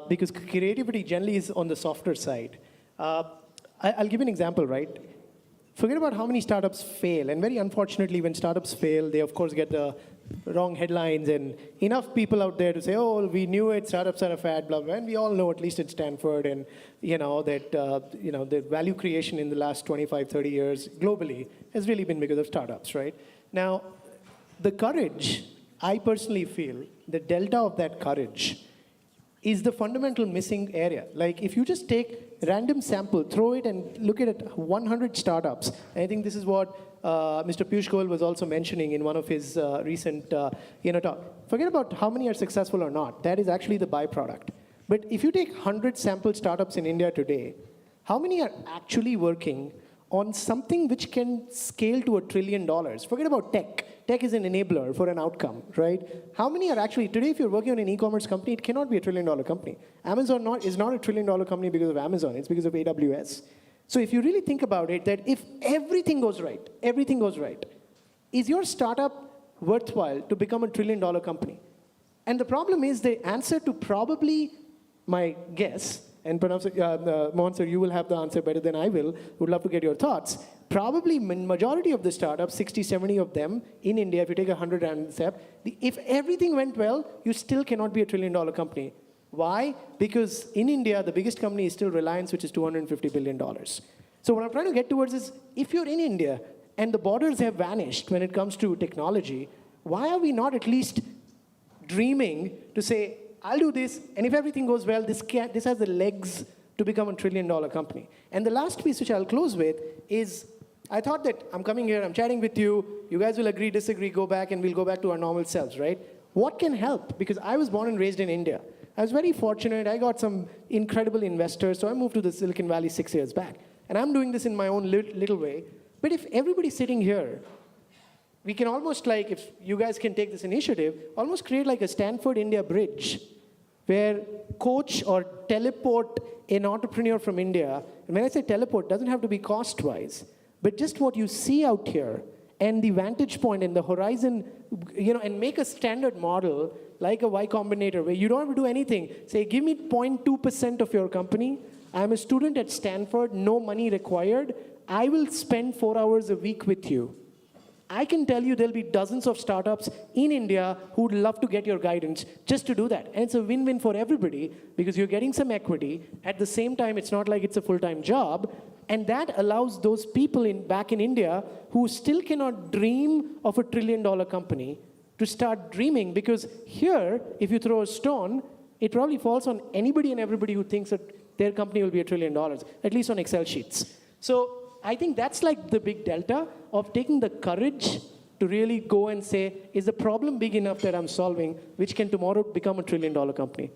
Because creativity generally is on the softer side. I'll give you an example, right? Forget about how many startups fail. And very unfortunately, when startups fail, they of course get the wrong headlines and enough people out there to say, oh, we knew it, startups are a fad, blah, blah. And we all know, at least at Stanford, and that the value creation in the last 25, 30 years globally has really been because of startups, right? Now, the courage, I personally feel, the delta of that courage is the fundamental missing area. Like, if you just take random sample, throw it and look at 100 startups, and I think this is what Mr. Piyush Goyal was also mentioning in one of his recent talk. Forget about how many are successful or not. That is actually the byproduct. But if you take 100 sample startups in India today, how many are actually working on something which can scale to $1 trillion? Forget about tech. Tech is an enabler for an outcome, right? How many are actually, today if you're working on an e-commerce company, it cannot be $1 trillion company. Amazon is not $1 trillion company because of Amazon, it's because of AWS. So if you really think about it, that if everything goes right, is your startup worthwhile to become $1 trillion company? And the problem is the answer to probably, my guess, and Mohan sir, you will have the answer better than I will, would love to get your thoughts. Probably majority of the startups, 60, 70 of them in India, if you take 100 random step, if everything went well, you still cannot be $1 trillion company. Why? Because in India, the biggest company is still Reliance, which is $250 billion. So what I'm trying to get towards is, if you're in India and the borders have vanished when it comes to technology, why are we not at least dreaming to say, I'll do this, and if everything goes well, this has the legs to become $1 trillion company. And the last piece which I'll close with is, I thought that I'm coming here, I'm chatting with you, you guys will agree, disagree, go back, and we'll go back to our normal selves, right? What can help? Because I was born and raised in India. I was very fortunate, I got some incredible investors, so I moved to the Silicon Valley 6 years back. And I'm doing this in my own little way. But if everybody's sitting here, we can almost like, if you guys can take this initiative, almost create like a Stanford India bridge, where coach or teleport an entrepreneur from India. And when I say teleport, it doesn't have to be cost-wise, but just what you see out here and the vantage point and the horizon, and make a standard model like a Y Combinator, where you don't have to do anything. Say, give me 0.2% of your company. I'm a student at Stanford, no money required. I will spend 4 hours a week with you. I can tell you there'll be dozens of startups in India who would love to get your guidance just to do that. And it's a win-win for everybody because you're getting some equity. At the same time, it's not like it's a full-time job. And that allows those people back in India who still cannot dream of $1 trillion company to start dreaming, because here, if you throw a stone, it probably falls on anybody and everybody who thinks that their company will be $1 trillion, at least on Excel sheets. So I think that's like the big delta of taking the courage to really go and say, is the problem big enough that I'm solving, which can tomorrow become $1 trillion company?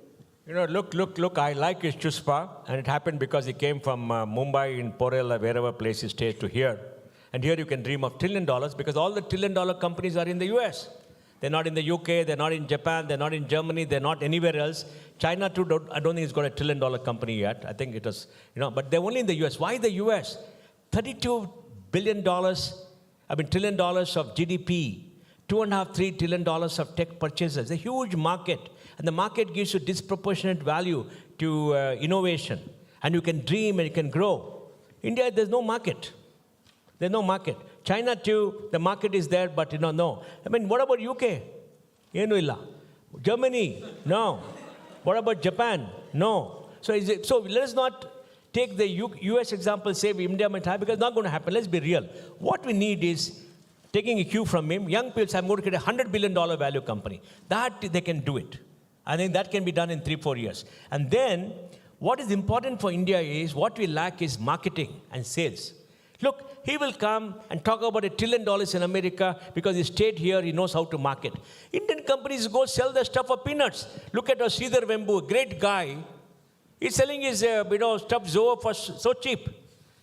Look, I like his chuspa, and it happened because he came from Mumbai, in Porel, or wherever place he stayed, to here. And here you can dream of $1 trillion because all the $1 trillion companies are in the US. They're not in the UK, they're not in Japan, they're not in Germany, they're not anywhere else. China too, I don't think it's got $1 trillion company yet. I think it was, but they're only in the US. Why the US? $32 billion, $1 trillion of GDP, $2.5–3 trillion of tech purchases, a huge market. And the market gives you disproportionate value to innovation. And you can dream and you can grow. India, there's no market. There's no market. China too, the market is there, but no. I mean, what about UK? Germany? No. What about Japan? No. So let us not take the US example, say India might have, because it's not going to happen. Let's be real. What we need is taking a cue from him. Young people say, I'm going to create a $100 billion value company. That they can do it. I think that can be done in 3-4 years. And then what is important for India is, what we lack is marketing and sales. Look, he will come and talk about $1 trillion in America because he stayed here, he knows how to market. Indian companies go sell their stuff for peanuts. Look at Sridhar Vembu, a great guy. He's selling his stuff Zoho for so cheap.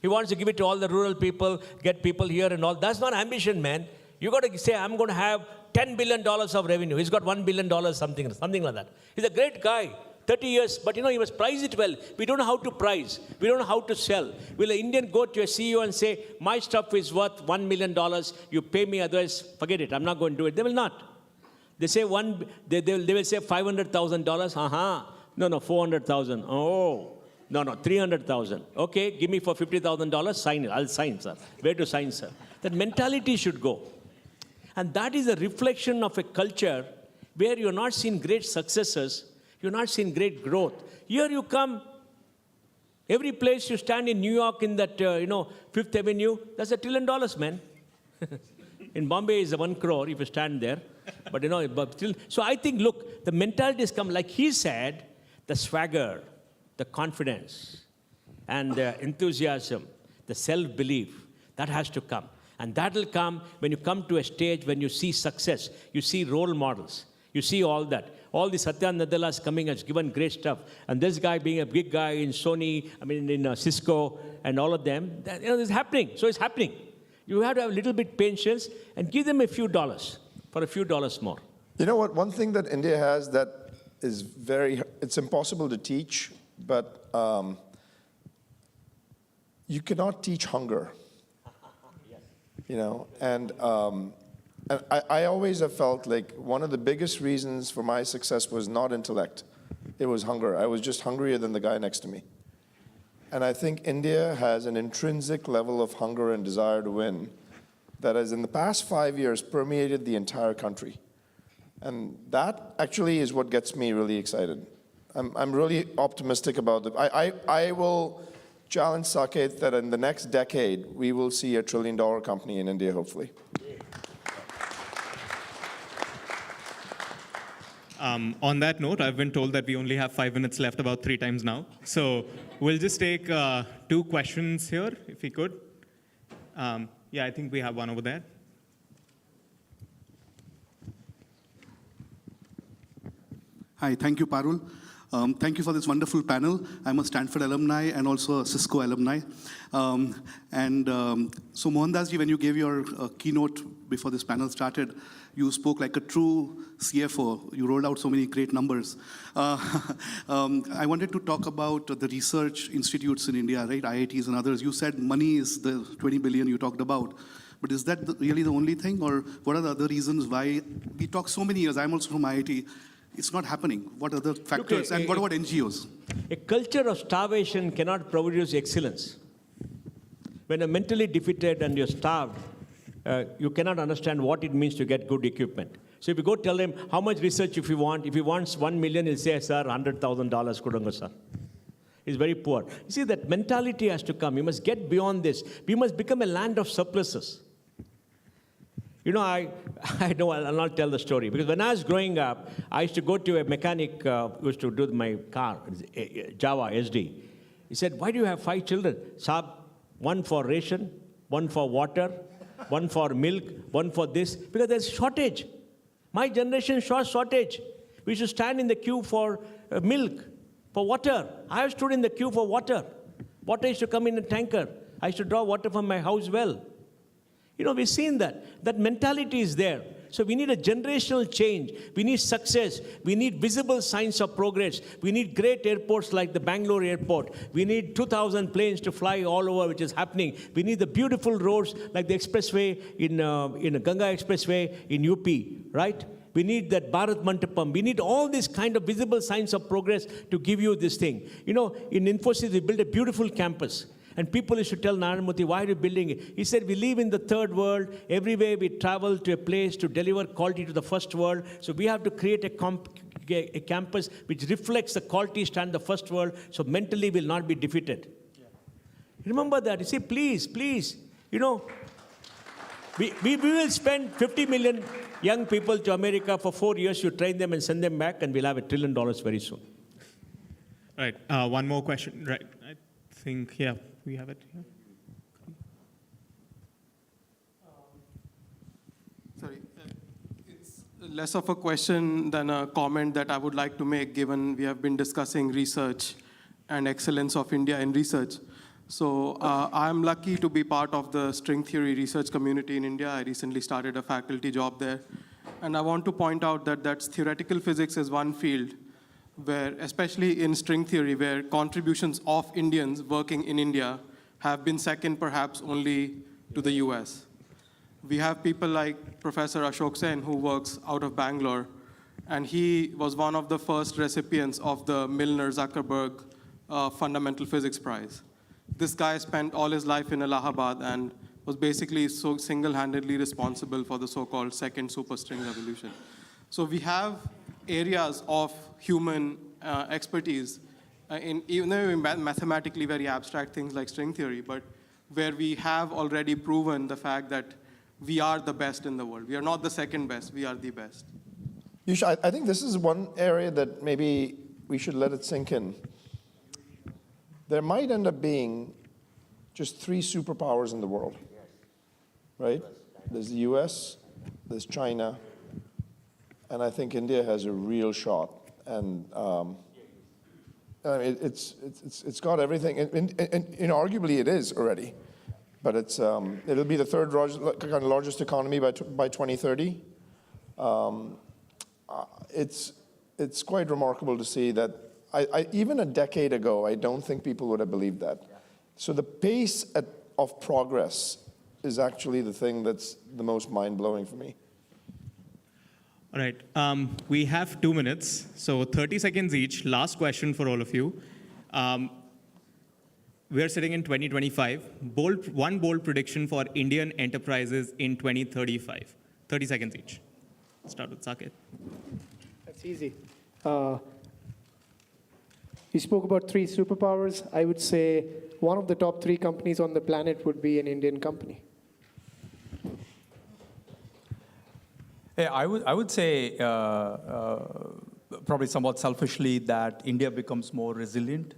He wants to give it to all the rural people, get people here and all. That's not ambition, man. You got to say, I'm going to have $10 billion of revenue. He's got $1 billion, something like that. He's a great guy. 30 years, but he must price it well. We don't know how to price. We don't know how to sell. Will an Indian go to a CEO and say, my stuff is worth $1 million, you pay me, otherwise forget it, I'm not going to do it. They will not. They say they will say $500,000. No, 400,000. Oh, no, 300,000. Okay, give me for $50,000, sign it. I'll sign, sir. Where to sign, sir? That mentality should go. And that is a reflection of a culture where you're not seeing great successes. You're not seeing great growth. Here you come, every place you stand in New York in that, Fifth Avenue, that's $1 trillion, man. In Bombay is 1 crore if you stand there. But, but still. So I think, look, the mentality has come, like he said, the swagger, the confidence, and the enthusiasm, the self-belief, that has to come. And that will come when you come to a stage when you see success, you see role models, you see all that. All the Satya Nadella's coming has given great stuff. And this guy being a big guy in Sony, in Cisco, and all of them, it's happening. So it's happening. You have to have a little bit patience and give them a few dollars for a few dollars more. You know what? One thing that India has that is it's impossible to teach, but you cannot teach hunger. And I always have felt like one of the biggest reasons for my success was not intellect. It was hunger. I was just hungrier than the guy next to me. And I think India has an intrinsic level of hunger and desire to win that has, in the past 5 years, permeated the entire country. And that actually is what gets me really excited. I'm really optimistic about it. I will challenge Saket that in the next decade, we will see $1 trillion company in India, hopefully. On that note, I've been told that we only have 5 minutes left about 3 times now. So we'll just take 2 questions here, if we could. Yeah, I think we have one over there. Hi, thank you, Parul. Thank you for this wonderful panel. I'm a Stanford alumni and also a Cisco alumni. So Mohandas ji, when you gave your keynote before this panel started, you spoke like a true CFO. You rolled out so many great numbers. I wanted to talk about the research institutes in India, right? IITs and others. You said money is the 20 billion you talked about. But is that really the only thing? Or what are the other reasons why we talk so many years? I'm also from IIT. It's not happening. What other factors? And what about NGOs? A culture of starvation cannot produce excellence. When you're mentally defeated and you're starved, you cannot understand what it means to get good equipment. So if you go tell him how much research if he wants 1 million, he'll say, sir, $100,000 kudunga, sir. He's very poor. You see, that mentality has to come. You must get beyond this. We must become a land of surpluses. I know, I'll not tell the story. Because when I was growing up, I used to go to a mechanic who used to do my car, Java, SD. He said, why do you have 5 children? Saab, 1 for ration, 1 for water, 1 for milk, 1 for this. Because there's shortage. My generation saw shortage. We should stand in the queue for milk, for water. I have stood in the queue for water. Water used to come in a tanker. I used to draw water from my house well. We've seen that. That mentality is there. So we need a generational change. We need success. We need visible signs of progress. We need great airports like the Bangalore airport. We need 2,000 planes to fly all over, which is happening. We need the beautiful roads like the expressway in Ganga Expressway in UP, right? We need that Bharat Mantapam. We need all these kind of visible signs of progress to give you this thing. You know, in Infosys, we built a beautiful campus. And people used to tell Narendra Modi, why are you building it? He said, we live in the third world. Everywhere we travel to a place to deliver quality to the first world. So we have to create a campus which reflects the quality standard of the first world, so mentally we'll not be defeated. Yeah. Remember that. You see, please, you know, we will spend 50 million young people to America for 4 years. You train them and send them back, and we'll have $1 trillion very soon. Right. One more question. Right. I think, yeah, we have it here. Sorry. It's less of a question than a comment that I would like to make, given we have been discussing research and excellence of India in research. So I'm lucky to be part of the string theory research community in India. I recently started a faculty job there. And I want to point out that that's theoretical physics is one field where, especially in string theory, where contributions of Indians working in India have been second perhaps only to the US. We have people like Professor Ashok Sen, who works out of Bangalore, and he was one of the first recipients of the Milner-Zuckerberg Fundamental Physics Prize. This guy spent all his life in Allahabad and was basically so single-handedly responsible for the so-called second superstring revolution. So we have areas of human expertise, even though mathematically very abstract things like string theory, but where we have already proven the fact that we are the best in the world. We are not the second best, we are the best. I think this is one area that maybe we should let it sink in. There might end up being just 3 superpowers in the world, right? There's the US, there's China, and I think India has a real shot. And it's got everything, and arguably it is already. But it'll be the third largest economy by 2030. It's quite remarkable to see that. Even a decade ago, I don't think people would have believed that. So the pace of progress is actually the thing that's the most mind-blowing for me. All right. We have 2 minutes, so 30 seconds each. Last question for all of you. We're sitting in 2025. One bold prediction for Indian enterprises in 2035. 30 seconds each. Start with Saket. That's easy. You spoke about 3 superpowers. I would say one of the top 3 companies on the planet would be an Indian company. Yeah, I would say, probably somewhat selfishly, that India becomes more resilient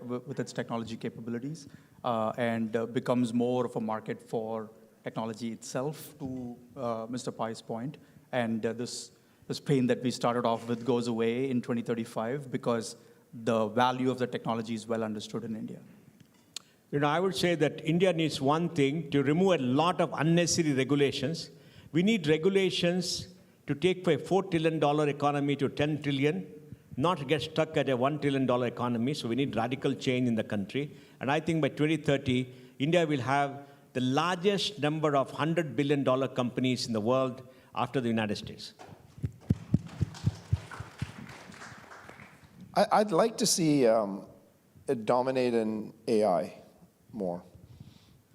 with its technology capabilities and becomes more of a market for technology itself, to Mr. Pai's point. And this pain that we started off with goes away in 2035 because the value of the technology is well understood in India. You know, I would say that India needs one thing: to remove a lot of unnecessary regulations. We need regulations to take a $4 trillion economy to 10 trillion, not get stuck at a $1 trillion economy. So we need radical change in the country. And I think by 2030, India will have the largest number of $100 billion companies in the world after the United States. I'd like to see it dominate in AI more.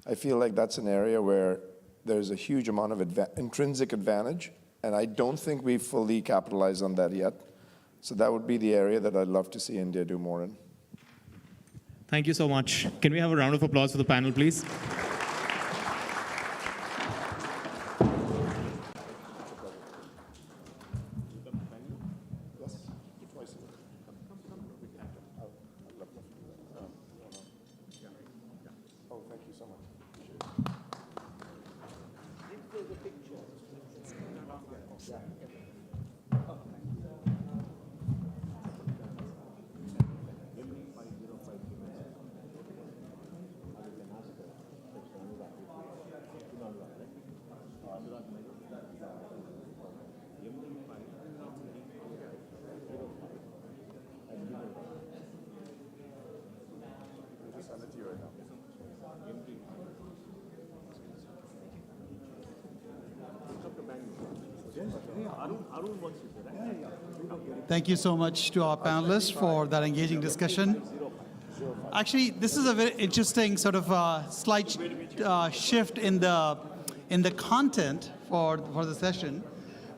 I feel like that's an area where there's a huge amount of intrinsic advantage, and I don't think we've fully capitalized on that yet. So that would be the area that I'd love to see India do more in. Thank you so much. Can we have a round of applause for the panel, please? Thank you so much to our panelists for that engaging discussion. Actually, this is a very interesting sort of slight shift in the content for the session.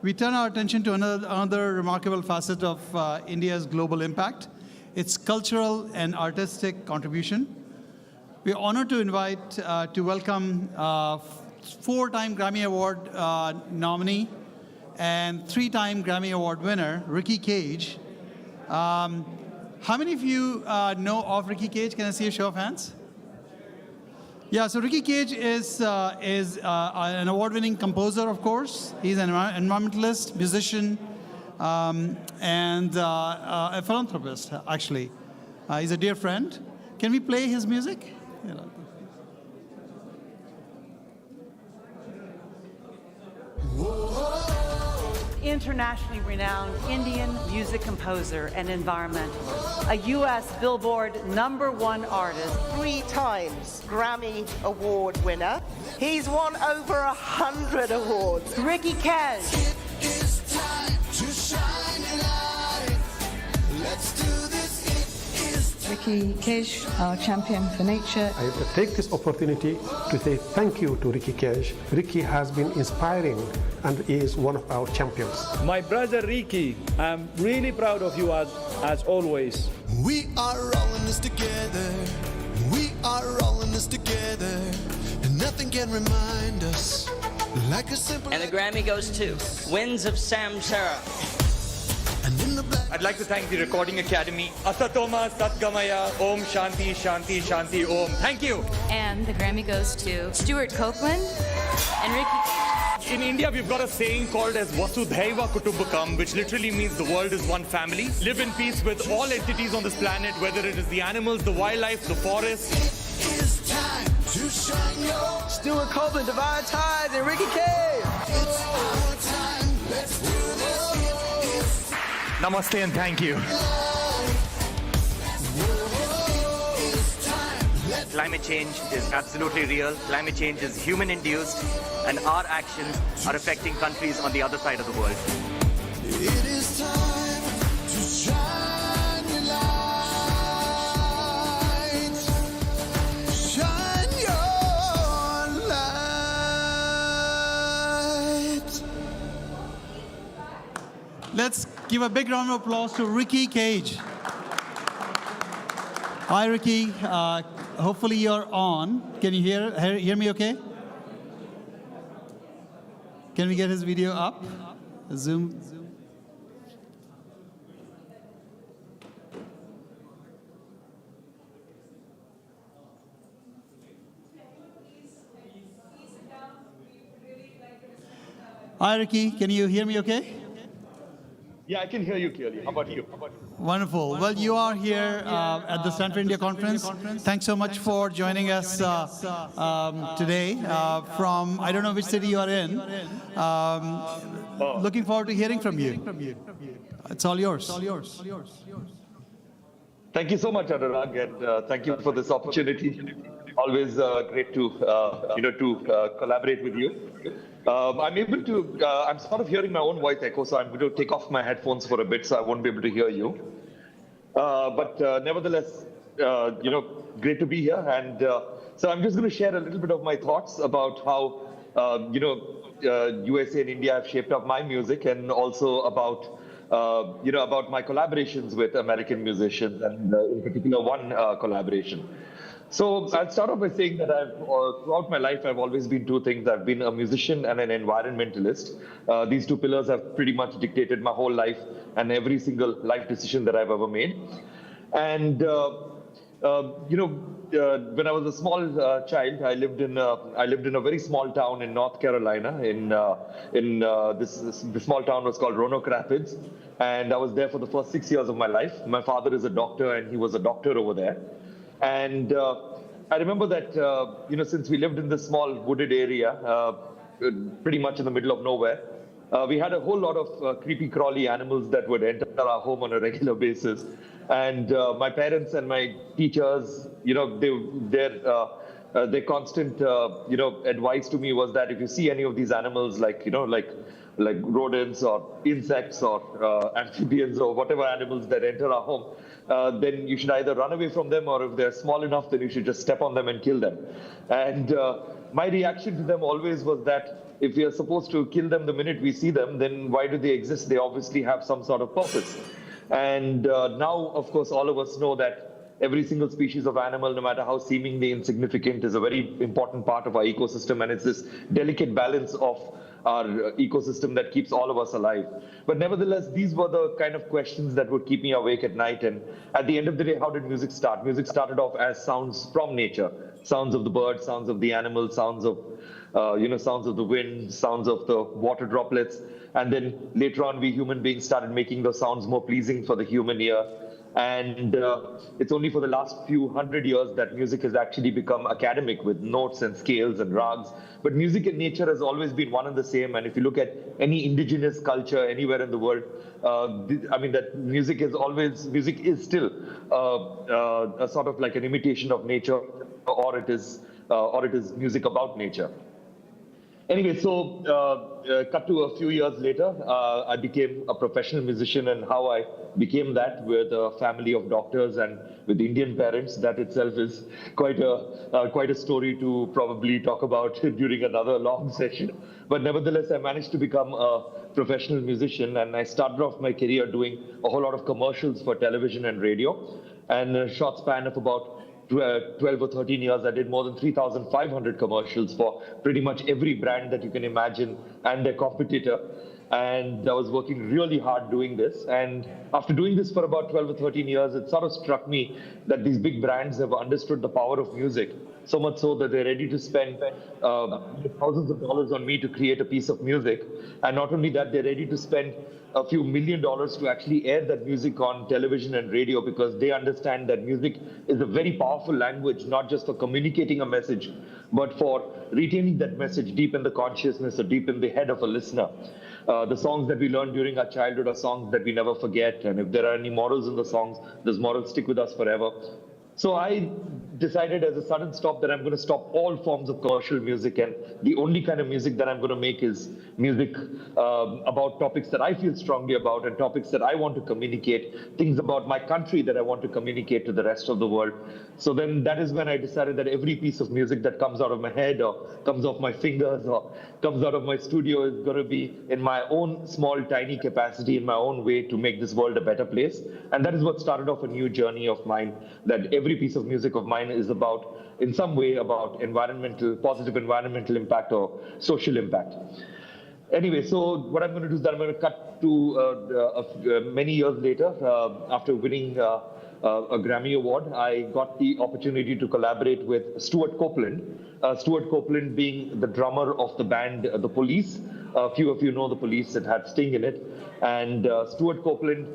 We turn our attention to another remarkable facet of India's global impact, its cultural and artistic contribution. We are honored to invite to welcome 4-time Grammy Award nominee and 3-time Grammy Award winner, Ricky Cage. How many of you know of Ricky Cage? Can I see a show of hands? Yeah, so Ricky Cage is an award-winning composer, of course. He's an environmentalist, musician, and a philanthropist, actually. He's a dear friend. Can we play his music? Internationally renowned Indian music composer and environmentalist, a U.S. Billboard #1 artist, 3 times Grammy Award winner. He's won over 100 awards. Ricky Cage. It is time to shine a light. Let's do this. It is time. Ricky Cage, our champion for nature. I take this opportunity to say thank you to Ricky Cage. Ricky has been inspiring and is one of our champions. My brother Ricky, I'm really proud of you as always. We are rolling this together. We are rolling this together. And nothing can remind us like a simple. And the Grammy goes to Winds of Samsara. I'd like to thank the Recording Academy. Asatoma Satgamaya Om Shanti Shanti Shanti Om. Thank you. And the Grammy goes to Stuart Copeland and Ricky Cage. In India, we've got a saying called as Vasudhaiva Kutumbakam, which literally means the world is one family. Live in peace with all entities on this planet, whether it is the animals, the wildlife, the forest. It is time to shine your. Stuart Copeland, Divine Tides, and Ricky Cage. It's our time. Let's do this. Namaste and thank you. Climate change is absolutely real. Climate change is human-induced, and our actions are affecting countries on the other side of the world. It is time to shine your light. Shine your light. Let's give a big round of applause to Ricky Cage. Hi, Ricky. Hopefully you're on. Can you hear me okay? Can we get his video up? Zoom. Hi, Ricky. Can you hear me okay? Yeah, I can hear you clearly. How about you? Wonderful. Well, you are here at the Stanford India Conference. Thanks so much for joining us today from, I don't know which city you are in. Looking forward to hearing from you. It's all yours. Thank you so much, Anurag, and thank you for this opportunity. Always great to collaborate with you. I'm sort of hearing my own voice echo, so I'm going to take off my headphones for a bit, so I won't be able to hear you. But nevertheless, great to be here. And so I'm just going to share a little bit of my thoughts about how, USA and India have shaped up my music, and also about, about my collaborations with American musicians, and in particular one collaboration. So I'll start off by saying that throughout my life, I've always been two things. I've been a musician and an environmentalist. These two pillars have pretty much dictated my whole life and every single life decision that I've ever made. And, when I was a small child, I lived in a very small town in North Carolina. This small town was called Roanoke Rapids. And I was there for the first 6 years of my life. My father is a doctor, and he was a doctor over there. And I remember that, since we lived in this small wooded area, pretty much in the middle of nowhere, we had a whole lot of creepy crawly animals that would enter our home on a regular basis. And my parents and my teachers, their constant, advice to me was that if you see any of these animals, like like rodents or insects or amphibians or whatever animals that enter our home, then you should either run away from them, or if they're small enough, then you should just step on them and kill them. And my reaction to them always was that if we are supposed to kill them the minute we see them, then why do they exist? They obviously have some sort of purpose. And now, of course, all of us know that every single species of animal, no matter how seemingly insignificant, is a very important part of our ecosystem, and it's this delicate balance of our ecosystem that keeps all of us alive. But nevertheless, these were the kind of questions that would keep me awake at night. And at the end of the day, how did music start? Music started off as sounds from nature, sounds of the birds, sounds of the animals, sounds of sounds of the wind, sounds of the water droplets. And then later on, we human beings started making those sounds more pleasing for the human ear. And it's only for the last few hundred years that music has actually become academic with notes and scales and rags. But music and nature has always been one and the same. And if you look at any indigenous culture anywhere in the world, I mean, that music is still a sort of like an imitation of nature, or it is music about nature. Anyway, so cut to a few years later, I became a professional musician, and how I became that with a family of doctors and with Indian parents, that itself is quite a story to probably talk about during another long session. But nevertheless, I managed to become a professional musician, and I started off my career doing a whole lot of commercials for television and radio. And in a short span of about 12 or 13 years, I did more than 3,500 commercials for pretty much every brand that you can imagine and their competitor. And I was working really hard doing this. And after doing this for about 12 or 13 years, it sort of struck me that these big brands have understood the power of music, so much so that they're ready to spend thousands of dollars on me to create a piece of music. And not only that, they're ready to spend a few $1 million to actually air that music on television and radio, because they understand that music is a very powerful language, not just for communicating a message, but for retaining that message deep in the consciousness or deep in the head of a listener. The songs that we learned during our childhood are songs that we never forget. And if there are any morals in the songs, those morals stick with us forever. So I decided as a sudden stop that I'm going to stop all forms of commercial music, and the only kind of music that I'm going to make is music about topics that I feel strongly about and topics that I want to communicate, things about my country that I want to communicate to the rest of the world. So then that is when I decided that every piece of music that comes out of my head or comes off my fingers or comes out of my studio is going to be in my own small, tiny capacity, in my own way, to make this world a better place. And that is what started off a new journey of mine, that every piece of music of mine is about, in some way, about positive environmental impact or social impact. Anyway, so what I'm going to do is that I'm going to cut to many years later, after winning a Grammy Award. I got the opportunity to collaborate with Stuart Copeland. Stuart Copeland being the drummer of the band The Police. A few of you know The Police. It had Sting in it. And Stuart Copeland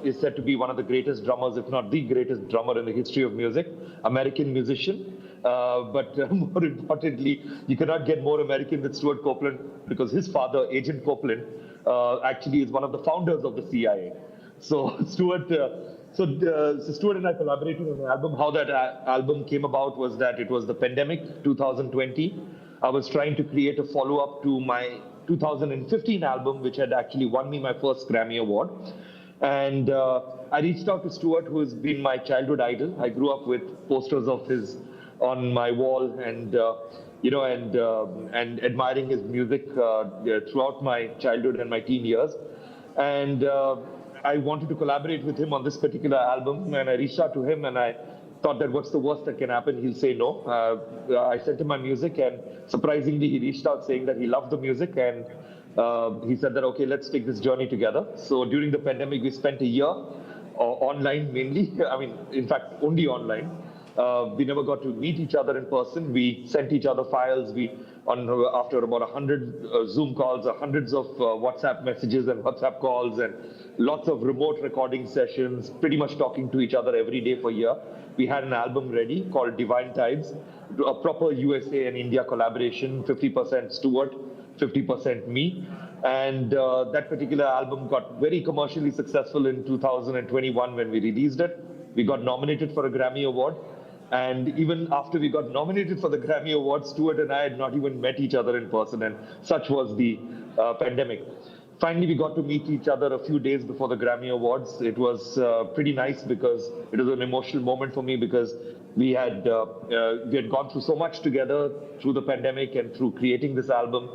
is said to be one of the greatest drummers, if not the greatest drummer in the history of music, American musician. But more importantly, you cannot get more American than Stuart Copeland, because his father, Agent Copeland, actually is one of the founders of the CIA. So Stuart and I collaborated on an album. How that album came about was that it was the pandemic, 2020. I was trying to create a follow-up to my 2015 album, which had actually won me my first Grammy Award. And I reached out to Stuart, who has been my childhood idol. I grew up with posters of his on my wall, and and admiring his music throughout my childhood and my teen years. And I wanted to collaborate with him on this particular album, and I reached out to him, and I thought that what's the worst that can happen? He'll say no. I sent him my music, and surprisingly, he reached out saying that he loved the music, and he said that, okay, let's take this journey together. So during the pandemic, we spent a year online mainly. I mean, in fact, only online. We never got to meet each other in person. We sent each other files. After about 100 Zoom calls, hundreds of WhatsApp messages and WhatsApp calls, and lots of remote recording sessions, pretty much talking to each other every day for a year. We had an album ready called Divine Tides, a proper USA and India collaboration, 50% Stuart, 50% me. And that particular album got very commercially successful in 2021 when we released it. We got nominated for a Grammy Award. And even after we got nominated for the Grammy Award, Stuart and I had not even met each other in person. And such was the pandemic. Finally, we got to meet each other a few days before the Grammy Awards. It was pretty nice because it was an emotional moment for me because we had gone through so much together through the pandemic and through creating this album.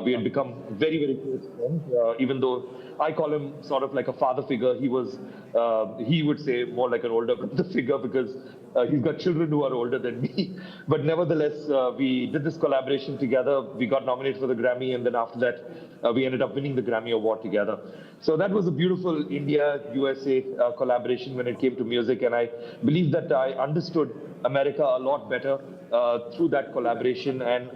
We had become very, very close friends, even though I call him sort of like a father figure. He would say more like an older brother figure because he's got children who are older than me. But nevertheless, we did this collaboration together. We got nominated for the Grammy, and then after that, we ended up winning the Grammy Award together. So that was a beautiful India-USA collaboration when it came to music, and I believe that I understood America a lot better through that collaboration, and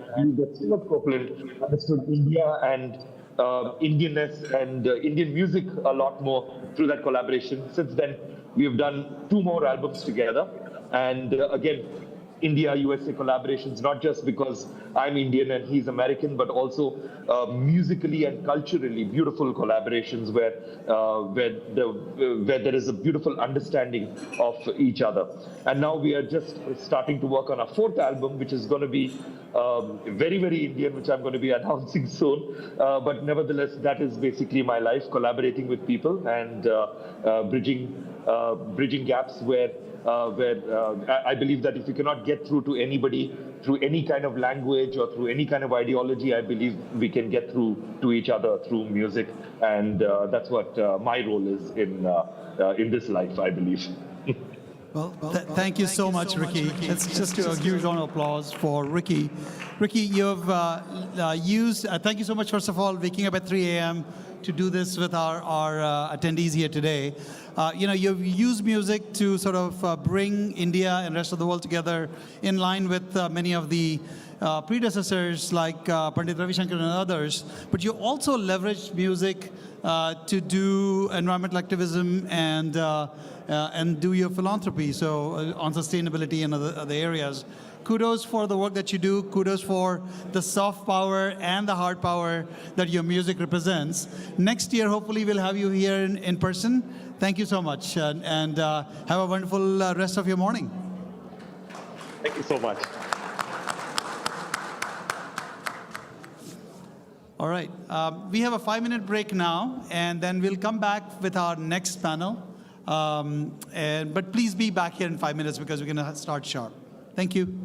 Stuart Copeland understood India and Indianness and Indian music a lot more through that collaboration. Since then, we have done 2 more albums together, and again, India-USA collaborations, not just because I'm Indian and he's American, but also musically and culturally beautiful collaborations where there is a beautiful understanding of each other. And now we are just starting to work on our 4th album, which is going to be very, very Indian, which I'm going to be announcing soon. But nevertheless, that is basically my life, collaborating with people and bridging gaps where I believe that if you cannot get through to anybody through any kind of language or through any kind of ideology, I believe we can get through to each other through music, and that's what my role is in this life, I believe. Well, thank you so much, Ricky. It's just a huge round of applause for Ricky. Ricky, you've used, thank you so much, first of all, waking up at 3 a.m. to do this with our attendees here today. You've used music to sort of bring India and the rest of the world together in line with many of the predecessors like Pandit Ravi Shankar and others. But you also leveraged music to do environmental activism and do your philanthropy, so on sustainability and other areas. Kudos for the work that you do. Kudos for the soft power and the hard power that your music represents. Next year, hopefully, we'll have you here in person. Thank you so much, and have a wonderful rest of your morning. Thank you so much. All right. We have a 5-minute break now, and then we'll come back with our next panel. But please be back here in 5 minutes because we're going to start sharp. Thank you.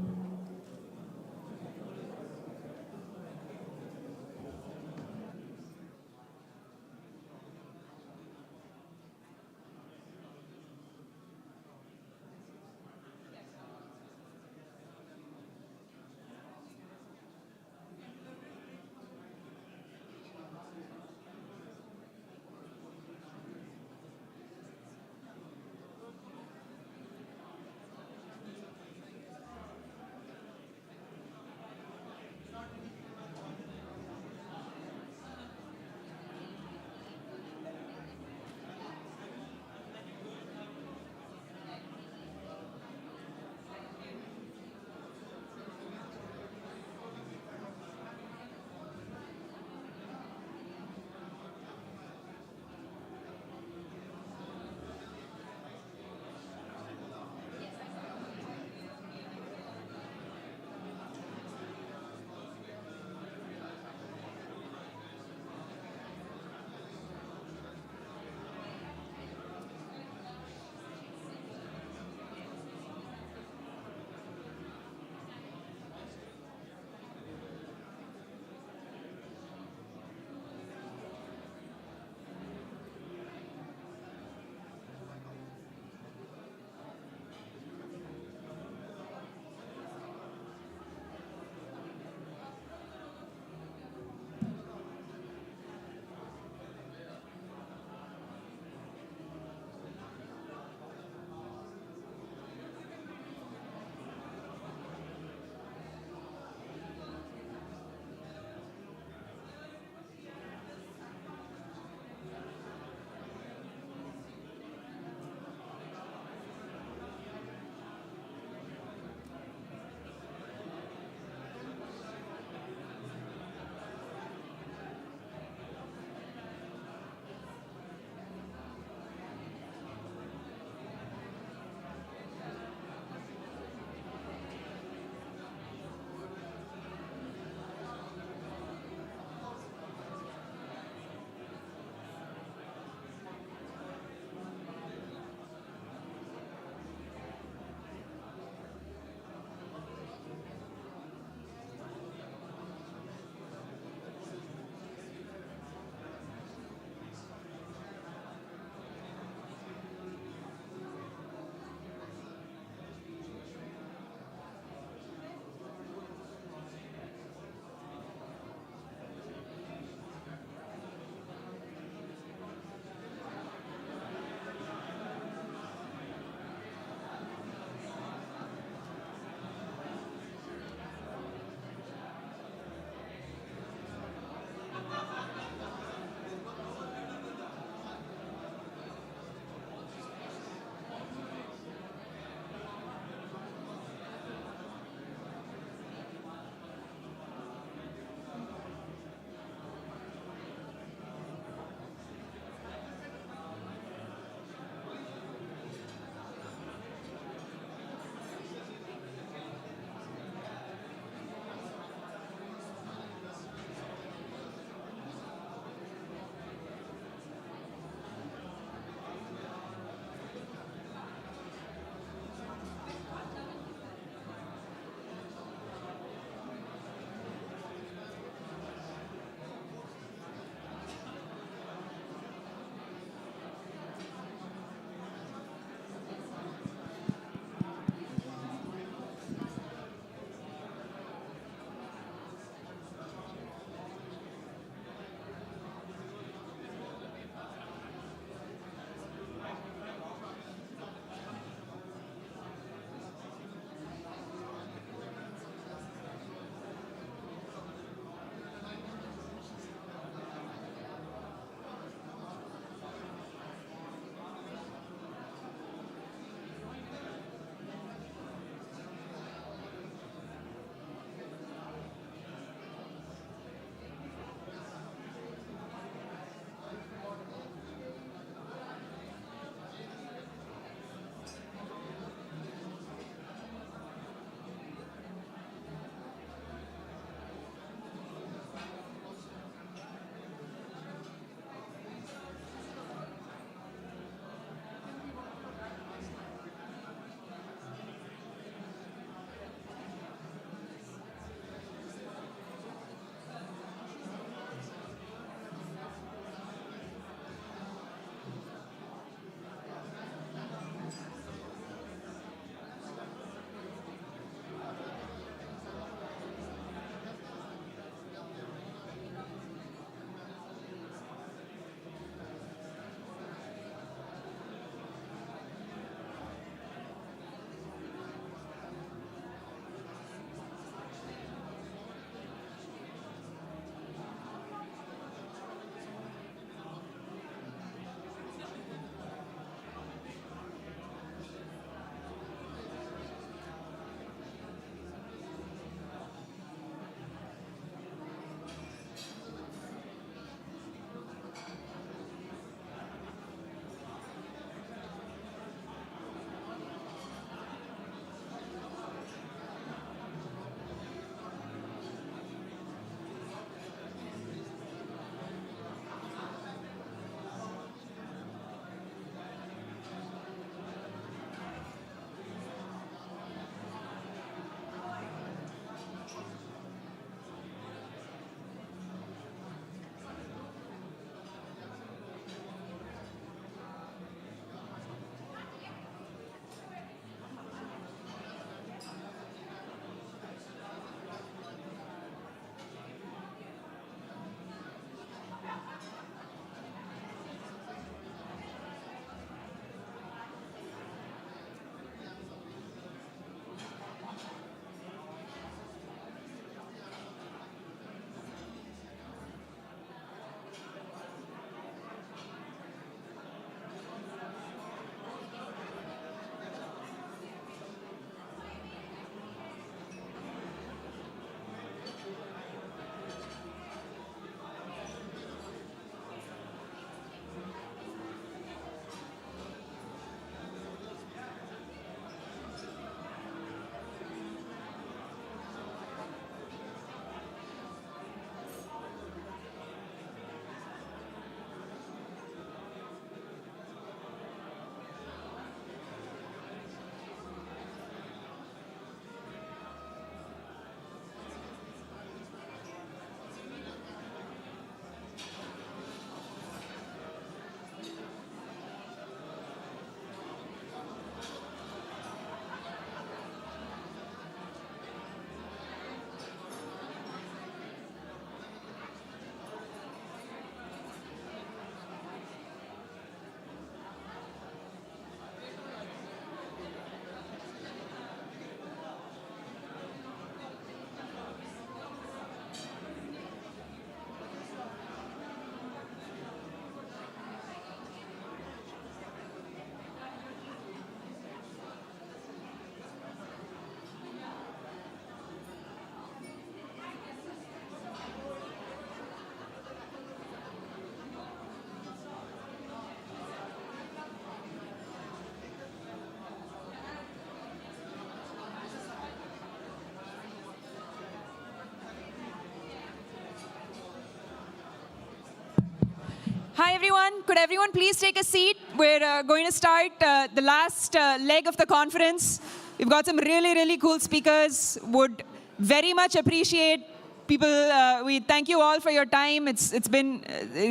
Hi, everyone. Could everyone please take a seat? We're going to start the last leg of the conference. We've got some really, really cool speakers. Would very much appreciate people. We thank you all for your time. It's been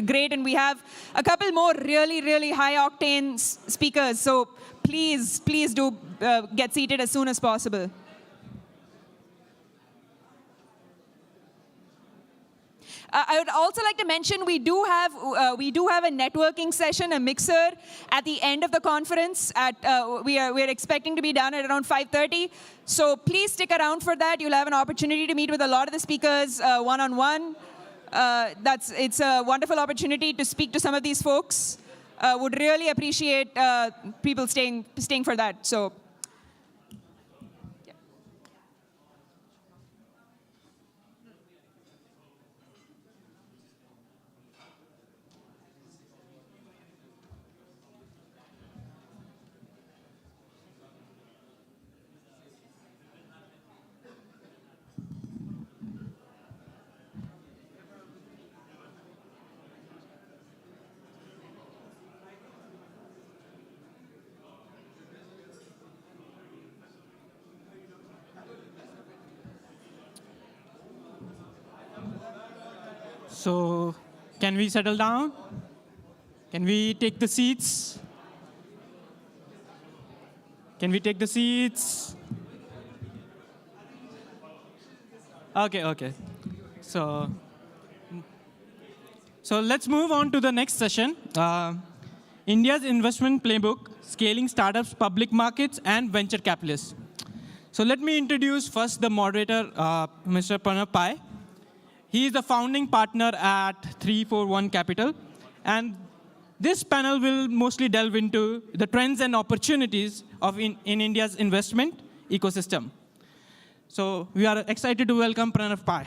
great, and we have a couple more really, really high-octane speakers. So please do get seated as soon as possible. I would also like to mention we do have a networking session, a mixer at the end of the conference. We're expecting to be done at around 5:30. So please stick around for that. You'll have an opportunity to meet with a lot of the speakers one-on-one. It's a wonderful opportunity to speak to some of these folks. Would really appreciate people staying for that. So. So, can we settle down? Can we take the seats? Can we take the seats? Okay. So let's move on to the next session. India's investment playbook, scaling startups, public markets, and venture capitalists. So let me introduce first the moderator, Mr. Pranav Pai. He is the founding partner at 341 Capital. And this panel will mostly delve into the trends and opportunities in India's investment ecosystem. So we are excited to welcome Pranav Pai.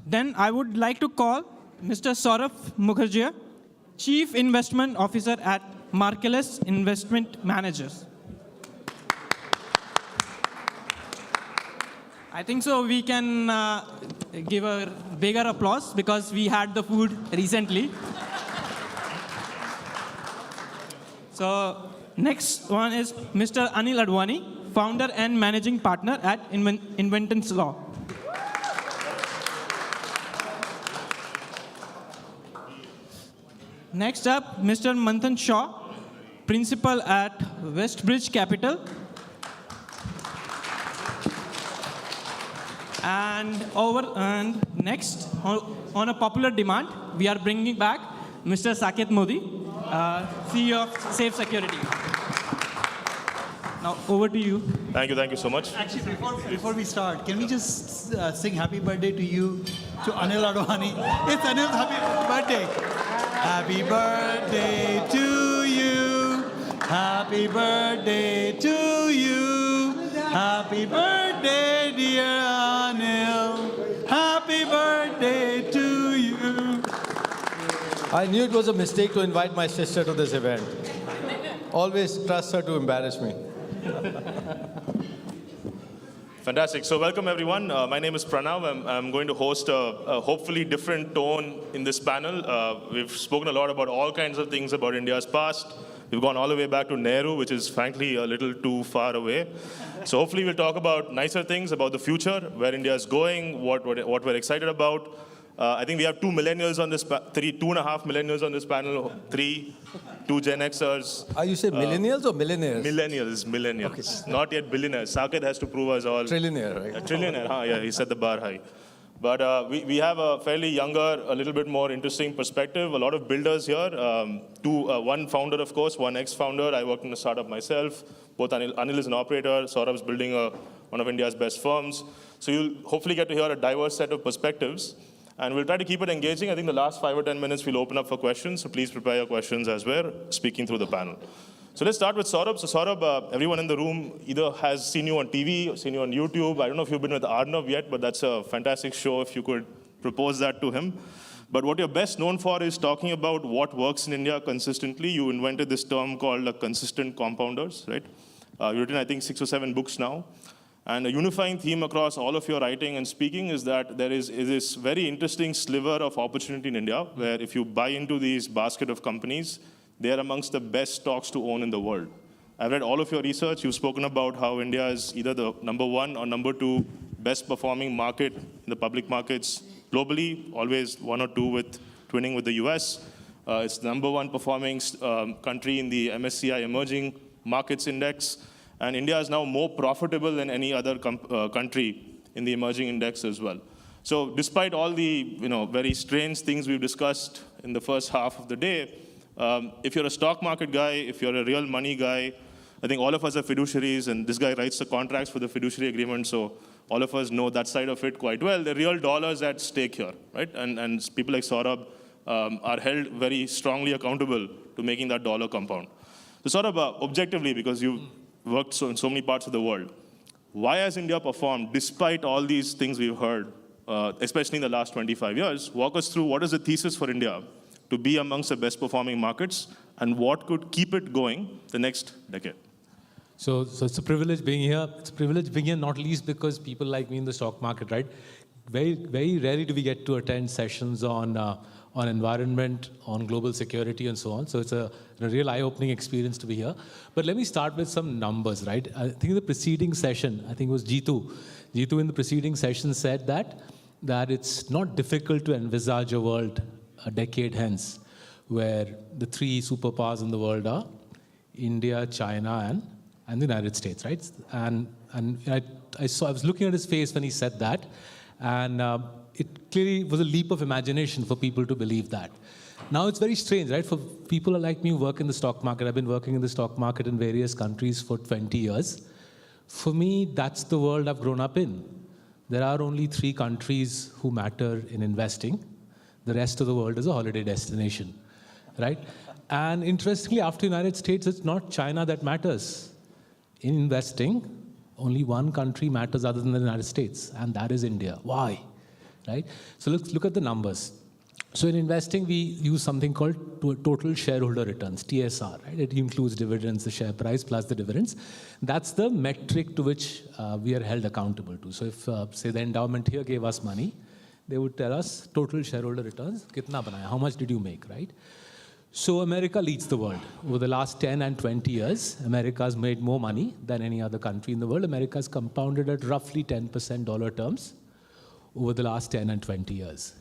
Then I would like to call Mr. Saurabh Mukherjee, Chief Investment Officer at Marcellus Investment Managers. I think so we can give a bigger applause because we had the food recently. So next one is Mr. Anil Advani, founder and managing partner at Inventons Law. Next up, Mr. Manthan Shaw, principal at Westbridge Capital. And next, on a popular demand, we are bringing back Mr. Saket Modi, CEO of Safe Security. Now, over to you. Thank you so much. Actually, before we start, can we just sing happy birthday to you, to Anil Advani? It's Anil's happy birthday. Happy birthday to you. Happy birthday to you. Happy birthday, dear Anil. Happy birthday to you. I knew it was a mistake to invite my sister to this event. Always trust her to embarrass me. Fantastic. So welcome, everyone. My name is Pranav. I'm going to host a hopefully different tone in this panel. We've spoken a lot about all kinds of things about India's past. We've gone all the way back to Nehru, which is frankly a little too far away. So hopefully we'll talk about nicer things, about the future, where India is going, what we're excited about. I think we have 2 millennials on this, 2.5 millennials on this panel, 2 Gen Xers. Are you saying millennials or millionaires? Millennials. Okay. Not yet billionaires. Saket has to prove us all. Trillionaire, right? A trillionaire, yeah, he set the bar high. But we have a fairly younger, a little bit more interesting perspective. A lot of builders here. One founder, of course, one ex-founder. I worked in a startup myself. Both Anil is an operator. Saurabh's building one of India's best firms. So you'll hopefully get to hear a diverse set of perspectives. And we'll try to keep it engaging. I think the last 5 or 10 minutes we'll open up for questions. So please prepare your questions as we're speaking through the panel. So let's start with Saurabh. So Saurabh, everyone in the room either has seen you on TV or seen you on YouTube. I don't know if you've been with Arnab yet, but that's a fantastic show if you could propose that to him. But what you're best known for is talking about what works in India consistently. You invented this term called consistent compounders, right? You've written, I think, 6 or 7 books now. And a unifying theme across all of your writing and speaking is that there is this very interesting sliver of opportunity in India, where if you buy into these basket of companies, they are amongst the best stocks to own in the world. I've read all of your research. You've spoken about how India is either the #1 or #2 best performing market in the public markets globally, always 1 or 2 with twinning with the US. It's the #1 performing country in the MSCI Emerging Markets Index. And India is now more profitable than any other country in the emerging index as well. So despite all the very strange things we've discussed in the first half of the day, if you're a stock market guy, if you're a real money guy, I think all of us are fiduciaries, and this guy writes the contracts for the fiduciary agreement, so all of us know that side of it quite well. The real dollars at stake here, right? And people like Saurabh are held very strongly accountable to making that dollar compound. So sort of objectively, because you've worked in so many parts of the world, why has India performed despite all these things we've heard, especially in the last 25 years? Walk us through what is the thesis for India to be amongst the best performing markets, and what could keep it going the next decade? So it's a privilege being here. It's a privilege being here, not least because people like me in the stock market, right? Very, very rarely do we get to attend sessions on environment, on global security, and so on. So it's a real eye-opening experience to be here. But let me start with some numbers, right? I think in the preceding session, I think it was Jitu in the preceding session said that it's not difficult to envisage a world a decade hence where the 3 superpowers in the world are India, China, and the United States, right? And I was looking at his face when he said that, and it clearly was a leap of imagination for people to believe that. Now it's very strange, right? For people like me who work in the stock market, I've been working in the stock market in various countries for 20 years. For me, that's the world I've grown up in. There are only 3 countries who matter in investing. The rest of the world is a holiday destination, right? And interestingly, after the United States, it's not China that matters. In investing, only one country matters other than the United States, and that is India. Why? Right? So let's look at the numbers. So in investing, we use something called total shareholder returns, TSR, right? It includes dividends, the share price plus the dividends. That's the metric to which we are held accountable to. So if, say, the endowment here gave us money, they would tell us total shareholder returns, kitna banaya, how much did you make, right? So America leads the world. Over the last 10 and 20 years, America has made more money than any other country in the world. America has compounded at roughly 10% dollar terms over the last 10 and 20 years.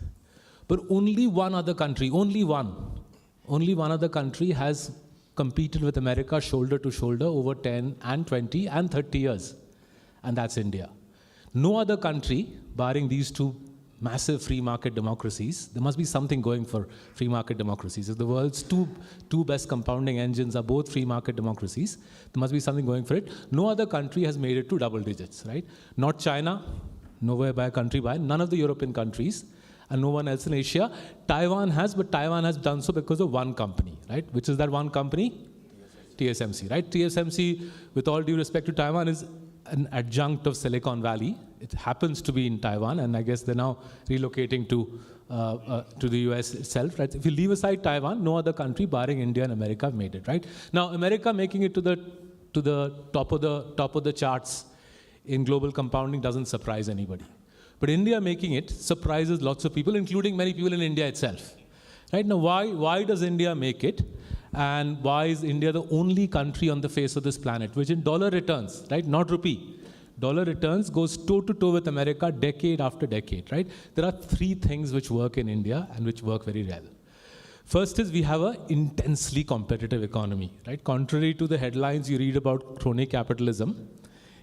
But only one other country, only one other country has competed with America shoulder to shoulder over 10 and 20 and 30 years, and that's India. No other country, barring these 2 massive free market democracies, there must be something going for free market democracies. If the world's two best compounding engines are both free market democracies, there must be something going for it. No other country has made it to double digits, right? Not China, nowhere by a country by, none of the European countries, and no one else in Asia. Taiwan has, but Taiwan has done so because of one company, right? Which is that one company? TSMC, right? TSMC, with all due respect to Taiwan, is an adjunct of Silicon Valley. It happens to be in Taiwan, and I guess they're now relocating to the US itself, right? If you leave aside Taiwan, no other country, barring India and America, have made it, right? Now, America making it to the top of the charts in global compounding doesn't surprise anybody. But India making it surprises lots of people, including many people in India itself. Right? Now, why does India make it? And why is India the only country on the face of this planet, which in dollar returns, right, not rupee, dollar returns goes toe-to-toe with America decade after decade, right? There are 3 things which work in India and which work very well. First is we have an intensely competitive economy, right? Contrary to the headlines you read about crony capitalism,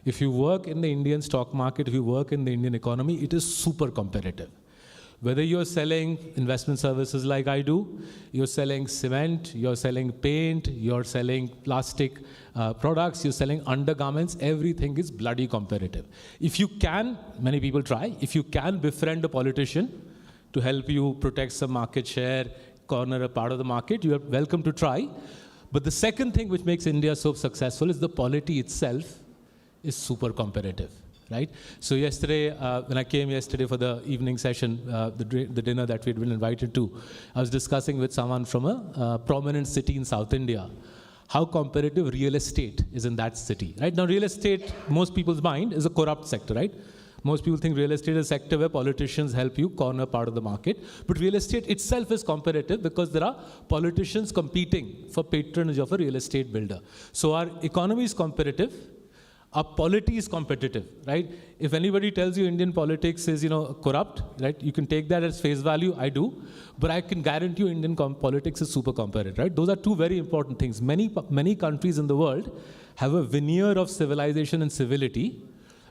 if you work in the Indian stock market, if you work in the Indian economy, it is super competitive. Whether you're selling investment services like I do, you're selling cement, you're selling paint, you're selling plastic products, you're selling undergarments, everything is bloody competitive. If you can, many people try, if you can befriend a politician to help you protect some market share, corner a part of the market, you are welcome to try. But the second thing which makes India so successful is the polity itself is super competitive, right? So yesterday, when I came yesterday for the evening session, the dinner that we had been invited to, I was discussing with someone from a prominent city in South India, how competitive real estate is in that city, right? Now, real estate, most people's mind, is a corrupt sector, right? Most people think real estate is a sector where politicians help you corner part of the market. But real estate itself is competitive because there are politicians competing for patronage of a real estate builder. So our economy is competitive. Our polity is competitive, right? If anybody tells you Indian politics is, corrupt, right? You can take that as face value. I do. But I can guarantee you Indian politics is super competitive, right? Those are two very important things. Many countries in the world have a veneer of civilization and civility,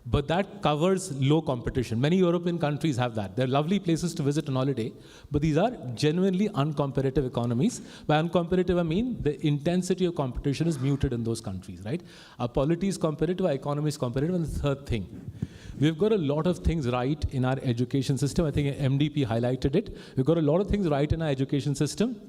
but that covers low competition. Many European countries have that. They're lovely places to visit on holiday, but these are genuinely uncompetitive economies. By uncompetitive, I mean the intensity of competition is muted in those countries, right? Our polity is competitive, our economy is competitive, and the third thing, we've got a lot of things right in our education system. I think MDP highlighted it. We've got a lot of things right in our education system,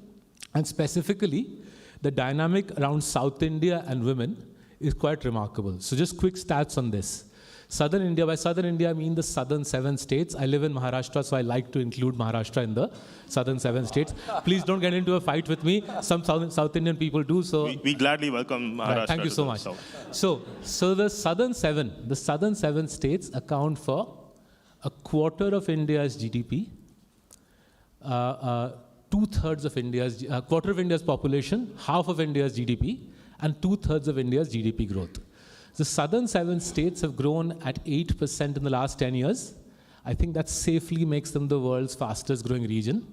and specifically, the dynamic around South India and women is quite remarkable. So just quick stats on this. Southern India, by Southern India, I mean the southern 7 states. I live in Maharashtra, so I like to include Maharashtra in the southern 7 states. Please don't get into a fight with me. Some South Indian people do, so... We gladly welcome Maharashtra. Right, thank you so much. So the southern 7 states account for a quarter of India's GDP, two-thirds of India's, quarter of India's population, half of India's GDP, and two-thirds of India's GDP growth. The southern 7 states have grown at 8% in the last 10 years. I think that safely makes them the world's fastest growing region.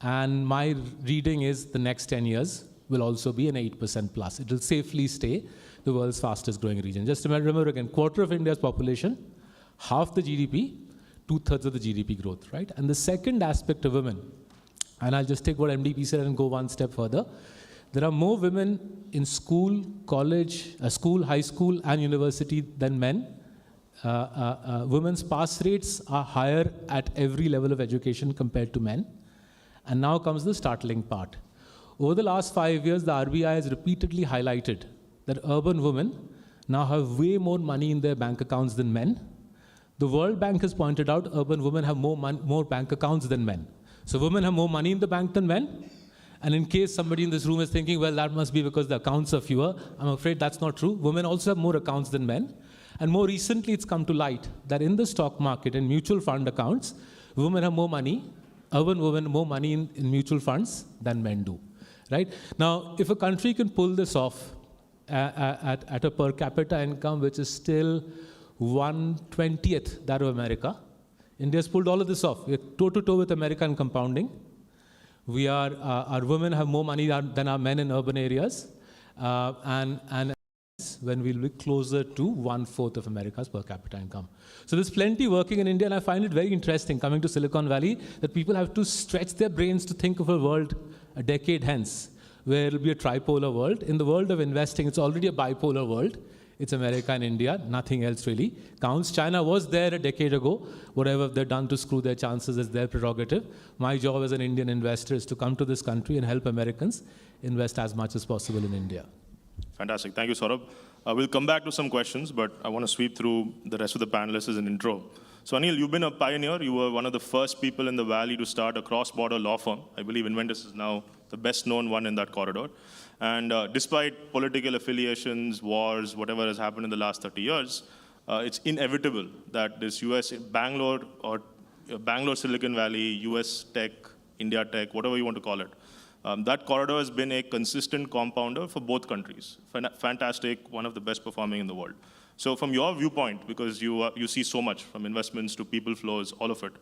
And my reading is the next 10 years will also be an 8% plus. It will safely stay the world's fastest growing region. Just remember again, quarter of India's population, half the GDP, two-thirds of the GDP growth, right? And the second aspect of women, and I'll just take what MDP said and go one step further. There are more women in school, college, high school, and university than men. Women's pass rates are higher at every level of education compared to men. And now comes the startling part. Over the last 5 years, the RBI has repeatedly highlighted that urban women now have way more money in their bank accounts than men. The World Bank has pointed out urban women have more bank accounts than men. So women have more money in the bank than men. And in case somebody in this room is thinking, well, that must be because the accounts are fewer, I'm afraid that's not true. Women also have more accounts than men. And more recently, it's come to light that in the stock market and mutual fund accounts, women have more money, urban women more money in mutual funds than men do, right? Now, if a country can pull this off at a per capita income, which is still 1/20th that of America, India's pulled all of this off. We're toe-to-toe with America in compounding. Our women have more money than our men in urban areas, and when we'll be closer to 1/4 of America's per capita income. So there's plenty working in India, and I find it very interesting coming to Silicon Valley that people have to stretch their brains to think of a world a decade hence, where it'll be a tripolar world. In the world of investing, it's already a bipolar world. It's America and India, nothing else really counts. China was there a decade ago. Whatever they've done to screw their chances is their prerogative. My job as an Indian investor is to come to this country and help Americans invest as much as possible in India. Fantastic. Thank you, Saurabh. We'll come back to some questions, but I want to sweep through the rest of the panelists as an intro. So Anil, you've been a pioneer. You were one of the first people in the Valley to start a cross-border law firm. I believe Inventus is now the best-known one in that corridor. And despite political affiliations, wars, whatever has happened in the last 30 years, it's inevitable that this U.S. Bangalore or Bangalore Silicon Valley, U.S. tech, India tech, whatever you want to call it, that corridor has been a consistent compounder for both countries. Fantastic, one of the best performing in the world. So from your viewpoint, because you see so much from investments to people flows, all of it,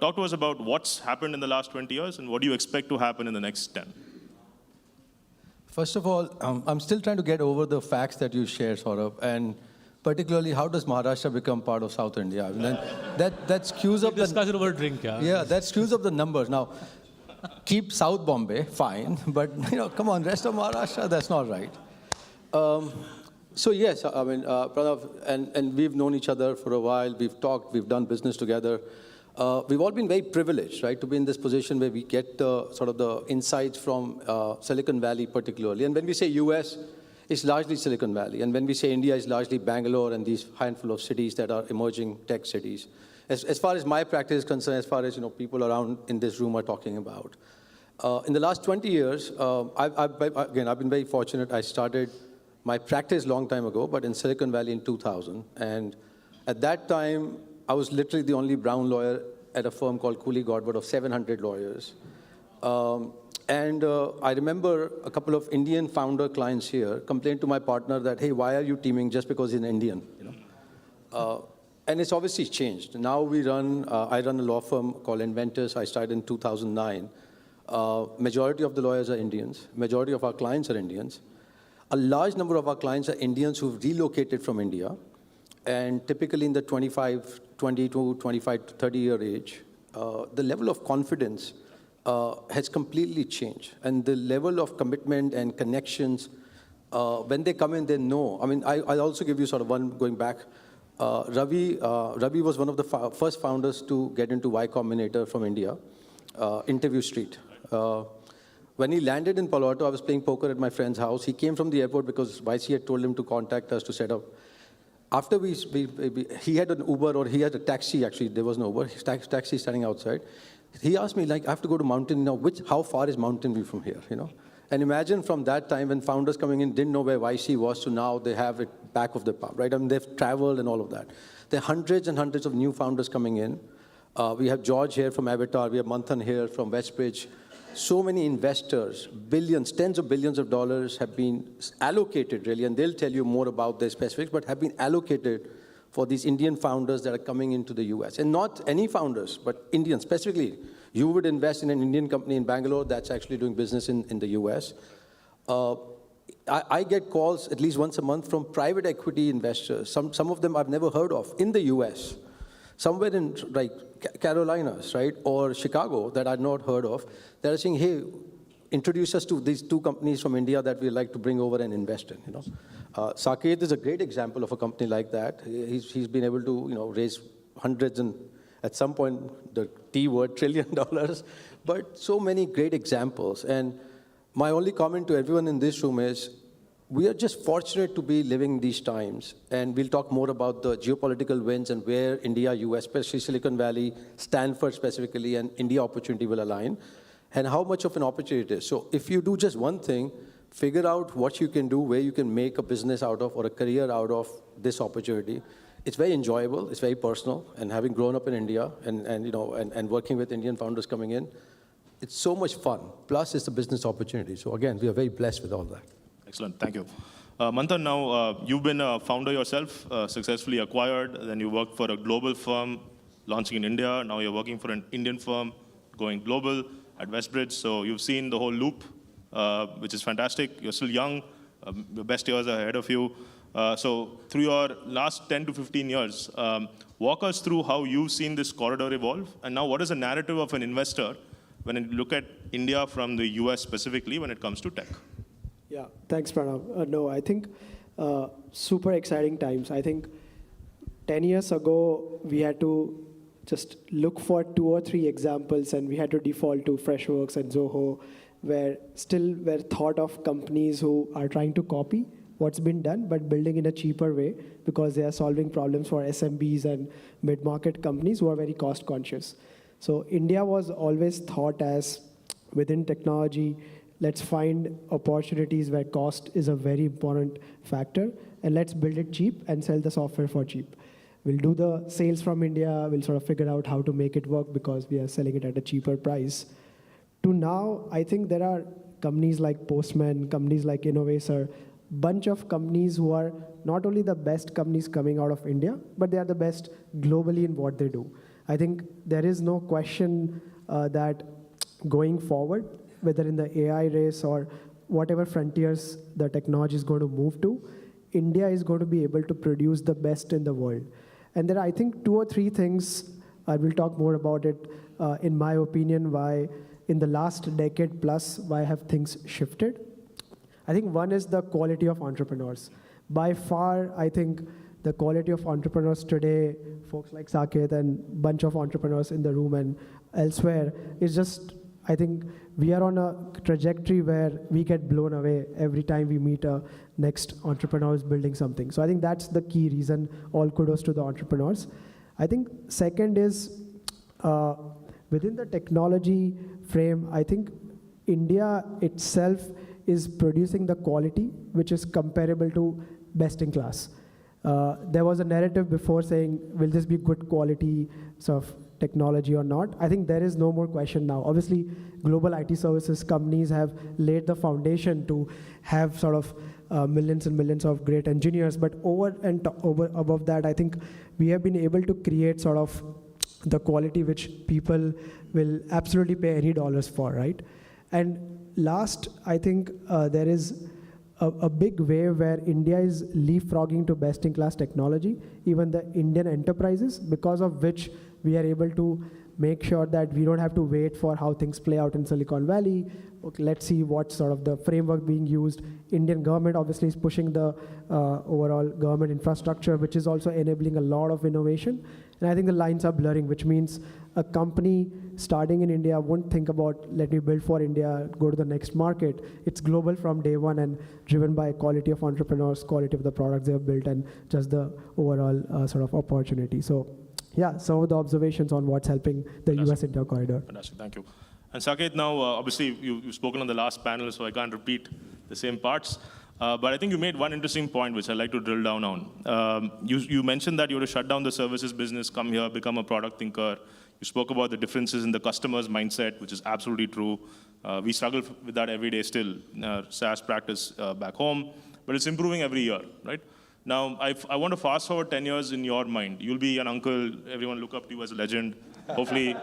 talk to us about what's happened in the last 20 years and what do you expect to happen in the next 10? First of all, I'm still trying to get over the facts that you shared, Saurabh, and particularly how does Maharashtra become part of South India? I mean, that skews up the... Discuss it over a drink, yeah. Yeah, that skews up the numbers. Now, keep South Bombay, fine, but come on, rest of Maharashtra, that's not right. So yes, I mean, Pranav, and we've known each other for a while, we've talked, we've done business together. We've all been very privileged, right, to be in this position where we get the sort of the insights from Silicon Valley particularly. And when we say US, it's largely Silicon Valley. And when we say India, it's largely Bangalore and these handful of cities that are emerging tech cities. As far as my practice is concerned, as far as people around in this room are talking about. In the last 20 years, I've been very fortunate. I started my practice long time ago, but in Silicon Valley in 2000. And at that time, I was literally the only brown lawyer at a firm called Kolli of 700 lawyers. I remember a couple of Indian founder clients here complained to my partner that, hey, why are you teaming just because he's an Indian? And it's obviously changed. Now I run a law firm called Inventors. I started in 2009. Majority of the lawyers are Indians. Majority of our clients are Indians. A large number of our clients are Indians who've relocated from India. And typically in the 20 to 25 to 30 year age, the level of confidence has completely changed. And the level of commitment and connections, when they come in, they know. I mean, I'll also give you sort of one going back. Ravi was one of the first founders to get into Y Combinator from India, Interview Street. When he landed in Palo Alto, I was playing poker at my friend's house. He came from the airport because YC had told him to contact us to set up. After he had an Uber, or he had a taxi, actually, there was no Uber, taxi standing outside. He asked me, like, I have to go to Mountain now, how far is Mountain View from here, And imagine from that time when founders coming in didn't know where YC was, to now they have it back of the pub, right? I mean, they've traveled and all of that. There are hundreds and hundreds of new founders coming in. We have George here from Avatar, we have Manthan here from Westbridge. So many investors, billions, tens of billions of dollars have been allocated, really, and they'll tell you more about their specifics, but have been allocated for these Indian founders that are coming into the US. And not any founders, but Indians specifically. You would invest in an Indian company in Bangalore that's actually doing business in the US. I get calls at least once a month from private equity investors. Some of them I've never heard of in the US. Somewhere in like Carolinas, right, or Chicago that I'd not heard of, that are saying, hey, introduce us to these two companies from India that we'd like to bring over and invest in, Saket is a great example of a company like that. He's been able to, raise hundreds and at some point, the T word, $1 trillion, but so many great examples. And my only comment to everyone in this room is, we are just fortunate to be living these times, and we'll talk more about the geopolitical winds and where India, US, especially Silicon Valley, Stanford specifically, and India opportunity will align, and how much of an opportunity it is. So if you do just one thing, figure out what you can do, where you can make a business out of or a career out of this opportunity. It's very enjoyable, it's very personal, and having grown up in India and working with Indian founders coming in, it's so much fun. Plus, it's a business opportunity. So again, we are very blessed with all that. Excellent, thank you. Manthan, now you've been a founder yourself, successfully acquired, then you worked for a global firm launching in India, now you're working for an Indian firm going global at Westbridge, so you've seen the whole loop, which is fantastic. You're still young, your best years are ahead of you. So through your last 10 to 15 years, walk us through how you've seen this corridor evolve, and now what is the narrative of an investor when you look at India from the US specifically when it comes to tech? Yeah, thanks, Pranav. No, I think super exciting times. I think 10 years ago, we had to just look for 2 or 3 examples, and we had to default to Freshworks and Zoho, where still were thought of companies who are trying to copy what's been done, but building in a cheaper way because they are solving problems for SMBs and mid-market companies who are very cost conscious. So India was always thought as, within technology, let's find opportunities where cost is a very important factor, and let's build it cheap and sell the software for cheap. We'll do the sales from India, we'll sort of figure out how to make it work because we are selling it at a cheaper price. To now, I think there are companies like Postman, companies like Innovator, bunch of companies who are not only the best companies coming out of India, but they are the best globally in what they do. I think there is no question that going forward, whether in the AI race or whatever frontiers the technology is going to move to, India is going to be able to produce the best in the world. And there are, I think, 2 or 3 things, I will talk more about it, in my opinion, why in the last decade plus, why have things shifted. I think one is the quality of entrepreneurs. By far, I think the quality of entrepreneurs today, folks like Saket and bunch of entrepreneurs in the room and elsewhere, is just, I think we are on a trajectory where we get blown away every time we meet a next entrepreneur who's building something. So I think that's the key reason. All kudos to the entrepreneurs. I think second is, within the technology frame, I think India itself is producing the quality which is comparable to best in class. There was a narrative before saying, will this be good quality sort of technology or not? I think there is no more question now. Obviously, global IT services companies have laid the foundation to have sort of millions and millions of great engineers, but above that, I think we have been able to create sort of the quality which people will absolutely pay any dollars for, right? And last, I think there is a big wave where India is leapfrogging to best-in-class technology, even the Indian enterprises, because of which we are able to make sure that we don't have to wait for how things play out in Silicon Valley. Okay, let's see what sort of the framework being used. Indian government obviously is pushing the overall government infrastructure, which is also enabling a lot of innovation. And I think the lines are blurring, which means a company starting in India won't think about, let me build for India, go to the next market. It's global from day one and driven by quality of entrepreneurs, quality of the products they have built, and just the overall sort of opportunity. So yeah, some of the observations on what's helping the U.S. India corridor. Fantastic, thank you. And Saket, now obviously you've spoken on the last panel, so I can't repeat the same parts. But I think you made one interesting point, which I'd like to drill down on. You mentioned that you were to shut down the services business, come here, become a product thinker. You spoke about the differences in the customer's mindset, which is absolutely true. We struggle with that every day still in our SaaS practice back home, but it's improving every year, right? Now, I want to fast forward 10 years in your mind. You'll be an uncle, everyone look up to you as a legend. Hopefully,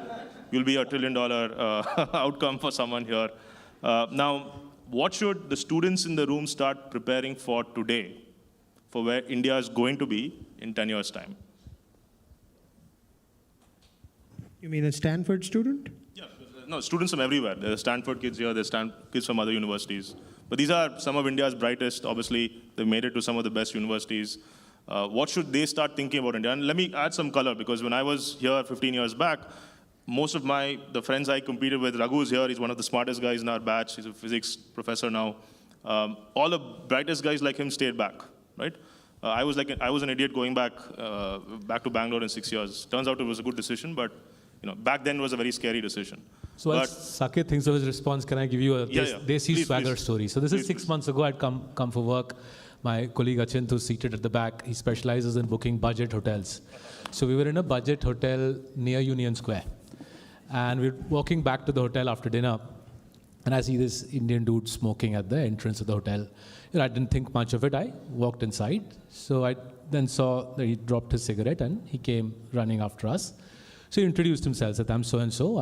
you'll be a $1 trillion outcome for someone here. Now, what should the students in the room start preparing for today, for where India is going to be in 10 years' time? You mean a Stanford student? Yeah, no, students from everywhere. There's Stanford kids here, there's kids from other universities. But these are some of India's brightest. Obviously, they've made it to some of the best universities. What should they start thinking about India? And let me add some color, because when I was here 15 years back, most of the friends I competed with, Raghu is here, he's one of the smartest guys in our batch, he's a physics professor now. All the brightest guys like him stayed back, right? I was an idiot going back to Bangalore in 6 years. Turns out it was a good decision, but back then it was a very scary decision. So as Saket thinks of his response, can I give you a Desi swagger story? So this is 6 months ago. I'd come for work. My colleague Achint, who's seated at the back, he specializes in booking budget hotels. So we were in a budget hotel near Union Square. And we're walking back to the hotel after dinner. And I see this Indian dude smoking at the entrance of the hotel. I didn't think much of it. I walked inside. So I then saw that he dropped his cigarette and he came running after us. So he introduced himself, said, I'm so-and-so.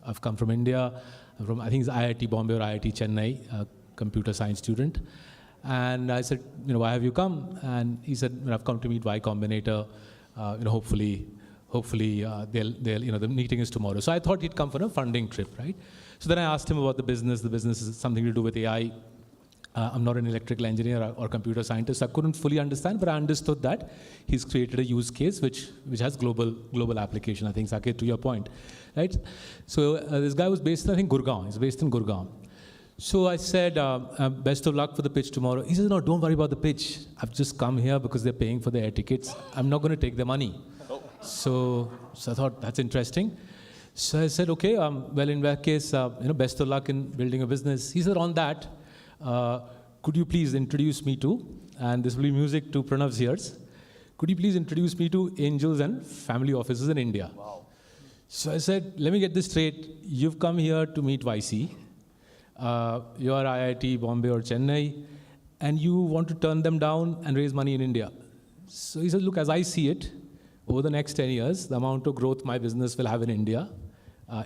I've come from India. I'm from, I think it's IIT Bombay or IIT Chennai, a computer science student. And I said, why have you come? And he said, I've come to meet Y Combinator. Hopefully the meeting is tomorrow. So I thought he'd come for a funding trip, right? So then I asked him about the business. The business is something to do with AI. I'm not an electrical engineer or computer scientist. I couldn't fully understand, but I understood that he's created a use case which has global application. I think, Saket, to your point, right? So this guy was based in, I think, Gurgaon. He's based in Gurgaon. So I said, best of luck for the pitch tomorrow. He said, no, don't worry about the pitch. I've just come here because they're paying for the air tickets. I'm not going to take their money. So I thought, that's interesting. So I said, okay, well, in that case, best of luck in building a business. He said, on that, could you please introduce me to, and this will be music to Pranav's ears, could you please introduce me to angels and family offices in India? Wow. So I said, let me get this straight. You've come here to meet YC. You're IIT Bombay or Chennai, and you want to turn them down and raise money in India. So he said, look, as I see it, over the next 10 years, the amount of growth my business will have in India,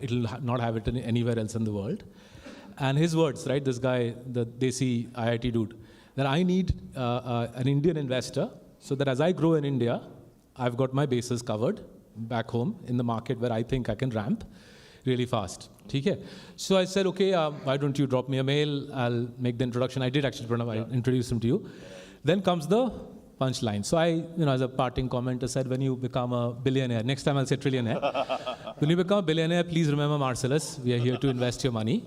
it'll not have it anywhere else in the world. And his words, right, this guy, the Desi IIT dude, that I need an Indian investor so that as I grow in India, I've got my bases covered back home in the market where I think I can ramp really fast. Okay? So I said, okay, why don't you drop me a mail? I'll make the introduction. I did actually, Pranav, I introduced him to you. Then comes the punchline. So I, as a parting commenter said, when you become a billionaire, next time I'll say trillionaire. When you become a billionaire, please remember Marcellus. We are here to invest your money.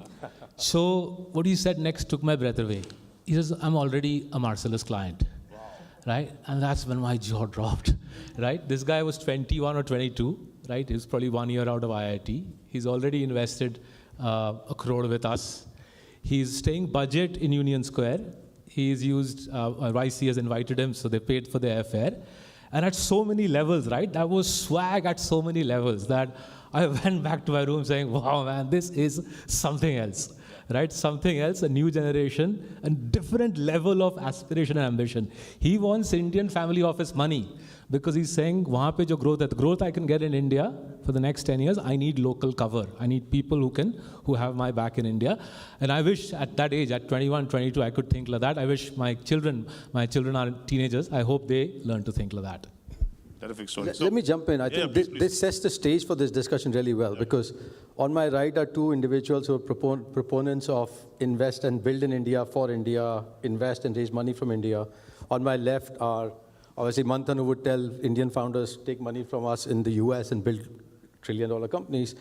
So what he said next took my breath away. He says, I'm already a Marcellus client. Wow. Right? And that's when my jaw dropped. Right? This guy was 21 or 22. Right? He was probably 1 year out of IIT. He's already invested a crore with us. He's staying budget in Union Square. He's used, YC has invited him, so they paid for the airfare. And at so many levels, right? That was swag at so many levels that I went back to my room saying, wow, man, this is something else, right? Something else, a new generation, a different level of aspiration and ambition. He wants Indian family office money because he's saying, wahan pe jo growth hai, the growth I can get in India for the next 10 years, I need local cover. I need people who have my back in India. And I wish at that age, at 21, 22, I could think like that. I wish my children are teenagers. I hope they learn to think like that. Terrific story. Let me jump in. I think this sets the stage for this discussion really well, because on my right are two individuals who are proponents of invest and build in India, for India, invest and raise money from India. On my left are obviously Manthan, who would tell Indian founders, take money from us in the US and build trillion-dollar companies.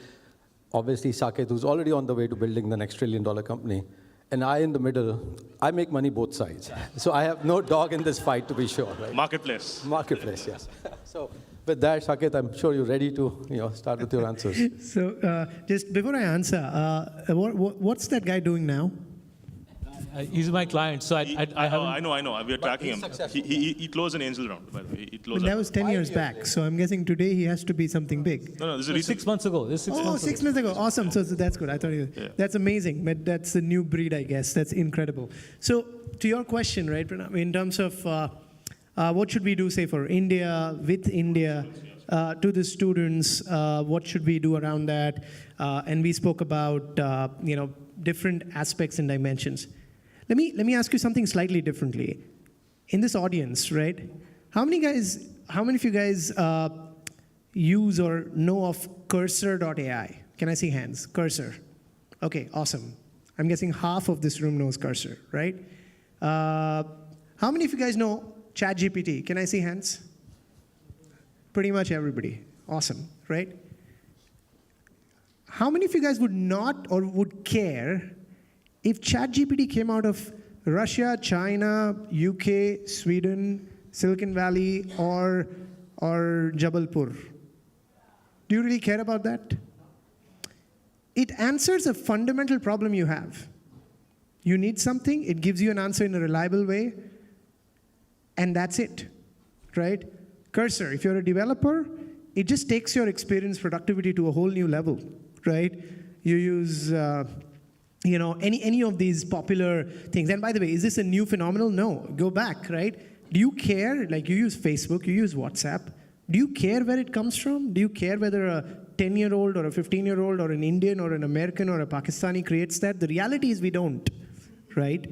Obviously Saket, who's already on the way to building the next trillion-dollar company. And I in the middle, I make money both sides. So I have no dog in this fight, to be sure. Right? Marketplace. Marketplace, yes. So with that, Saket, I'm sure you're ready to start with your answers. So just before I answer, what's that guy doing now? He's my client, so I know. We are tracking him. He closed an angel round, by the way. That was 10 years back, so I'm guessing today he has to be something big. No, this is 6 months ago. This is 6 months 6 months ago. Awesome. So that's good. I thought that's amazing. But that's a new breed, I guess. That's incredible. So to your question, right, Pranav, in terms of what should we do, say, for India, with India, to the students, what should we do around that? And we spoke about different aspects and dimensions. Let me ask you something slightly differently. In this audience, right? How many of you guys use or know of Cursor.ai? Can I see hands? Cursor. Okay, awesome. I'm guessing half of this room knows Cursor, right? How many of you guys know ChatGPT? Can I see hands? Pretty much everybody. Awesome, right? How many of you guys would not or would care if ChatGPT came out of Russia, China, UK, Sweden, Silicon Valley, or Jabalpur? Do you really care about that? It answers a fundamental problem you have. You need something, it gives you an answer in a reliable way, and that's it, right? Cursor, if you're a developer, it just takes your experience productivity to a whole new level, right? You use any of these popular things. And by the way, is this a new phenomenon? No. Go back, right? Do you care? Like, you use Facebook, you use WhatsApp. Do you care where it comes from? Do you care whether a 10-year-old or a 15-year-old or an Indian or an American or a Pakistani creates that? The reality is we don't, right?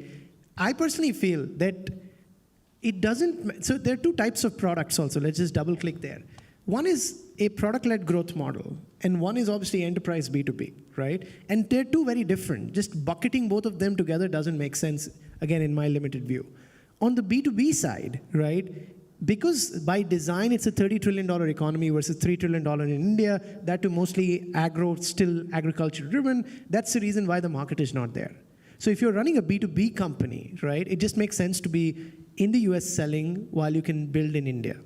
I personally feel that it doesn't. So there are two types of products also. Let's just double click there. One is a product-led growth model, and one is obviously enterprise B2B, right? And they're two very different. Just bucketing both of them together doesn't make sense, again, in my limited view. On the B2B side, right, because by design it's a $30 trillion economy versus $3 trillion in India, that too mostly still agriculture-driven, that's the reason why the market is not there. So if you're running a B2B company, right, it just makes sense to be in the US selling while you can build in India.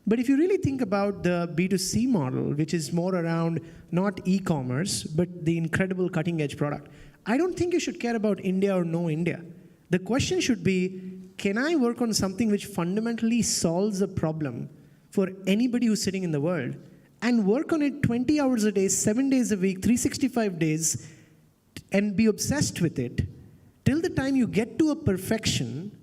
But if you really think about the B2C model, which is more around not e-commerce, but the incredible cutting-edge product, I don't think you should care about India or no India. The question should be, can I work on something which fundamentally solves a problem for anybody who's sitting in the world, and work on it 20 hours a day, 7 days a week, 365 days, and be obsessed with it, till the time you get to a perfection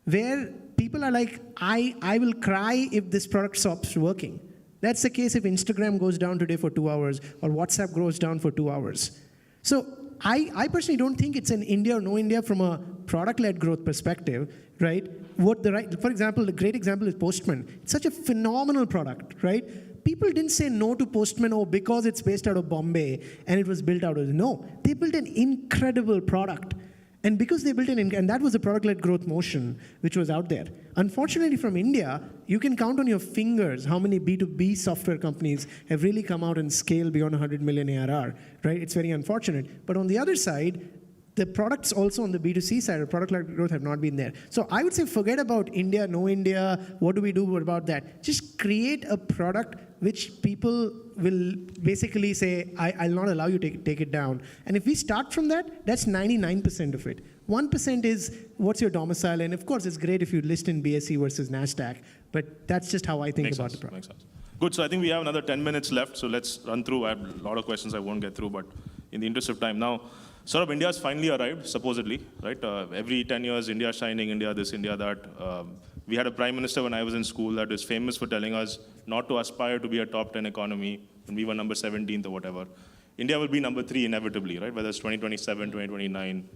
where people are like, I will cry if this product stops working. That's the case if Instagram goes down today for 2 hours or WhatsApp goes down for 2 hours. So I personally don't think it's an India or no India from a product-led growth perspective, right? For example, the great example is Postman. It's such a phenomenal product, right? People didn't say no to Postman, because it's based out of Bombay and it was built out of, no. They built an incredible product. And because they built and that was a product-led growth motion which was out there. Unfortunately, from India, you can count on your fingers how many B2B software companies have really come out and scaled beyond 100 million ARR, right? It's very unfortunate. But on the other side, the products also on the B2C side of product-led growth have not been there. So I would say forget about India, no India, what do we do about that? Just create a product which people will basically say, I'll not allow you to take it down. And if we start from that, that's 99% of it. 1% is what's your domicile, and of course it's great if you list in BSE versus NASDAQ, but that's just how I think about the product. Makes sense. Good, so I think we have another 10 minutes left, so let's run through. I have a lot of questions I won't get through, but in the interest of time. Now, sort of India's finally arrived, supposedly, right? Every 10 years, India shining, India this, India that. We had a prime minister when I was in school that is famous for telling us not to aspire to be a top 10 economy when we were number 17th or whatever. India will be number 3 inevitably, right? Whether it's 2027, 2029,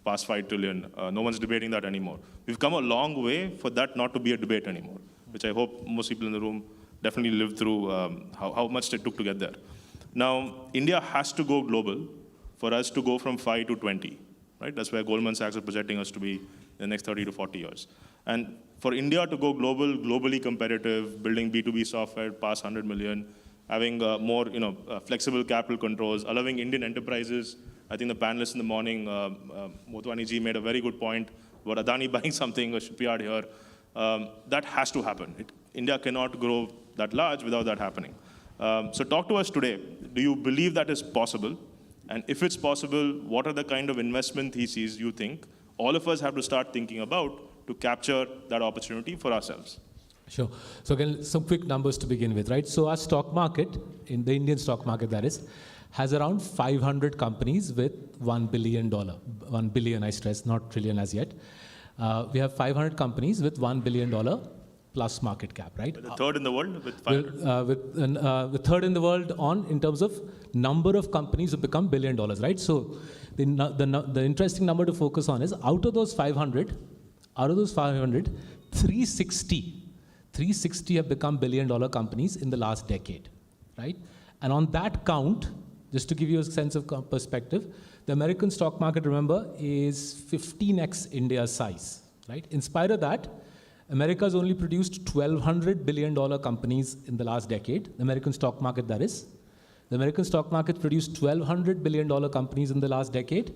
past 5 trillion. No one's debating that anymore. We've come a long way for that not to be a debate anymore, which I hope most people in the room definitely lived through how much it took to get there. Now, India has to go global for us to go from 5 to 20, right? That's where Goldman Sachs are projecting us to be in the next 30 to 40 years. And for India to go global, globally competitive, building B2B software past 100 million, having more flexible capital controls, allowing Indian enterprises. I think the panelists in the morning, Motwani ji made a very good point about Adani buying something, a shipyard here. That has to happen. India cannot grow that large without that happening. So talk to us today. Do you believe that is possible? And if it's possible, what are the kind of investment theses you think all of us have to start thinking about to capture that opportunity for ourselves? Sure. So again, some quick numbers to begin with, right? So our stock market, in the Indian stock market that is, has around 500 companies with $1 billion. 1 billion, I stress, not trillion as yet. We have 500 companies with $1 billion plus market cap, right? The third in the world with 500? The third in the world in terms of number of companies who become $1 billion, right? So the interesting number to focus on is out of those 500, 360 have become $1 billion companies in the last decade, right? And on that count, just to give you a sense of perspective, the American stock market, remember, is 15x India's size, right? In spite of that, America's only produced $1,200 billion companies in the last decade. The American stock market, that is. The American stock market produced $1,200 billion companies in the last decade.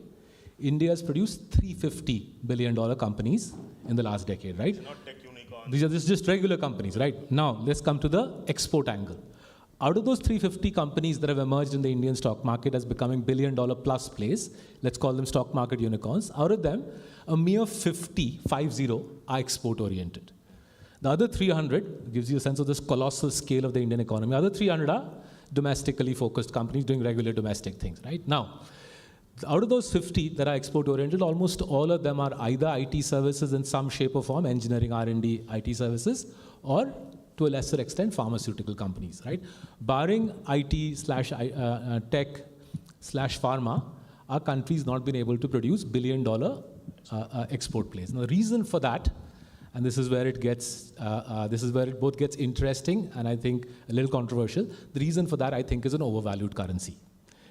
India's produced $350 billion companies in the last decade, right? Not tech unicorns. These are just regular companies, right? Now, let's come to the export angle. Out of those 350 companies that have emerged in the Indian stock market as becoming $1 billion plus plays, let's call them stock market unicorns, out of them, a mere 50 are export oriented. The other 300 gives you a sense of this colossal scale of the Indian economy. The other 300 are domestically focused companies doing regular domestic things, right? Now, out of those 50 that are export oriented, almost all of them are either IT services in some shape or form, engineering, R&D, IT services, or to a lesser extent, pharmaceutical companies, right? Barring IT/tech/pharma, our country's not been able to produce $1 billion export plays. Now, the reason for that, and this is where it both gets interesting and I think a little controversial. The reason for that, I think, is an overvalued currency.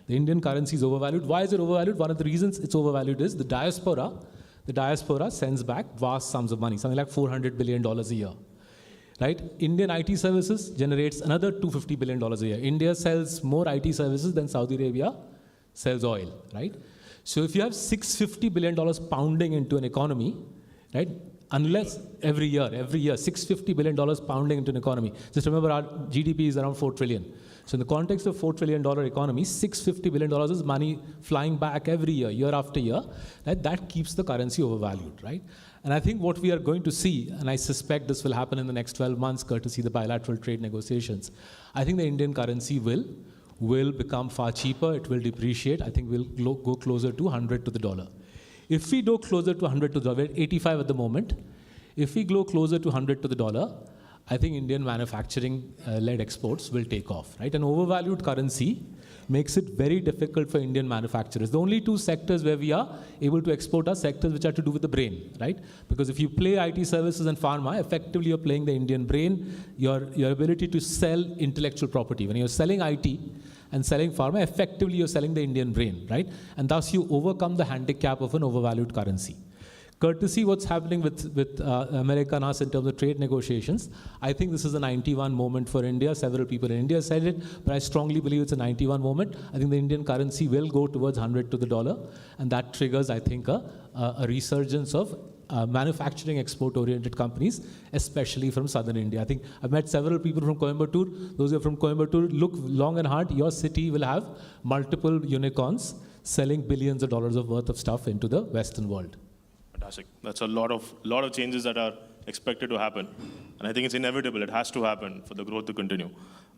The Indian currency is overvalued. Why is it overvalued? One of the reasons it's overvalued is the diaspora sends back vast sums of money, something like $400 billion a year. Right? Indian IT services generates another $250 billion a year. India sells more IT services than Saudi Arabia sells oil, right? So if you have $650 billion pounding into an economy, right? Unless every year, $650 billion pounding into an economy. Just remember our GDP is around 4 trillion. So in the context of $4 trillion economy, $650 billion is money flying back every year, year after year. That keeps the currency overvalued, right? And I think what we are going to see, and I suspect this will happen in the next 12 months, courtesy the bilateral trade negotiations, I think the Indian currency will become far cheaper, it will depreciate. I think we'll go closer to 100 to the dollar. If we go closer to 100 to the dollar, we're at 85 at the moment. If we go closer to 100 to the dollar, I think Indian manufacturing-led exports will take off, right? An overvalued currency makes it very difficult for Indian manufacturers. The only two sectors where we are able to export are sectors which are to do with the brain, right? Because if you play IT services and pharma, effectively you're playing the Indian brain, your ability to sell intellectual property. When you're selling IT and selling pharma, effectively you're selling the Indian brain, right? And thus you overcome the handicap of an overvalued currency. Courtesy what's happening with America and us in terms of trade negotiations, I think this is a 91 moment for India. Several people in India said it, but I strongly believe it's a 91 moment. I think the Indian currency will go towards 100 to the dollar, and that triggers, I think, a resurgence of manufacturing export-oriented companies, especially from southern India. I think I've met several people from Coimbatore. Those who are from Coimbatore, look long and hard. Your city will have multiple unicorns selling billions of dollars of worth of stuff into the Western world. Fantastic. That's a lot of changes that are expected to happen. And I think it's inevitable. It has to happen for the growth to continue.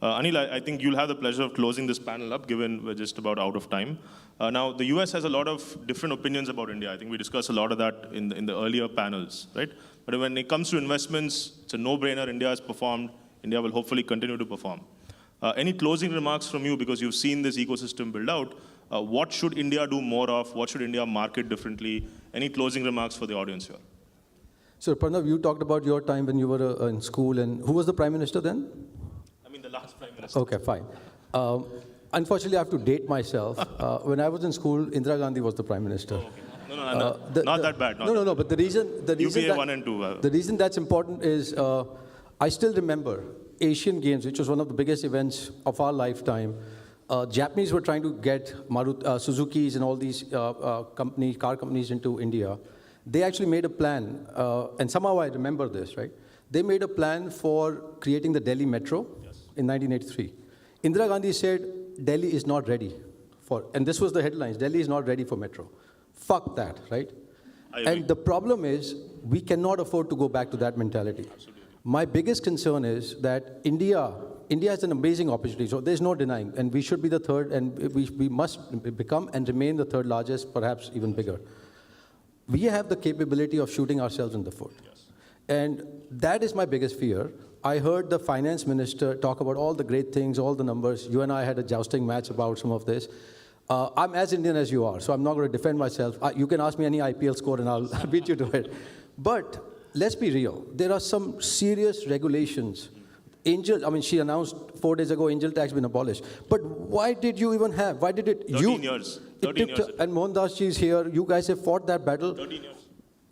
Anil, I think you'll have the pleasure of closing this panel up, given we're just about out of time. Now, the US has a lot of different opinions about India. I think we discussed a lot of that in the earlier panels, right? But when it comes to investments, it's a no-brainer. India has performed. India will hopefully continue to perform. Any closing remarks from you, because you've seen this ecosystem build out? What should India do more of? What should India market differently? Any closing remarks for the audience here? So, Pranav, you talked about your time when you were in school, and who was the Prime Minister then? I mean, the last Prime Minister. Okay, fine. Unfortunately, I have to date myself. When I was in school, Indira Gandhi was the Prime Minister. Oh, okay. No, not that bad. No. But the reason UPA 1 and 2. The reason that's important is I still remember Asian Games, which was one of the biggest events of our lifetime. Japanese were trying to get Suzuki's and all these car companies into India. They actually made a plan, and somehow I remember this, right? They made a plan for creating the Delhi Metro in 1983. Indira Gandhi said, Delhi is not ready for, and this was the headlines, Delhi is not ready for Metro. Fuck that, right? And the problem is, we cannot afford to go back to that mentality. Absolutely. My biggest concern is that India has an amazing opportunity, so there's no denying, and we should be the third, and we must become and remain the third largest, perhaps even bigger. We have the capability of shooting ourselves in the foot. Yes. And that is my biggest fear. I heard the finance minister talk about all the great things, all the numbers. You and I had a jousting match about some of this. I'm as Indian as you are, so I'm not going to defend myself. You can ask me any IPL score and I'll beat you to it. But let's be real. There are some serious regulations. She announced 4 days ago, angel tax been abolished. But why did you even have? Why did it? 13 years. 13 years. And Mohandas ji is here. You guys have fought that battle. 13 years.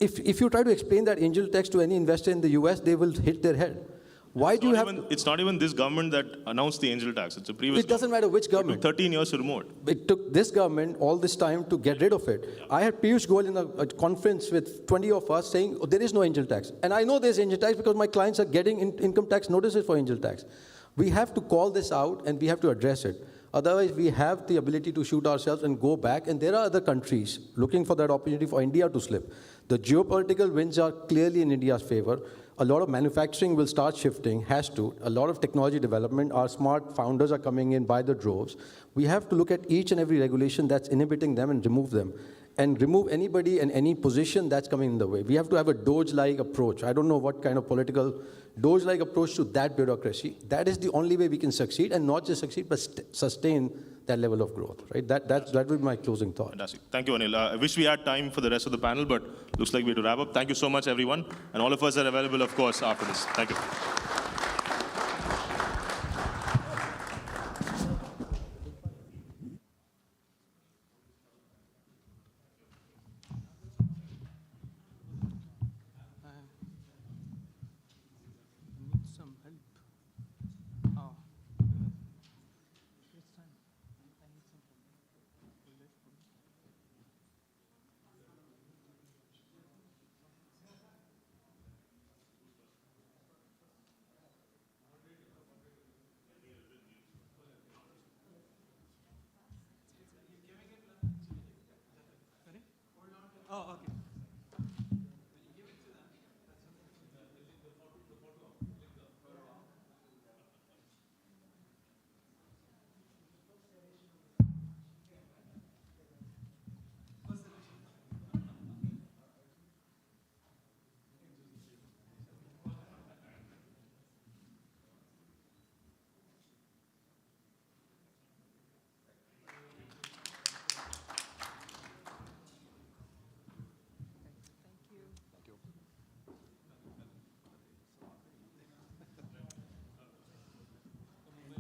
If you try to explain that angel tax to any investor in the US, they will hit their head. Why do you have? It's not even this government that announced the angel tax. It's a previous. It doesn't matter which government. It took 13 years to remove it. It took this government all this time to get rid of it. Yeah. I had Piyush Goyal in a conference with 20 of us saying, there is no angel tax. And I know there's angel tax because my clients are getting income tax notices for angel tax. We have to call this out and we have to address it. Otherwise, we have the ability to shoot ourselves and go back. And there are other countries looking for that opportunity for India to slip. The geopolitical winds are clearly in India's favor. A lot of manufacturing will start shifting, has to. A lot of technology development. Our smart founders are coming in by the droves. We have to look at each and every regulation that's inhibiting them and remove them. And remove anybody and any position that's coming in the way. We have to have a Doge-like approach. I don't know what kind of political Doge-like approach to that bureaucracy. That is the only way we can succeed, and not just succeed, but sustain that level of growth, right? That would be my closing thought. Fantastic. Thank you, Anil. I wish we had time for the rest of the panel, but looks like we have to wrap up. Thank you so much, everyone. And all of us are available, of course, after this. Thank you. Oh, okay.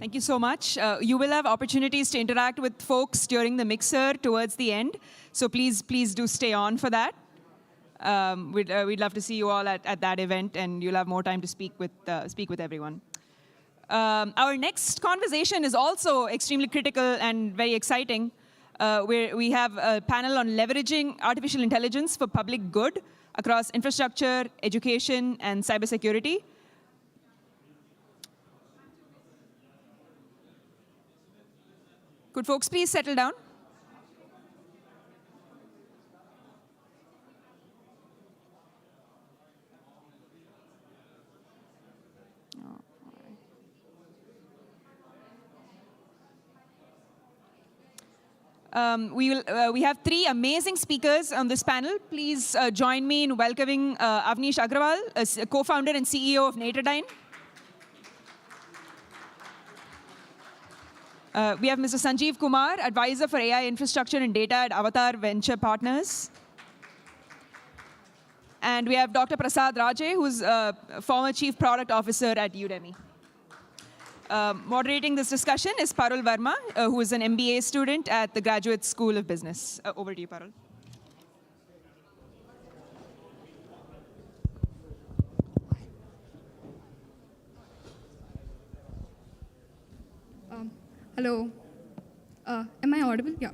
Thank you so much. You will have opportunities to interact with folks during the mixer towards the end. So please do stay on for that. We'd love to see you all at that event, and you'll have more time to speak with everyone. Our next conversation is also extremely critical and very exciting. We have a panel on leveraging artificial intelligence for public good across infrastructure, education, and cybersecurity. Could folks please settle down? We have three amazing speakers on this panel. Please join me in welcoming Avnish Agrawal, co-founder and CEO of Naterdyne. We have Mr. Sanjeev Kumar, advisor for AI infrastructure and data at Avatar Venture Partners. And we have Dr. Prasad Raje, who's a former chief product officer at Udemy. Moderating this discussion is Parul Verma, who is an MBA student at the Graduate School of Business. Over to you, Parul. Hello. Am I audible? Yeah.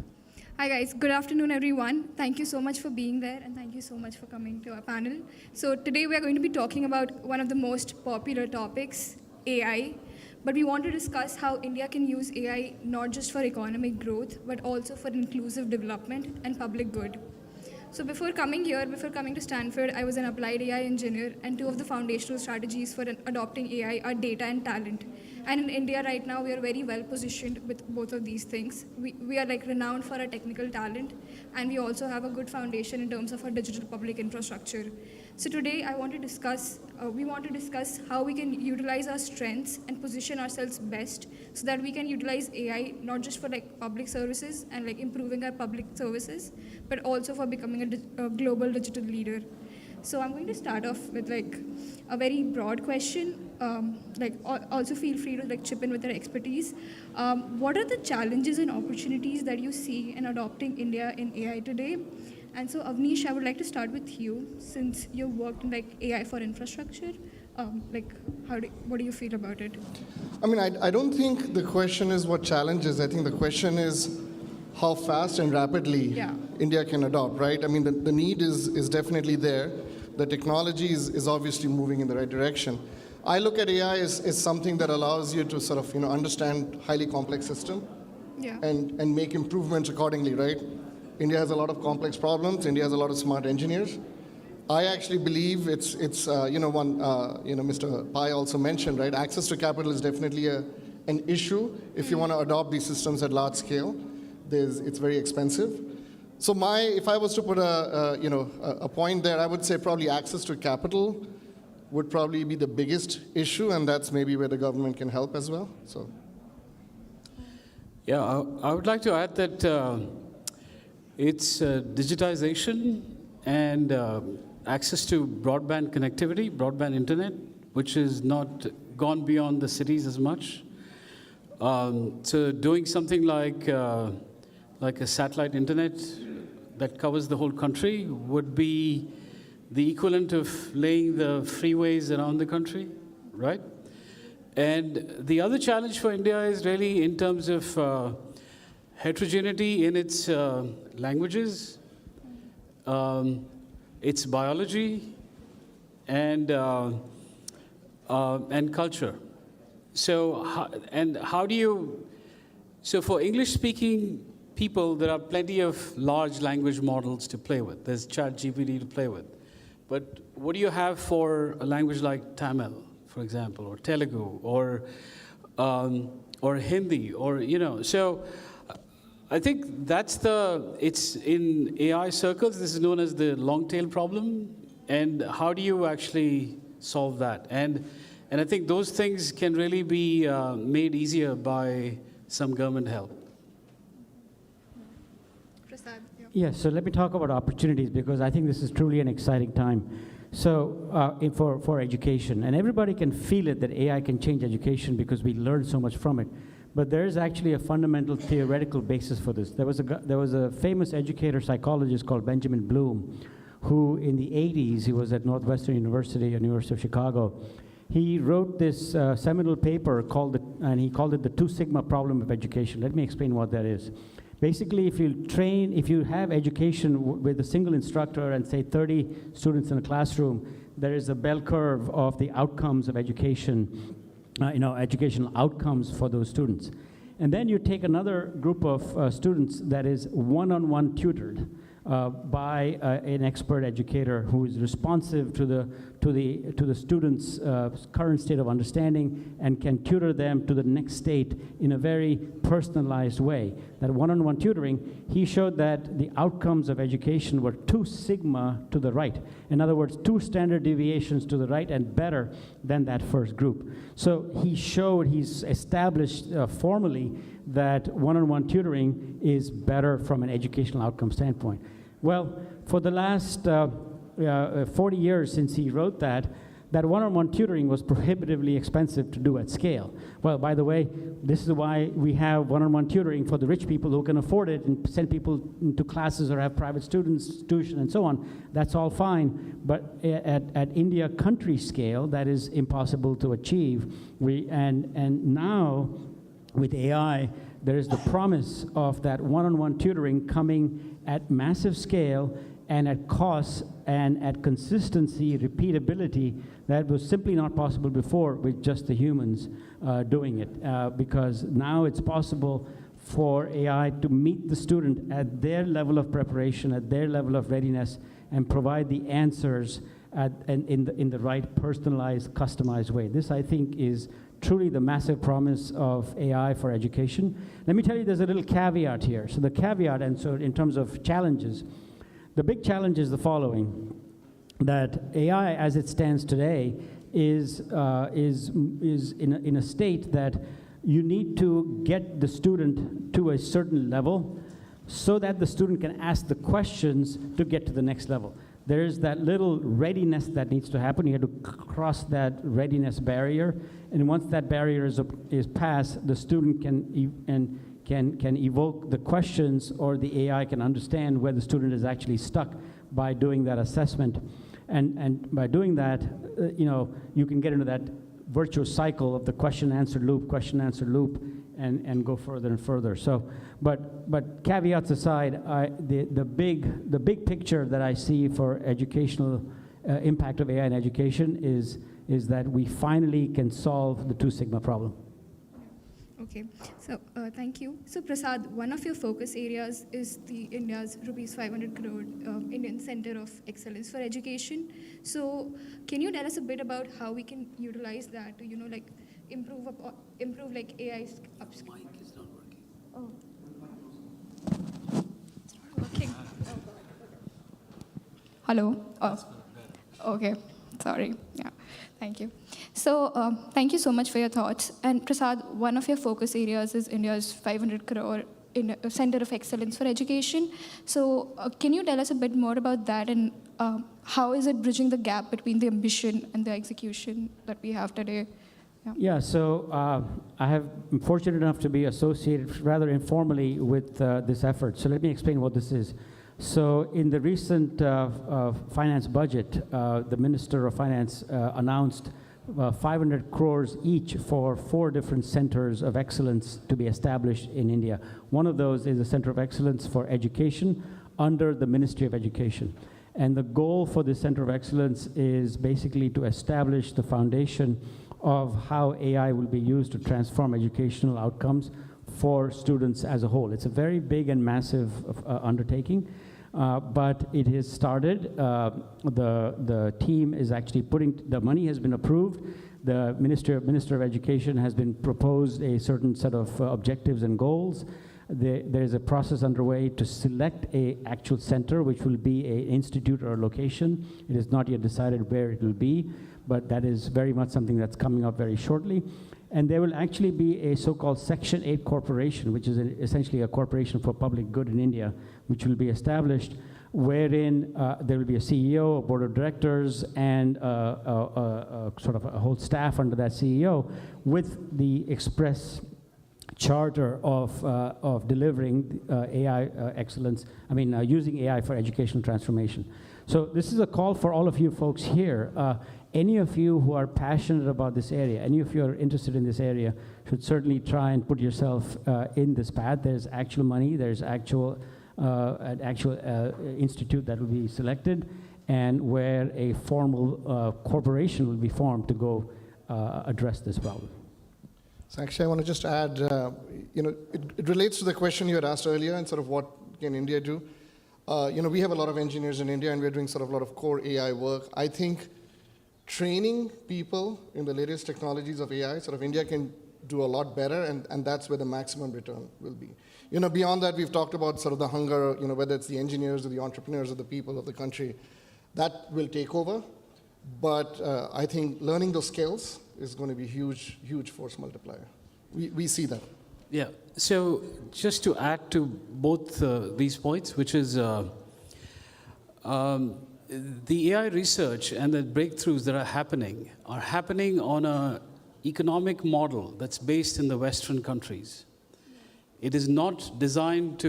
Hi, guys. Good afternoon, everyone. Thank you so much for being there, and thank you so much for coming to our panel. So today we are going to be talking about one of the most popular topics, AI. But we want to discuss how India can use AI not just for economic growth, but also for inclusive development and public good. So before coming to Stanford, I was an applied AI engineer, and two of the foundational strategies for adopting AI are data and talent. And in India right now, we are very well positioned with both of these things. We are like renowned for our technical talent, and we also have a good foundation in terms of our digital public infrastructure. So today, we want to discuss how we can utilize our strengths and position ourselves best so that we can utilize AI not just for like public services and like improving our public services, but also for becoming a global digital leader. So I'm going to start off with like a very broad question. Also feel free to like chip in with your expertise. What are the challenges and opportunities that you see in adopting India in AI today? And so Avnish, I would like to start with you, since you've worked in like AI for infrastructure. What do you feel about it? I mean, I don't think the question is what challenges. I think the question is how fast and rapidly India can adopt, right? I mean, the need is definitely there. The technology is obviously moving in the right direction. I look at AI as something that allows you to sort of understand highly complex system and make improvements accordingly, right? India has a lot of complex problems. India has a lot of smart engineers. I actually believe it's Mr. Pai also mentioned, right? Access to capital is definitely an issue if you want to adopt these systems at large scale. It's very expensive. So if I was to put a point there, I would say probably access to capital would probably be the biggest issue, and that's maybe where the government can help as well. So. Yeah, I would like to add that it's digitization and access to broadband connectivity, broadband internet, which is not gone beyond the cities as much. So doing something like a satellite internet that covers the whole country would be the equivalent of laying the freeways around the country, right? And the other challenge for India is really in terms of heterogeneity in its languages, its biology, and culture. So for English-speaking people, there are plenty of large language models to play with. There's ChatGPT to play with. But what do you have for a language like Tamil, for example, or Telugu, or Hindi, or So I think it's in AI circles, this is known as the long tail problem. And how do you actually solve that? And I think those things can really be made easier by some government help. Yes, so let me talk about opportunities, because I think this is truly an exciting time. So for education, and everybody can feel it that AI can change education because we learn so much from it. But there is actually a fundamental theoretical basis for this. There was a famous educator psychologist called Benjamin Bloom, who in the 80s, he was at Northwestern University, University of Chicago. He wrote this seminal paper and he called it the 2 Sigma problem of education. Let me explain what that is. Basically, if you have education with a single instructor and say 30 students in a classroom, there is a bell curve of the outcomes of education, educational outcomes for those students. And then you take another group of students that is one-on-one tutored by an expert educator who is responsive to the students' current state of understanding and can tutor them to the next state in a very personalized way. That one-on-one tutoring, he showed that the outcomes of education were 2 sigma to the right. In other words, 2 standard deviations to the right and better than that first group. So he's established formally that one-on-one tutoring is better from an educational outcome standpoint. Well, for the last 40 years since he wrote that one-on-one tutoring was prohibitively expensive to do at scale. Well, by the way, this is why we have one-on-one tutoring for the rich people who can afford it and send people into classes or have private students, tuition, and so on. That's all fine, but at India country scale, that is impossible to achieve. And now, with AI, there is the promise of that one-on-one tutoring coming at massive scale and at cost and at consistency, repeatability, that was simply not possible before with just the humans doing it. Because now it's possible for AI to meet the student at their level of preparation, at their level of readiness, and provide the answers in the right personalized, customized way. This, I think, is truly the massive promise of AI for education. Let me tell you, there's a little caveat here. So the caveat, and so in terms of challenges, the big challenge is the following, that AI as it stands today is in a state that you need to get the student to a certain level so that the student can ask the questions to get to the next level. There's that little readiness that needs to happen. You have to cross that readiness barrier. And once that barrier is passed, the student can evoke the questions, or the AI can understand where the student is actually stuck by doing that assessment. And by doing that, you can get into that virtuous cycle of the question-answer loop, and go further and further. So, but caveats aside, the big picture that I see for educational impact of AI in education is that we finally can solve the 2 Sigma problem. Okay, so thank you. So Prasad, one of your focus areas is the India's rupees 500 crore Indian Center of Excellence for Education. So can you tell us a bit about how we can utilize that to, improve like AI's upskilling? Mic is not working. Oh. It's not working. Hello? Oh. Okay, sorry. Yeah. Thank you. So thank you so much for your thoughts. And Prasad, one of your focus areas is India's 500 crore Center of Excellence for Education. So can you tell us a bit more about that, and how is it bridging the gap between the ambition and the execution that we have today? Yeah, so I'm fortunate enough to be associated rather informally with this effort. So let me explain what this is. So in the recent finance budget, the Minister of Finance announced 500 crores each for 4 different centers of excellence to be established in India. One of those is a Center of Excellence for Education under the Ministry of Education. And the goal for this Center of Excellence is basically to establish the foundation of how AI will be used to transform educational outcomes for students as a whole. It's a very big and massive undertaking. But it has started. The team is actually the money has been approved. The Minister of Education has been proposed a certain set of objectives and goals. There's a process underway to select an actual center, which will be an institute or a location. It is not yet decided where it will be, but that is very much something that's coming up very shortly. And there will actually be a so-called Section 8 corporation, which is essentially a corporation for public good in India, which will be established, wherein there will be a CEO, a board of directors, and sort of a whole staff under that CEO, with the express charter of delivering AI excellence, using AI for educational transformation. So this is a call for all of you folks here. Any of you who are passionate about this area, any of you are interested in this area, should certainly try and put yourself in this path. There's actual money, there's an actual institute that will be selected, and where a formal corporation will be formed to go address this problem. So actually, I want to just add, it relates to the question you had asked earlier and sort of what can India do. We have a lot of engineers in India, and we're doing sort of a lot of core AI work. I think training people in the latest technologies of AI, sort of India can do a lot better, and that's where the maximum return will be. Beyond that, we've talked about sort of the hunger, whether it's the engineers or the entrepreneurs or the people of the country, that will take over. But I think learning those skills is going to be a huge, huge force multiplier. We see that. Yeah, so just to add to both these points, which is the AI research and the breakthroughs that are happening on an economic model that's based in the Western countries. It is not designed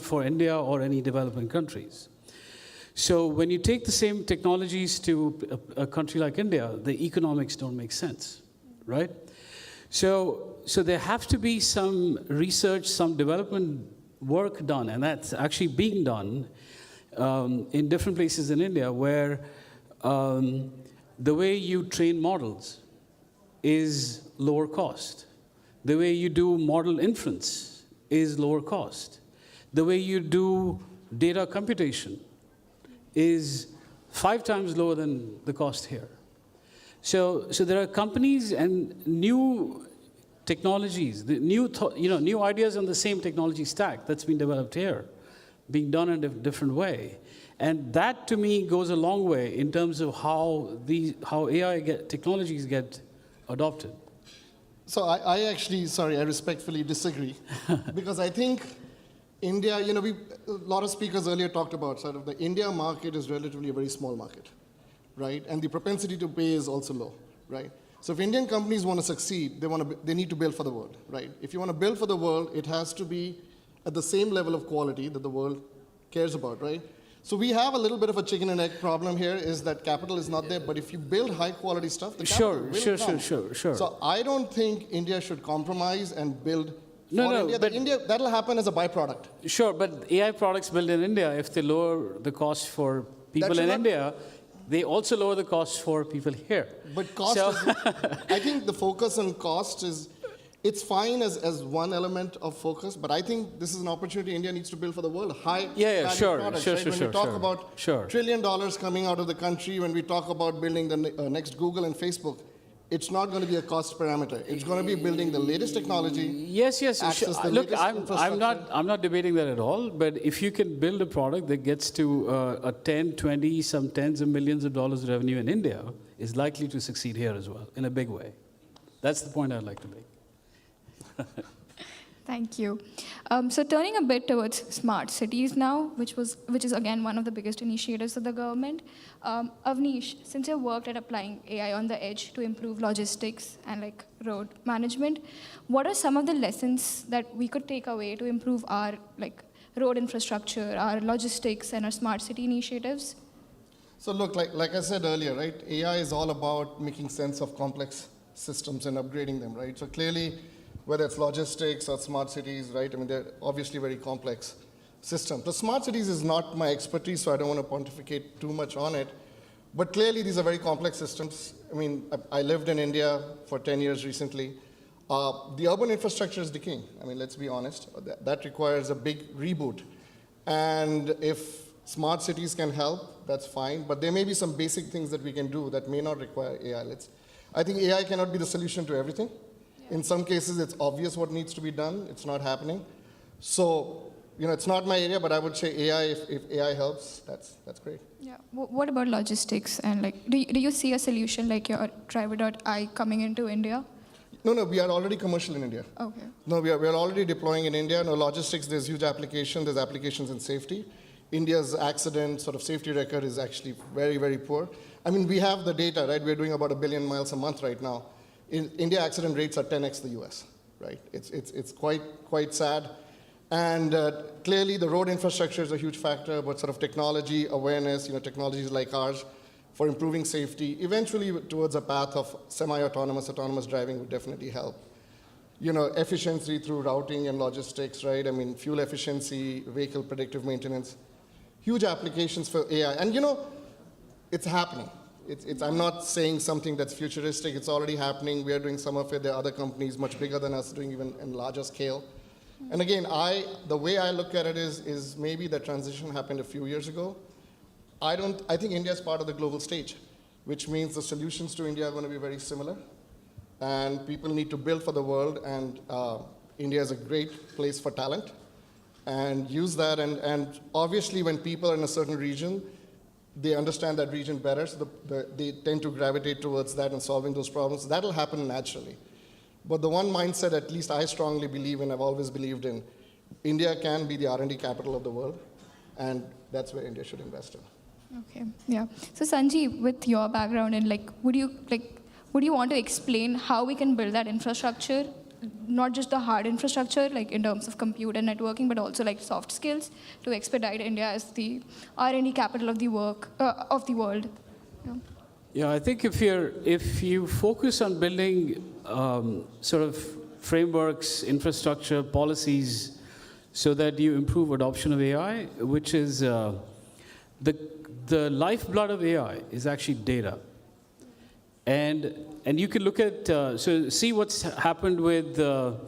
for India or any developing countries. So when you take the same technologies to a country like India, the economics don't make sense, right? So there have to be some research, some development work done, and that's actually being done in different places in India where the way you train models is lower cost. The way you do model inference is lower cost. The way you do data computation is 5 times lower than the cost here. So there are companies and new technologies, new ideas on the same technology stack that's been developed here, being done in a different way. And that, to me, goes a long way in terms of how AI technologies get adopted. So I respectfully disagree. Because I think India, a lot of speakers earlier talked about sort of the India market is relatively a very small market, right? And the propensity to pay is also low, right? So if Indian companies want to succeed, they need to build for the world, right? If you want to build for the world, it has to be at the same level of quality that the world cares about, right? So we have a little bit of a chicken and egg problem here, is that capital is not there, but if you build high quality stuff, the capital will come. Sure. So I don't think India should compromise and build India, but India, that'll happen as a byproduct. Sure, but AI products built in India, if they lower the cost for people in India, they also lower the cost for people here. But cost I think the focus on cost it's fine as one element of focus, but I think this is an opportunity India needs to build for the world. High-value products. When we talk about $1 trillion coming out of the country, when we talk about building the next Google and Facebook, it's not going to be a cost parameter. It's going to be building the latest technology. Yes. Look, I'm not debating that at all. But if you can build a product that gets to a 10, 20, some tens of millions of dollars of revenue in India, is likely to succeed here as well in a big way. That's the point I'd like to make. Thank you. So turning a bit towards smart cities now, which is again one of the biggest initiatives of the government. Avnish, since you worked at applying AI on the edge to improve logistics and road management, what are some of the lessons that we could take away to improve our road infrastructure, our logistics, and our smart city initiatives? So look, like I said earlier, right? AI is all about making sense of complex systems and upgrading them, right? So clearly, whether it's logistics or smart cities, right? I mean, they're obviously very complex systems. The smart cities is not my expertise, so I don't want to pontificate too much on it. But clearly, these are very complex systems. I mean, I lived in India for 10 years recently. The urban infrastructure is decaying. I mean, let's be honest. That requires a big reboot. And if smart cities can help, that's fine. But there may be some basic things that we can do that may not require AI. I think AI cannot be the solution to everything. In some cases, it's obvious what needs to be done. It's not happening. So, it's not my area, but I would say AI, if AI helps, that's great. Yeah. What about logistics? And do you see a solution like your Driver.ai coming into India? No, we are already commercial in India. Okay. No, we are already deploying in India. No, logistics, there's huge application. There's applications in safety. India's accident sort of safety record is actually very, very poor. I mean, we have the data, right? We're doing about 1 billion miles a month right now. India accident rates are 10x the US, right? It's quite sad. And clearly the road infrastructure is a huge factor, but sort of technology awareness, technologies like ours for improving safety, eventually towards a path of semi-autonomous, autonomous driving would definitely help. Efficiency through routing and logistics, right? I mean, fuel efficiency, vehicle predictive maintenance, huge applications for AI. And it's happening. I'm not saying something that's futuristic. It's already happening. We are doing some of it. There are other companies much bigger than us doing even in larger scale. And again, the way I look at it is maybe the transition happened a few years ago. I think India is part of the global stage, which means the solutions to India are going to be very similar. And people need to build for the world, and India is a great place for talent. And use that, and obviously when people are in a certain region, they understand that region better, so they tend to gravitate towards that and solving those problems. That'll happen naturally. But the one mindset, at least I strongly believe in, I've always believed in, India can be the R&D capital of the world, and that's where India should invest in. Okay, yeah. So Sanjeev, with your background, and would you want to explain how we can build that infrastructure, not just the hard infrastructure, in terms of compute and networking, but also soft skills to expedite India as the R&D capital of the world? Yeah, I think if you focus on building sort of frameworks, infrastructure, policies, so that you improve adoption of AI, which is the lifeblood of AI is actually data. And you can look at, so see what's happened with the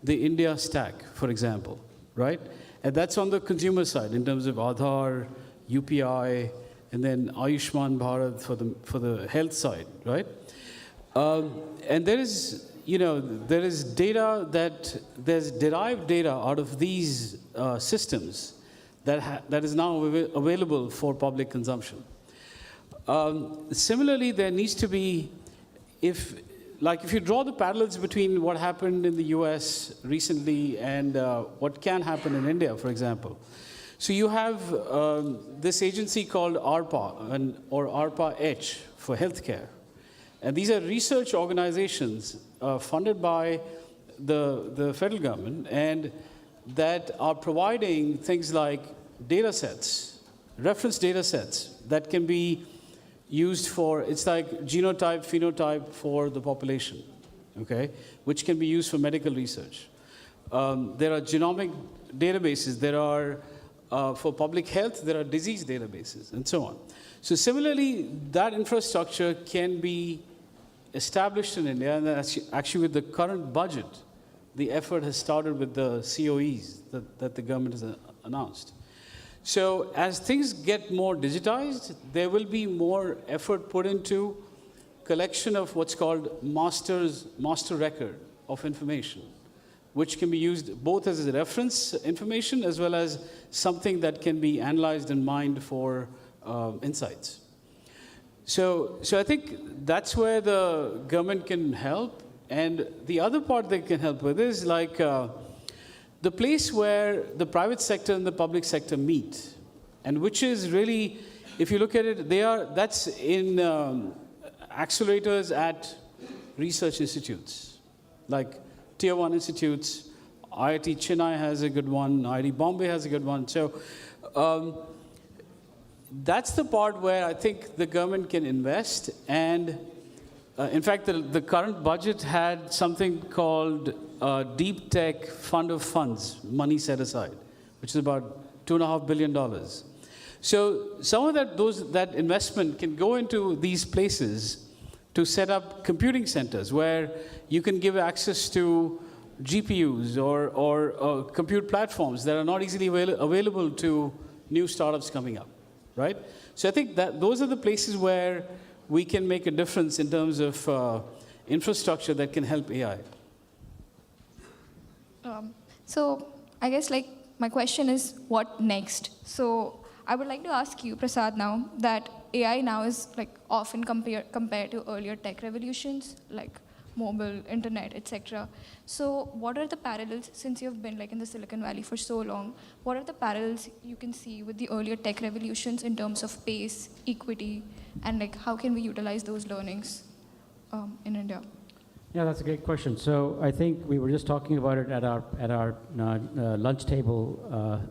India stack, for example, right? And that's on the consumer side in terms of Aadhaar, UPI, and then Ayushman Bharat for the health side, right? And there is data there's derived data out of these systems that is now available for public consumption. Similarly, there needs to be, if you draw the parallels between what happened in the US recently and what can happen in India, for example. So you have this agency called ARPA, or ARPA-H for healthcare. And these are research organizations funded by the federal government, and that are providing things like data sets, reference data sets that can be used for, it's like genotype, phenotype for the population, okay, which can be used for medical research. There are genomic databases, there are, for public health, there are disease databases, and so on. So similarly, that infrastructure can be established in India, and actually with the current budget, the effort has started with the COEs that the government has announced. So as things get more digitized, there will be more effort put into collection of what's called master record of information, which can be used both as a reference information as well as something that can be analyzed and mined for insights. So I think that's where the government can help. And the other part they can help with is the place where the private sector and the public sector meet, and which is really, if you look at it, that's in accelerators at research institutes, like Tier 1 institutes. IIT Chennai has a good one, IIT Bombay has a good one. So that's the part where I think the government can invest. And in fact, the current budget had something called Deep Tech Fund of Funds, money set aside, which is about $2.5 billion. So some of that investment can go into these places to set up computing centers where you can give access to GPUs or compute platforms that are not easily available to new startups coming up, right? So I think that those are the places where we can make a difference in terms of infrastructure that can help AI. So I guess my question is, what next? So I would like to ask you, Prasad, now that AI now is often compared to earlier tech revolutions, like mobile, internet, etc. So what are the parallels, since you've been in the Silicon Valley for so long, what are the parallels you can see with the earlier tech revolutions in terms of pace, equity, and how can we utilize those learnings in India? Yeah, that's a great question. So I think we were just talking about it at our lunch table,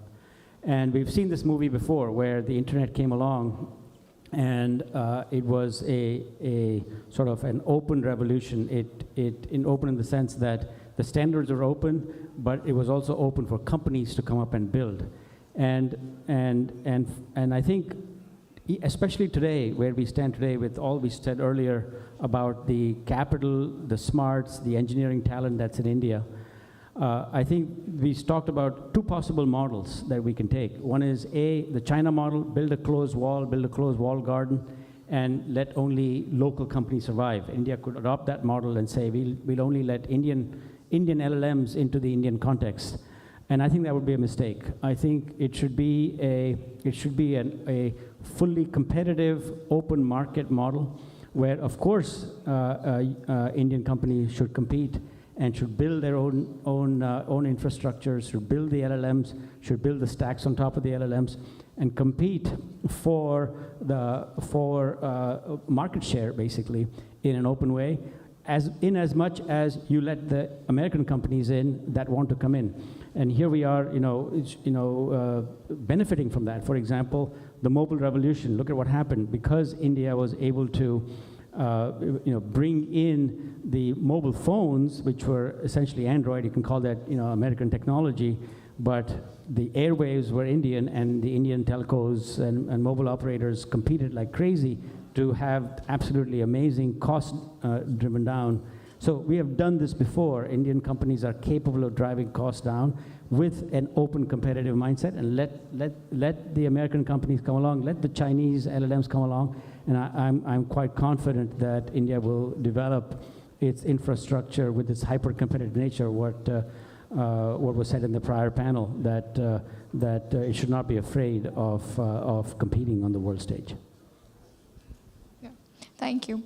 and we've seen this movie before where the internet came along, and it was a sort of an open revolution. It open in the sense that the standards are open, but it was also open for companies to come up and build, and I think, especially today, where we stand today with all we said earlier about the capital, the smarts, the engineering talent that's in India, I think we talked about two possible models that we can take. One is the China model, build a closed wall garden, and let only local companies survive. India could adopt that model and say, we'll only let Indian LLMs into the Indian context. And I think that would be a mistake. I think it should be a fully competitive, open market model where, of course, Indian companies should compete and should build their own infrastructures, should build the LLMs, should build the stacks on top of the LLMs, and compete for market share, basically, in an open way, as much as you let the American companies in that want to come in. And here we are, benefiting from that. For example, the mobile revolution. Look at what happened because India was able to, bring in the mobile phones, which were essentially Android. You can call that, American technology, but the airwaves were Indian, and the Indian telcos and mobile operators competed like crazy to have absolutely amazing cost driven down. So we have done this before. Indian companies are capable of driving costs down with an open competitive mindset, and let the American companies come along, let the Chinese LLMs come along, and I'm quite confident that India will develop its infrastructure with its hyper-competitive nature, what was said in the prior panel, that it should not be afraid of competing on the world stage. Yeah. Thank you.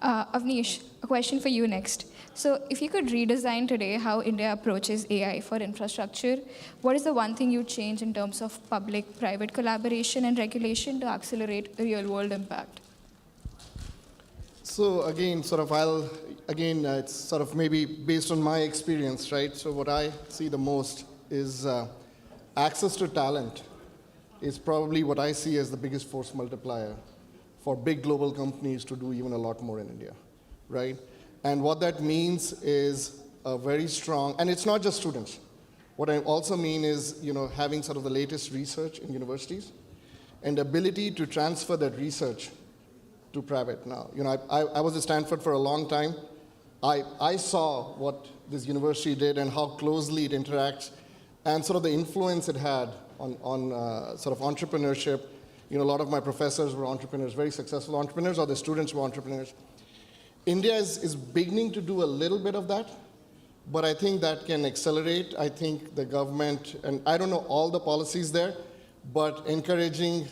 Avnish, a question for you next. So if you could redesign today how India approaches AI for infrastructure, what is the one thing you'd change in terms of public-private collaboration and regulation to accelerate real-world impact? So again, it's sort of maybe based on my experience, right? So what I see the most is access to talent is probably what I see as the biggest force multiplier for big global companies to do even a lot more in India, right? And what that means is a very strong, and it's not just students. What I also mean is, having sort of the latest research in universities and ability to transfer that research to private now. I was at Stanford for a long time. I saw what this university did and how closely it interacts and sort of the influence it had on sort of entrepreneurship. A lot of my professors were entrepreneurs, very successful entrepreneurs, or the students were entrepreneurs. India is beginning to do a little bit of that, but I think that can accelerate. I think the government, and I don't know all the policies there, but encouraging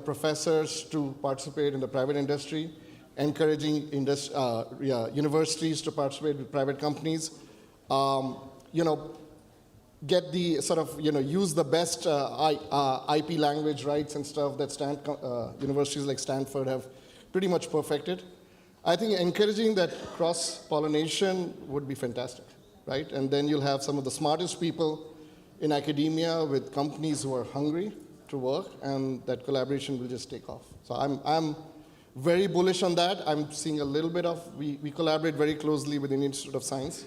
professors to participate in the private industry, encouraging universities to participate with private companies, get the sort of, use the best IP language rights and stuff that universities like Stanford have pretty much perfected. I think encouraging that cross-pollination would be fantastic, right? And then you'll have some of the smartest people in academia with companies who are hungry to work, and that collaboration will just take off. So I'm very bullish on that. I'm seeing a little bit of, we collaborate very closely with the Indian Institute of Science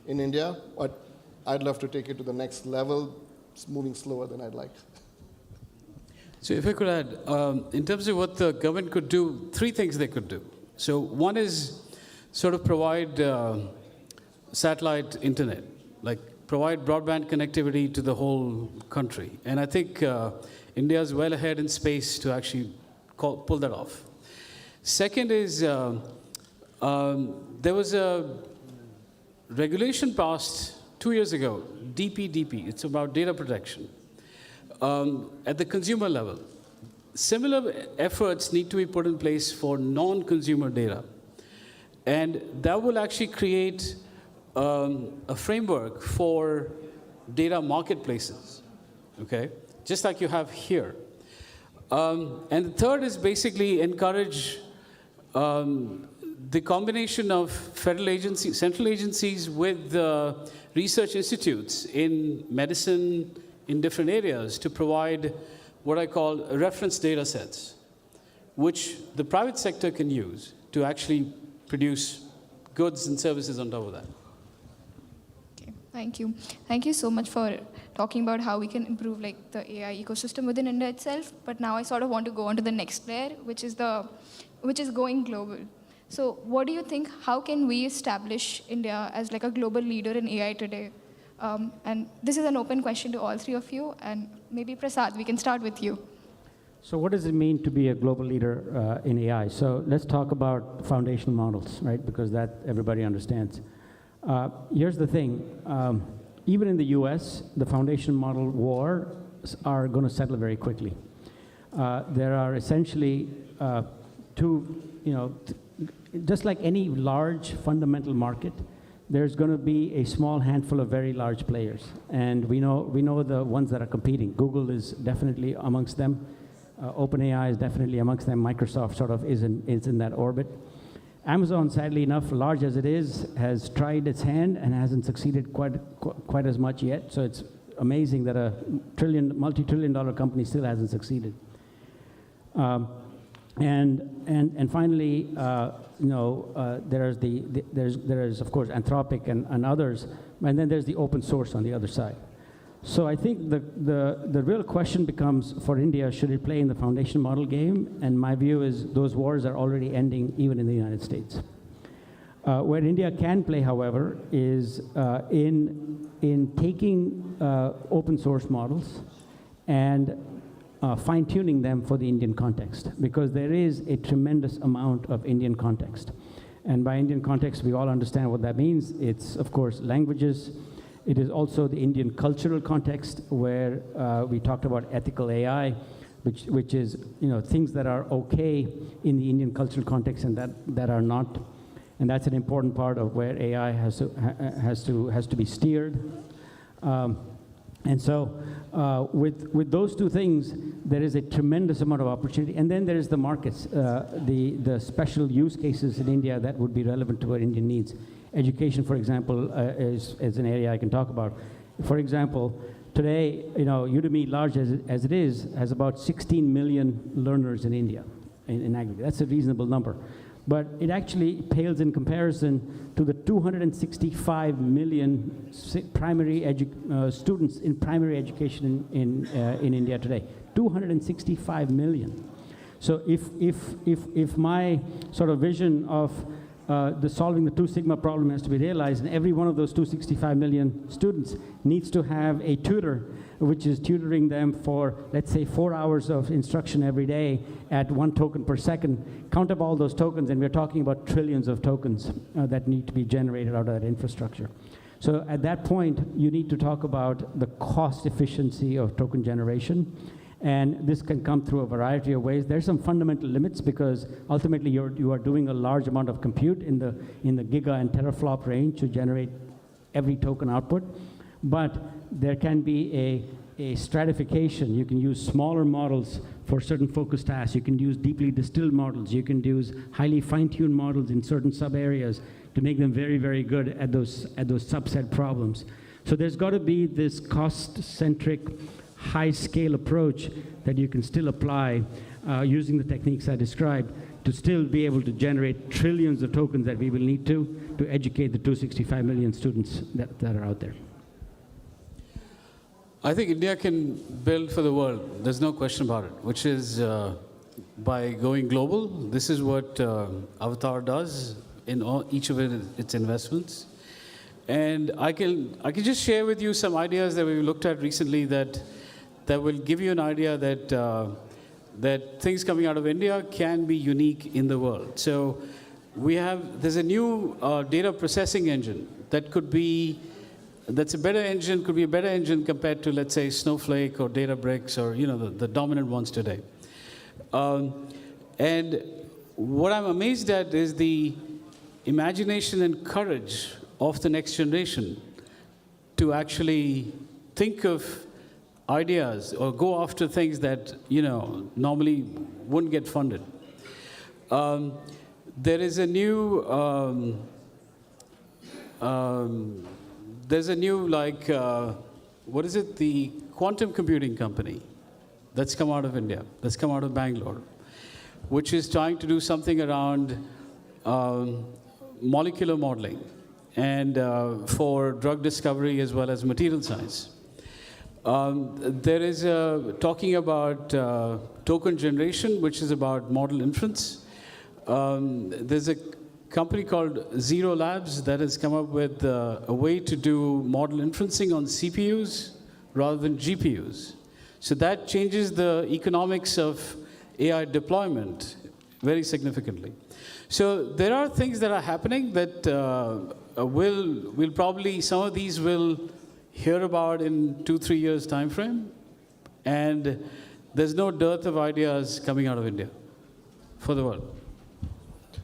in India, but I'd love to take it to the next level. It's moving slower than I'd like. So if I could add, in terms of what the government could do, three things they could do. So one is sort of provide satellite internet, like provide broadband connectivity to the whole country. And I think India is well ahead in space to actually pull that off. Second is there was a regulation passed 2 years ago, DPDP. It's about data protection at the consumer level. Similar efforts need to be put in place for non-consumer data. And that will actually create a framework for data marketplaces, okay? Just like you have here. And the third is basically encourage the combination of federal agencies, central agencies with research institutes in medicine, in different areas to provide what I call reference data sets, which the private sector can use to actually produce goods and services on top of that. Okay, thank you. Thank you so much for talking about how we can improve like the AI ecosystem within India itself. But now I sort of want to go on to the next layer, which is going global. So what do you think, how can we establish India as like a global leader in AI today? And this is an open question to all three of you, and maybe Prasad, we can start with you. So what does it mean to be a global leader in AI? So let's talk about foundational models, right? Because that everybody understands. Here's the thing. Even in the US, the foundation model wars are going to settle very quickly. There are essentially just like any large fundamental market, there's going to be a small handful of very large players. And we know the ones that are competing. Google is definitely amongst them. OpenAI is definitely amongst them. Microsoft sort of is in that orbit. Amazon, sadly enough, large as it is, has tried its hand and hasn't succeeded quite as much yet. So it's amazing that a multi-trillion-dollar company still hasn't succeeded. And finally, there's of course Anthropic and others, and then there's the open source on the other side. So I think the real question becomes for India: should it play in the foundation model game? And my view is those wars are already ending, even in the United States. Where India can play, however, is in taking open source models and fine-tuning them for the Indian context, because there is a tremendous amount of Indian context. And by Indian context, we all understand what that means. It's, of course, languages. It is also the Indian cultural context, where we talked about ethical AI, which is things that are okay in the Indian cultural context and that are not. And that's an important part of where AI has to be steered. And so with those two things, there is a tremendous amount of opportunity. And then there is the markets, the special use cases in India that would be relevant to our Indian needs. Education, for example, is an area I can talk about. For example, today, Udemy, large as it is, has about 16 million learners in India in aggregate. That's a reasonable number. But it actually pales in comparison to the 265 million students in primary education in India today. 265 million. So if my sort of vision of solving the two sigma problem has to be realized, and every one of those 265 million students needs to have a tutor, which is tutoring them for, let's say, 4 hours of instruction every day at 1 token per second. Count up all those tokens, and we're talking about trillions of tokens that need to be generated out of that infrastructure. So at that point, you need to talk about the cost efficiency of token generation. And this can come through a variety of ways. There's some fundamental limits, because ultimately you are doing a large amount of compute in the giga and teraflop range to generate every token output. But there can be a stratification. You can use smaller models for certain focused tasks. You can use deeply distilled models. You can use highly fine-tuned models in certain sub-areas to make them very, very good at those subset problems. So there's got to be this cost-centric, high-scale approach that you can still apply using the techniques I described to still be able to generate trillions of tokens that we will need to educate the 265 million students that are out there. I think India can build for the world. There's no question about it, which is by going global. This is what Avatar does in each of its investments. And I can just share with you some ideas that we looked at recently that will give you an idea that things coming out of India can be unique in the world. So there's a new data processing engine that's a better engine, could be a better engine compared to, let's say, Snowflake or Databricks or the dominant ones today. And what I'm amazed at is the imagination and courage of the next generation to actually think of ideas or go after things that normally wouldn't get funded. there is a new, there's a new, like, what is it? The quantum computing company that's come out of India, that's come out of Bangalore, which is trying to do something around molecular modeling and for drug discovery as well as material science. There is talking about token generation, which is about model inference. There's a company called Zero Labs that has come up with a way to do model inferencing on CPUs rather than GPUs. So that changes the economics of AI deployment very significantly. So there are things that are happening that we'll probably, some of these will hear about in 2-3 years time frame, and there's no dearth of ideas coming out of India for the world.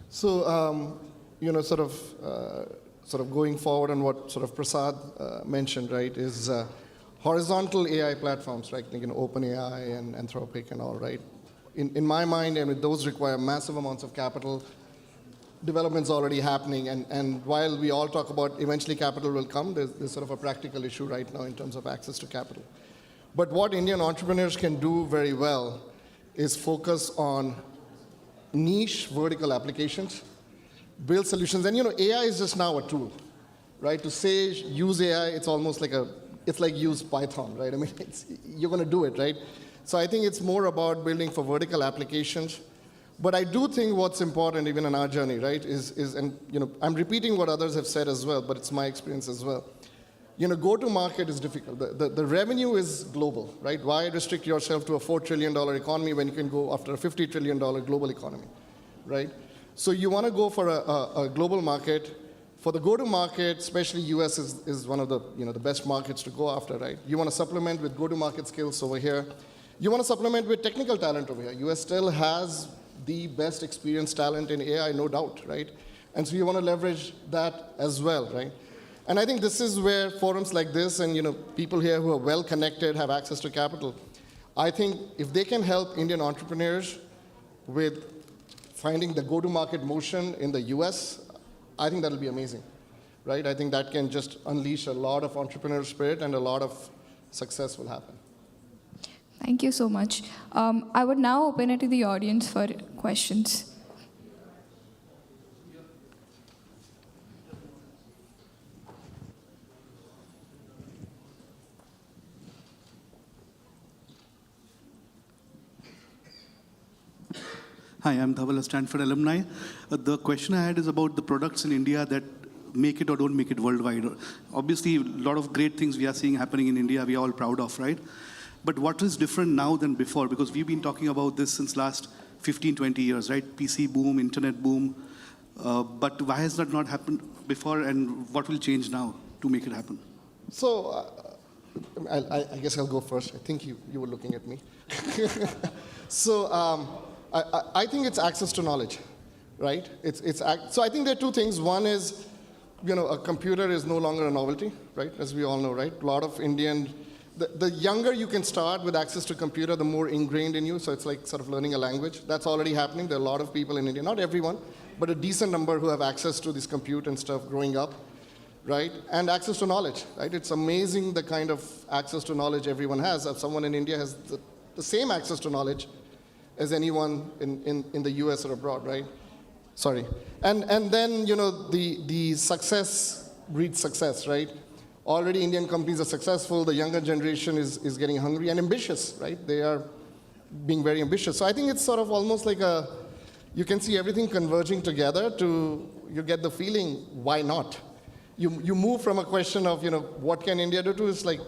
So, you know, sort of going forward on what sort of Prasad mentioned, right, is horizontal AI platforms, right, like, you know, OpenAI and Anthropic and all, right? In my mind, I mean, those require massive amounts of capital. Development's already happening, and while we all talk about eventually capital will come, there's sort of a practical issue right now in terms of access to capital. But what Indian entrepreneurs can do very well is focus on niche vertical applications, build solutions. And, you know, AI is just now a tool, right? To say use AI, it's almost like it's like use Python, right? I mean, you're going to do it, right? So I think it's more about building for vertical applications. But I do think what's important, even in our journey, right, is and, you know, I'm repeating what others have said as well, but it's my experience as well. You know, go-to-market is difficult. The revenue is global, right? Why restrict yourself to a $4 trillion economy when you can go after a $50 trillion global economy, right? So you want to go for a global market. For the go-to-market, especially US is one of the, you know, the best markets to go after, right? You want to supplement with go-to-market skills over here. You want to supplement with technical talent over here. US still has the best experienced talent in AI, no doubt, right? And so you want to leverage that as well, right? And I think this is where forums like this and, you know, people here who are well connected, have access to capital. I think if they can help Indian entrepreneurs with finding the go-to-market motion in the US, I think that'll be amazing, right? I think that can just unleash a lot of entrepreneurial spirit and a lot of success will happen. Thank you so much. I would now open it to the audience for questions. Hi, I'm Dhaval, a Stanford alumni. The question I had is about the products in India that make it or don't make it worldwide. Obviously, a lot of great things we are seeing happening in India, we are all proud of, right? But what is different now than before? Because we've been talking about this since last 15, 20 years, right? PC boom, internet boom. But why has that not happened before, and what will change now to make it happen? So I guess I'll go first. I think you were looking at me. So I think it's access to knowledge, right? So I think there are two things. One is, you know, a computer is no longer a novelty, right? As we all know, right? A lot of Indian, the younger you can start with access to computer, the more ingrained in you. So it's like sort of learning a language. That's already happening. There are a lot of people in India, not everyone, but a decent number who have access to this compute and stuff growing up, right? And access to knowledge, right? It's amazing the kind of access to knowledge everyone has. If someone in India has the same access to knowledge as anyone in the US or abroad, right? Sorry. And then, you know, the success breeds success, right? Already Indian companies are successful. The younger generation is getting hungry and ambitious, right? They are being very ambitious. So I think it's sort of almost like you can see everything converging together you get the feeling, why not? You move from a question of, you know, what can India do to, it's like,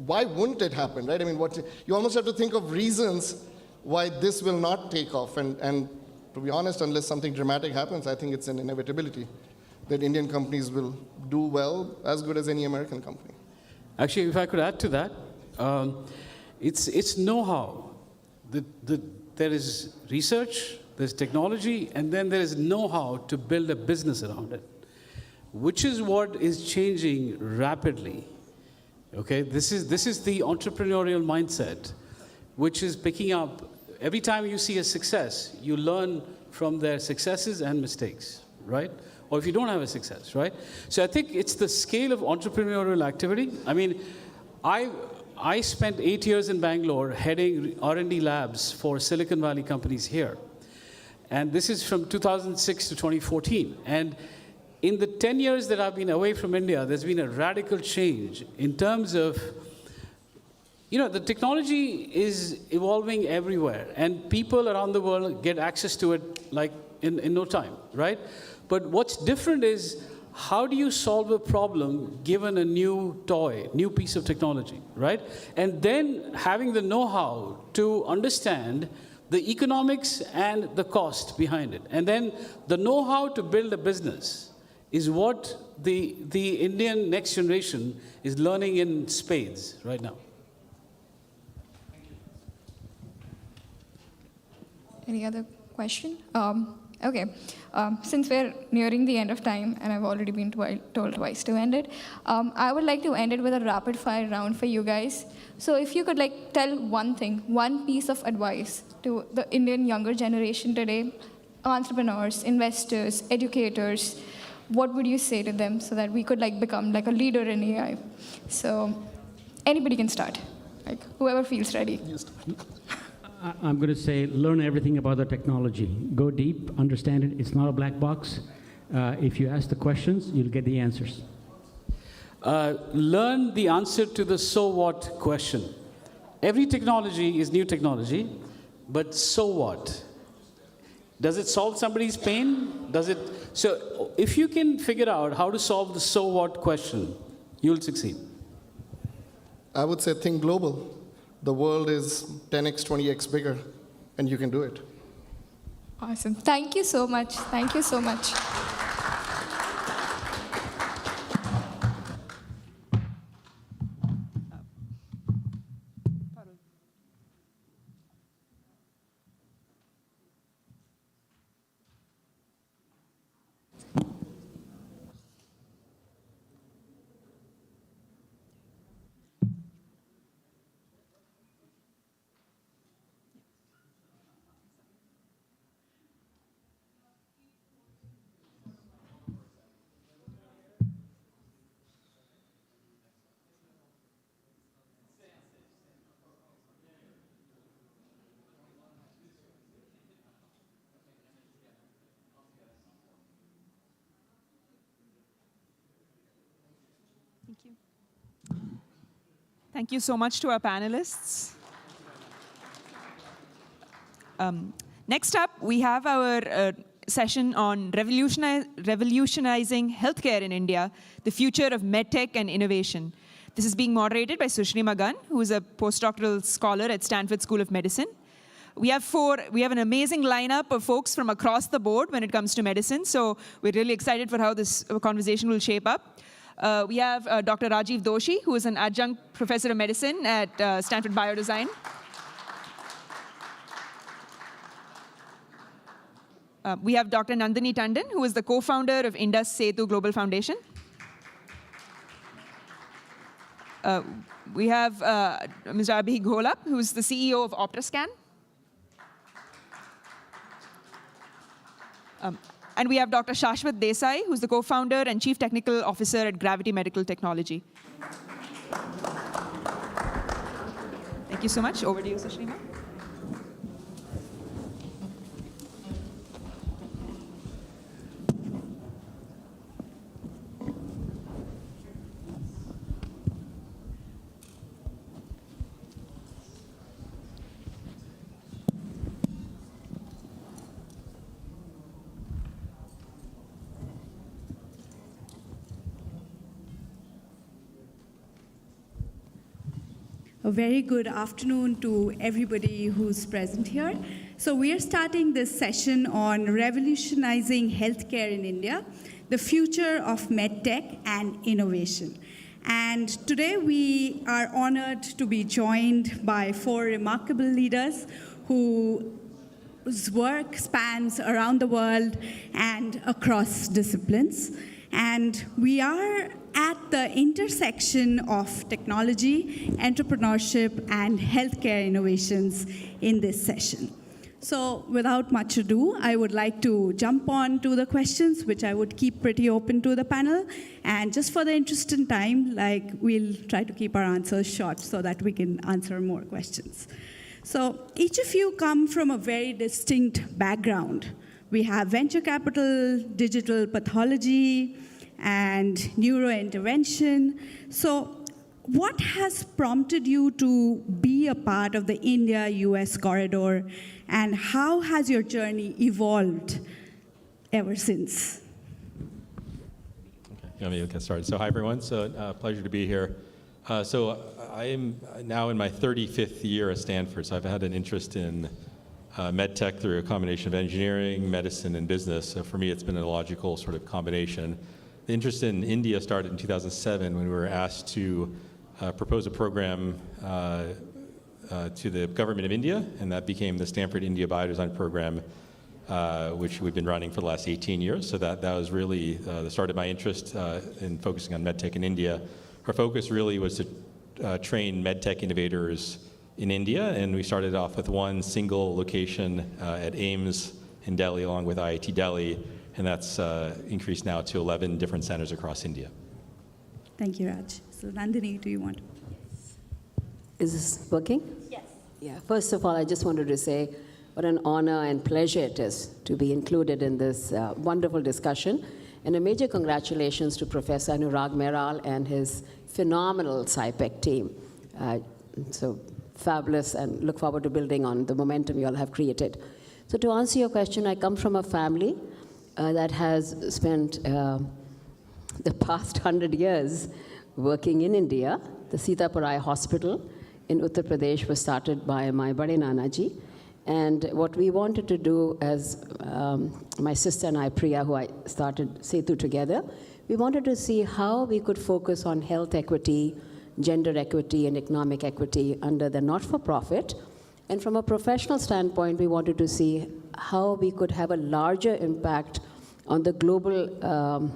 why wouldn't it happen, right? I mean, you almost have to think of reasons why this will not take off. And to be honest, unless something dramatic happens, I think it's an inevitability that Indian companies will do well, as good as any American company. Actually, if I could add to that, it's know-how. There is research, there's technology, and then there is know-how to build a business around it, which is what is changing rapidly. Okay, this is the entrepreneurial mindset, which is picking up. Every time you see a success, you learn from their successes and mistakes, right? Or if you don't have a success, right? So I think it's the scale of entrepreneurial activity. I mean, I spent 8 years in Bangalore heading R&D labs for Silicon Valley companies here. And this is from 2006 to 2014. And in the 10 years that I've been away from India, there's been a radical change in terms of, the technology is evolving everywhere, and people around the world get access to it like in no time, right? But what's different is, how do you solve a problem given a new toy, new piece of technology, right? And then having the know-how to understand the economics and the cost behind it. And then the know-how to build a business is what the Indian next generation is learning in spades right now. Any other question? Okay. Since we're nearing the end of time, and I've already been told twice to end it, I would like to end it with a rapid-fire round for you guys. So if you could tell one thing, one piece of advice to the Indian younger generation today, entrepreneurs, investors, educators, what would you say to them so that we could become a leader in AI? So anybody can start, whoever feels ready. I'm going to say, learn everything about the technology. Go deep, understand it. It's not a black box. If you ask the questions, you'll get the answers. Learn the answer to the so what question. Every technology is new technology, but so what? Does it solve somebody's pain? So if you can figure out how to solve the so what question, you'll succeed. I would say think global. The world is 10x, 20x bigger, and you can do it. Awesome. Thank you so much. Thank you so much. Thank you. Thank you so much to our panelists. Next up, we have our session on revolutionizing healthcare in India, the future of medtech and innovation. This is being moderated by Sushri Magan, who is a postdoctoral scholar at Stanford School of Medicine. We have an amazing lineup of folks from across the board when it comes to medicine, so we're really excited for how this conversation will shape up. We have Dr. Rajiv Doshi, who is an adjunct professor of medicine at Stanford Biodesign. We have Dr. Nandini Tandon, who is the co-founder of Indus Setu Global Foundation. We have Mr. Abhi Gholap, who is the CEO of Optascan. And we have Dr. Shashwat Desai, who's the co-founder and chief technical officer at Gravity Medical Technology. Thank you so much. Over to you, Sushri. A very good afternoon to everybody who's present here. So we are starting this session on revolutionizing healthcare in India, the future of medtech and innovation. And today we are honored to be joined by four remarkable leaders whose work spans around the world and across disciplines. And we are at the intersection of technology, entrepreneurship, and healthcare innovations in this session. So without much ado, I would like to jump on to the questions, which I would keep pretty open to the panel. And just for the interest in time, we'll try to keep our answers short so that we can answer more questions. So each of you come from a very distinct background. We have venture capital, digital pathology, and neurointervention. So what has prompted you to be a part of the India-US corridor, and how has your journey evolved ever since? Okay, let me get started. So hi, everyone. So pleasure to be here. So I am now in my 35th year at Stanford, so I've had an interest in medtech through a combination of engineering, medicine, and business. So for me, it's been a logical sort of combination. The interest in India started in 2007 when we were asked to propose a program to the government of India, and that became the Stanford India Biodesign Program, which we've been running for the last 18 years. So that was really the start of my interest in focusing on medtech in India. Our focus really was to train medtech innovators in India, and we started off with one single location at AIIMS in Delhi, along with IIT Delhi, and that's increased now to 11 different centers across India. Thank you, Raj. So Nandini, do you want to? Is this working? Yes. Yeah, first of all, I just wanted to say what an honor and pleasure it is to be included in this wonderful discussion. And a major congratulations to Professor Anurag Meral and his phenomenal SciPec team. So fabulous, and look forward to building on the momentum you all have created. So to answer your question, I come from a family that has spent the past 100 years working in India. The Sitaparai Hospital in Uttar Pradesh was started by my Bade Nanaji. And what we wanted to do, as my sister and I, Priya, who I started Setu together, we wanted to see how we could focus on health equity, gender equity, and economic equity under the not-for-profit. And from a professional standpoint, we wanted to see how we could have a larger impact on the global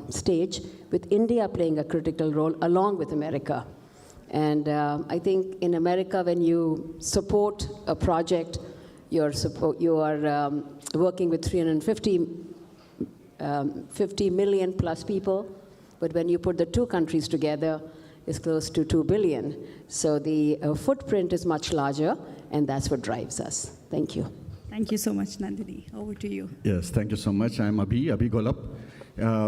stage, with India playing a critical role along with America. And I think in America, when you support a project, you are working with 50 million plus people, but when you put the two countries together, it's close to 2 billion. So the footprint is much larger, and that's what drives us. Thank you. Thank you so much, Nandini. Over to you. Yes, thank you so much. I'm Abhi Golap.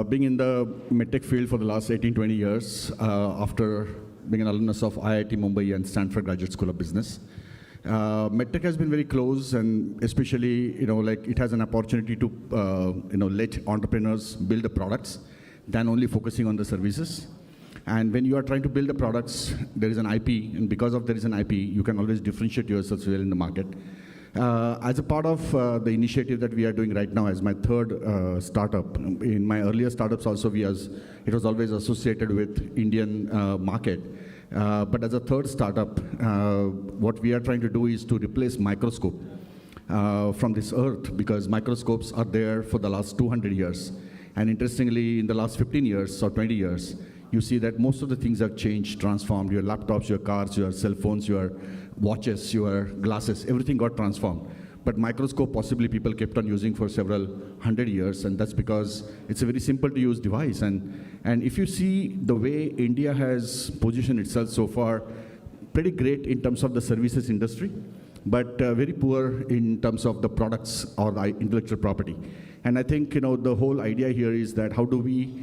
Being in the medtech field for the last 18-20 years, after being an alumnus of IIT Mumbai and Stanford Graduate School of Business. MedTech has been very close, and especially, it has an opportunity to, let entrepreneurs build the products than only focusing on the services. And when you are trying to build the products, there is an IP, and because of there is an IP, you can always differentiate yourself well in the market. As a part of the initiative that we are doing right now as my third startup, in my earlier startups also it was always associated with Indian market. But as a third startup, what we are trying to do is to replace microscope from this earth, because microscopes are there for the last 200 years. And interestingly, in the last 15 years or 20 years, you see that most of the things have changed, transformed. Your laptops, your cars, your cell phones, your watches, your glasses, everything got transformed. But microscope, possibly people kept on using for several hundred years, and that's because it's a very simple to use device. And if you see the way India has positioned itself so far, pretty great in terms of the services industry, but very poor in terms of the products or the intellectual property. And I think, the whole idea here is that how do we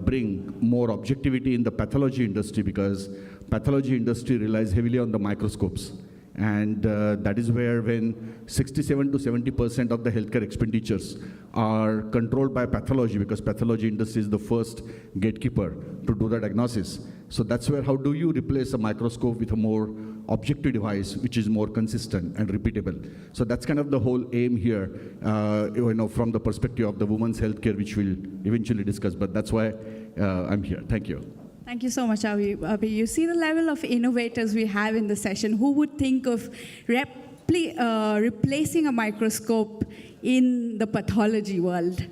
bring more objectivity in the pathology industry, because pathology industry relies heavily on the microscopes. And that is where when 67 to 70% of the healthcare expenditures are controlled by pathology, because pathology industry is the first gatekeeper to do the diagnosis. So that's where how do you replace a microscope with a more objective device which is more consistent and repeatable. So that's kind of the whole aim here, from the perspective of the women's healthcare, which we'll eventually discuss. But that's why I'm here. Thank you. Thank you so much, Abhi. You see the level of innovators we have in the session. Who would think of replacing a microscope in the pathology world?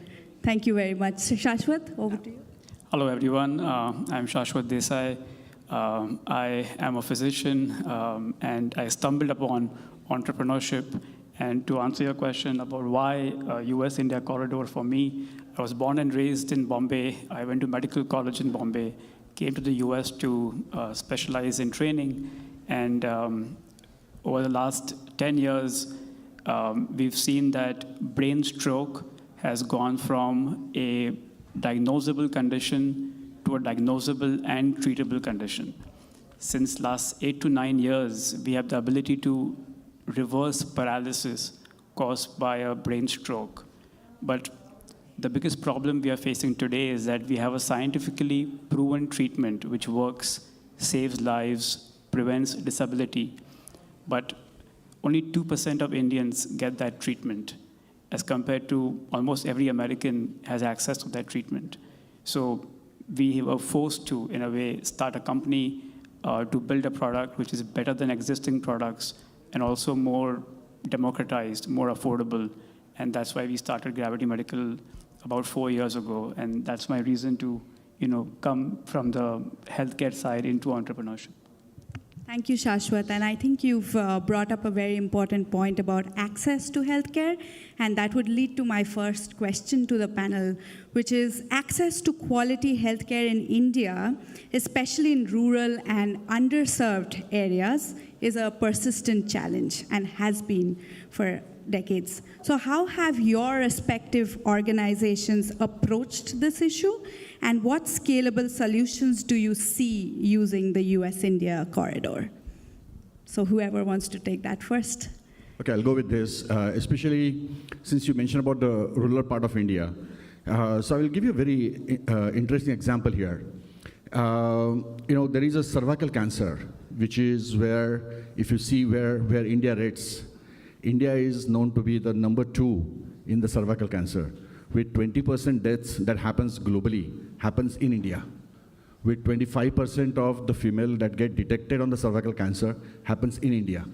Thank you very much. Shashwat, over to you. Hello, everyone. I'm Shashwat Desai. I am a physician, and I stumbled upon entrepreneurship And to answer your question about why U.S. India corridor for me, I was born and raised in Bombay. I went to medical college in Bombay, came to the U.S. to specialize in training. And over the last 10 years, we've seen that brain stroke has gone from a diagnosable condition to a diagnosable and treatable condition. Since last 8 to 9 years, we have the ability to reverse paralysis caused by a brain stroke. But the biggest problem we are facing today is that we have a scientifically proven treatment which works, saves lives, prevents disability, but only 2% of Indians get that treatment, as compared to almost every American has access to that treatment. So we were forced to, in a way, start a company to build a product which is better than existing products and also more democratized, more affordable. And that's why we started Gravity Medical about 4 years ago. And that's my reason to, come from the healthcare side into entrepreneurship. Thank you, Shashwat. And I think you've brought up a very important point about access to healthcare. And that would lead to my first question to the panel, which is access to quality healthcare in India, especially in rural and underserved areas, is a persistent challenge and has been for decades. So how have your respective organizations approached this issue? And what scalable solutions do you see using the U.S. India corridor? So whoever wants to take that first. Okay, I'll go with this, especially since you mentioned about the rural part of India. So I will give you a very interesting example here. There is a cervical cancer, which is where, if you see where India rates, India is known to be the number 2 in the cervical cancer, with 20% deaths that happens globally, happens in India. With 25% of the female that get detected on the cervical cancer happens in India.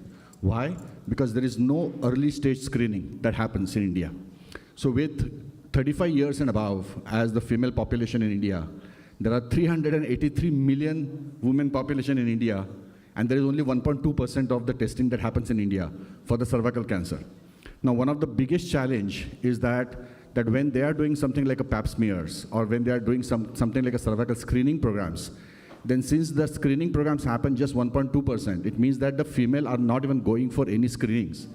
Why? Because there is no early stage screening that happens in India. So with 35 years and above, as the female population in India, there are 383 million women population in India, and there is only 1.2% of the testing that happens in India for the cervical cancer. Now, one of the biggest challenge is that when they are doing something like a pap smears, or when they are doing something like a cervical screening programs, then since the screening programs happen just 1.2%, it means that the female are not even going for any screenings.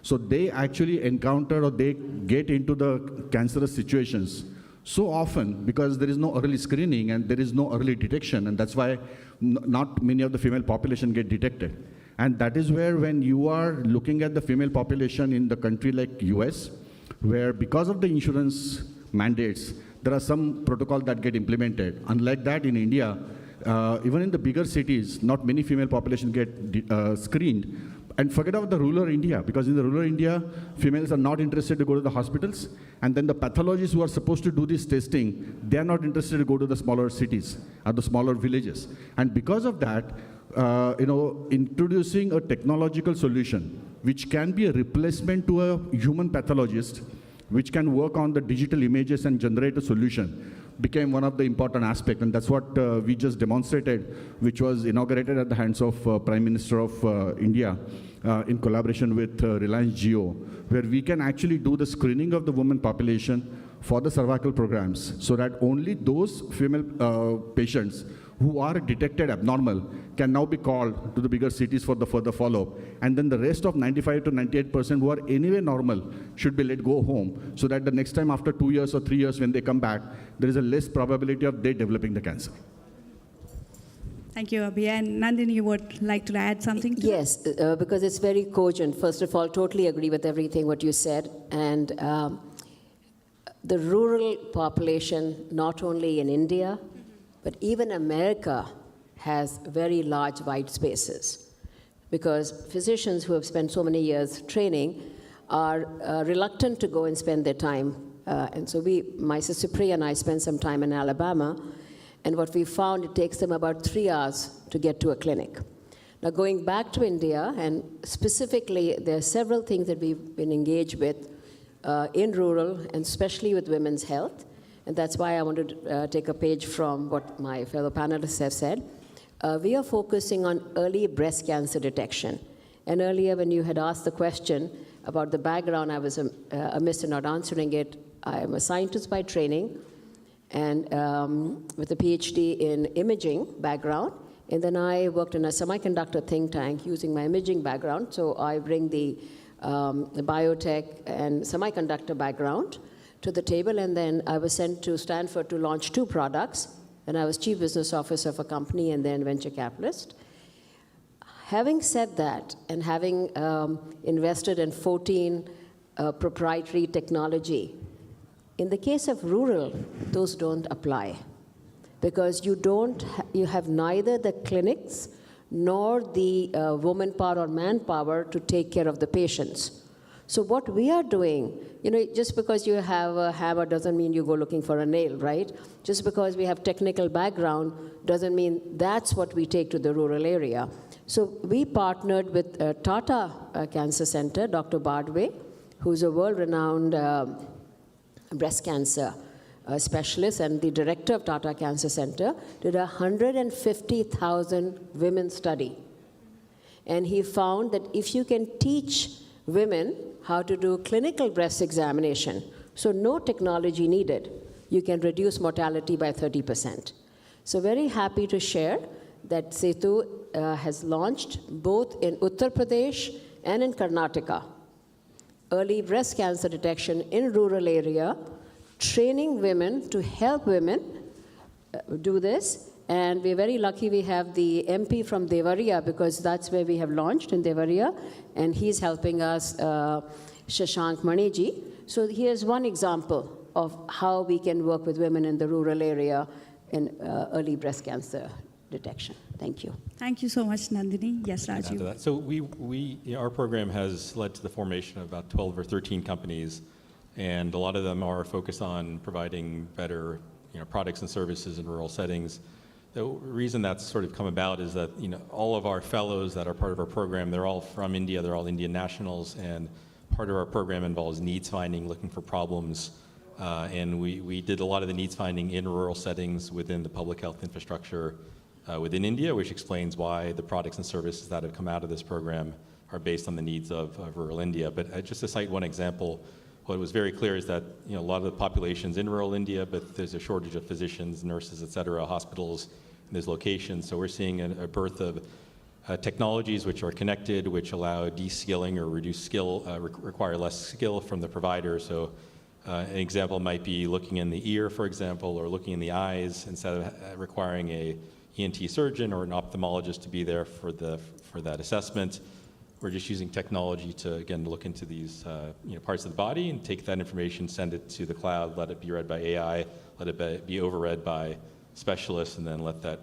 So they actually encounter or they get into the cancerous situations so often because there is no early screening and there is no early detection, and that's why not many of the female population get detected. And that is where, when you are looking at the female population in the country like US, where because of the insurance mandates, there are some protocols that get implemented. Unlike that in India, even in the bigger cities, not many female population get screened. And forget about the rural India, because in the rural India, females are not interested to go to the hospitals. And then the pathologists who are supposed to do this testing, they are not interested to go to the smaller cities or the smaller villages. And because of that, introducing a technological solution, which can be a replacement to a human pathologist, which can work on the digital images and generate a solution, became one of the important aspects. And that's what we just demonstrated, which was inaugurated at the hands of Prime Minister of India in collaboration with Reliance Jio, where we can actually do the screening of the women population for the cervical programs, so that only those female patients who are detected abnormal can now be called to the bigger cities for the further follow-up. And then the rest of 95 to 98% who are anyway normal should be let go home, so that the next time after 2 years or 3 years when they come back, there is a less probability of they developing the cancer. Thank you, Abhi. And Nandini, you would like to add something to Yes, because it's very cogent. First of all, totally agree with everything what you said. And the rural population, not only in India, but even America has very large white spaces, because physicians who have spent so many years training are reluctant to go and spend their time. And so my sister Priya and I spent some time in Alabama, and what we found, it takes them about 3 hours to get to a clinic. Now, going back to India, and specifically, there are several things that we've been engaged with in rural, and especially with women's health. And that's why I wanted to take a page from what my fellow panelists have said. We are focusing on early breast cancer detection. And earlier, when you had asked the question, about the background, I was amiss in not answering it. I am a scientist by training, and with a PhD in imaging background. And then I worked in a semiconductor think tank using my imaging background. So I bring the biotech and semiconductor background to the table. And then I was sent to Stanford to launch 2 products. And I was chief business officer of a company and then venture capitalist. Having said that, and having invested in 14 proprietary technology, in the case of rural, those don't apply. Because you have neither the clinics nor the woman power or manpower to take care of the patients. So what we are doing, just because you have a hammer doesn't mean you go looking for a nail, right? Just because we have technical background doesn't mean that's what we take to the rural area. So we partnered with Tata Cancer Center, Dr. Bardway, who's a world-renowned breast cancer specialist and the director of Tata Cancer Center, did a 150,000 women study. And he found that if you can teach women how to do clinical breast examination, so no technology needed, you can reduce mortality by 30%. So very happy to share that Setu has launched both in Uttar Pradesh and in Karnataka early breast cancer detection in rural area, training women to help women do this. And we're very lucky we have the MP from Devaria, because that's where we have launched, in Devaria, and he's helping us, Shashank Maniji. So here's one example of how we can work with women in the rural area in early breast cancer detection. Thank you. Thank you so much, Nandini. Yes, Raju. So our program has led to the formation of about 12 or 13 companies, and a lot of them are focused on providing better products and services in rural settings. The reason that's sort of come about is that all of our fellows that are part of our program, they're all from India, they're all Indian nationals, and part of our program involves needs finding, looking for problems, and we did a lot of the needs finding in rural settings within the public health infrastructure within India, which explains why the products and services that have come out of this program are based on the needs of rural India. But just to cite one example, what was very clear is that a lot of the population's in rural India, but there's a shortage of physicians, nurses, et cetera, hospitals in those locations. So we're seeing a birth of technologies which are connected, which allow de-skilling or reduce skill, require less skill from the provider. So an example might be looking in the ear, for example, or looking in the eyes instead of requiring a ENT surgeon or an ophthalmologist to be there for that assessment. We're just using technology to, again, look into these parts of the body and take that information, send it to the cloud, let it be read by AI, let it be overread by specialists, and then let that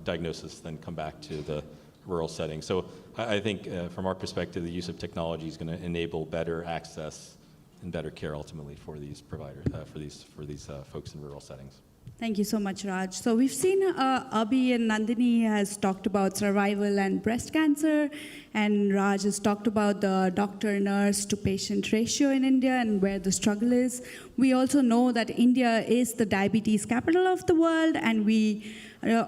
diagnosis then come back to the rural setting. So I think from our perspective, the use of technology is going to enable better access and better care ultimately for these providers, for these folks in rural settings. Thank you so much, Raj. So we've seen Abhi and Nandini has talked about survival and breast cancer, and Raj has talked about the doctor-nurse to patient ratio in India and where the struggle is. We also know that India is the diabetes capital of the world, and we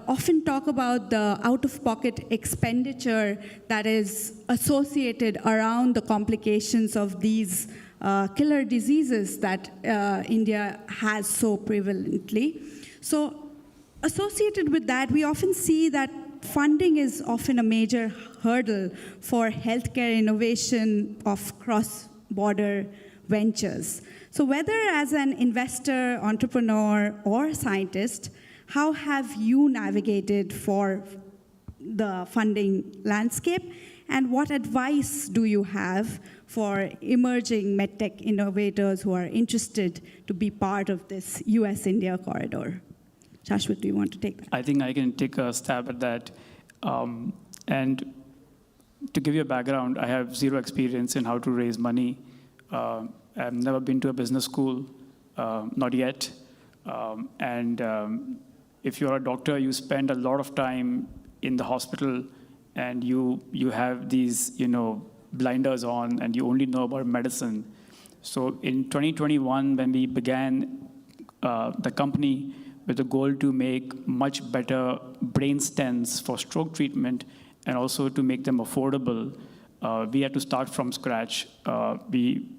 often talk about the out-of-pocket expenditure that is associated around the complications of these killer diseases that India has so prevalently. So associated with that, we often see that funding is often a major hurdle for healthcare innovation of cross-border ventures. So whether as an investor, entrepreneur, or scientist, how have you navigated for the funding landscape? And what advice do you have for emerging medtech innovators who are interested to be part of this U.S. India corridor? Shashwat, do you want to take that? I think I can take a stab at that. And to give you a background, I have zero experience in how to raise money. I've never been to a business school, not yet. If you're a doctor, you spend a lot of time in the hospital, and you have these blinders on, and you only know about medicine. So in 2021, when we began the company with the goal to make much better brain stents for stroke treatment and also to make them affordable, we had to start from scratch. We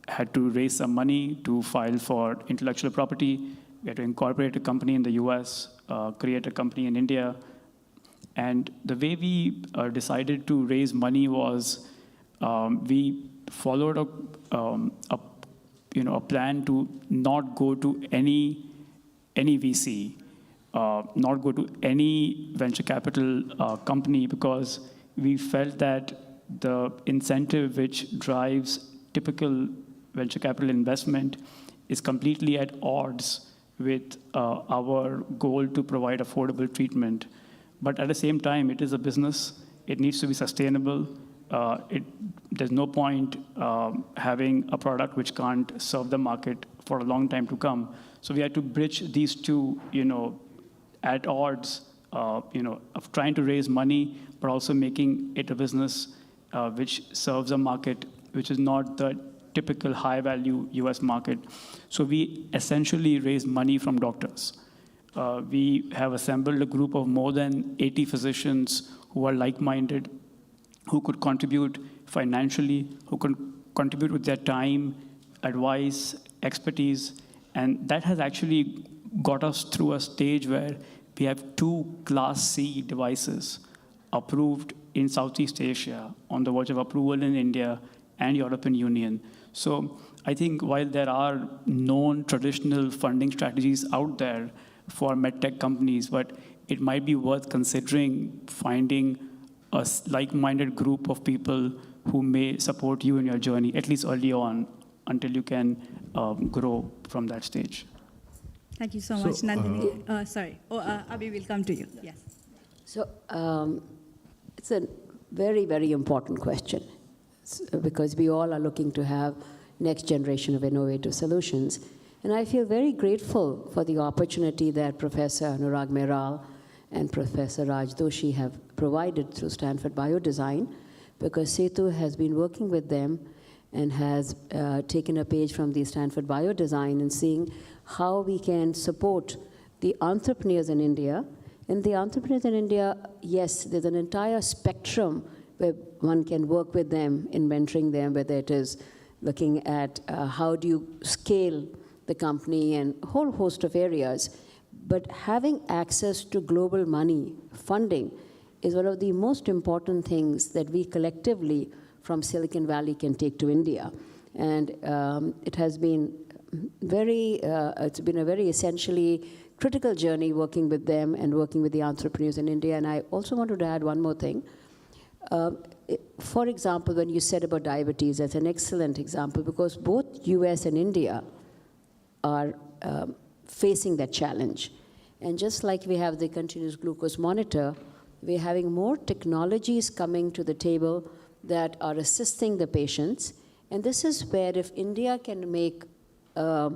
had to raise some money to file for intellectual property. We had to incorporate a company in the US, create a company in India. And the way we decided to raise money was we followed a plan to not go to any VC, not go to any venture capital company, because we felt that the incentive which drives typical venture capital investment is completely at odds with our goal to provide affordable treatment. But at the same time, it is a business. It needs to be sustainable. There's no point having a product which can't serve the market for a long time to come. So we had to bridge these two, at odds, of trying to raise money, but also making it a business which serves a market which is not the typical high-value US market. So we essentially raise money from doctors. We have assembled a group of more than 80 physicians who are like-minded, who could contribute financially, who can contribute with their time, advice, expertise. And that has actually got us through a stage where we have 2 Class C devices approved in Southeast Asia, on the verge of approval in India and European Union. So I think while there are known traditional funding strategies out there for medtech companies, but it might be worth considering finding a like-minded group of people who may support you in your journey, at least early on, until you can grow from that stage. Thank you so much, Nandini. Sorry. Abhi, will come to you. Yes. So it's a very, very important question, because we all are looking to have next generation of innovative solutions. And I feel very grateful for the opportunity that Professor Anurag Meral and Professor Raj Doshi have provided through Stanford Biodesign, because Setu has been working with them and has taken a page from the Stanford Biodesign and seeing how we can support the entrepreneurs in India. And the entrepreneurs in India, yes, there's an entire spectrum where one can work with them in mentoring them, whether it is looking at how do you scale the company and a whole host of areas. But having access to global money, funding, is one of the most important things that we collectively from Silicon Valley can take to India. And it has been it's been a very essentially critical journey working with them and working with the entrepreneurs in India. And I also wanted to add one more thing. For example, when you said about diabetes, that's an excellent example, because both US and India are facing that challenge. And just like we have the continuous glucose monitor, we're having more technologies coming to the table that are assisting the patients. And this is where if India can make a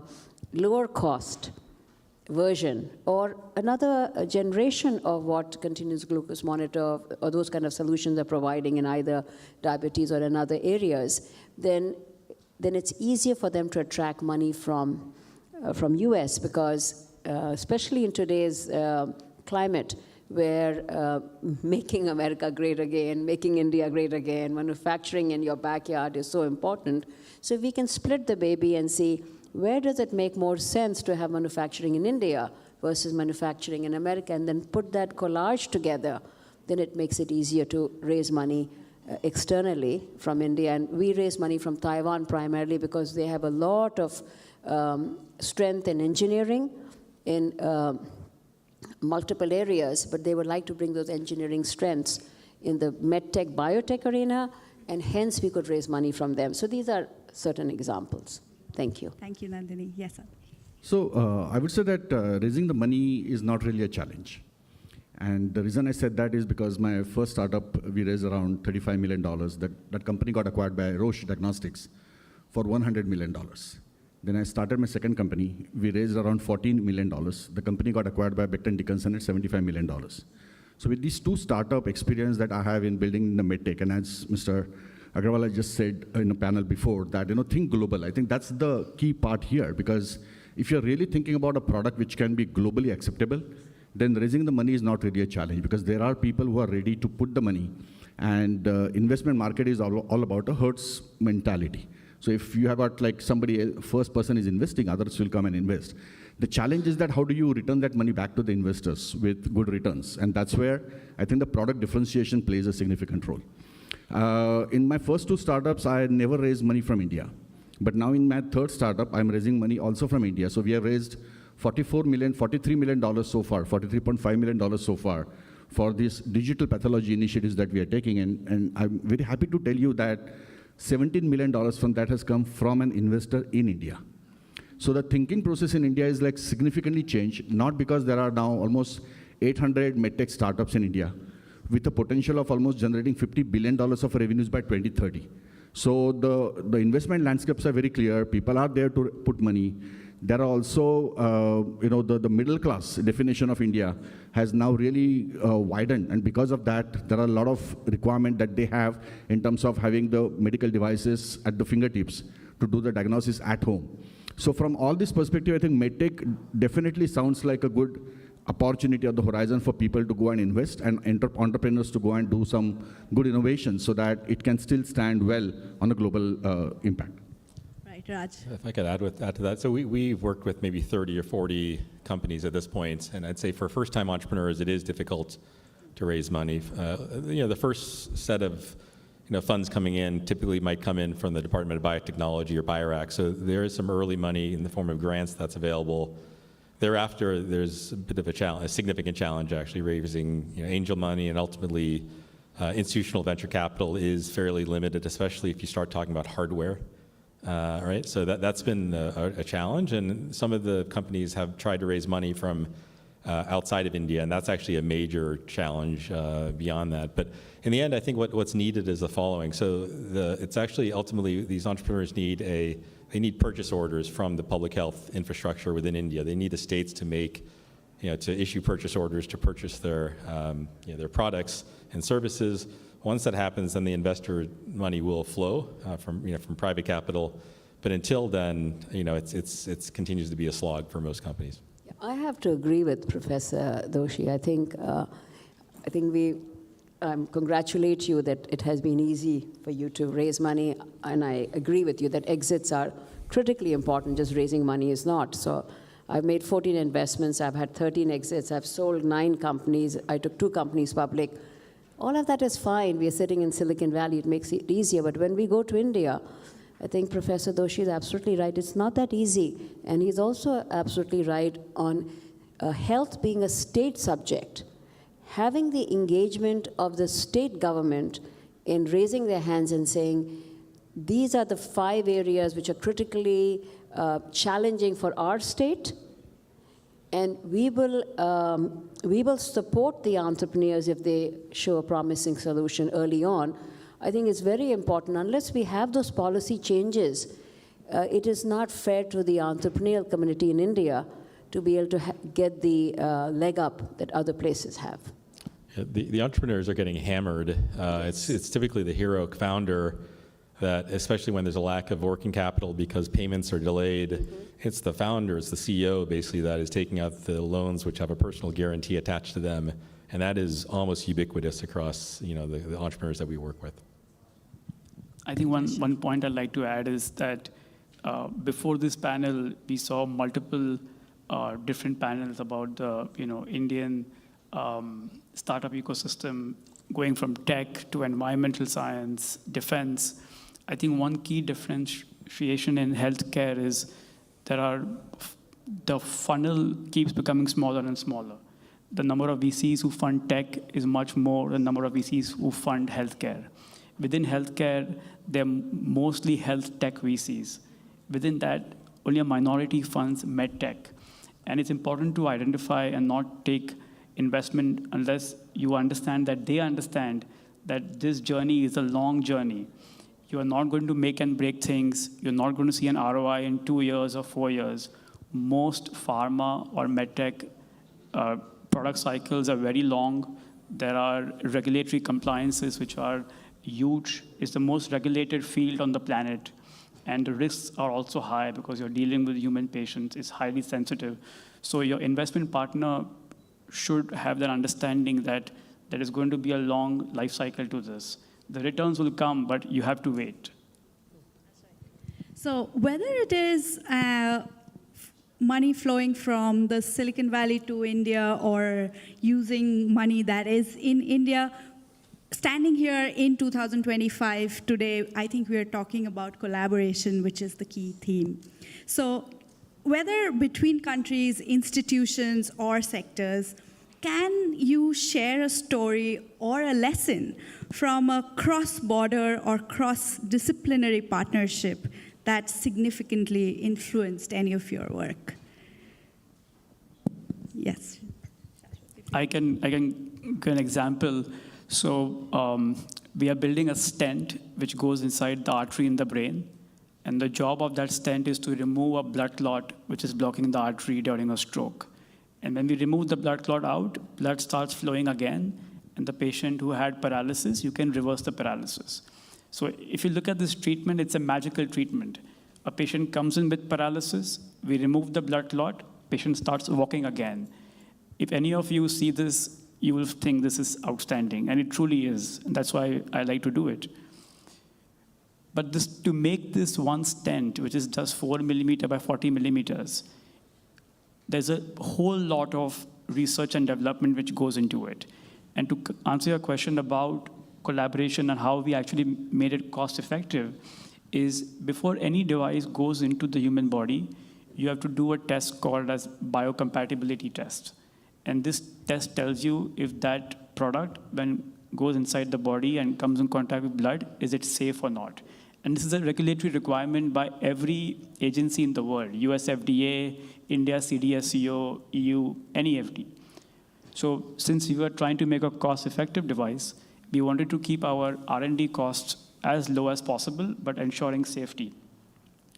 lower cost version or another generation of what continuous glucose monitor or those kind of solutions are providing in either diabetes or in other areas, then it's easier for them to attract money from US, because especially in today's climate, where making America great again, making India great again, manufacturing in your backyard is so important. So if we can split the baby and see where does it make more sense to have manufacturing in India versus manufacturing in America, and then put that collage together, then it makes it easier to raise money externally from India. And we raise money from Taiwan primarily because they have a lot of strength in engineering in multiple areas, but they would like to bring those engineering strengths in the medtech, biotech arena, and hence we could raise money from them. So these are certain examples. Thank you. Thank you, Nandini. Yes, sir. So I would say that raising the money is not really a challenge. And the reason I said that is because my first startup, we raised around $35 million. That company got acquired by Roche Diagnostics for $100 million. Then I started my second company. We raised around $14 million. The company got acquired by Becton Dickinson at $75 million. So with these two startup experience that I have in building the medtech, and as Mr. Agrawal just said in a panel before, that think global. I think that's the key part here, because if you're really thinking about a product which can be globally acceptable, then raising the money is not really a challenge, because there are people who are ready to put the money And investment market is all about a herds mentality. So if you have got like somebody, first person is investing, others will come and invest. The challenge is that how do you return that money back to the investors with good returns? And that's where I think the product differentiation plays a significant role. In my first 2 startups, I never raised money from India. But now in my 3rd startup, I'm raising money also from India. So we have raised $43 million so far, $43.5 million so far for these digital pathology initiatives that we are taking. And I'm very happy to tell you that $17 million from that has come from an investor in India. So the thinking process in India is like significantly changed, not because there are now almost 800 medtech startups in India with a potential of almost generating $50 billion of revenues by 2030. So the investment landscapes are very clear. People are there to put money. There are also, the middle class definition of India has now really widened. And because of that, there are a lot of requirements that they have in terms of having the medical devices at the fingertips to do the diagnosis at home. So from all this perspective, I think medtech definitely sounds like a good opportunity on the horizon for people to go and invest and entrepreneurs to go and do some good innovation so that it can still stand well on a global impact. Right, Raj. If I could add to that. So we've worked with maybe 30 or 40 companies at this point, and I'd say for first-time entrepreneurs, it is difficult to raise money. The first set of funds coming in typically might come in from the Department of Biotechnology or BioRac. So there is some early money in the form of grants that's available. Thereafter, there's a bit of a significant challenge actually raising angel money, and ultimately institutional venture capital is fairly limited, especially if you start talking about hardware. Right? So that's been a challenge, and some of the companies have tried to raise money from outside of India, and that's actually a major challenge beyond that. But in the end, I think what's needed is the following. So it's actually ultimately these entrepreneurs they need purchase orders from the public health infrastructure within India. They need the states to to issue purchase orders to purchase their products and services. Once that happens, then the investor money will flow from private capital. But until then, it continues to be a slog for most companies. I have to agree with Professor Doshi. I think we congratulate you that it has been easy for you to raise money, and I agree with you that exits are critically important. Just raising money is not. So I've made 14 investments. I've had 13 exits. I've sold 9 companies. I took 2 companies public. All of that is fine. We are sitting in Silicon Valley. It makes it easier. But when we go to India, I think Professor Doshi is absolutely right. It's not that easy. And he's also absolutely right on health being a state subject. Having the engagement of the state government in raising their hands and saying, these are the 5 areas which are critically challenging for our state, and we will support the entrepreneurs if they show a promising solution early on. I think it's very important. Unless we have those policy changes, it is not fair to the entrepreneurial community in India to be able to get the leg up that other places have. Yeah, the entrepreneurs are getting hammered. It's typically the hero founder that, especially when there's a lack of working capital because payments are delayed, it's the founder, it's the CEO basically that is taking out the loans which have a personal guarantee attached to them. And that is almost ubiquitous across the entrepreneurs that we work with. I think one point I'd like to add is that before this panel, we saw multiple different panels about the Indian startup ecosystem going from tech to environmental science, defense. I think one key differentiation in healthcare is the funnel keeps becoming smaller and smaller. The number of VCs who fund tech is much more than the number of VCs who fund healthcare. Within healthcare, they're mostly health tech VCs. Within that, only a minority funds med tech. And it's important to identify and not take investment unless you understand that they understand that this journey is a long journey. You are not going to make and break things. You're not going to see an ROI in 2 years or 4 years. Most pharma or medtech product cycles are very long. There are regulatory compliances which are huge. It's the most regulated field on the planet. And the risks are also high because you're dealing with human patients. It's highly sensitive. So your investment partner should have that understanding that There is going to be a long life cycle to this. The returns will come, but you have to wait. So whether it is money flowing from the Silicon Valley to India or using money that is in India, standing here in 2025 today, I think we are talking about collaboration, which is the key theme. So whether between countries, institutions, or sectors, can you share a story or a lesson from a cross-border or cross-disciplinary partnership that significantly influenced any of your work? Yes. I can give an example. So we are building a stent which goes inside the artery in the brain. And the job of that stent is to remove a blood clot which is blocking the artery during a stroke. And when we remove the blood clot out, blood starts flowing again. And the patient who had paralysis, you can reverse the paralysis. So if you look at this treatment, it's a magical treatment. A patient comes in with paralysis, we remove the blood clot, patient starts walking again. If any of you see this, you will think this is outstanding, and it truly is. And that's why I like to do it. But to make this one stent, which is just 4 millimeter by 40 millimeters, there's a whole lot of research and development which goes into it. And to answer your question about collaboration and how we actually made it cost effective is before any device goes into the human body, you have to do a test called as biocompatibility test. And this test tells you if that product, when goes inside the body and comes in contact with blood, is it safe or not? And this is a regulatory requirement by every agency in the world, US FDA, India CDSCO, EU, any FD. So since we were trying to make a cost-effective device, we wanted to keep our R&D costs as low as possible, but ensuring safety.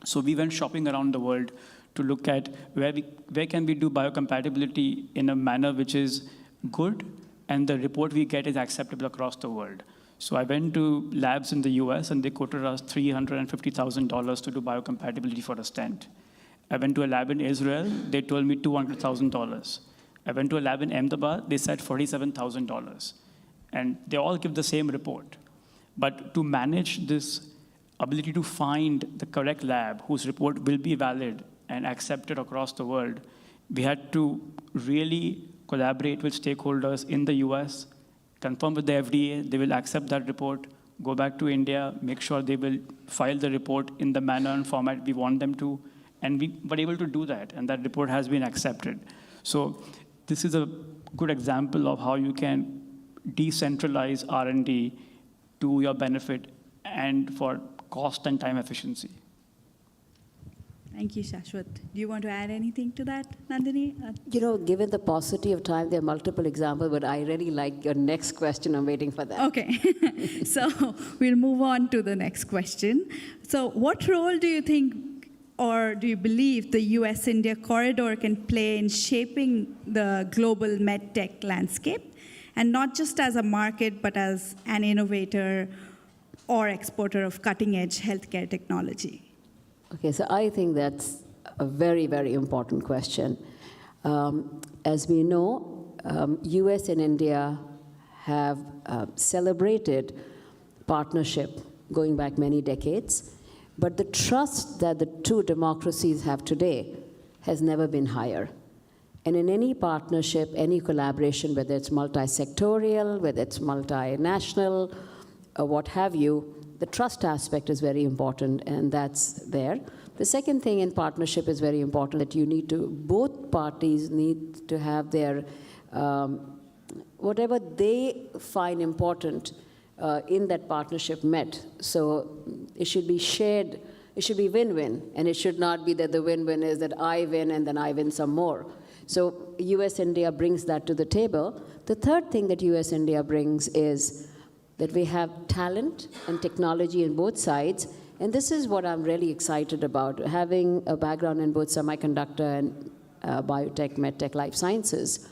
So we went shopping around the world to look at where can we do biocompatibility in a manner which is good, and the report we get is acceptable across the world. So I went to labs in the US, and they quoted us $350,000 to do biocompatibility for a stent. I went to a lab in Israel, they told me $200,000. I went to a lab in Ahmedabad, they said $47,000. And they all give the same report. But to manage this ability to find the correct lab whose report will be valid and accepted across the world, we had to really collaborate with stakeholders in the US, confirm with the FDA, they will accept that report, go back to India, make sure they will file the report in the manner and format we want them to, and we were able to do that, and that report has been accepted. So this is a good example of how you can decentralize R&D to your benefit and for cost and time efficiency. Thank you, Shashwat. Do you want to add anything to that, Nandini? You know, given the paucity of time, there are multiple examples, but I really like your next question. I'm waiting for that. Okay. So we'll move on to the next question. So what role do you think, or do you believe the U.S. India corridor can play in shaping the global medtech landscape? And not just as a market, but as an innovator or exporter of cutting-edge healthcare technology? Okay, so I think that's a very, very important question. As we know, US and India have celebrated partnership going back many decades, but the trust that the two democracies have today has never been higher. And in any partnership, any collaboration, whether it's multi-sectorial, whether it's multinational, or what have you, the trust aspect is very important, and that's there. The second thing in partnership is very important, that you need to, both parties need to have their, whatever they find important in that partnership met. So it should be shared, it should be win-win, and it should not be that the win-win is that I win and then I win some more. So US-India brings that to the table. The third thing that US-India brings is that we have talent and technology in both sides. And this is what I'm really excited about, having a background in both semiconductor and biotech, medtech, life sciences.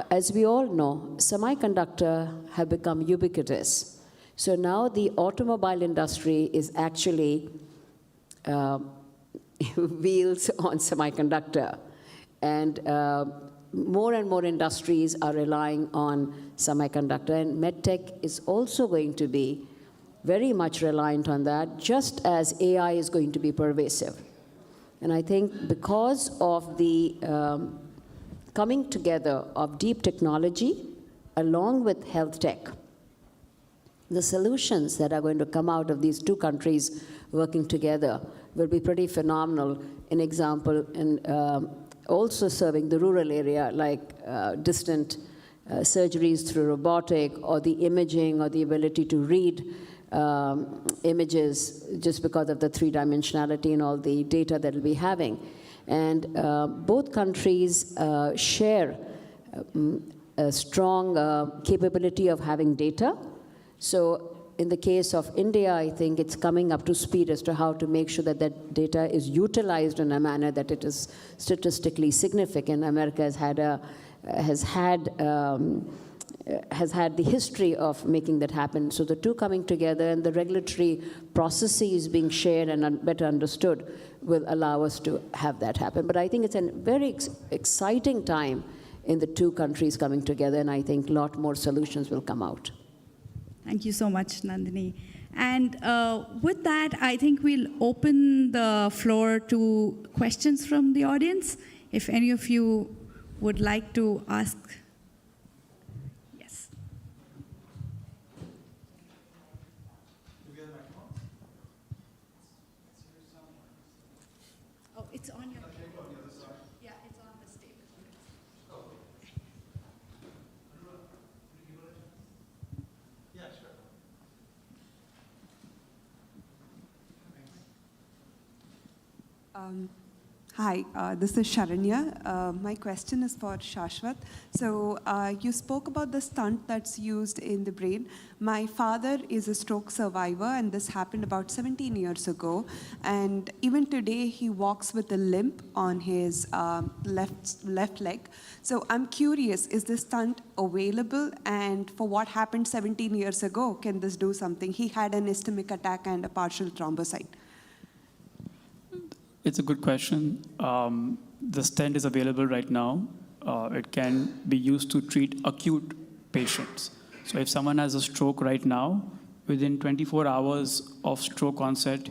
As we all know, semiconductor have become ubiquitous. So now the automobile industry is actually wheels on semiconductor. And more and more industries are relying on semiconductor, and medtech is also going to be very much reliant on that, just as AI is going to be pervasive. And I think because of the coming together of deep technology along with health tech, the solutions that are going to come out of these two countries working together will be pretty phenomenal. An example, in also serving the rural area, like distant surgeries through robotic, or the imaging, or the ability to read images just because of the three-dimensionality and all the data that we'll be having. And both countries share a strong capability of having data. So in the case of India, I think it's coming up to speed as to how to make sure that that data is utilized in a manner that it is statistically significant. America has had the history of making that happen. So the two coming together and the regulatory processes being shared and better understood will allow us to have that happen. But I think it's a very exciting time in the two countries coming together, and I think a lot more solutions will come out. Thank you so much, Nandini. And with that, I think we'll open the floor to questions from the audience. If any of you would like to ask. Yes. Oh, it's on your. Yeah, it's on the stage. Hi, this is Sharanya. My question is for Shashwat. So you spoke about the stunt that's used in the brain. My father is a stroke survivor, and this happened about 17 years ago. And even today, he walks with a limp on his left leg. So I'm curious, is this stunt available? And for what happened 17 years ago, can this do something? He had an ischemic attack and a partial thrombocyte. It's a good question. The stent is available right now. It can be used to treat acute patients. So if someone has a stroke right now, within 24 hours of stroke onset,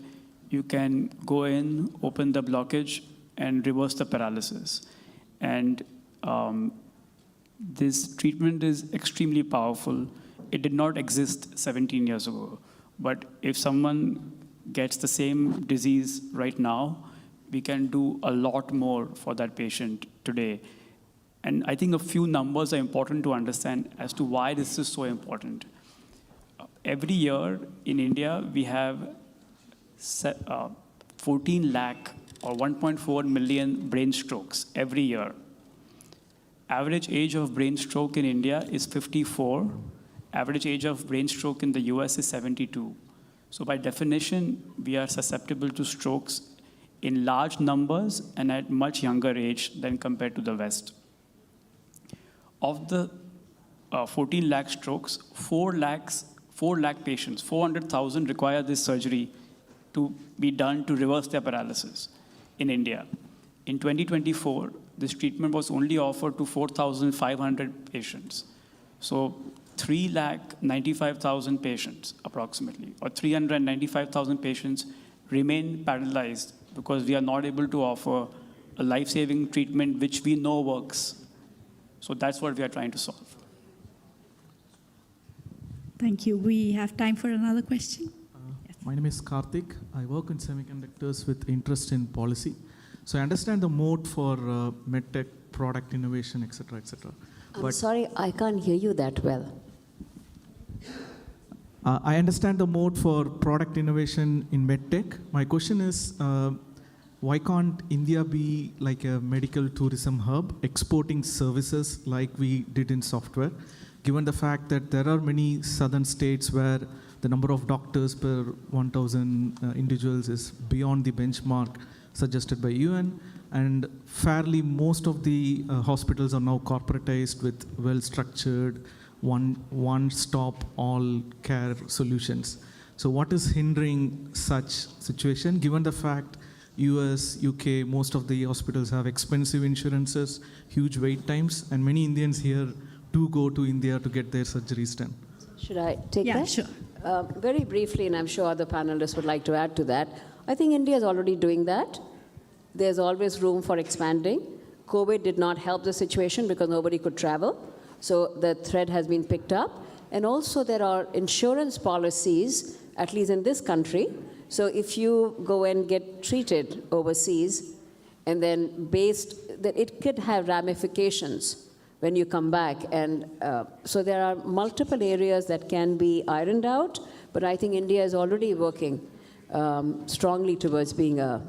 you can go in, open the blockage, and reverse the paralysis. And this treatment is extremely powerful. It did not exist 17 years ago. But if someone gets the same disease right now, we can do a lot more for that patient today. And I think a few numbers are important to understand as to why this is so important. Every year in India, we have 14 lakh or 1.4 million brain strokes every year. Average age of brain stroke in India is 54. Average age of brain stroke in the US is 72. So by definition, we are susceptible to strokes in large numbers and at much younger age than compared to the West. Of the 14 lakh strokes, 4 lakh patients, 400,000 require this surgery to be done to reverse their paralysis in India. In 2024, this treatment was only offered to 4,500 patients. So 3,95,000 patients approximately, or 395,000 patients remain paralyzed because we are not able to offer a life-saving treatment which we know works. So that's what we are trying to solve. Thank you. We have time for another question. Yes. My name is Karthik. I work in semiconductors with interest in policy. So I understand the mode for medtech, product innovation, et cetera, et cetera. I'm sorry, I can't hear you that well. I understand the mode for product innovation in medtech. My question is, why can't India be like a medical tourism hub, exporting services like we did in software, given the fact that there are many southern states where the number of doctors per 1,000 individuals is beyond the benchmark suggested by UN, and fairly most of the hospitals are now corporatized with well-structured, one-stop all care solutions. So what is hindering such situation, given the fact US, UK, most of the hospitals have expensive insurances, huge wait times, and many Indians here do go to India to get their surgeries done. Should I take that? Yeah, sure. Very briefly, and I'm sure other panelists would like to add to that, I think India is already doing that. There's always room for expanding. COVID did not help the situation because nobody could travel. So the thread has been picked up. And also there are insurance policies, at least in this country. So if you go and get treated overseas, and then that it could have ramifications when you come back. And so there are multiple areas that can be ironed out, but I think India is already working strongly towards being a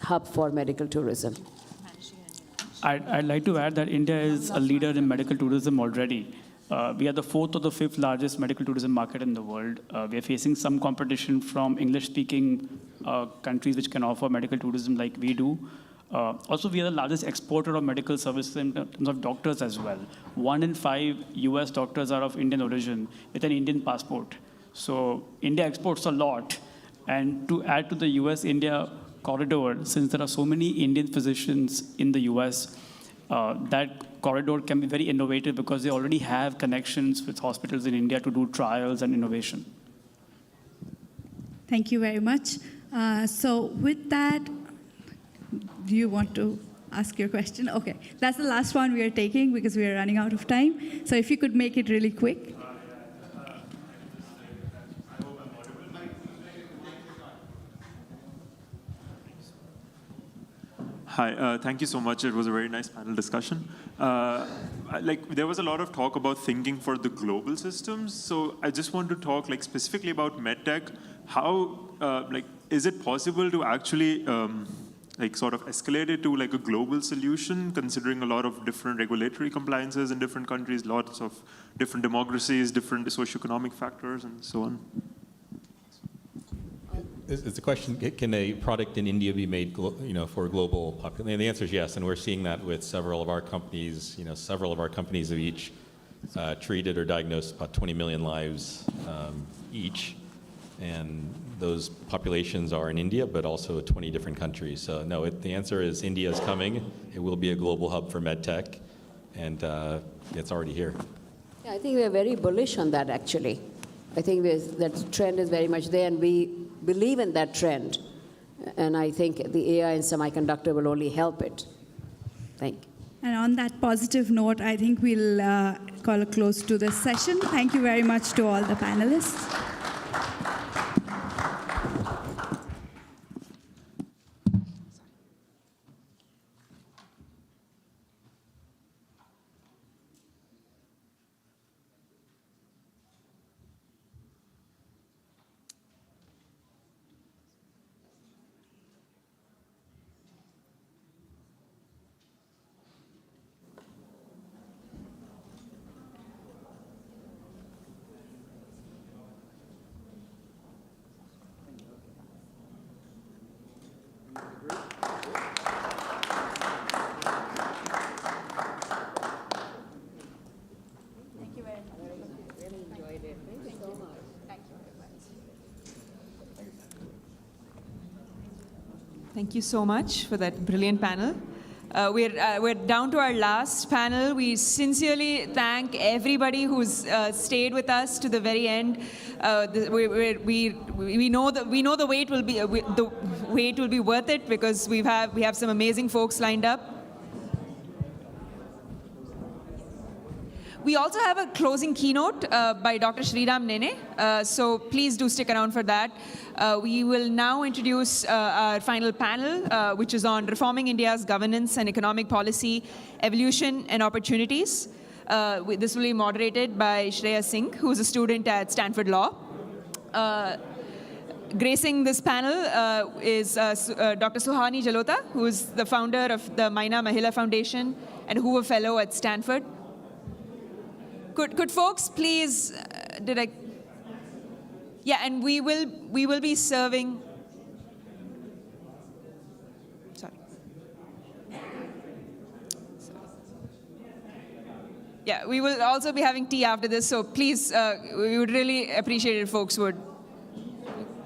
hub for medical tourism. I'd like to add that India is a leader in medical tourism already. We are the 4th or the 5th largest medical tourism market in the world. We are facing some competition from English-speaking countries which can offer medical tourism like we do. Also, we are the largest exporter of medical services in terms of doctors as well. 1 in 5 US doctors are of Indian origin with an Indian passport. So India exports a lot. And to add to the US-India corridor, since there are so many Indian physicians in the US, that corridor can be very innovative because they already have connections with hospitals in India to do trials and innovation. Thank you very much. So with that, do you want to ask your question? Okay, that's the last one we are taking because we are running out of time. So if you could make it really quick. Hi, thank you so much. It was a very nice panel discussion. There was a lot of talk about thinking for the global systems. So I just want to talk specifically about medtech. How, is it possible to actually sort of escalate it to a global solution, considering a lot of different regulatory compliances in different countries, lots of different democracies, different socioeconomic factors, and so on? Is the question, can a product in India be made for global population? The answer is yes, and we're seeing that with several of our companies. Several of our companies have each treated or diagnosed about 20 million lives each. And those populations are in India, but also 20 different countries. So no, the answer is India is coming. It will be a global hub for medtech, and it's already here. Yeah, I think we're very bullish on that, actually. I think that trend is very much there, and we believe in that trend. And I think the AI and semiconductor will only help it. Thank you. And on that positive note, I think we'll call a close to this session. Thank you very much to all the panelists. Thank you so much for that brilliant panel. We're down to our last panel. We sincerely thank everybody who's stayed with us to the very end. We know the wait will be worth it because we have some amazing folks lined up. We also have a closing keynote by Dr. Sriram Nene, so please do stick around for that. We will now introduce our final panel, which is on reforming India's governance and economic policy, evolution and opportunities. This will be moderated by Shreya Singh, who is a student at Stanford Law. Gracing this panel is Dr. Suhani Jalota, who is the founder of the Maina Mahila Foundation and Hoover Fellow at Stanford. Could folks please, yeah, and we will be serving, sorry. Yeah, we will also be having tea after this, so please, we would really appreciate it if folks would,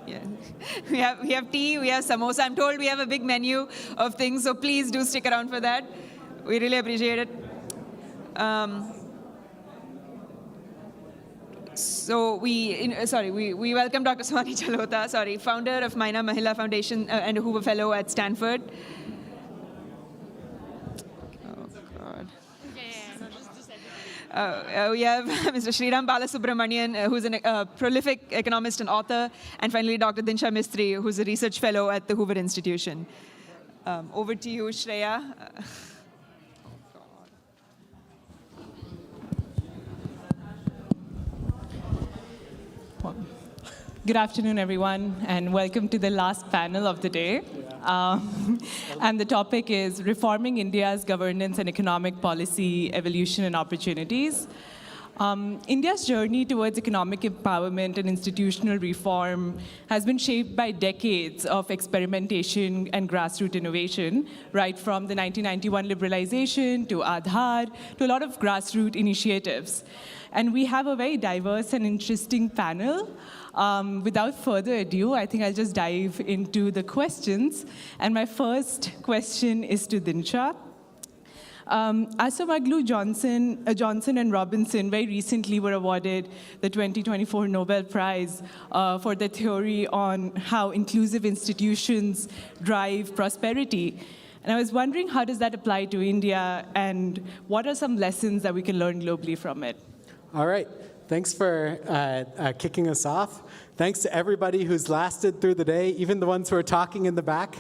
yeah. We have tea, we have samosa. I'm told we have a big menu of things, so please do stick around for that. We really appreciate it. So we welcome Dr. Swati Chalota, founder of Maina Mahila Foundation and a Hoover Fellow at Stanford. We have Mr. Sriram Balasubramanian, who's a prolific economist and author, and finally Dr. Dinsha Mistry, who's a research fellow at the Hoover Institution. Over to you, Shreya. Good afternoon, everyone, and welcome to the last panel of the day. And the topic is Reforming India's Governance and Economic Policy, Evolution and Opportunities. India's journey towards economic empowerment and institutional reform has been shaped by decades of experimentation and grassroots innovation, right from the 1991 liberalization to Aadhaar, to a lot of grassroots initiatives. And we have a very diverse and interesting panel. Without further ado, I think I'll just dive into the questions. And my first question is to Dinsha. Asamaglu Johnson and Robinson very recently were awarded the 2024 Nobel Prize for their theory on how inclusive institutions drive prosperity. And I was wondering, how does that apply to India, and what are some lessons that we can learn globally from it? All right. Thanks for kicking us off. Thanks to everybody who's lasted through the day, even the ones who are talking in the back.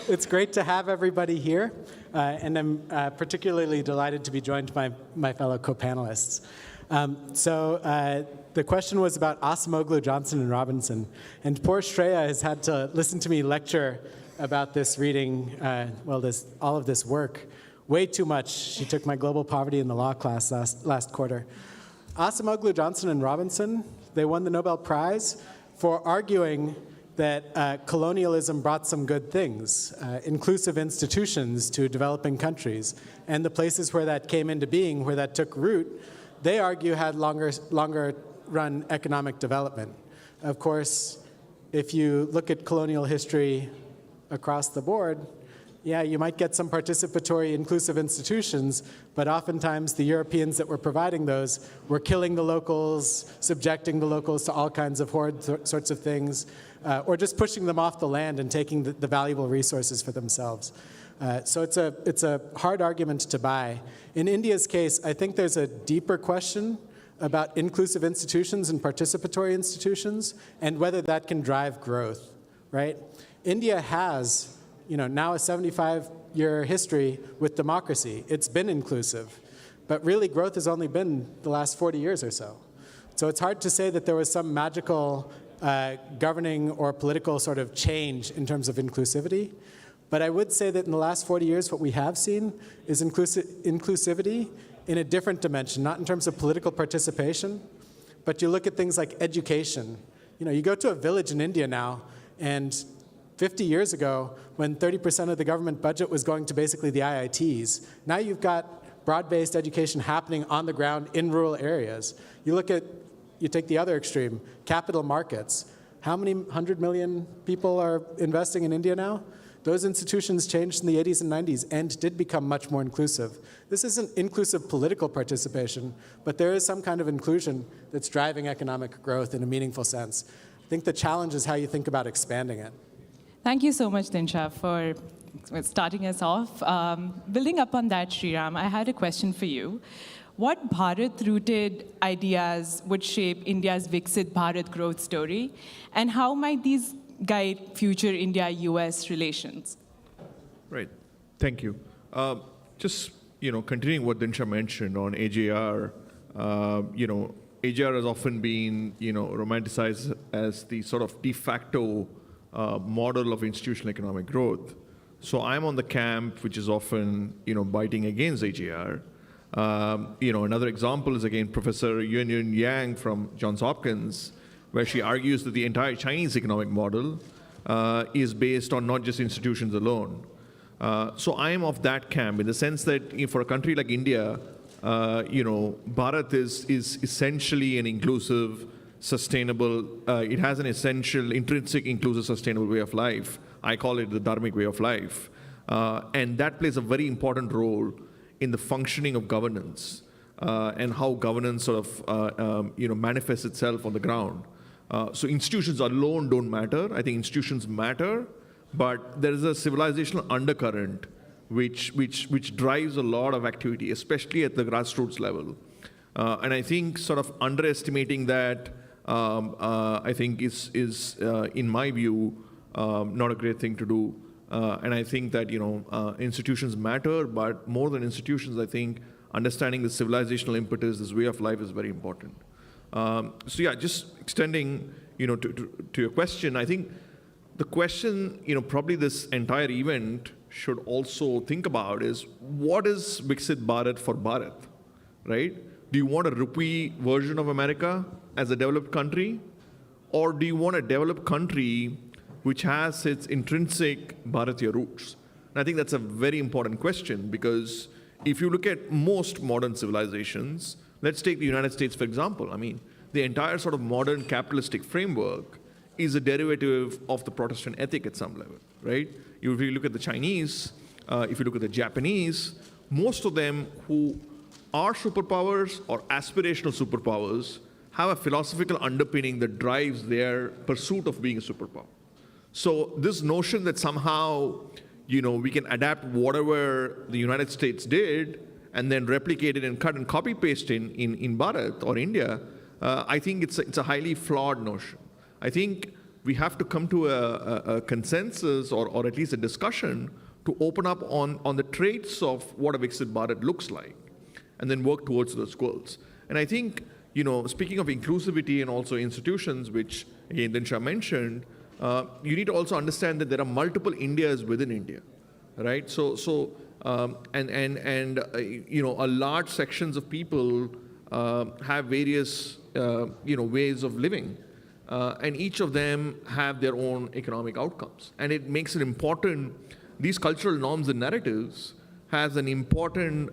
It's great to have everybody here. And I'm particularly delighted to be joined by my fellow co-panelists. The question was about Asamoglu, Johnson, and Robinson. And poor Shreya has had to listen to me lecture about this reading, all of this work, way too much. She took my global poverty in the law class last quarter. Asamoglu, Johnson, and Robinson, they won the Nobel Prize for arguing that colonialism brought some good things, inclusive institutions to developing countries. And the places where that came into being, where that took root, they argue had longer run economic development. Of course, if you look at colonial history across the board, yeah, you might get some participatory, inclusive institutions, but oftentimes the Europeans that were providing those were killing the locals, subjecting the locals to all kinds of horrid sorts of things, or just pushing them off the land and taking the valuable resources for themselves. So it's a hard argument to buy. In India's case, I think there's a deeper question about inclusive institutions and participatory institutions and whether that can drive growth, right? India has now a 75-year history with democracy. It's been inclusive, but really growth has only been the last 40 years or so. So it's hard to say that there was some magical governing or political sort of change in terms of inclusivity. But I would say that in the last 40 years, what we have seen is inclusivity in a different dimension, not in terms of political participation, but you look at things like education. You go to a village in India now, and 50 years ago, when 30% of the government budget was going to basically the IITs, now you've got broad-based education happening on the ground in rural areas. You take the other extreme, capital markets. How many 100 million people are investing in India now? Those institutions changed in the 80s and 90s and did become much more inclusive. This isn't inclusive political participation, but there is some kind of inclusion that's driving economic growth in a meaningful sense. I think the challenge is how you think about expanding it. Thank you so much, Dinsha, for starting us off. Building up on that, Sriram, I had a question for you. What Bharat-rooted ideas would shape India's Viksit Bharat growth story, and how might these guide future India-US relations? Right. Thank you. Just continuing what Dinsha mentioned on AJR, AJR has often been romanticized as the sort of de facto model of institutional economic growth. So I'm on the camp which is often biting against AJR. Another example is again Professor Yuanyun Yang from Johns Hopkins, where she argues that the entire Chinese economic model is based on not just institutions alone. So I am of that camp in the sense that for a country like India, Bharat is essentially an inclusive sustainable, it has an essential, intrinsic, inclusive, sustainable way of life. I call it the dharmic way of life. And that plays a very important role in the functioning of governance and how governance sort of manifests itself on the ground. So institutions alone don't matter. I think institutions matter, but there is a civilizational undercurrent which drives a lot of activity, especially at the grassroots level. And I think sort of underestimating that, I think is in my view, not a great thing to do. And I think that, institutions matter, but more than institutions, I think understanding the civilizational impetus, this way of life is very important. So yeah, just extending, to your question, I think the question, probably this entire event should also think about is, what is Viksit Bharat for Bharat, right? Do you want a rupee version of America as a developed country? Or do you want a developed country which has its intrinsic Bharatiya roots? And I think that's a very important question, because if you look at most modern civilizations, let's take the United States, for example. I mean, the entire sort of modern capitalistic framework is a derivative of the Protestant ethic at some level, right? If you look at the Chinese, if you look at the Japanese, most of them who are superpowers or aspirational superpowers have a philosophical underpinning that drives their pursuit of being a superpower. So this notion that somehow, we can adapt whatever the United States did and then replicate it and cut and copy paste in Bharat or India, I think it's a highly flawed notion. I think we have to come to a consensus or at least a discussion to open up on the traits of what a Viksit Bharat looks like and then work towards those goals. And I think, speaking of inclusivity and also institutions, which again Dinsha mentioned, you need to also understand that there are multiple Indias within India, right? So a large sections of people have various, ways of living. And each of them have their own economic outcomes. And it makes it important, these cultural norms and narratives has an important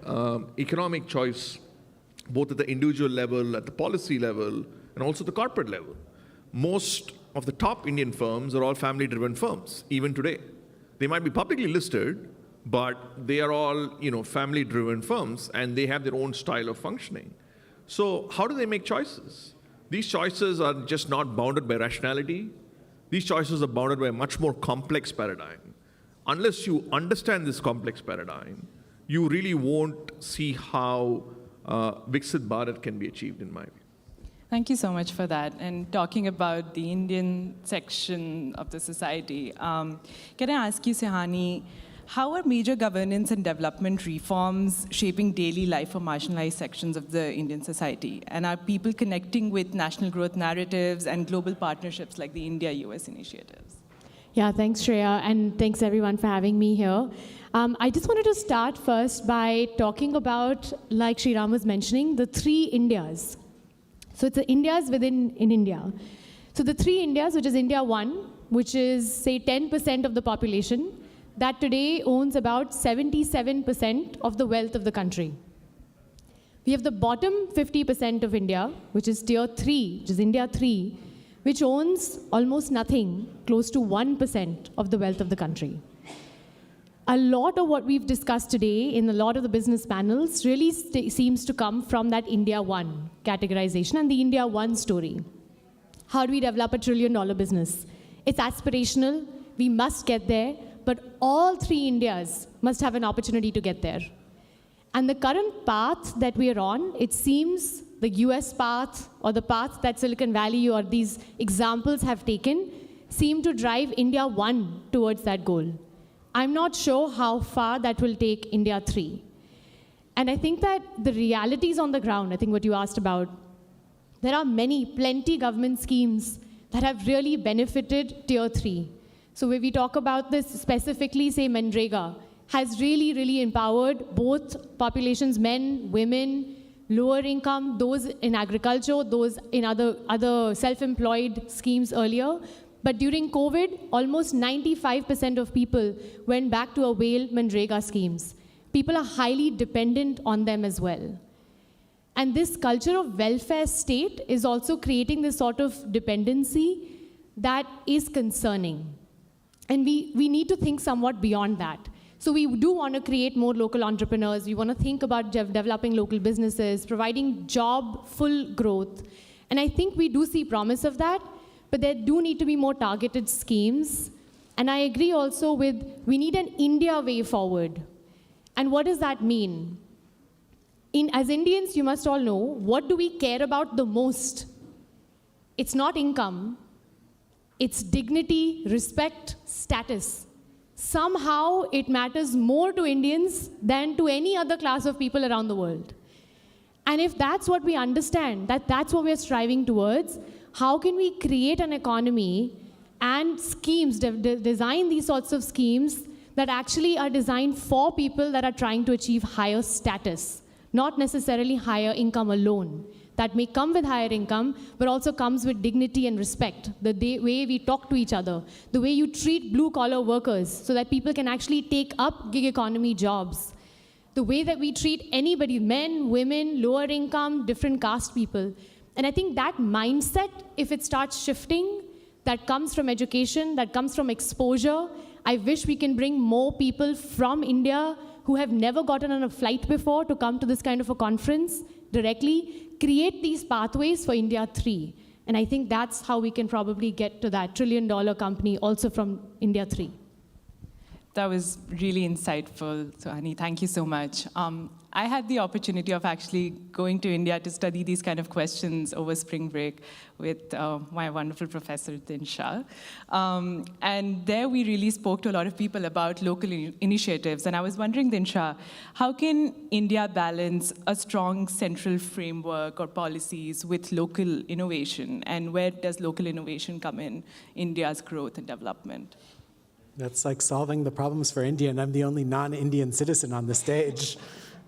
economic choice, both at the individual level, at the policy level, and also the corporate level. Most of the top Indian firms are all family-driven firms, even today. They might be publicly listed, but they are all, family-driven firms, and they have their own style of functioning. So how do they make choices? These choices are just not bounded by rationality. These choices are bounded by a much more complex paradigm. Unless you understand this complex paradigm, you really won't see how Viksit Bharat can be achieved, in my view. Thank you so much for that. And talking about the Indian section of the society, can I ask you, Sehani, how are major governance and development reforms shaping daily life for marginalized sections of the Indian society? And are people connecting with national growth narratives and global partnerships like the India-US initiatives? Yeah, thanks, Shreya, and thanks everyone for having me here. I just wanted to start first by talking about, like Sriram was mentioning, the three Indias. So it's the Indias in India. So the three Indias, which is India 1, which is, say, 10% of the population, that today owns about 77% of the wealth of the country. We have the bottom 50% of India, which is tier 3, which is India 3, which owns almost nothing, close to 1% of the wealth of the country. A lot of what we've discussed today in a lot of the business panels really seems to come from that India 1 categorization and the India 1 story. How do we develop $1 trillion business? It's aspirational, we must get there, but all three Indias must have an opportunity to get there. And the current path that we are on, it seems the US path or the path that Silicon Valley or these examples have taken seem to drive India 1 towards that goal. I'm not sure how far that will take India 3. And I think that the realities on the ground, I think what you asked about, there are plenty government schemes that have really benefited tier 3. So when we talk about this specifically, say Manrega, has really empowered both populations, men, women, lower income, those in agriculture, those in other self-employed schemes earlier. But during COVID, almost 95% of people went back to avail Manrega schemes. People are highly dependent on them as well. And this culture of welfare state is also creating this sort of dependency that is concerning. And we need to think somewhat beyond that. So we do want to create more local entrepreneurs. We want to think about developing local businesses, providing job-full growth. And I think we do see promise of that, but there do need to be more targeted schemes. And I agree also with, we need an India way forward. And what does that mean? As Indians, you must all know, what do we care about the most? It's not income. It's dignity, respect, status. Somehow it matters more to Indians than to any other class of people around the world. And if that's what we understand, that's what we're striving towards, how can we create an economy and schemes, design these sorts of schemes that actually are designed for people that are trying to achieve higher status, not necessarily higher income alone. That may come with higher income, but also comes with dignity and respect. The way we talk to each other, the way you treat blue-collar workers so that people can actually take up gig economy jobs. The way that we treat anybody, men, women, lower income, different caste people. And I think that mindset, if it starts shifting, that comes from education, that comes from exposure. I wish we can bring more people from India who have never gotten on a flight before to come to this kind of a conference directly, create these pathways for India 3. And I think that's how we can probably get to that $1 trillion company also from India 3. That was really insightful, so Annie, thank you so much. I had the opportunity of actually going to India to study these kind of questions over spring break with my wonderful professor, Dinsha. And there we really spoke to a lot of people about local initiatives. And I was wondering, Dinsha, how can India balance a strong central framework or policies with local innovation? And where does local innovation come in India's growth and development? That's like solving the problems for India, and I'm the only non-Indian citizen on the stage.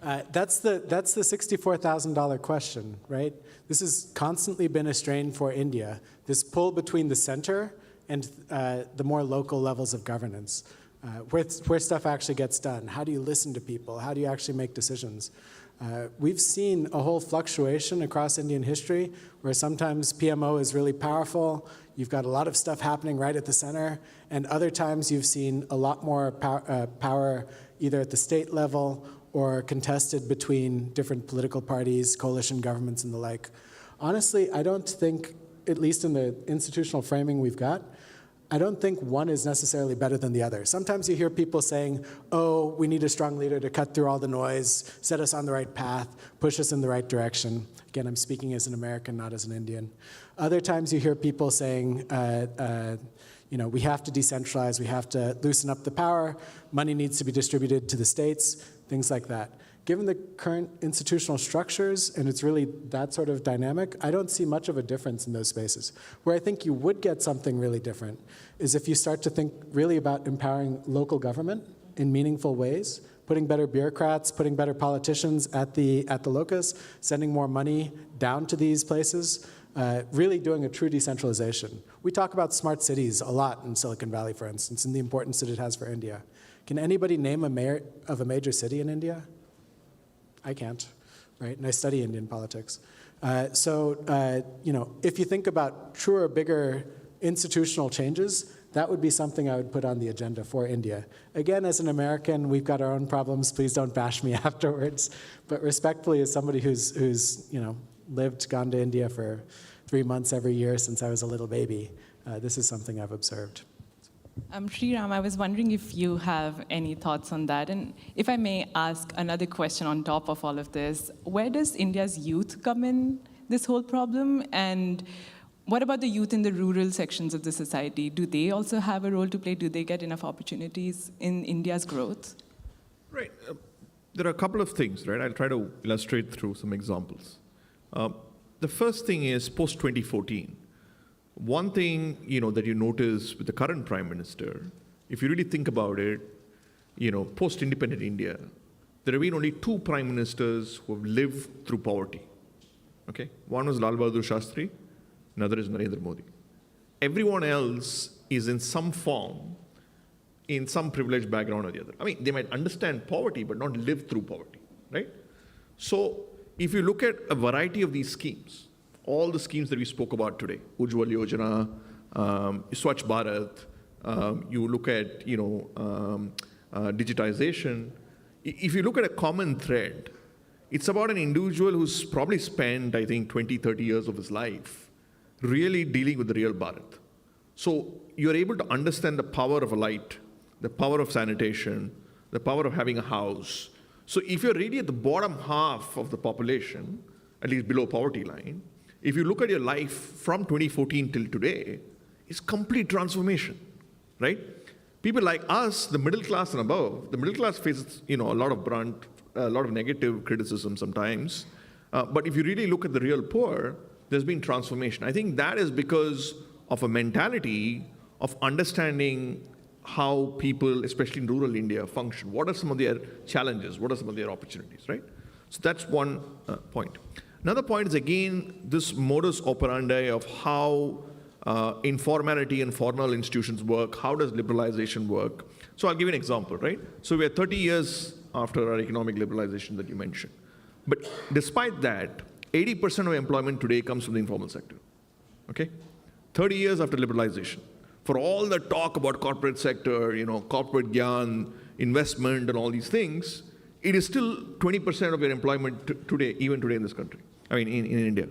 That's the $64,000 question, right? This has constantly been a strain for India, this pull between the center and the more local levels of governance, where stuff actually gets done. How do you listen to people? How do you actually make decisions? We've seen a whole fluctuation across Indian history where sometimes PMO is really powerful, you've got a lot of stuff happening right at the center, and other times you've seen a lot more power either at the state level or contested between different political parties, coalition governments, and the like. Honestly, I don't think, at least in the institutional framing we've got, I don't think one is necessarily better than the other. Sometimes you hear people saying, oh, we need a strong leader to cut through all the noise, set us on the right path, push us in the right direction. Again, I'm speaking as an American, not as an Indian. Other times you hear people saying, you know, we have to decentralize, we have to loosen up the power, money needs to be distributed to the states, things like that. Given the current institutional structures, and it's really that sort of dynamic, I don't see much of a difference in those spaces. Where I think you would get something really different is if you start to think really about empowering local government in meaningful ways, putting better bureaucrats, putting better politicians at the locus, sending more money down to these places, really doing a true decentralization. We talk about smart cities a lot in Silicon Valley, for instance, and the importance that it has for India. Can anybody name a mayor of a major city in India? I can't, right? And I study Indian politics. You know, if you think about truer, bigger institutional changes, that would be something I would put on the agenda for India. Again, as an American, we've got our own problems. Please don't bash me afterwards. But respectfully, as somebody who's you know, gone to India for 3 months every year since I was a little baby, this is something I've observed. Sriram, I was wondering if you have any thoughts on that. And if I may ask another question on top of all of this, where does India's youth come in this whole problem? And what about the youth in the rural sections of the society? Do they also have a role to play? Do they get enough opportunities in India's growth? Right. There are a couple of things, right? I'll try to illustrate through some examples. The first thing is post-2014. One thing, you know, that you notice with the current prime minister, if you really think about it, you know, post-independent India, there have been only 2 prime ministers who have lived through poverty. Okay, one was Lal Bahadur Shastri, another is Narendra Modi. Everyone else is in some form, in some privileged background or the other. I mean, they might understand poverty, but not live through poverty, right? So if you look at a variety of these schemes, all the schemes that we spoke about today, Ujjwal Yojana, Swachh Bharat, you look at digitization, if you look at a common thread, it's about an individual who's probably spent, I think, 20, 30 years of his life really dealing with the real Bharat. So you're able to understand the power of a light, the power of sanitation, the power of having a house. So if you're really at the bottom half of the population, at least below poverty line, if you look at your life from 2014 till today, it's complete transformation, right? People like us, the middle class and above, the middle class faces a lot of brunt, a lot of negative criticism sometimes. But if you really look at the real poor, there's been transformation. I think that is because of a mentality of understanding how people, especially in rural India, function. What are some of their challenges? What are some of their opportunities, right? So that's one point. Another point is, again, this modus operandi of how informality and formal institutions work. How does liberalization work? So I'll give you an example, right? So we're 30 years after our economic liberalization that you mentioned. But despite that, 80% of employment today comes from the informal sector, okay? 30 years after liberalization. For all the talk about corporate sector, corporate gyan, investment and all these things, it is still 20% of your employment today, even today in this country, in India.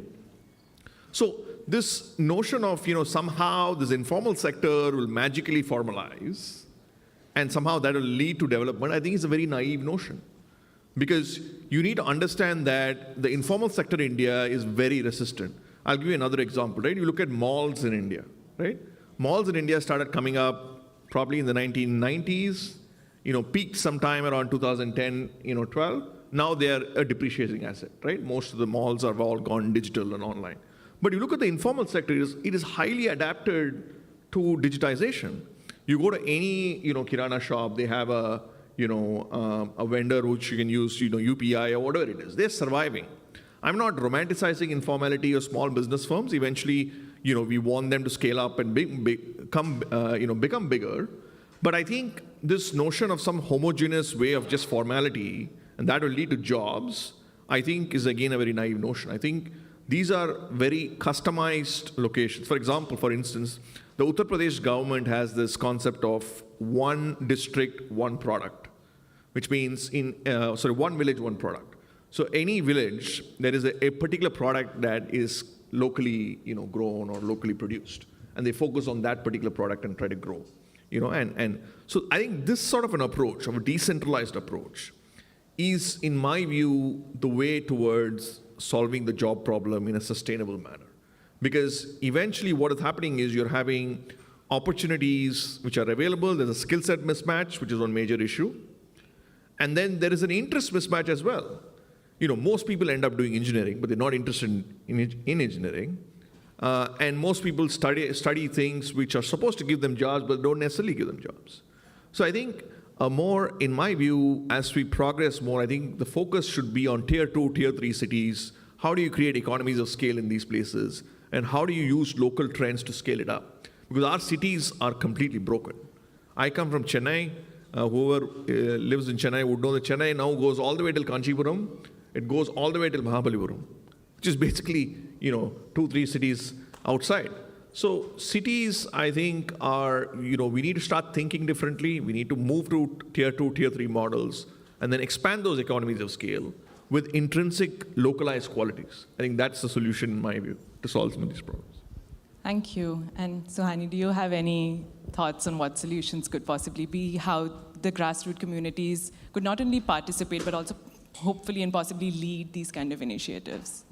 So this notion of, somehow this informal sector will magically formalize and somehow that will lead to development, I think is a very naive notion. Because you need to understand that the informal sector in India is very resistant. I'll give you another example, right? You look at malls in India, right? Malls in India started coming up probably in the 1990s, peaked sometime around 2010, 12. Now they are a depreciating asset, right? Most of the malls have all gone digital and online. But you look at the informal sector, it is highly adapted to digitization. You go to any, kirana shop, they have a vendor which you can use, UPI or whatever it is. They're surviving. I'm not romanticizing informality or small business firms. Eventually, we want them to scale up and become bigger. But I think this notion of some homogeneous way of just formality, and that will lead to jobs, I think is again a very naive notion. I think these are very customized locations. For example, for instance, the Uttar Pradesh government has this concept of one district, one product, which means one village, one product. So any village, there is a particular product that is locally, grown or locally produced, and they focus on that particular product and try to grow, and so I think this sort of an approach, of a decentralized approach, is, in my view, the way towards solving the job problem in a sustainable manner. Because eventually what is happening is you're having opportunities which are available, there's a skill set mismatch, which is one major issue, and then there is an interest mismatch as well. Most people end up doing engineering, but they're not interested in engineering. And most people study things which are supposed to give them jobs, but don't necessarily give them jobs. So I think in my view, as we progress more, I think the focus should be on tier 2, tier 3 cities. How do you create economies of scale in these places? And how do you use local trends to scale it up? Because our cities are completely broken. I come from Chennai. Whoever lives in Chennai would know that Chennai now goes all the way till Kanchipuram. It goes all the way till Mahabalipuram, which is basically, 2-3 cities outside. So cities, I think, are, we need to start thinking differently. We need to move to tier 2, tier 3 models, and then expand those economies of scale with intrinsic localized qualities. I think that's the solution, in my view, to solve some of these problems. Thank you. And Suhani, do you have any thoughts on what solutions could possibly be, how the grassroots communities could not only participate, but also hopefully and possibly lead these kind of initiatives?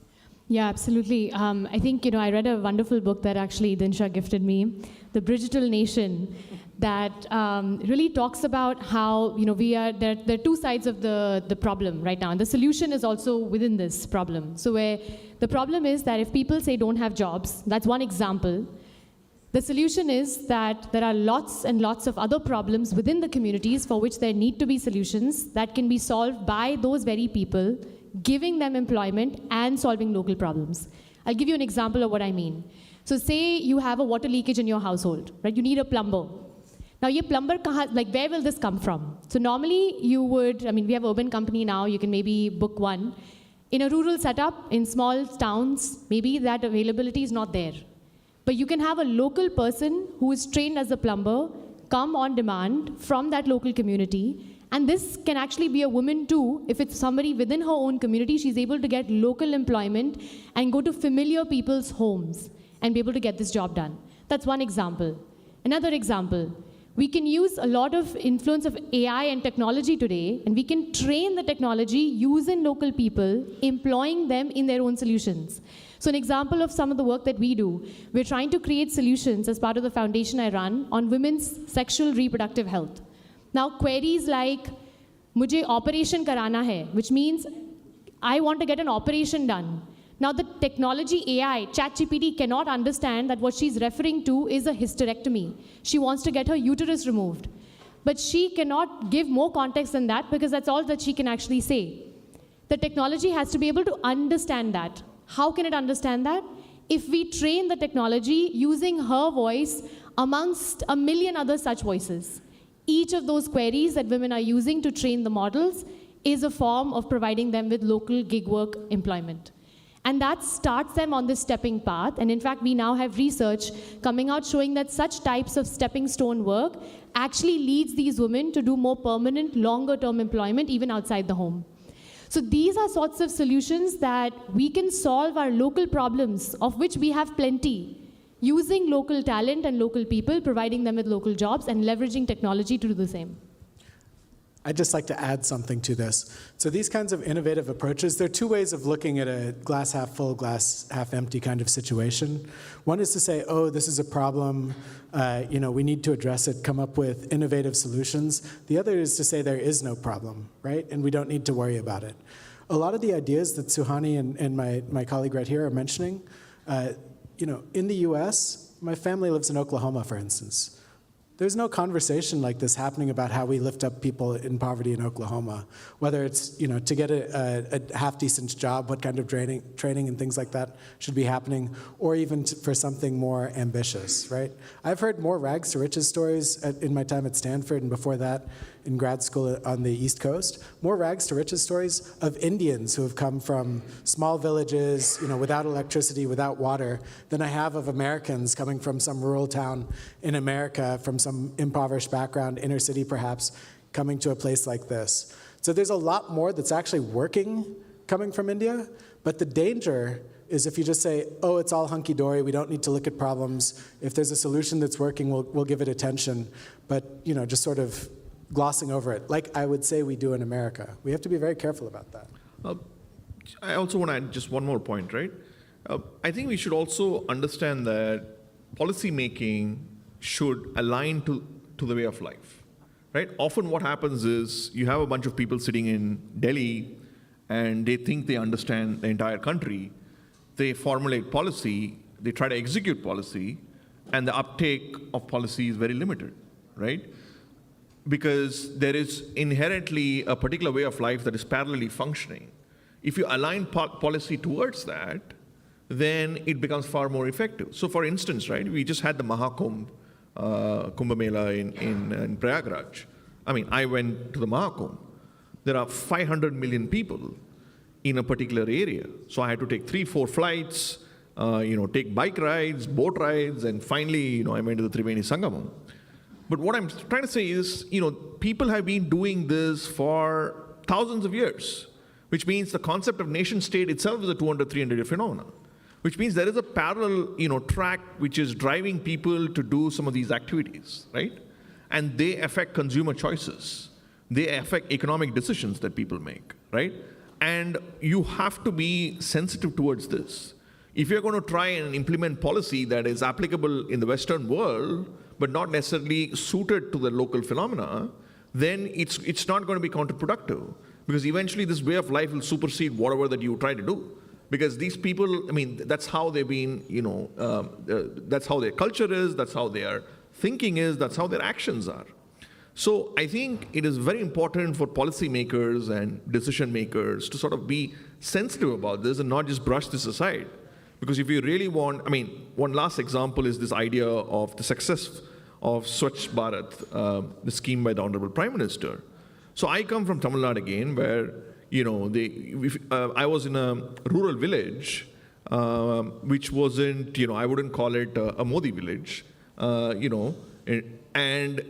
Yeah, absolutely. I think, I read a wonderful book that actually Dinsha gifted me, The Digital Nation, that really talks about how, there are two sides of the problem right now. And the solution is also within this problem. So where the problem is that if people say don't have jobs, that's one example. The solution is that there are lots and lots of other problems within the communities for which there need to be solutions that can be solved by those very people, giving them employment and solving local problems. I'll give you an example of what I mean. So say you have a water leakage in your household, right? You need a plumber. Now, your plumber, where will this come from? So normally you would, we have Urban Company now, you can maybe book one. In a rural setup, in small towns, maybe that availability is not there. But you can have a local person who is trained as a plumber come on demand from that local community. And this can actually be a woman too. If it's somebody within her own community, she's able to get local employment and go to familiar people's homes and be able to get this job done. That's one example. Another example, we can use a lot of influence of AI and technology today, and we can train the technology using local people, employing them in their own solutions. So an example of some of the work that we do, we're trying to create solutions as part of the foundation I run on women's sexual reproductive health. Now queries like, mujhe operation karana hai, which means I want to get an operation done. Now the technology AI, ChatGPT, cannot understand that what she's referring to is a hysterectomy. She wants to get her uterus removed. But she cannot give more context than that because that's all that she can actually say. The technology has to be able to understand that. How can it understand that? If we train the technology using her voice amongst a million other such voices. Each of those queries that women are using to train the models is a form of providing them with local gig work employment. And that starts them on this stepping path. And in fact, we now have research coming out showing that such types of stepping stone work actually leads these women to do more permanent, longer-term employment, even outside the home. So these are sorts of solutions that we can solve our local problems, of which we have plenty, using local talent and local people, providing them with local jobs, and leveraging technology to do the same. I'd just like to add something to this. So these kinds of innovative approaches, there are two ways of looking at a glass half full, glass half empty kind of situation. One is to say, oh, this is a problem, we need to address it, come up with innovative solutions. The other is to say there is no problem, right? And we don't need to worry about it. A lot of the ideas that Suhani and my colleague right here are mentioning, in the US, my family lives in Oklahoma, for instance. There's no conversation like this happening about how we lift up people in poverty in Oklahoma, whether it's to get a half-decent job, what kind of training and things like that should be happening, or even for something more ambitious, right? I've heard more rags to riches stories in my time at Stanford and before that in grad school on the East Coast, more rags to riches stories of Indians who have come from small villages, without electricity, without water, than I have of Americans coming from some rural town in America, from some impoverished background, inner city perhaps, coming to a place like this. So there's a lot more that's actually working coming from India, but the danger is if you just say, oh, it's all hunky-dory, we don't need to look at problems. If there's a solution that's working, we'll give it attention. But just sort of glossing over it, like I would say we do in America. We have to be very careful about that. I also want to add just one more point, right? I think we should also understand that policy making should align to the way of life, right? Often what happens is you have a bunch of people sitting in Delhi and they think they understand the entire country. They formulate policy, they try to execute policy, and the uptake of policy is very limited, right? Because there is inherently a particular way of life that is parallelly functioning. If you align policy towards that, then it becomes far more effective. So for instance, right, we just had the Mahakumbh, Kumbh Mela in Prayagraj. I mean, I went to the Mahakumbh. There are 500 million people in a particular area. So I had to take 3-4 flights, take bike rides, boat rides, and finally, I went to the Triveni Sangamam. But what I'm trying to say is, people have been doing this for thousands of years, which means the concept of nation state itself is a 200, 300-year phenomenon, which means there is a parallel, track which is driving people to do some of these activities, right? And they affect consumer choices. They affect economic decisions that people make, right? And you have to be sensitive towards this. If you're going to try and implement policy that is applicable in the Western world, but not necessarily suited to the local phenomena, then it's not going to be counterproductive. Because eventually this way of life will supersede whatever that you try to do. Because these people, that's how they've been, that's how their culture is, that's how their thinking is, that's how their actions are. So I think it is very important for policymakers and decision makers to sort of be sensitive about this and not just brush this aside. Because if you really want, one last example is this idea of the success of Swachh Bharat, the scheme by the Honorable Prime Minister. So I come from Tamil Nadu again, where, I was in a rural village, which wasn't, I wouldn't call it a Modi village, and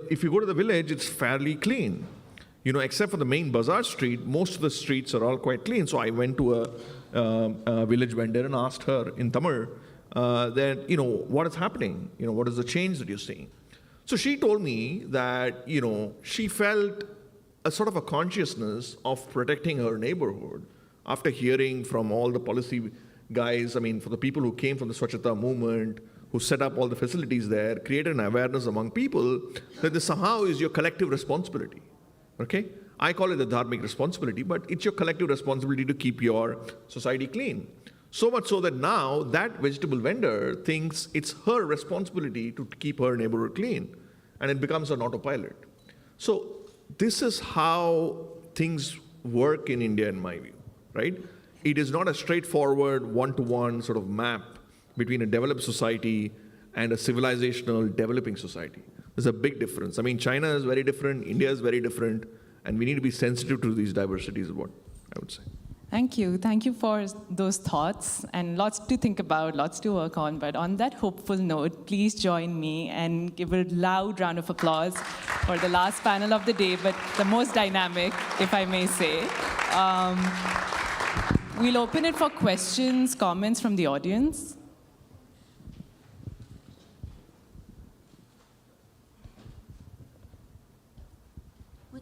if you go to the village, it's fairly clean. Except for the main bazaar street, most of the streets are all quite clean. So I went to a village vendor and asked her in Tamil that, what is happening? What is the change that you're seeing? So she told me that, she felt a sort of a consciousness of protecting her neighborhood after hearing from all the policy guys, for the people who came from the Swachhata movement, who set up all the facilities there, created an awareness among people that this somehow is your collective responsibility. Okay? I call it the dharmic responsibility, but it's your collective responsibility to keep your society clean. So much so that now that vegetable vendor thinks it's her responsibility to keep her neighborhood clean, and it becomes an autopilot. So this is how things work in India, in my view, right? It is not a straightforward one-to-one sort of map between a developed society and a civilizational developing society. There's a big difference. China is very different, India is very different, and we need to be sensitive to these diversities, is what I would say. Thank you. Thank you for those thoughts, and lots to think about, lots to work on. But on that hopeful note, please join me and give a loud round of applause for the last panel of the day, but the most dynamic, if I may say. We'll open it for questions, comments from the audience.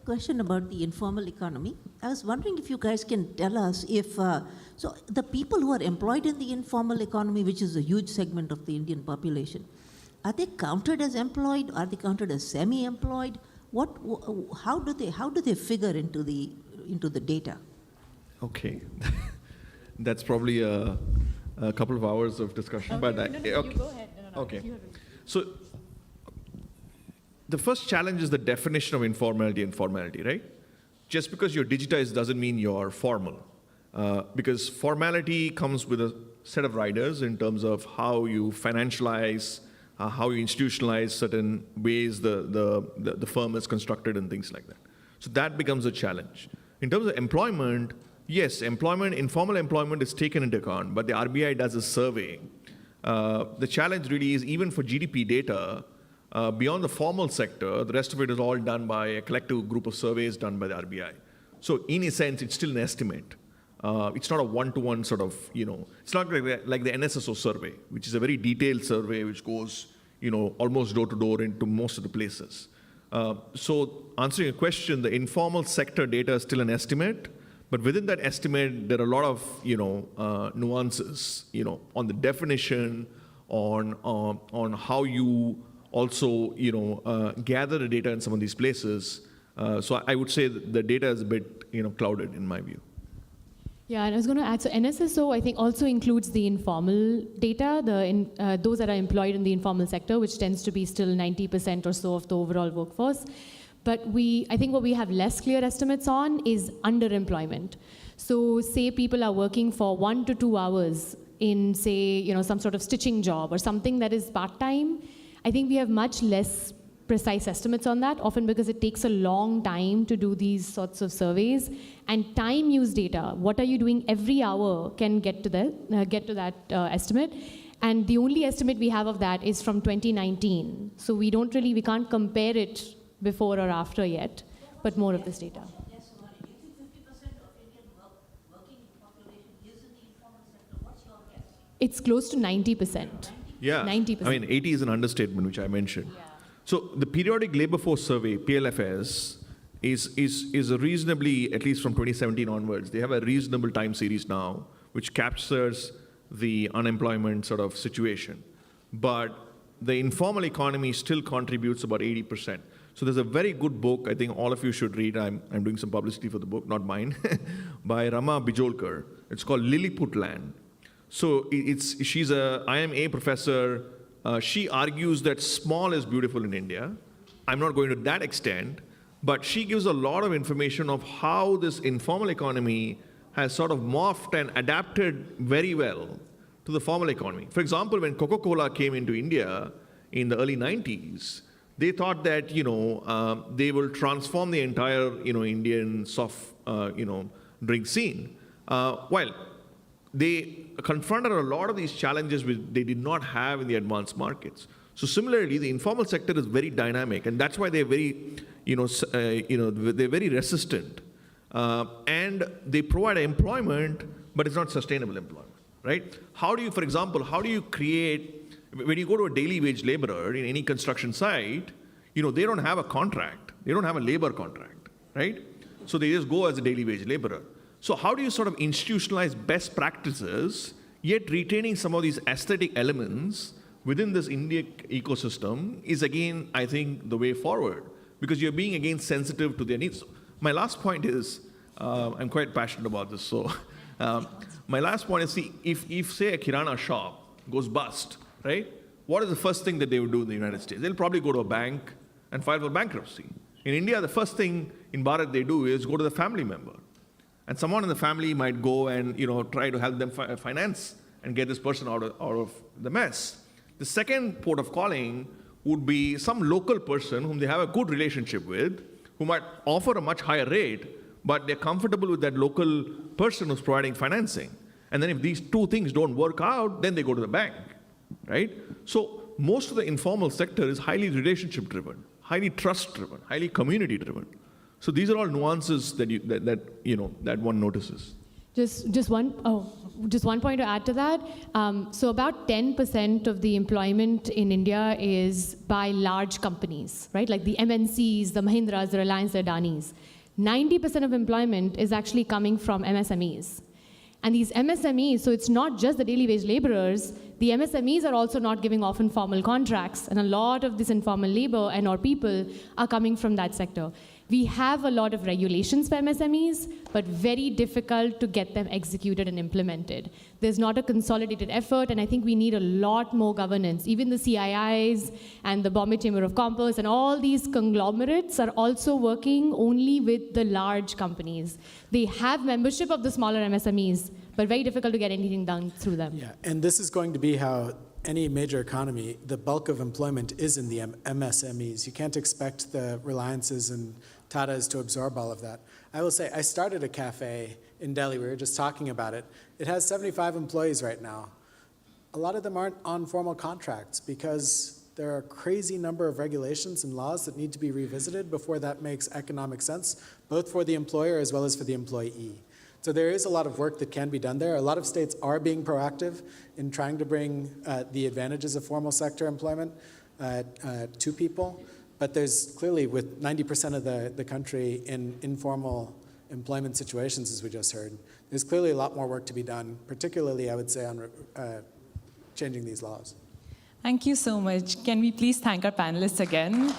Question about the informal economy. I was wondering if you guys can tell us if, so the people who are employed in the informal economy, which is a huge segment of the Indian population, are they counted as employed? Are they counted as semi-employed? How do they figure into the data? Okay, that's probably a couple of hours of discussion. Okay, you go ahead. Okay, so the first challenge is the definition of informality and formality, right? Just because you're digitized doesn't mean you're formal. Because formality comes with a set of riders in terms of how you financialize, how you institutionalize certain ways the firm is constructed and things like that. So that becomes a challenge. In terms of employment, yes, informal employment is taken into account, but the RBI does a survey. The challenge really is, even for GDP data, beyond the formal sector, the rest of it is all done by a collective group of surveys done by the RBI. So in a sense, it's still an estimate. It's not a one-to-one sort of, it's not like the NSSO survey, which is a very detailed survey which goes, almost door-to-door into most of the places. So answering your question, the informal sector data is still an estimate, but within that estimate, there are a lot of, nuances, on the definition, on how you also, gather the data in some of these places. So I would say that the data is a bit, clouded in my view. Yeah, and I was going to add, so NSSO, I think, also includes the informal data, those that are employed in the informal sector, which tends to be still 90% or so of the overall workforce. But I think what we have less clear estimates on is underemployment. So say people are working for 1 to 2 hours in, say, some sort of stitching job or something that is part-time. I think we have much less precise estimates on that, often because it takes a long time to do these sorts of surveys. And time use data, what are you doing every hour, can get to that estimate. And the only estimate we have of that is from 2019. So we can't compare it before or after yet, but more of this data. It's close to 90%. Yeah, 90%. 80 is an understatement, which I mentioned. Yeah. So the Periodic Labor Force Survey, PLFS, is a reasonably, at least from 2017 onwards, they have a reasonable time series now, which captures the unemployment sort of situation. But the informal economy still contributes about 80%. So there's a very good book, I think all of you should read, I'm doing some publicity for the book, not mine, by Rama Bijolkar. It's called Lilliput Land. So she's a IMA professor. She argues that small is beautiful in India. I'm not going to that extent, but she gives a lot of information of how this informal economy has sort of morphed and adapted very well to the formal economy. For example, when Coca-Cola came into India in the early 90s, They thought that, they will transform the entire, Indian soft, drink scene. Well, they confronted a lot of these challenges which they did not have in the advanced markets. So similarly, the informal sector is very dynamic, and that's why they're very, they're very resistant. And they provide employment, but it's not sustainable employment, right? How do you, for example, create, when you go to a daily wage laborer in any construction site, they don't have a contract. They don't have a labor contract, right? So they just go as a daily wage laborer. So how do you sort of institutionalize best practices, yet retaining some of these aesthetic elements within this India ecosystem is, again, I think, the way forward, because you're being, again, sensitive to their needs. My last point is, I'm quite passionate about this, so my last point is, see, if say, a Kirana shop goes bust, right, what is the first thing that they would do in the United States? They'll probably go to a bank and file for bankruptcy. In India, the first thing in Bharat they do is go to the family member. And someone in the family might go and try to help them finance and get this person out of the mess. The second port of calling would be some local person whom they have a good relationship with, who might offer a much higher rate, but they're comfortable with that local person who's providing financing. And then if these two things don't work out, then they go to the bank, right? So most of the informal sector is highly relationship-driven, highly trust-driven, highly community-driven. So these are all nuances that one notices. Just one point to add to that. So about 10% of the employment in India is by large companies, right? Like the MNCs, the Mahindras, the Reliance, the Adanis. 90% of employment is actually coming from MSMEs. And these MSMEs, so it's not just the daily wage laborers, the MSMEs are also not giving off informal contracts, and a lot of this informal labor and or people are coming from that sector. We have a lot of regulations for MSMEs, but very difficult to get them executed and implemented. There's not a consolidated effort, and I think we need a lot more governance. Even the CIIs and the Bombay Chamber of Commerce and all these conglomerates are also working only with the large companies. They have membership of the smaller MSMEs, but very difficult to get anything done through them. Yeah, and this is going to be how any major economy, the bulk of employment is in the MSMEs. You can't expect the Reliances and Tatas to absorb all of that. I will say, I started a cafe in Delhi. We were just talking about it. It has 75 employees right now. A lot of them aren't on formal contracts because there are a crazy number of regulations and laws that need to be revisited before that makes economic sense, both for the employer as well as for the employee. So there is a lot of work that can be done there. A lot of states are being proactive in trying to bring the advantages of formal sector employment to people. But there's clearly, with 90% of the country in informal employment situations, as we just heard, there's clearly a lot more work to be done, particularly, I would say, on changing these laws. Thank you so much. Can we please thank our panelists again?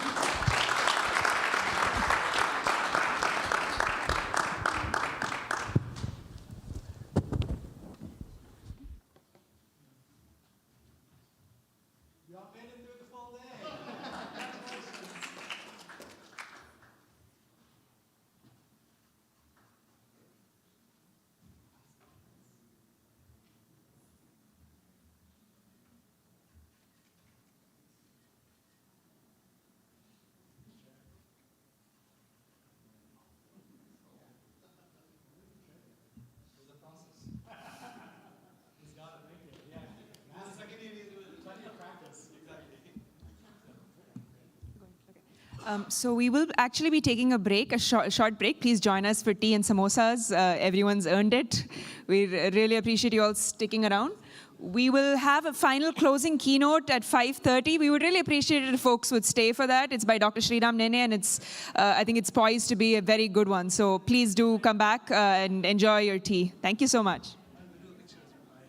So we will actually be taking a break, a short break. Please join us for tea and samosas. Everyone's earned it. We really appreciate you all sticking around. We will have a final closing keynote at 5:30. We would really appreciate it if folks would stay for that. It's by Dr. Sriram Nene, and I think it's poised to be a very good one. So please do come back and enjoy your tea. Thank you so much.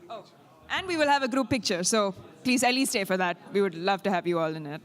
Oh, and we will have a group picture. So please at least stay for that. We would love to have you all in it.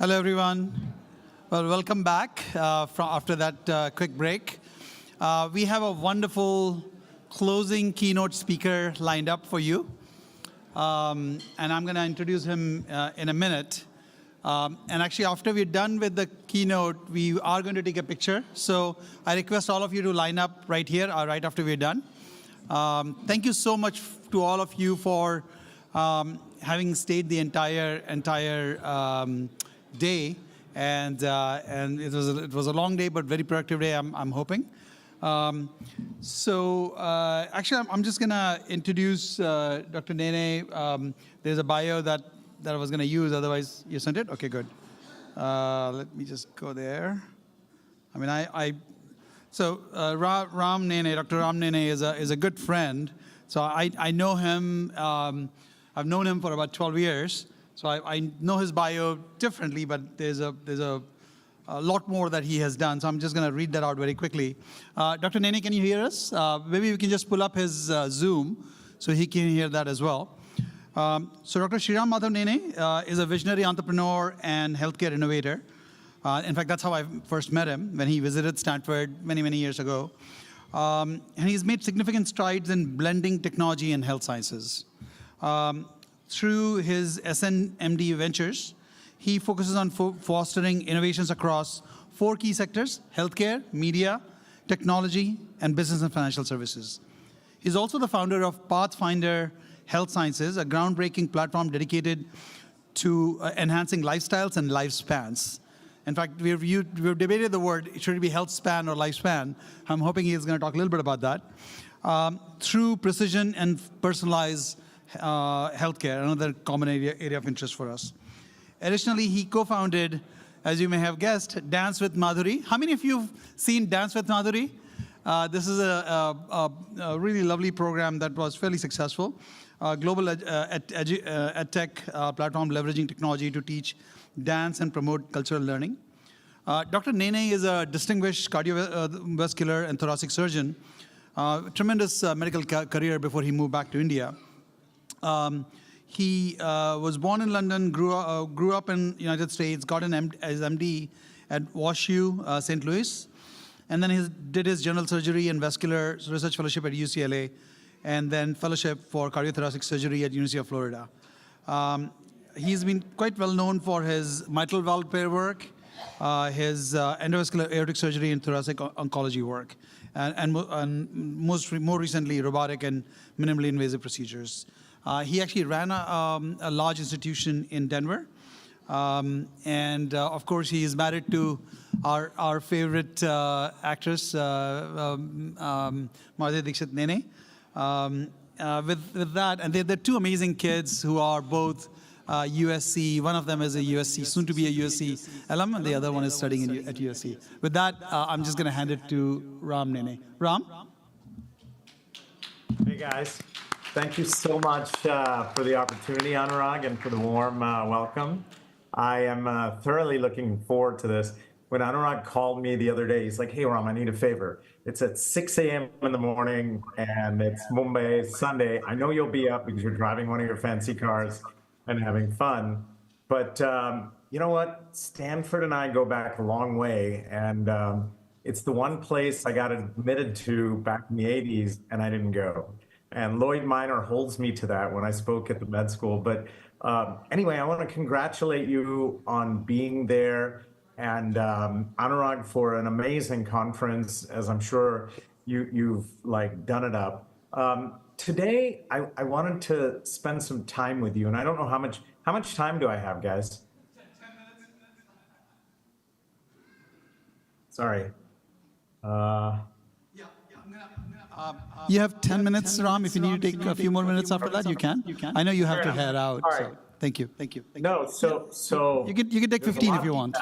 Hello, everyone. Well, welcome back after that quick break. We have a wonderful closing keynote speaker lined up for you. And I'm going to introduce him in a minute. And actually, after we're done with the keynote, we are going to take a picture. So I request all of you to line up right here, right after we're done. Thank you so much to all of you for having stayed the entire day. And it was a long day, but very productive day, I'm hoping. Actually, I'm just going to introduce Dr. Nene. There's a bio that I was going to use, otherwise you sent it? Okay, good. Let me just go there. I mean, Ram Nene, Dr. Ram Nene is a good friend. So I know him. I've known him for about 12 years. So I know his bio differently, but there's a lot more that he has done. So I'm just going to read that out very quickly. Dr. Nene, can you hear us? Maybe we can just pull up his Zoom so he can hear that as well. So Dr. Shriram Madhav Nene is a visionary entrepreneur and healthcare innovator. In fact, that's how I first met him, when he visited Stanford many, many years ago. And he's made significant strides in blending technology and health sciences. Through his SNMD ventures, he focuses on fostering innovations across 4 key sectors: healthcare, media, technology, and business and financial services. He's also the founder of Pathfinder Health Sciences, a groundbreaking platform dedicated to enhancing lifestyles and lifespans. In fact, we've debated the word, should it be health span or lifespan? I'm hoping he's going to talk a little bit about that. Through precision and personalized healthcare, another common area of interest for us. Additionally, he co-founded, as you may have guessed, Dance with Madhuri. How many of you have seen Dance with Madhuri? This is a really lovely program that was fairly successful. Global edtech platform leveraging technology to teach dance and promote cultural learning. Dr. Nene is a distinguished cardiovascular and thoracic surgeon. Tremendous medical career before he moved back to India. He was born in London, grew up in the United States, got his MD at WashU, St. Louis, and then did his general surgery and vascular research fellowship at UCLA, and then fellowship for cardiothoracic surgery at University of Florida. He's been quite well known for his mitral valve repair work, his endovascular aortic surgery and thoracic oncology work, and more recently, robotic and minimally invasive procedures. He actually ran a large institution in Denver. Of course, he is married to our favorite actress, Madhuri Dixit Nene. With that, and they're 2 amazing kids who are both USC. One of them is a USC, soon to be a USC alum, and the other one is studying at USC. With that, I'm just going to hand it to Ram Nene. Ram? Hey, guys. Thank you so much for the opportunity, Anurag, and for the warm welcome. I am thoroughly looking forward to this. When Anurag called me the other day, he's like, hey, Ram, I need a favor. It's at 6 a.m. in the morning, and it's Mumbai, Sunday. I know you'll be up because you're driving one of your fancy cars and having fun. But you know what? Stanford and I go back a long way, and it's the one place I got admitted to back in the 80s, and I didn't go. And Lloyd Minor holds me to that when I spoke at the med school. But anyway, I want to congratulate you on being there, and Anurag for an amazing conference, as I'm sure you've done it up. Today, I wanted to spend some time with you, and I don't know how much time do I have, guys? 10 minutes. Sorry. You have 10 minutes, Ram. If you need to take a few more minutes after that, you can. I know you have to head out. All right. So thank you. No, so you can take 15 if you want.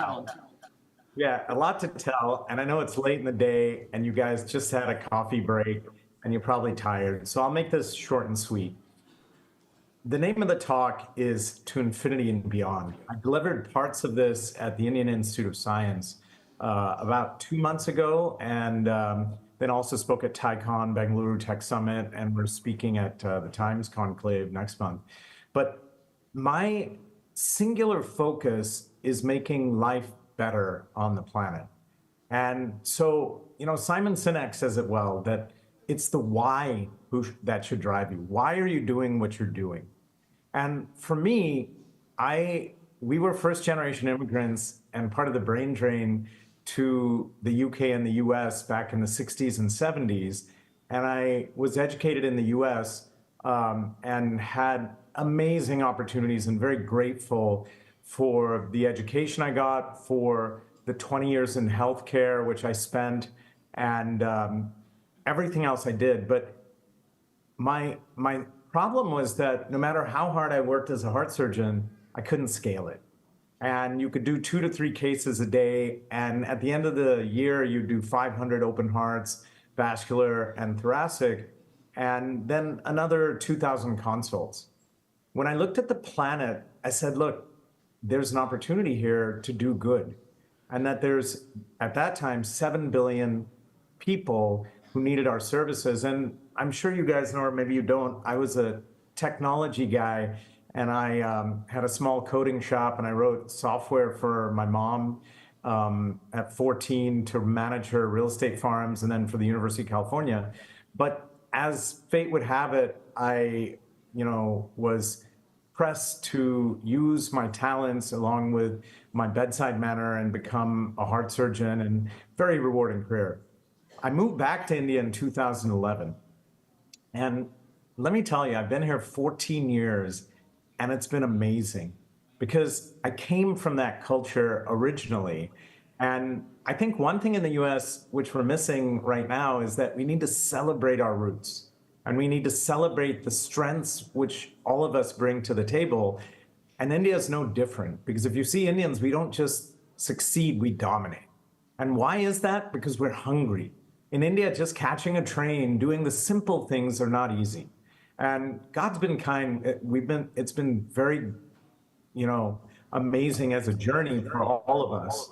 Yeah, a lot to tell, and I know it's late in the day, and you guys just had a coffee break, and you're probably tired. So I'll make this short and sweet. The name of the talk is To Infinity and Beyond. I delivered parts of this at the Indian Institute of Science about 2 months ago, and then also spoke at TiCon, Bengaluru Tech Summit, and we're speaking at the Times Conclave next month. But my singular focus is making life better on the planet. And so, Simon Sinek says it well, that it's the why that should drive you. Why are you doing what you're doing? And for me, we were first generation immigrants and part of the brain drain to the UK and the US back in the 60s and 70s. And I was educated in the US and had amazing opportunities and very grateful for the education I got, for the 20 years in healthcare, which I spent, and everything else I did. But my problem was that no matter how hard I worked as a heart surgeon, I couldn't scale it. And you could do 2 to 3 cases a day, and at the end of the year, you do 500 open hearts, vascular and thoracic, and then another 2,000 consults. When I looked at the planet, I said, look, there's an opportunity here to do good. And that there's, at that time, 7 billion people who needed our services. And I'm sure you guys know, or maybe you don't, I was a technology guy, and I had a small coding shop, and I wrote software for my mom at 14 to manage her real estate farms, and then for the University of California. But as fate would have it, I was pressed to use my talents along with my bedside manner and become a heart surgeon, and very rewarding career. I moved back to India in 2011. And let me tell you, I've been here 14 years, and it's been amazing because I came from that culture originally. And I think one thing in the US, which we're missing right now, is that we need to celebrate our roots. And we need to celebrate the strengths which all of us bring to the table. And India is no different, because if you see Indians, we don't just succeed, we dominate. And why is that? Because we're hungry. In India, just catching a train, doing the simple things are not easy. And God's been kind. It's been very, amazing as a journey for all of us.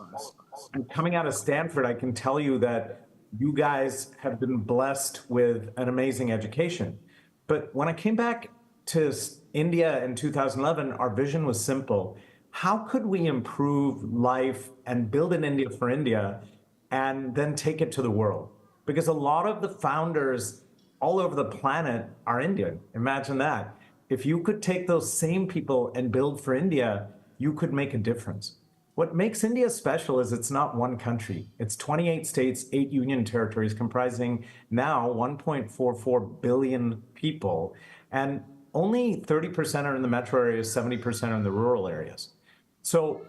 And coming out of Stanford, I can tell you that you guys have been blessed with an amazing education. But when I came back to India in 2011, our vision was simple. How could we improve life and build an India for India and then take it to the world? Because a lot of the founders all over the planet are Indian. Imagine that. If you could take those same people and build for India, you could make a difference. What makes India special is it's not one country. It's 28 states, 8 union territories comprising now 1.44 billion people. And only 30% are in the metro areas, 70% are in the rural areas. So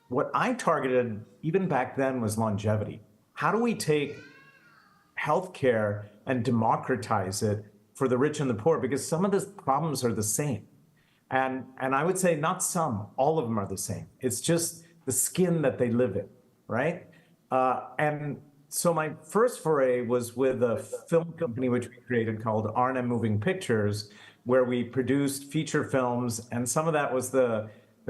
what I targeted even back then was longevity. How do we take healthcare and democratize it for the rich and the poor? Because some of the problems are the same. And I would say not some, all of them are the same. It's just the skin that they live in, right? And so my first foray was with a film company which we created called Arnab Moving Pictures, where we produced feature films, and some of that was the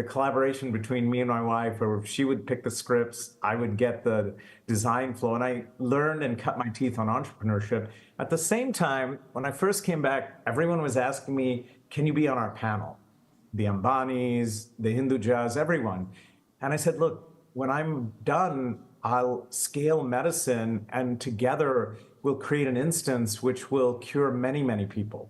collaboration between me and my wife, where she would pick the scripts, I would get the design flow, and I learned and cut my teeth on entrepreneurship. At the same time, when I first came back, everyone was asking me, can you be on our panel? The Ambanis, the Hindujas, everyone. And I said, look, when I'm done, I'll scale medicine, and together we'll create an instance which will cure many, many people.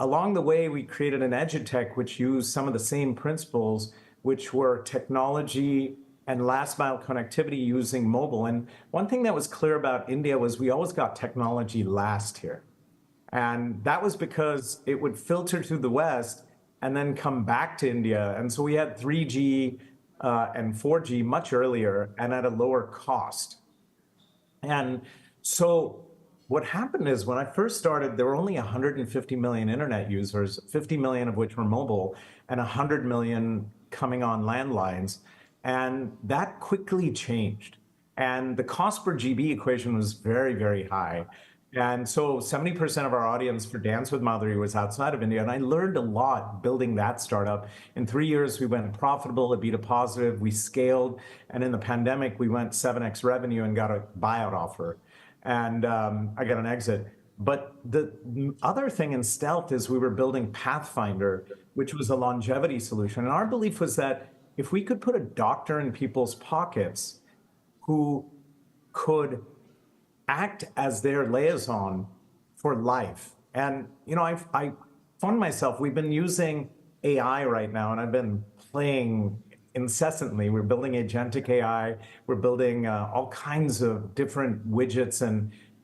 Along the way, we created an edutech which used some of the same principles, which were technology and last mile connectivity using mobile. And one thing that was clear about India was we always got technology last here. And that was because it would filter through the West and then come back to India. And so we had 3G and 4G much earlier and at a lower cost. And so what happened is when I first started, there were only 150 million internet users, 50 million of which were mobile, and 100 million coming on landlines. And that quickly changed. And the cost per GB equation was very, very high. And so 70% of our audience for Dance with Madhuri was outside of India. And I learned a lot building that startup. In 3 years, we went profitable, EBITDA positive, we scaled. And in the pandemic, we went 7x revenue and got a buyout offer. And I got an exit. But the other thing in stealth is we were building Pathfinder, which was a longevity solution. And our belief was that if we could put a doctor in people's pockets who could act as their liaison for life. And, you know, I found myself, we've been using AI right now, and I've been playing incessantly. We're building agentic AI. We're building all kinds of different widgets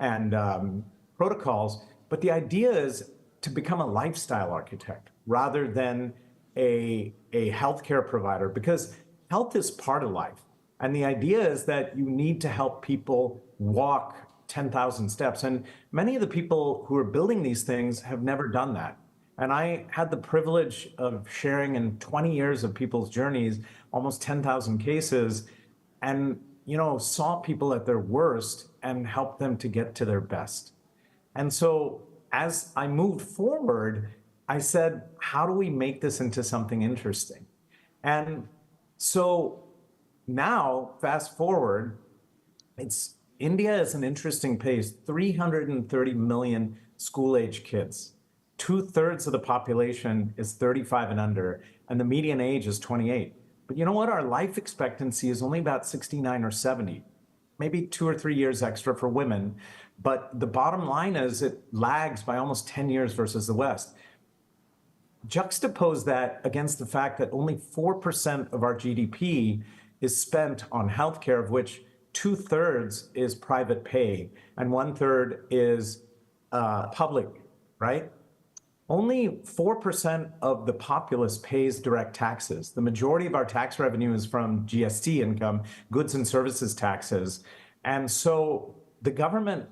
and protocols. But the idea is to become a lifestyle architect rather than a healthcare provider, because health is part of life. And the idea is that you need to help people walk 10,000 steps. And many of the people who are building these things have never done that. And I had the privilege of sharing in 20 years of people's journeys, almost 10,000 cases, and, you know, saw people at their worst and helped them to get to their best. And so as I moved forward, I said, how do we make this into something interesting? And so now, fast forward, India is an interesting place. 330 million school-age kids. 2/3 of the population is 35 and under, and the median age is 28. But you know what? Our life expectancy is only about 69 or 70, maybe 2 or 3 years extra for women. But the bottom line is it lags by almost 10 years versus the West. Juxtapose that against the fact that only 4% of our GDP is spent on healthcare, of which 2/3 is private pay and 1/3 is public, right? Only 4% of the populace pays direct taxes. The majority of our tax revenue is from GST income, goods and services taxes. And so the government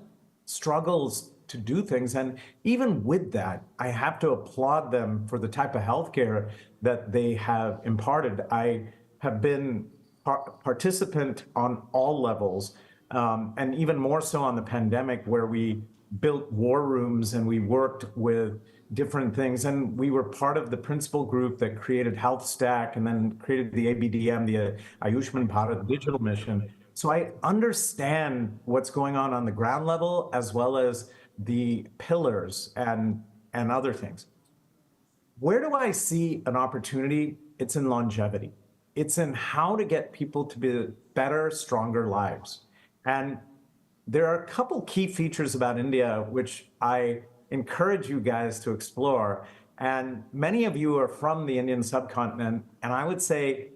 struggles to do things. And even with that, I have to applaud them for the type of healthcare that they have imparted. I have been participant on all levels, and even more so on the pandemic, where we built war rooms and we worked with different things. And we were part of the principal group that created Health Stack and then created the ABDM, the Ayushman Bharat digital mission. So I understand what's going on the ground level, as well as the pillars and other things. Where do I see an opportunity? It's in longevity. It's in how to get people to be better, stronger lives. And there are a couple key features about India which I encourage you guys to explore. And many of you are from the Indian subcontinent, and I would say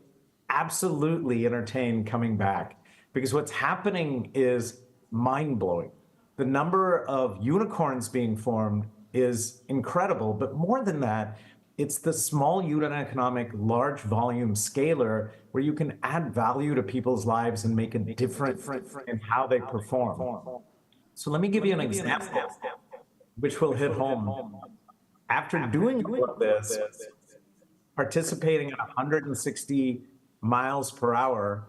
absolutely entertain coming back, because what's happening is mind-blowing. The number of unicorns being formed is incredible, but more than that, it's the small unit economic, large volume scaler where you can add value to people's lives and make a difference in how they perform. So let me give you an example, which will hit home. After doing all of this, participating at 160 miles per hour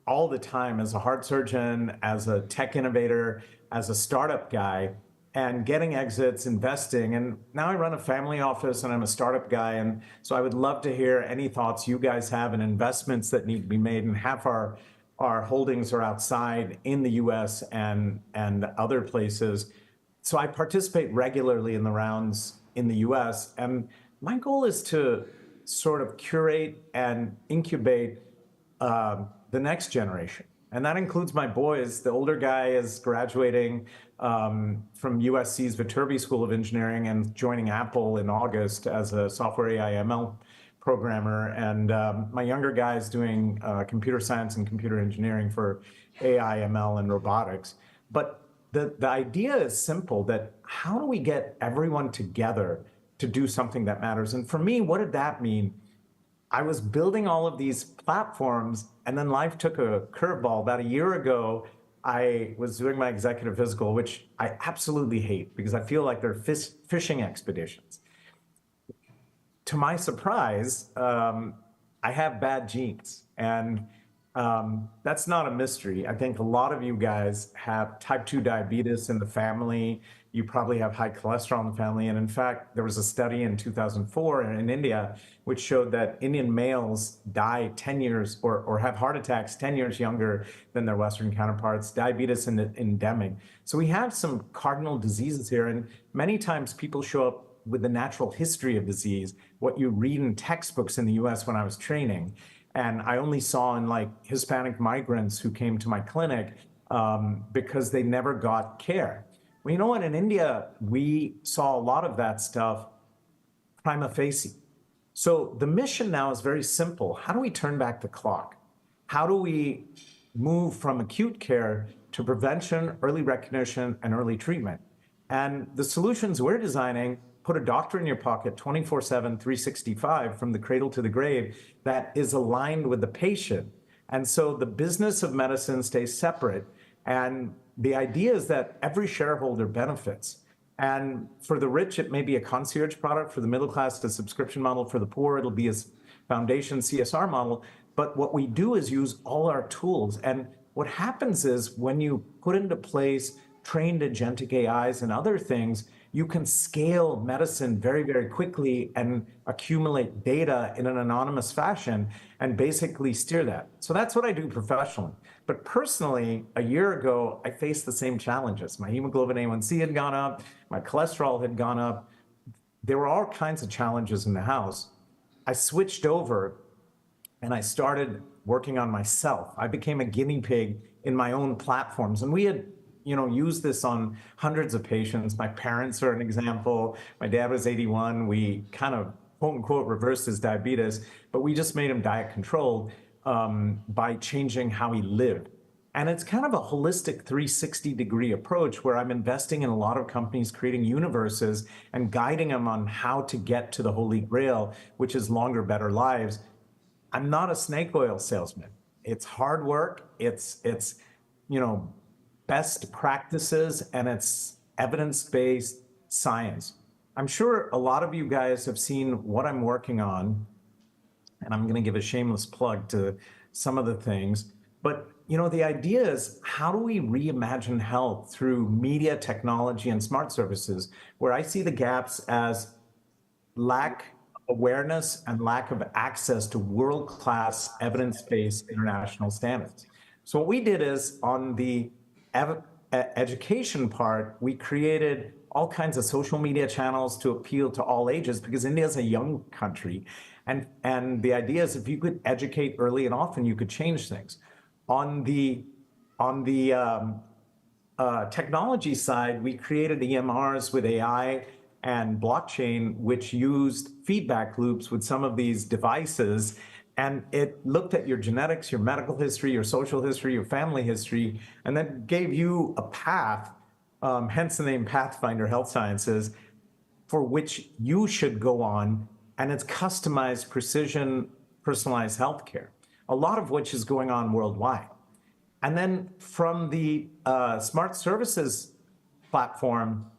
all the time as a heart surgeon, as a tech innovator, as a startup guy, and getting exits, investing. And now I run a family office and I'm a startup guy. And so I would love to hear any thoughts you guys have in investments that need to be made. And half our holdings are outside in the US and other places. So I participate regularly in the rounds in the US. And my goal is to sort of curate and incubate the next generation. And that includes my boys. The older guy is graduating from USC's Viterbi School of Engineering and joining Apple in August as a software AI ML programmer. And my younger guy is doing computer science and computer engineering for AI, ML, and robotics. But the idea is simple, that how do we get everyone together to do something that matters? And for me, what did that mean? I was building all of these platforms, and then life took a curveball. About a year ago, I was doing my executive physical, which I absolutely hate because I feel like they're fishing expeditions. To my surprise, I have bad genes, and that's not a mystery. I think a lot of you guys have type 2 diabetes in the family. You probably have high cholesterol in the family. And in fact, there was a study in 2004 in India which showed that Indian males die 10 years or have heart attacks 10 years younger than their Western counterparts. Diabetes is endemic. So we have some cardinal diseases here. And many times people show up with the natural history of disease, what you read in textbooks in the US when I was training. And I only saw in like Hispanic migrants who came to my clinic because they never got care. Well, you know what? In India, we saw a lot of that stuff prima facie. So the mission now is very simple. How do we turn back the clock? How do we move from acute care to prevention, early recognition, and early treatment? And the solutions we're designing put a doctor in your pocket 24/7, 365 from the cradle to the grave that is aligned with the patient. And so the business of medicine stays separate. And the idea is that every shareholder benefits. And for the rich, it may be a concierge product. For the middle class, it's a subscription model. For the poor, it'll be a foundation CSR model. But what we do is use all our tools. And what happens is when you put into place trained agentic AIs and other things, you can scale medicine very, very quickly and accumulate data in an anonymous fashion and basically steer that. So that's what I do professionally. But personally, a year ago, I faced the same challenges. My hemoglobin A1C had gone up, my cholesterol had gone up. There were all kinds of challenges in the house. I switched over and I started working on myself. I became a guinea pig in my own platforms. And we had use this on hundreds of patients. My parents are an example. My dad was 81. We kind of, quote unquote, reversed his diabetes, but we just made him diet controlled by changing how he lived. And it's kind of a holistic 360-degree approach where I'm investing in a lot of companies creating universes and guiding them on how to get to the holy grail, which is longer, better lives. I'm not a snake oil salesman. It's hard work. It's best practices, and it's evidence-based science. I'm sure a lot of you guys have seen what I'm working on, and I'm going to give a shameless plug to some of the things. But the idea is, how do we reimagine health through media, technology, and smart services, where I see the gaps as lack of awareness and lack of access to world-class evidence-based international standards. So what we did is, on the education part, we created all kinds of social media channels to appeal to all ages, because India is a young country. And the idea is, if you could educate early and often, you could change things. On the technology side, we created EMRs with AI and blockchain, which used feedback loops with some of these devices. And it looked at your genetics, your medical history, your social history, your family history, and then gave you a path, hence the name Pathfinder Health Sciences, for which you should go on. And it's customized, precision, personalized healthcare, a lot of which is going on worldwide. And then from the smart services platform,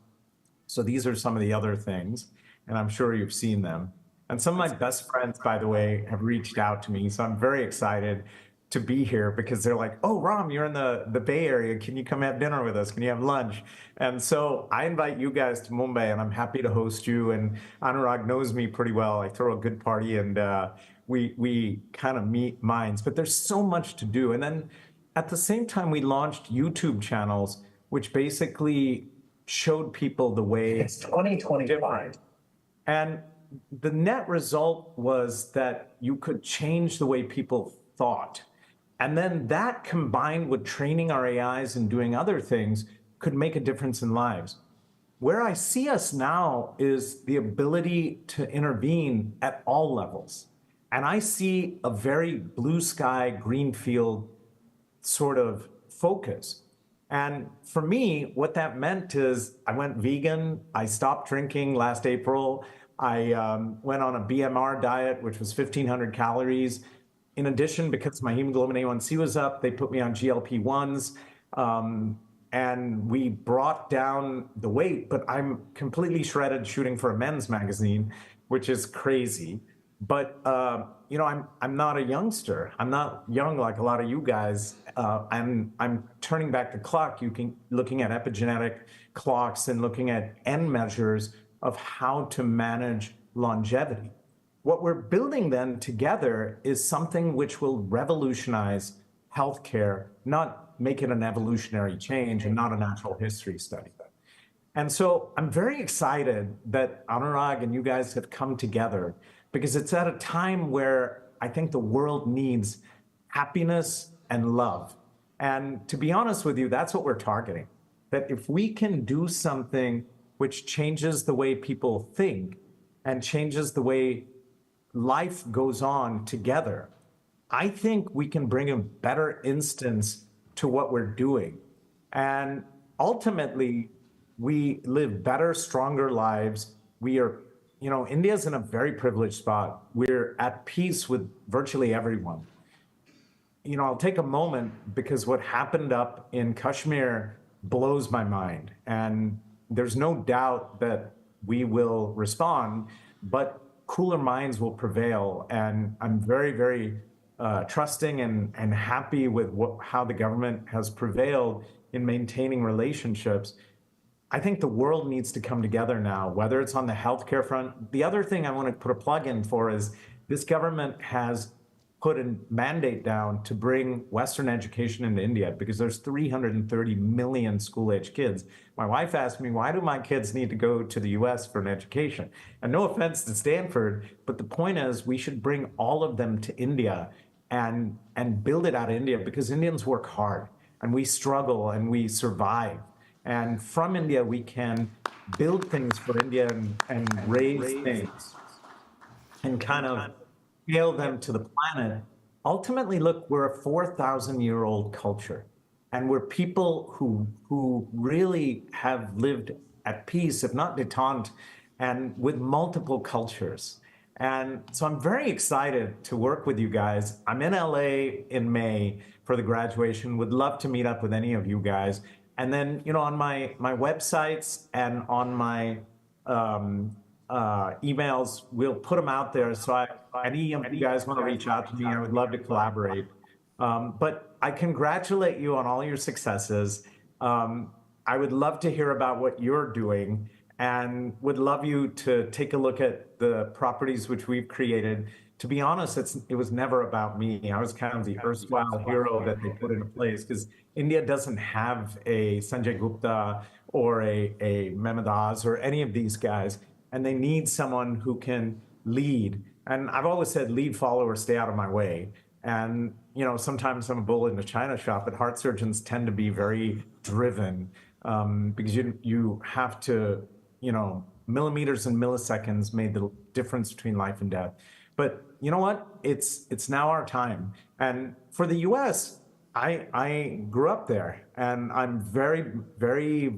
so these are some of the other things, and I'm sure you've seen them. And some of my best friends, by the way, have reached out to me. So I'm very excited to be here, because they're like, oh, Ram, you're in the Bay Area. Can you come have dinner with us? Can you have lunch? And so I invite you guys to Mumbai, and I'm happy to host you. And Anurag knows me pretty well. I throw a good party, and we kind of meet minds. But there's so much to do. And then at the same time, we launched YouTube channels, which basically showed people the way. It's 2025. And the net result was that you could change the way people thought. And then that, combined with training our AIs and doing other things, could make a difference in lives. Where I see us now is the ability to intervene at all levels. And I see a very blue sky, greenfield sort of focus. And for me, what that meant is I went vegan. I stopped drinking last April. I went on a BMR diet, which was 1,500 calories. In addition, because my hemoglobin A1C was up, they put me on GLP-1s, and we brought down the weight, but I'm completely shredded shooting for a men's magazine, which is crazy. But, I'm not a youngster. I'm not young like a lot of you guys. I'm turning back the clock, looking at epigenetic clocks and looking at end measures of how to manage longevity. What we're building then together is something which will revolutionize healthcare, not make it an evolutionary change and not a natural history study. And so I'm very excited that Anurag and you guys have come together, because it's at a time where I think the world needs happiness and love. And to be honest with you, that's what we're targeting. That if we can do something which changes the way people think and changes the way life goes on together, I think we can bring a better instance to what we're doing. And ultimately, we live better, stronger lives. We are, India's in a very privileged spot. We're at peace with virtually everyone. I'll take a moment, because what happened up in Kashmir blows my mind. And there's no doubt that we will respond, but cooler minds will prevail. And I'm very, very trusting and happy with how the government has prevailed in maintaining relationships. I think the world needs to come together now, whether it's on the healthcare front. The other thing I want to put a plug in for is this government has put a mandate down to bring Western education into India, because there's 330 million school-age kids. My wife asked me, why do my kids need to go to the US for an education? And no offense to Stanford, but the point is we should bring all of them to India and build it out of India, because Indians work hard and we struggle and we survive. And from India, we can build things for India and raise things and kind of scale them to the planet. Ultimately, look, we're a 4,000-year-old culture, and we're people who really have lived at peace, if not détente, and with multiple cultures. And so I'm very excited to work with you guys. I'm in LA in May for the graduation. Would love to meet up with any of you guys. And then, on my websites and on my emails, we'll put them out there. So any of you guys want to reach out to me, I would love to collaborate. But I congratulate you on all your successes. I would love to hear about what you're doing, and would love you to take a look at the properties which we've created. To be honest, it was never about me. I was kind of the erstwhile hero that they put into place, because India doesn't have a Sanjay Gupta or a Mehmed Oz or any of these guys, and they need someone who can lead. And I've always said, lead, follow, or stay out of my way. And sometimes I'm a bull in the china shop, but heart surgeons tend to be very driven, because you have to, millimeters and milliseconds made the difference between life and death. But you know what? It's now our time. And for the US, I grew up there, and I'm very, very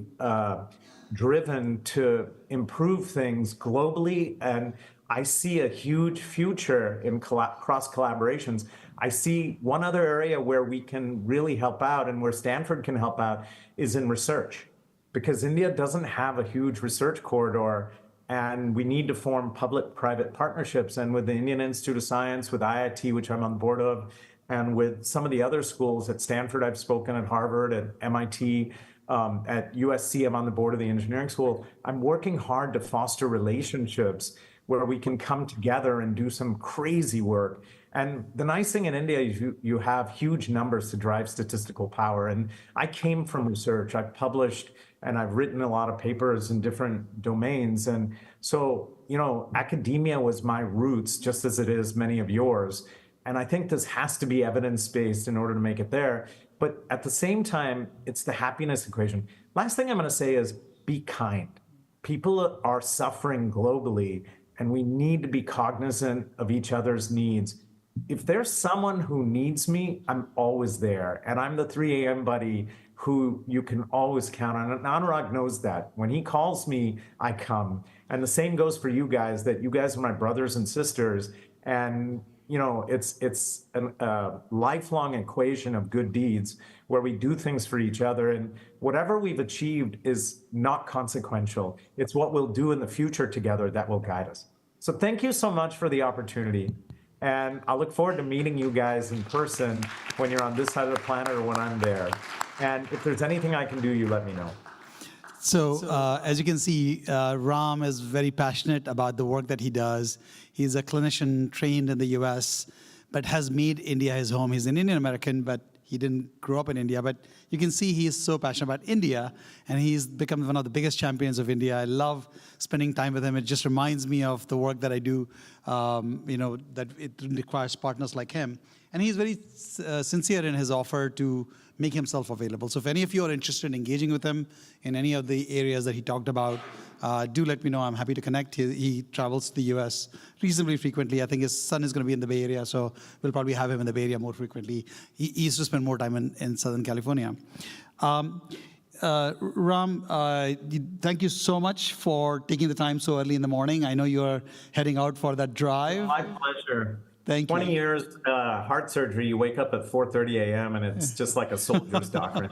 driven to improve things globally. And I see a huge future in cross collaborations. I see one other area where we can really help out, and where Stanford can help out, is in research, because India doesn't have a huge research corridor. And we need to form public-private partnerships. And with the Indian Institute of Science, with IIT, which I'm on the board of, and with some of the other schools at Stanford, I've spoken at Harvard, at MIT, at USC, I'm on the board of the engineering school. I'm working hard to foster relationships where we can come together and do some crazy work. And the nice thing in India is you have huge numbers to drive statistical power. And I came from research. I've published and I've written a lot of papers in different domains. And so, academia was my roots, just as it is many of yours. And I think this has to be evidence-based in order to make it there. But at the same time, it's the happiness equation. Last thing I'm going to say is be kind. People are suffering globally, and we need to be cognizant of each other's needs. If there's someone who needs me, I'm always there. And I'm the 3 a.m. buddy who you can always count on. And Anurag knows that. When he calls me, I come. And the same goes for you guys, that you guys are my brothers and sisters. And it's a lifelong equation of good deeds where we do things for each other. And whatever we've achieved is not consequential. It's what we'll do in the future together that will guide us. So thank you so much for the opportunity. And I look forward to meeting you guys in person when you're on this side of the planet or when I'm there. And if there's anything I can do, you let me know. So as you can see, Ram is very passionate about the work that he does. He's a clinician trained in the US, but has made India his home. He's an Indian American, but he he didn't grow up in India, but you can see he is so passionate about India, and he's become one of the biggest champions of India. I love spending time with him. It just reminds me of the work that I do, that it requires partners like him. And he's very sincere in his offer to make himself available. So if any of you are interested in engaging with him in any of the areas that he talked about, do let me know. I'm happy to connect. He travels to the U.S. reasonably frequently. I think his son is going to be in the Bay Area, so we'll probably have him in the Bay Area more frequently. He used to spend more time in Southern California. Ram, thank you so much for taking the time so early in the morning. I know you're heading out for that drive. My pleasure. Thank you. 20 years heart surgery, you wake up at 4:30 a.m. and it's just like a soldier's doctrine.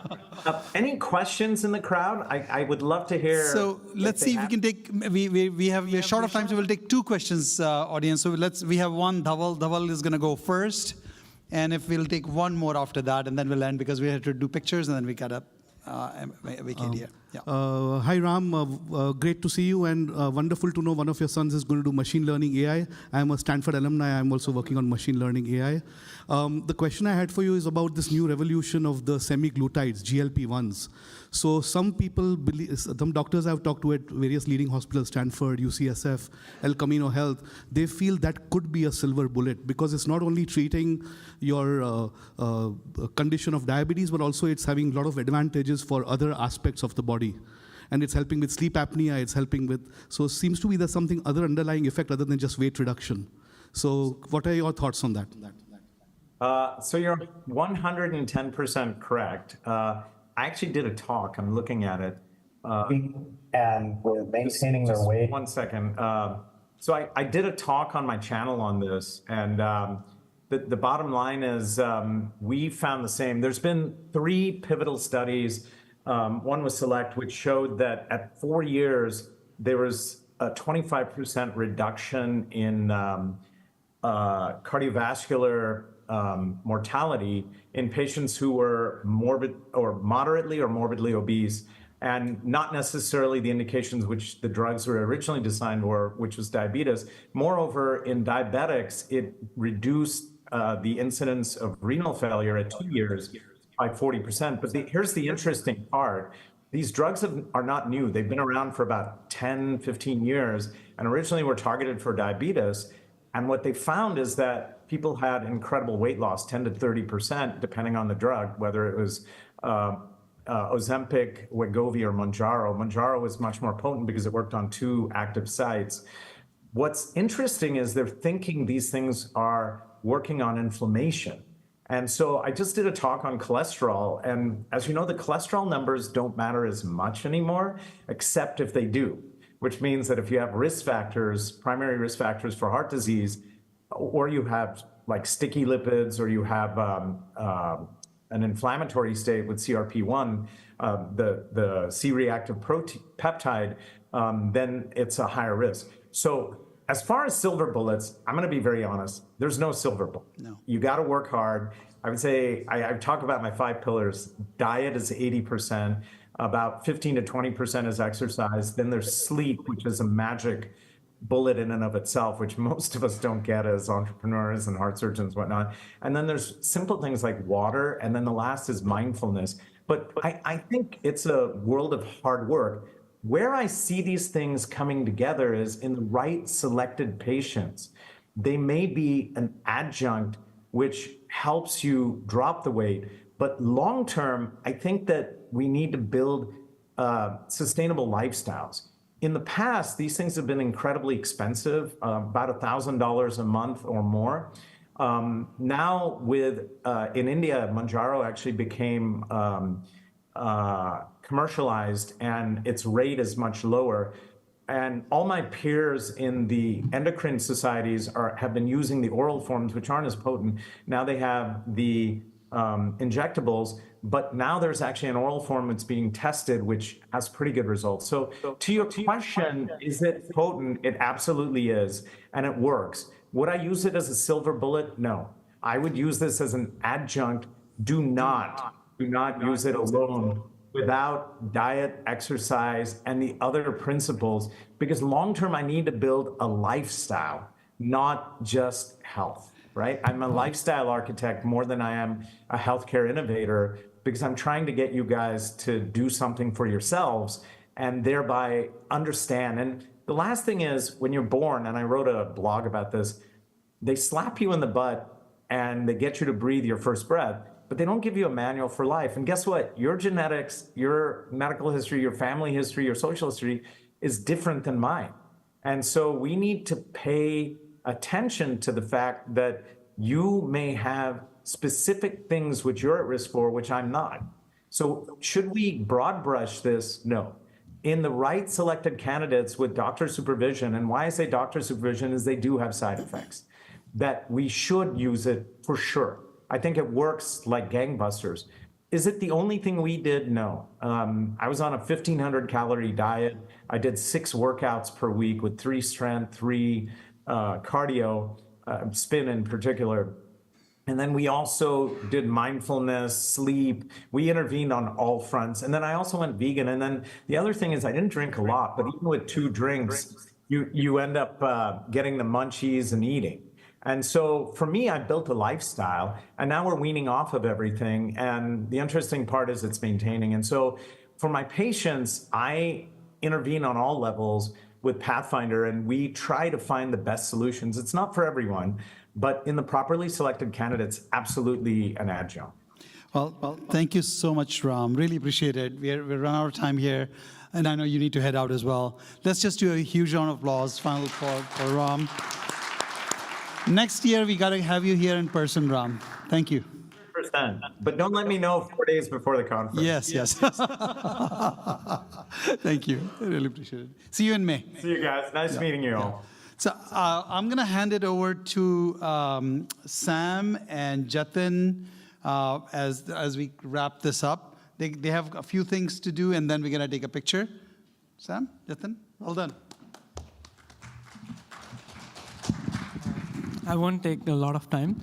Any questions in the crowd? I would love to hear. So let's see if we can take, we're short of time, so we'll take 2 questions, audience. So we have one, Dhaval is going to go first. And if we'll take one more after that, and then we'll end because we have to do pictures and then we got up. Hi Ram, great to see you, and wonderful to know one of your sons is going to do machine learning AI. I'm a Stanford alumni. I'm also working on machine learning AI. The question I had for you is about this new revolution of the semi-glutides, GLP-1s. So some people believe, some doctors I've talked to at various leading hospitals, Stanford, UCSF, El Camino Health, they feel that could be a silver bullet because it's not only treating your condition of diabetes, but also it's having a lot of advantages for other aspects of the body. And it's helping with sleep apnea, it's helping with, so it seems to be there's something other underlying effect other than just weight reduction. So what are your thoughts on that? So you're 110% correct. I actually did a talk, I'm looking at it. And we're maintaining their weight. 1 second. So I did a talk on my channel on this, and the bottom line is we found the same. There's been 3 pivotal studies. One was SELECT, which showed that at 4 years, there was a 25% reduction in cardiovascular mortality in patients who were morbid or moderately or morbidly obese, and not necessarily the indications which the drugs were originally designed for, which was diabetes. Moreover, in diabetics, it reduced the incidence of renal failure at 2 years by 40%. But here's the interesting part. These drugs are not new. They've been around for about 10, 15 years, and originally were targeted for diabetes. And what they found is that people had incredible weight loss, 10 to 30%, depending on the drug, whether it was Ozempic, Wegovy, or Mounjaro. Mounjaro was much more potent because it worked on 2 active sites. What's interesting is they're thinking these things are working on inflammation. And so I just did a talk on cholesterol, and as you know, the cholesterol numbers don't matter as much anymore, except if they do, which means that if you have risk factors, primary risk factors for heart disease, or you have like sticky lipids, or you have an inflammatory state with CRP1, the C-reactive peptide, then it's a higher risk. So as far as silver bullets, I'm going to be very honest. There's no silver bullet. No. You got to work hard. I would say, I talk about my 5 pillars. Diet is 80%. About 15 to 20% is exercise. Then there's sleep, which is a magic bullet in and of itself, which most of us don't get as entrepreneurs and heart surgeons, whatnot. And then there's simple things like water. And then the last is mindfulness. But I think it's a world of hard work. Where I see these things coming together is in the right selected patients. They may be an adjunct which helps you drop the weight, but long-term, I think that we need to build sustainable lifestyles. In the past, these things have been incredibly expensive, about $1,000 a month or more. Now in India, Mounjaro actually became commercialized, and its rate is much lower. And all my peers in the endocrine societies have been using the oral forms, which aren't as potent. Now they have the injectables, but now there's actually an oral form that's being tested, which has pretty good results. So to your question, is it potent? It absolutely is, and it works. Would I use it as a silver bullet? No. I would use this as an adjunct. Do not use it alone without diet, exercise, and the other principles, because long-term I need to build a lifestyle, not just health. right? I'm a lifestyle architect more than I am a healthcare innovator, because I'm trying to get you guys to do something for yourselves and thereby understand. And the last thing is, when you're born, and I wrote a blog about this, they slap you in the butt and they get you to breathe your first breath, but they don't give you a manual for life. And guess what? Your genetics, your medical history, your family history, your social history is different than mine. And so we need to pay attention to the fact that you may have specific things which you're at risk for, which I'm not. So should we broad brush this? No. In the right selected candidates with doctor supervision, and why I say doctor supervision is they do have side effects, that we should use it for sure. I think it works like gangbusters. Is it the only thing we did? No. I was on a 1,500 calorie diet. I did 6 workouts per week with 3 strength, 3 cardio, spin in particular. And then we also did mindfulness, sleep. We intervened on all fronts. And then I also went vegan. And then the other thing is I didn't drink a lot, but even with 2 drinks, you end up getting the munchies and eating. And so for me, I built a lifestyle, and now we're weaning off of everything. And the interesting part is it's maintaining. And so for my patients, I intervene on all levels with Pathfinder, and we try to find the best solutions. It's not for everyone, but in the properly selected candidates, absolutely an adjunct. Well, thank you so much, Ram. Really appreciate it. We're run out of time here, and I know you need to head out as well. Let's just do a huge round of applause, final for Ram. Next year, we got to have you here in person, Ram. Thank you. 100%. But don't let me know 4 days before the conference. Yes. Thank you. I really appreciate it. See you in May. See you guys. Nice meeting you all. So I'm going to hand it over to Sam and Jatin as we wrap this up. They have a few things to do, and then we're going to take a picture. Sam, Jatin, well done. I won't take a lot of time.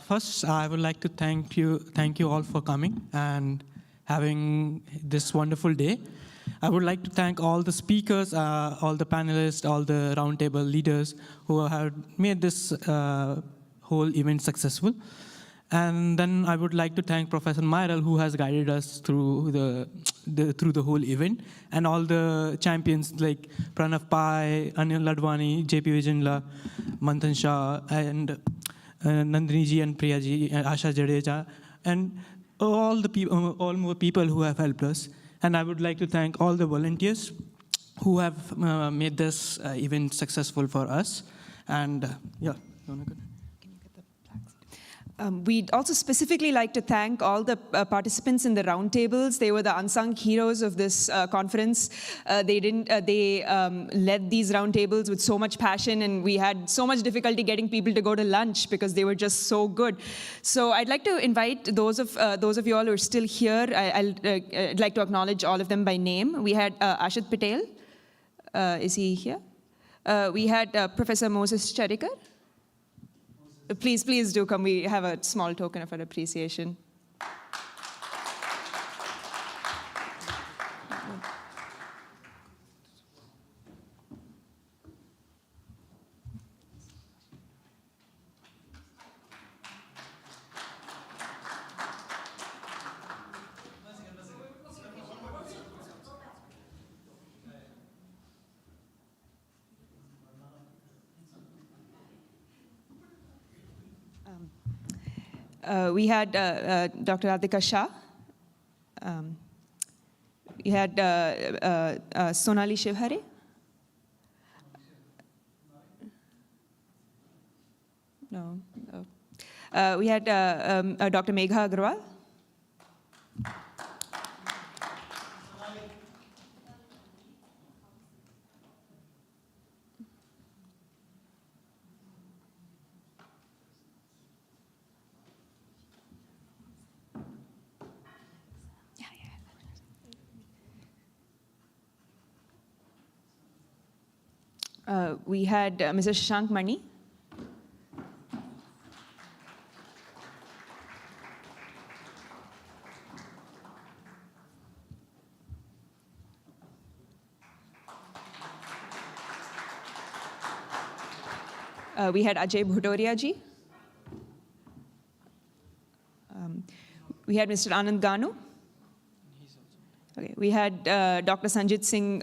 First, I would like to thank you all for coming and having this wonderful day. I would like to thank all the speakers, all the panelists, all the roundtable leaders who have made this whole event successful. And then I would like to thank Professor Myral, who has guided us through the whole event, and all the champions like Pranav Pai, Anil Ladwani, JP Vijayla, Manthan Shah, and Nandini ji and Priya ji, and Asha Jadeja, and all more people who have helped us. And I would like to thank all the volunteers who have made this event successful for us. And yeah. We'd also specifically like to thank all the participants in the roundtables. They were the unsung heroes of this conference. They led these roundtables with so much passion, and we had so much difficulty getting people to go to lunch because they were just so good. So I'd like to invite those of you all who are still here. I'd like to acknowledge all of them by name. We had Ashit Patel. Is he here? We had Professor Moses Charikar. Please do come. We have a small token of our appreciation. We had Dr. Adhika Shah. We had Sonali Shivhare. No. We had Dr. Megha Agrawal. We had Mr. Shashank Mani. We had Ajay Bhutoria ji. We had Mr. Anand Ganu. Okay. We had Dr. Sanjit Singh.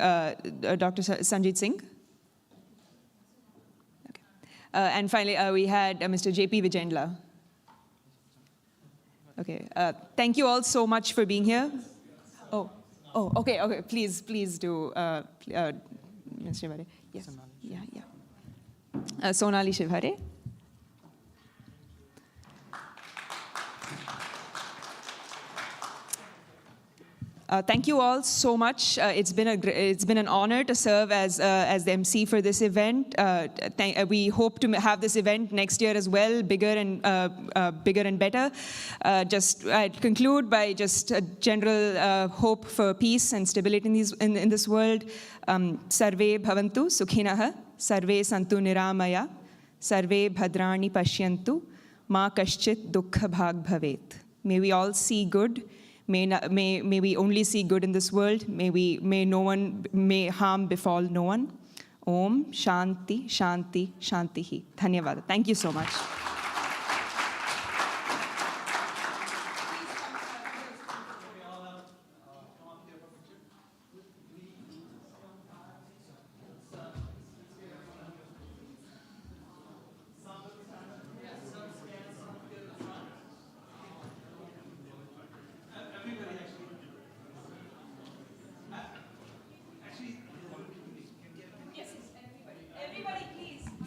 Okay. And finally, we had Mr. J.P. Vijendla. Okay. Thank you all so much for being here. Oh, okay. Please do, Mr. Shivhare. Yes. Yeah. Sonali Shivhare. Thank you all so much. It's been an honor to serve as the MC for this event. We hope to have this event next year as well, bigger and better. I'd conclude by just a general hope for peace and stability in this world. Sarve bhavantu sukhinah, sarve santu niramaya, sarve bhadrani pashyantu, ma kaschit dukkha bhag bhavet. May we all see good. May we only see good in this world. May harm befall no one. Om Shanti Shanti Shantihi. Dhanyavada. Thank you so much.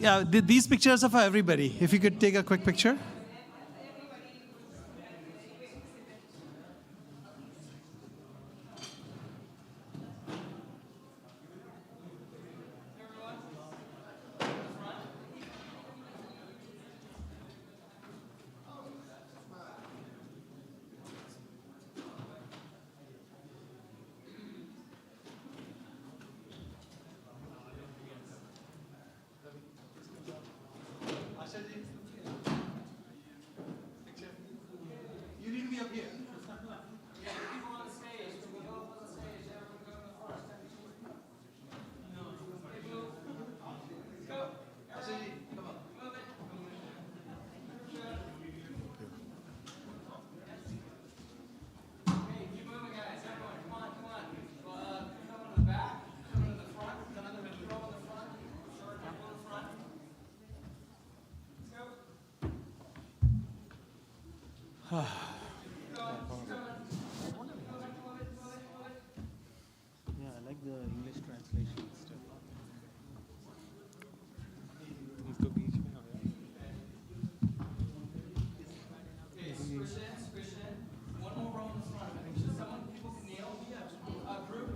Yeah, these pictures are for everybody. If you could take a quick picture. Yeah, I like the English translation stuff. One more row in the front. Someone people can nail me. Group.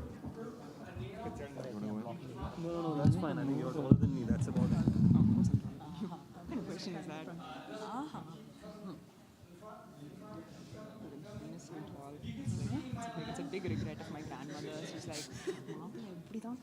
No, that's fine. I think you're taller than me. That's about it. What kind of question is that? It's a big regret of my grandmother. She's like, "Mom, every time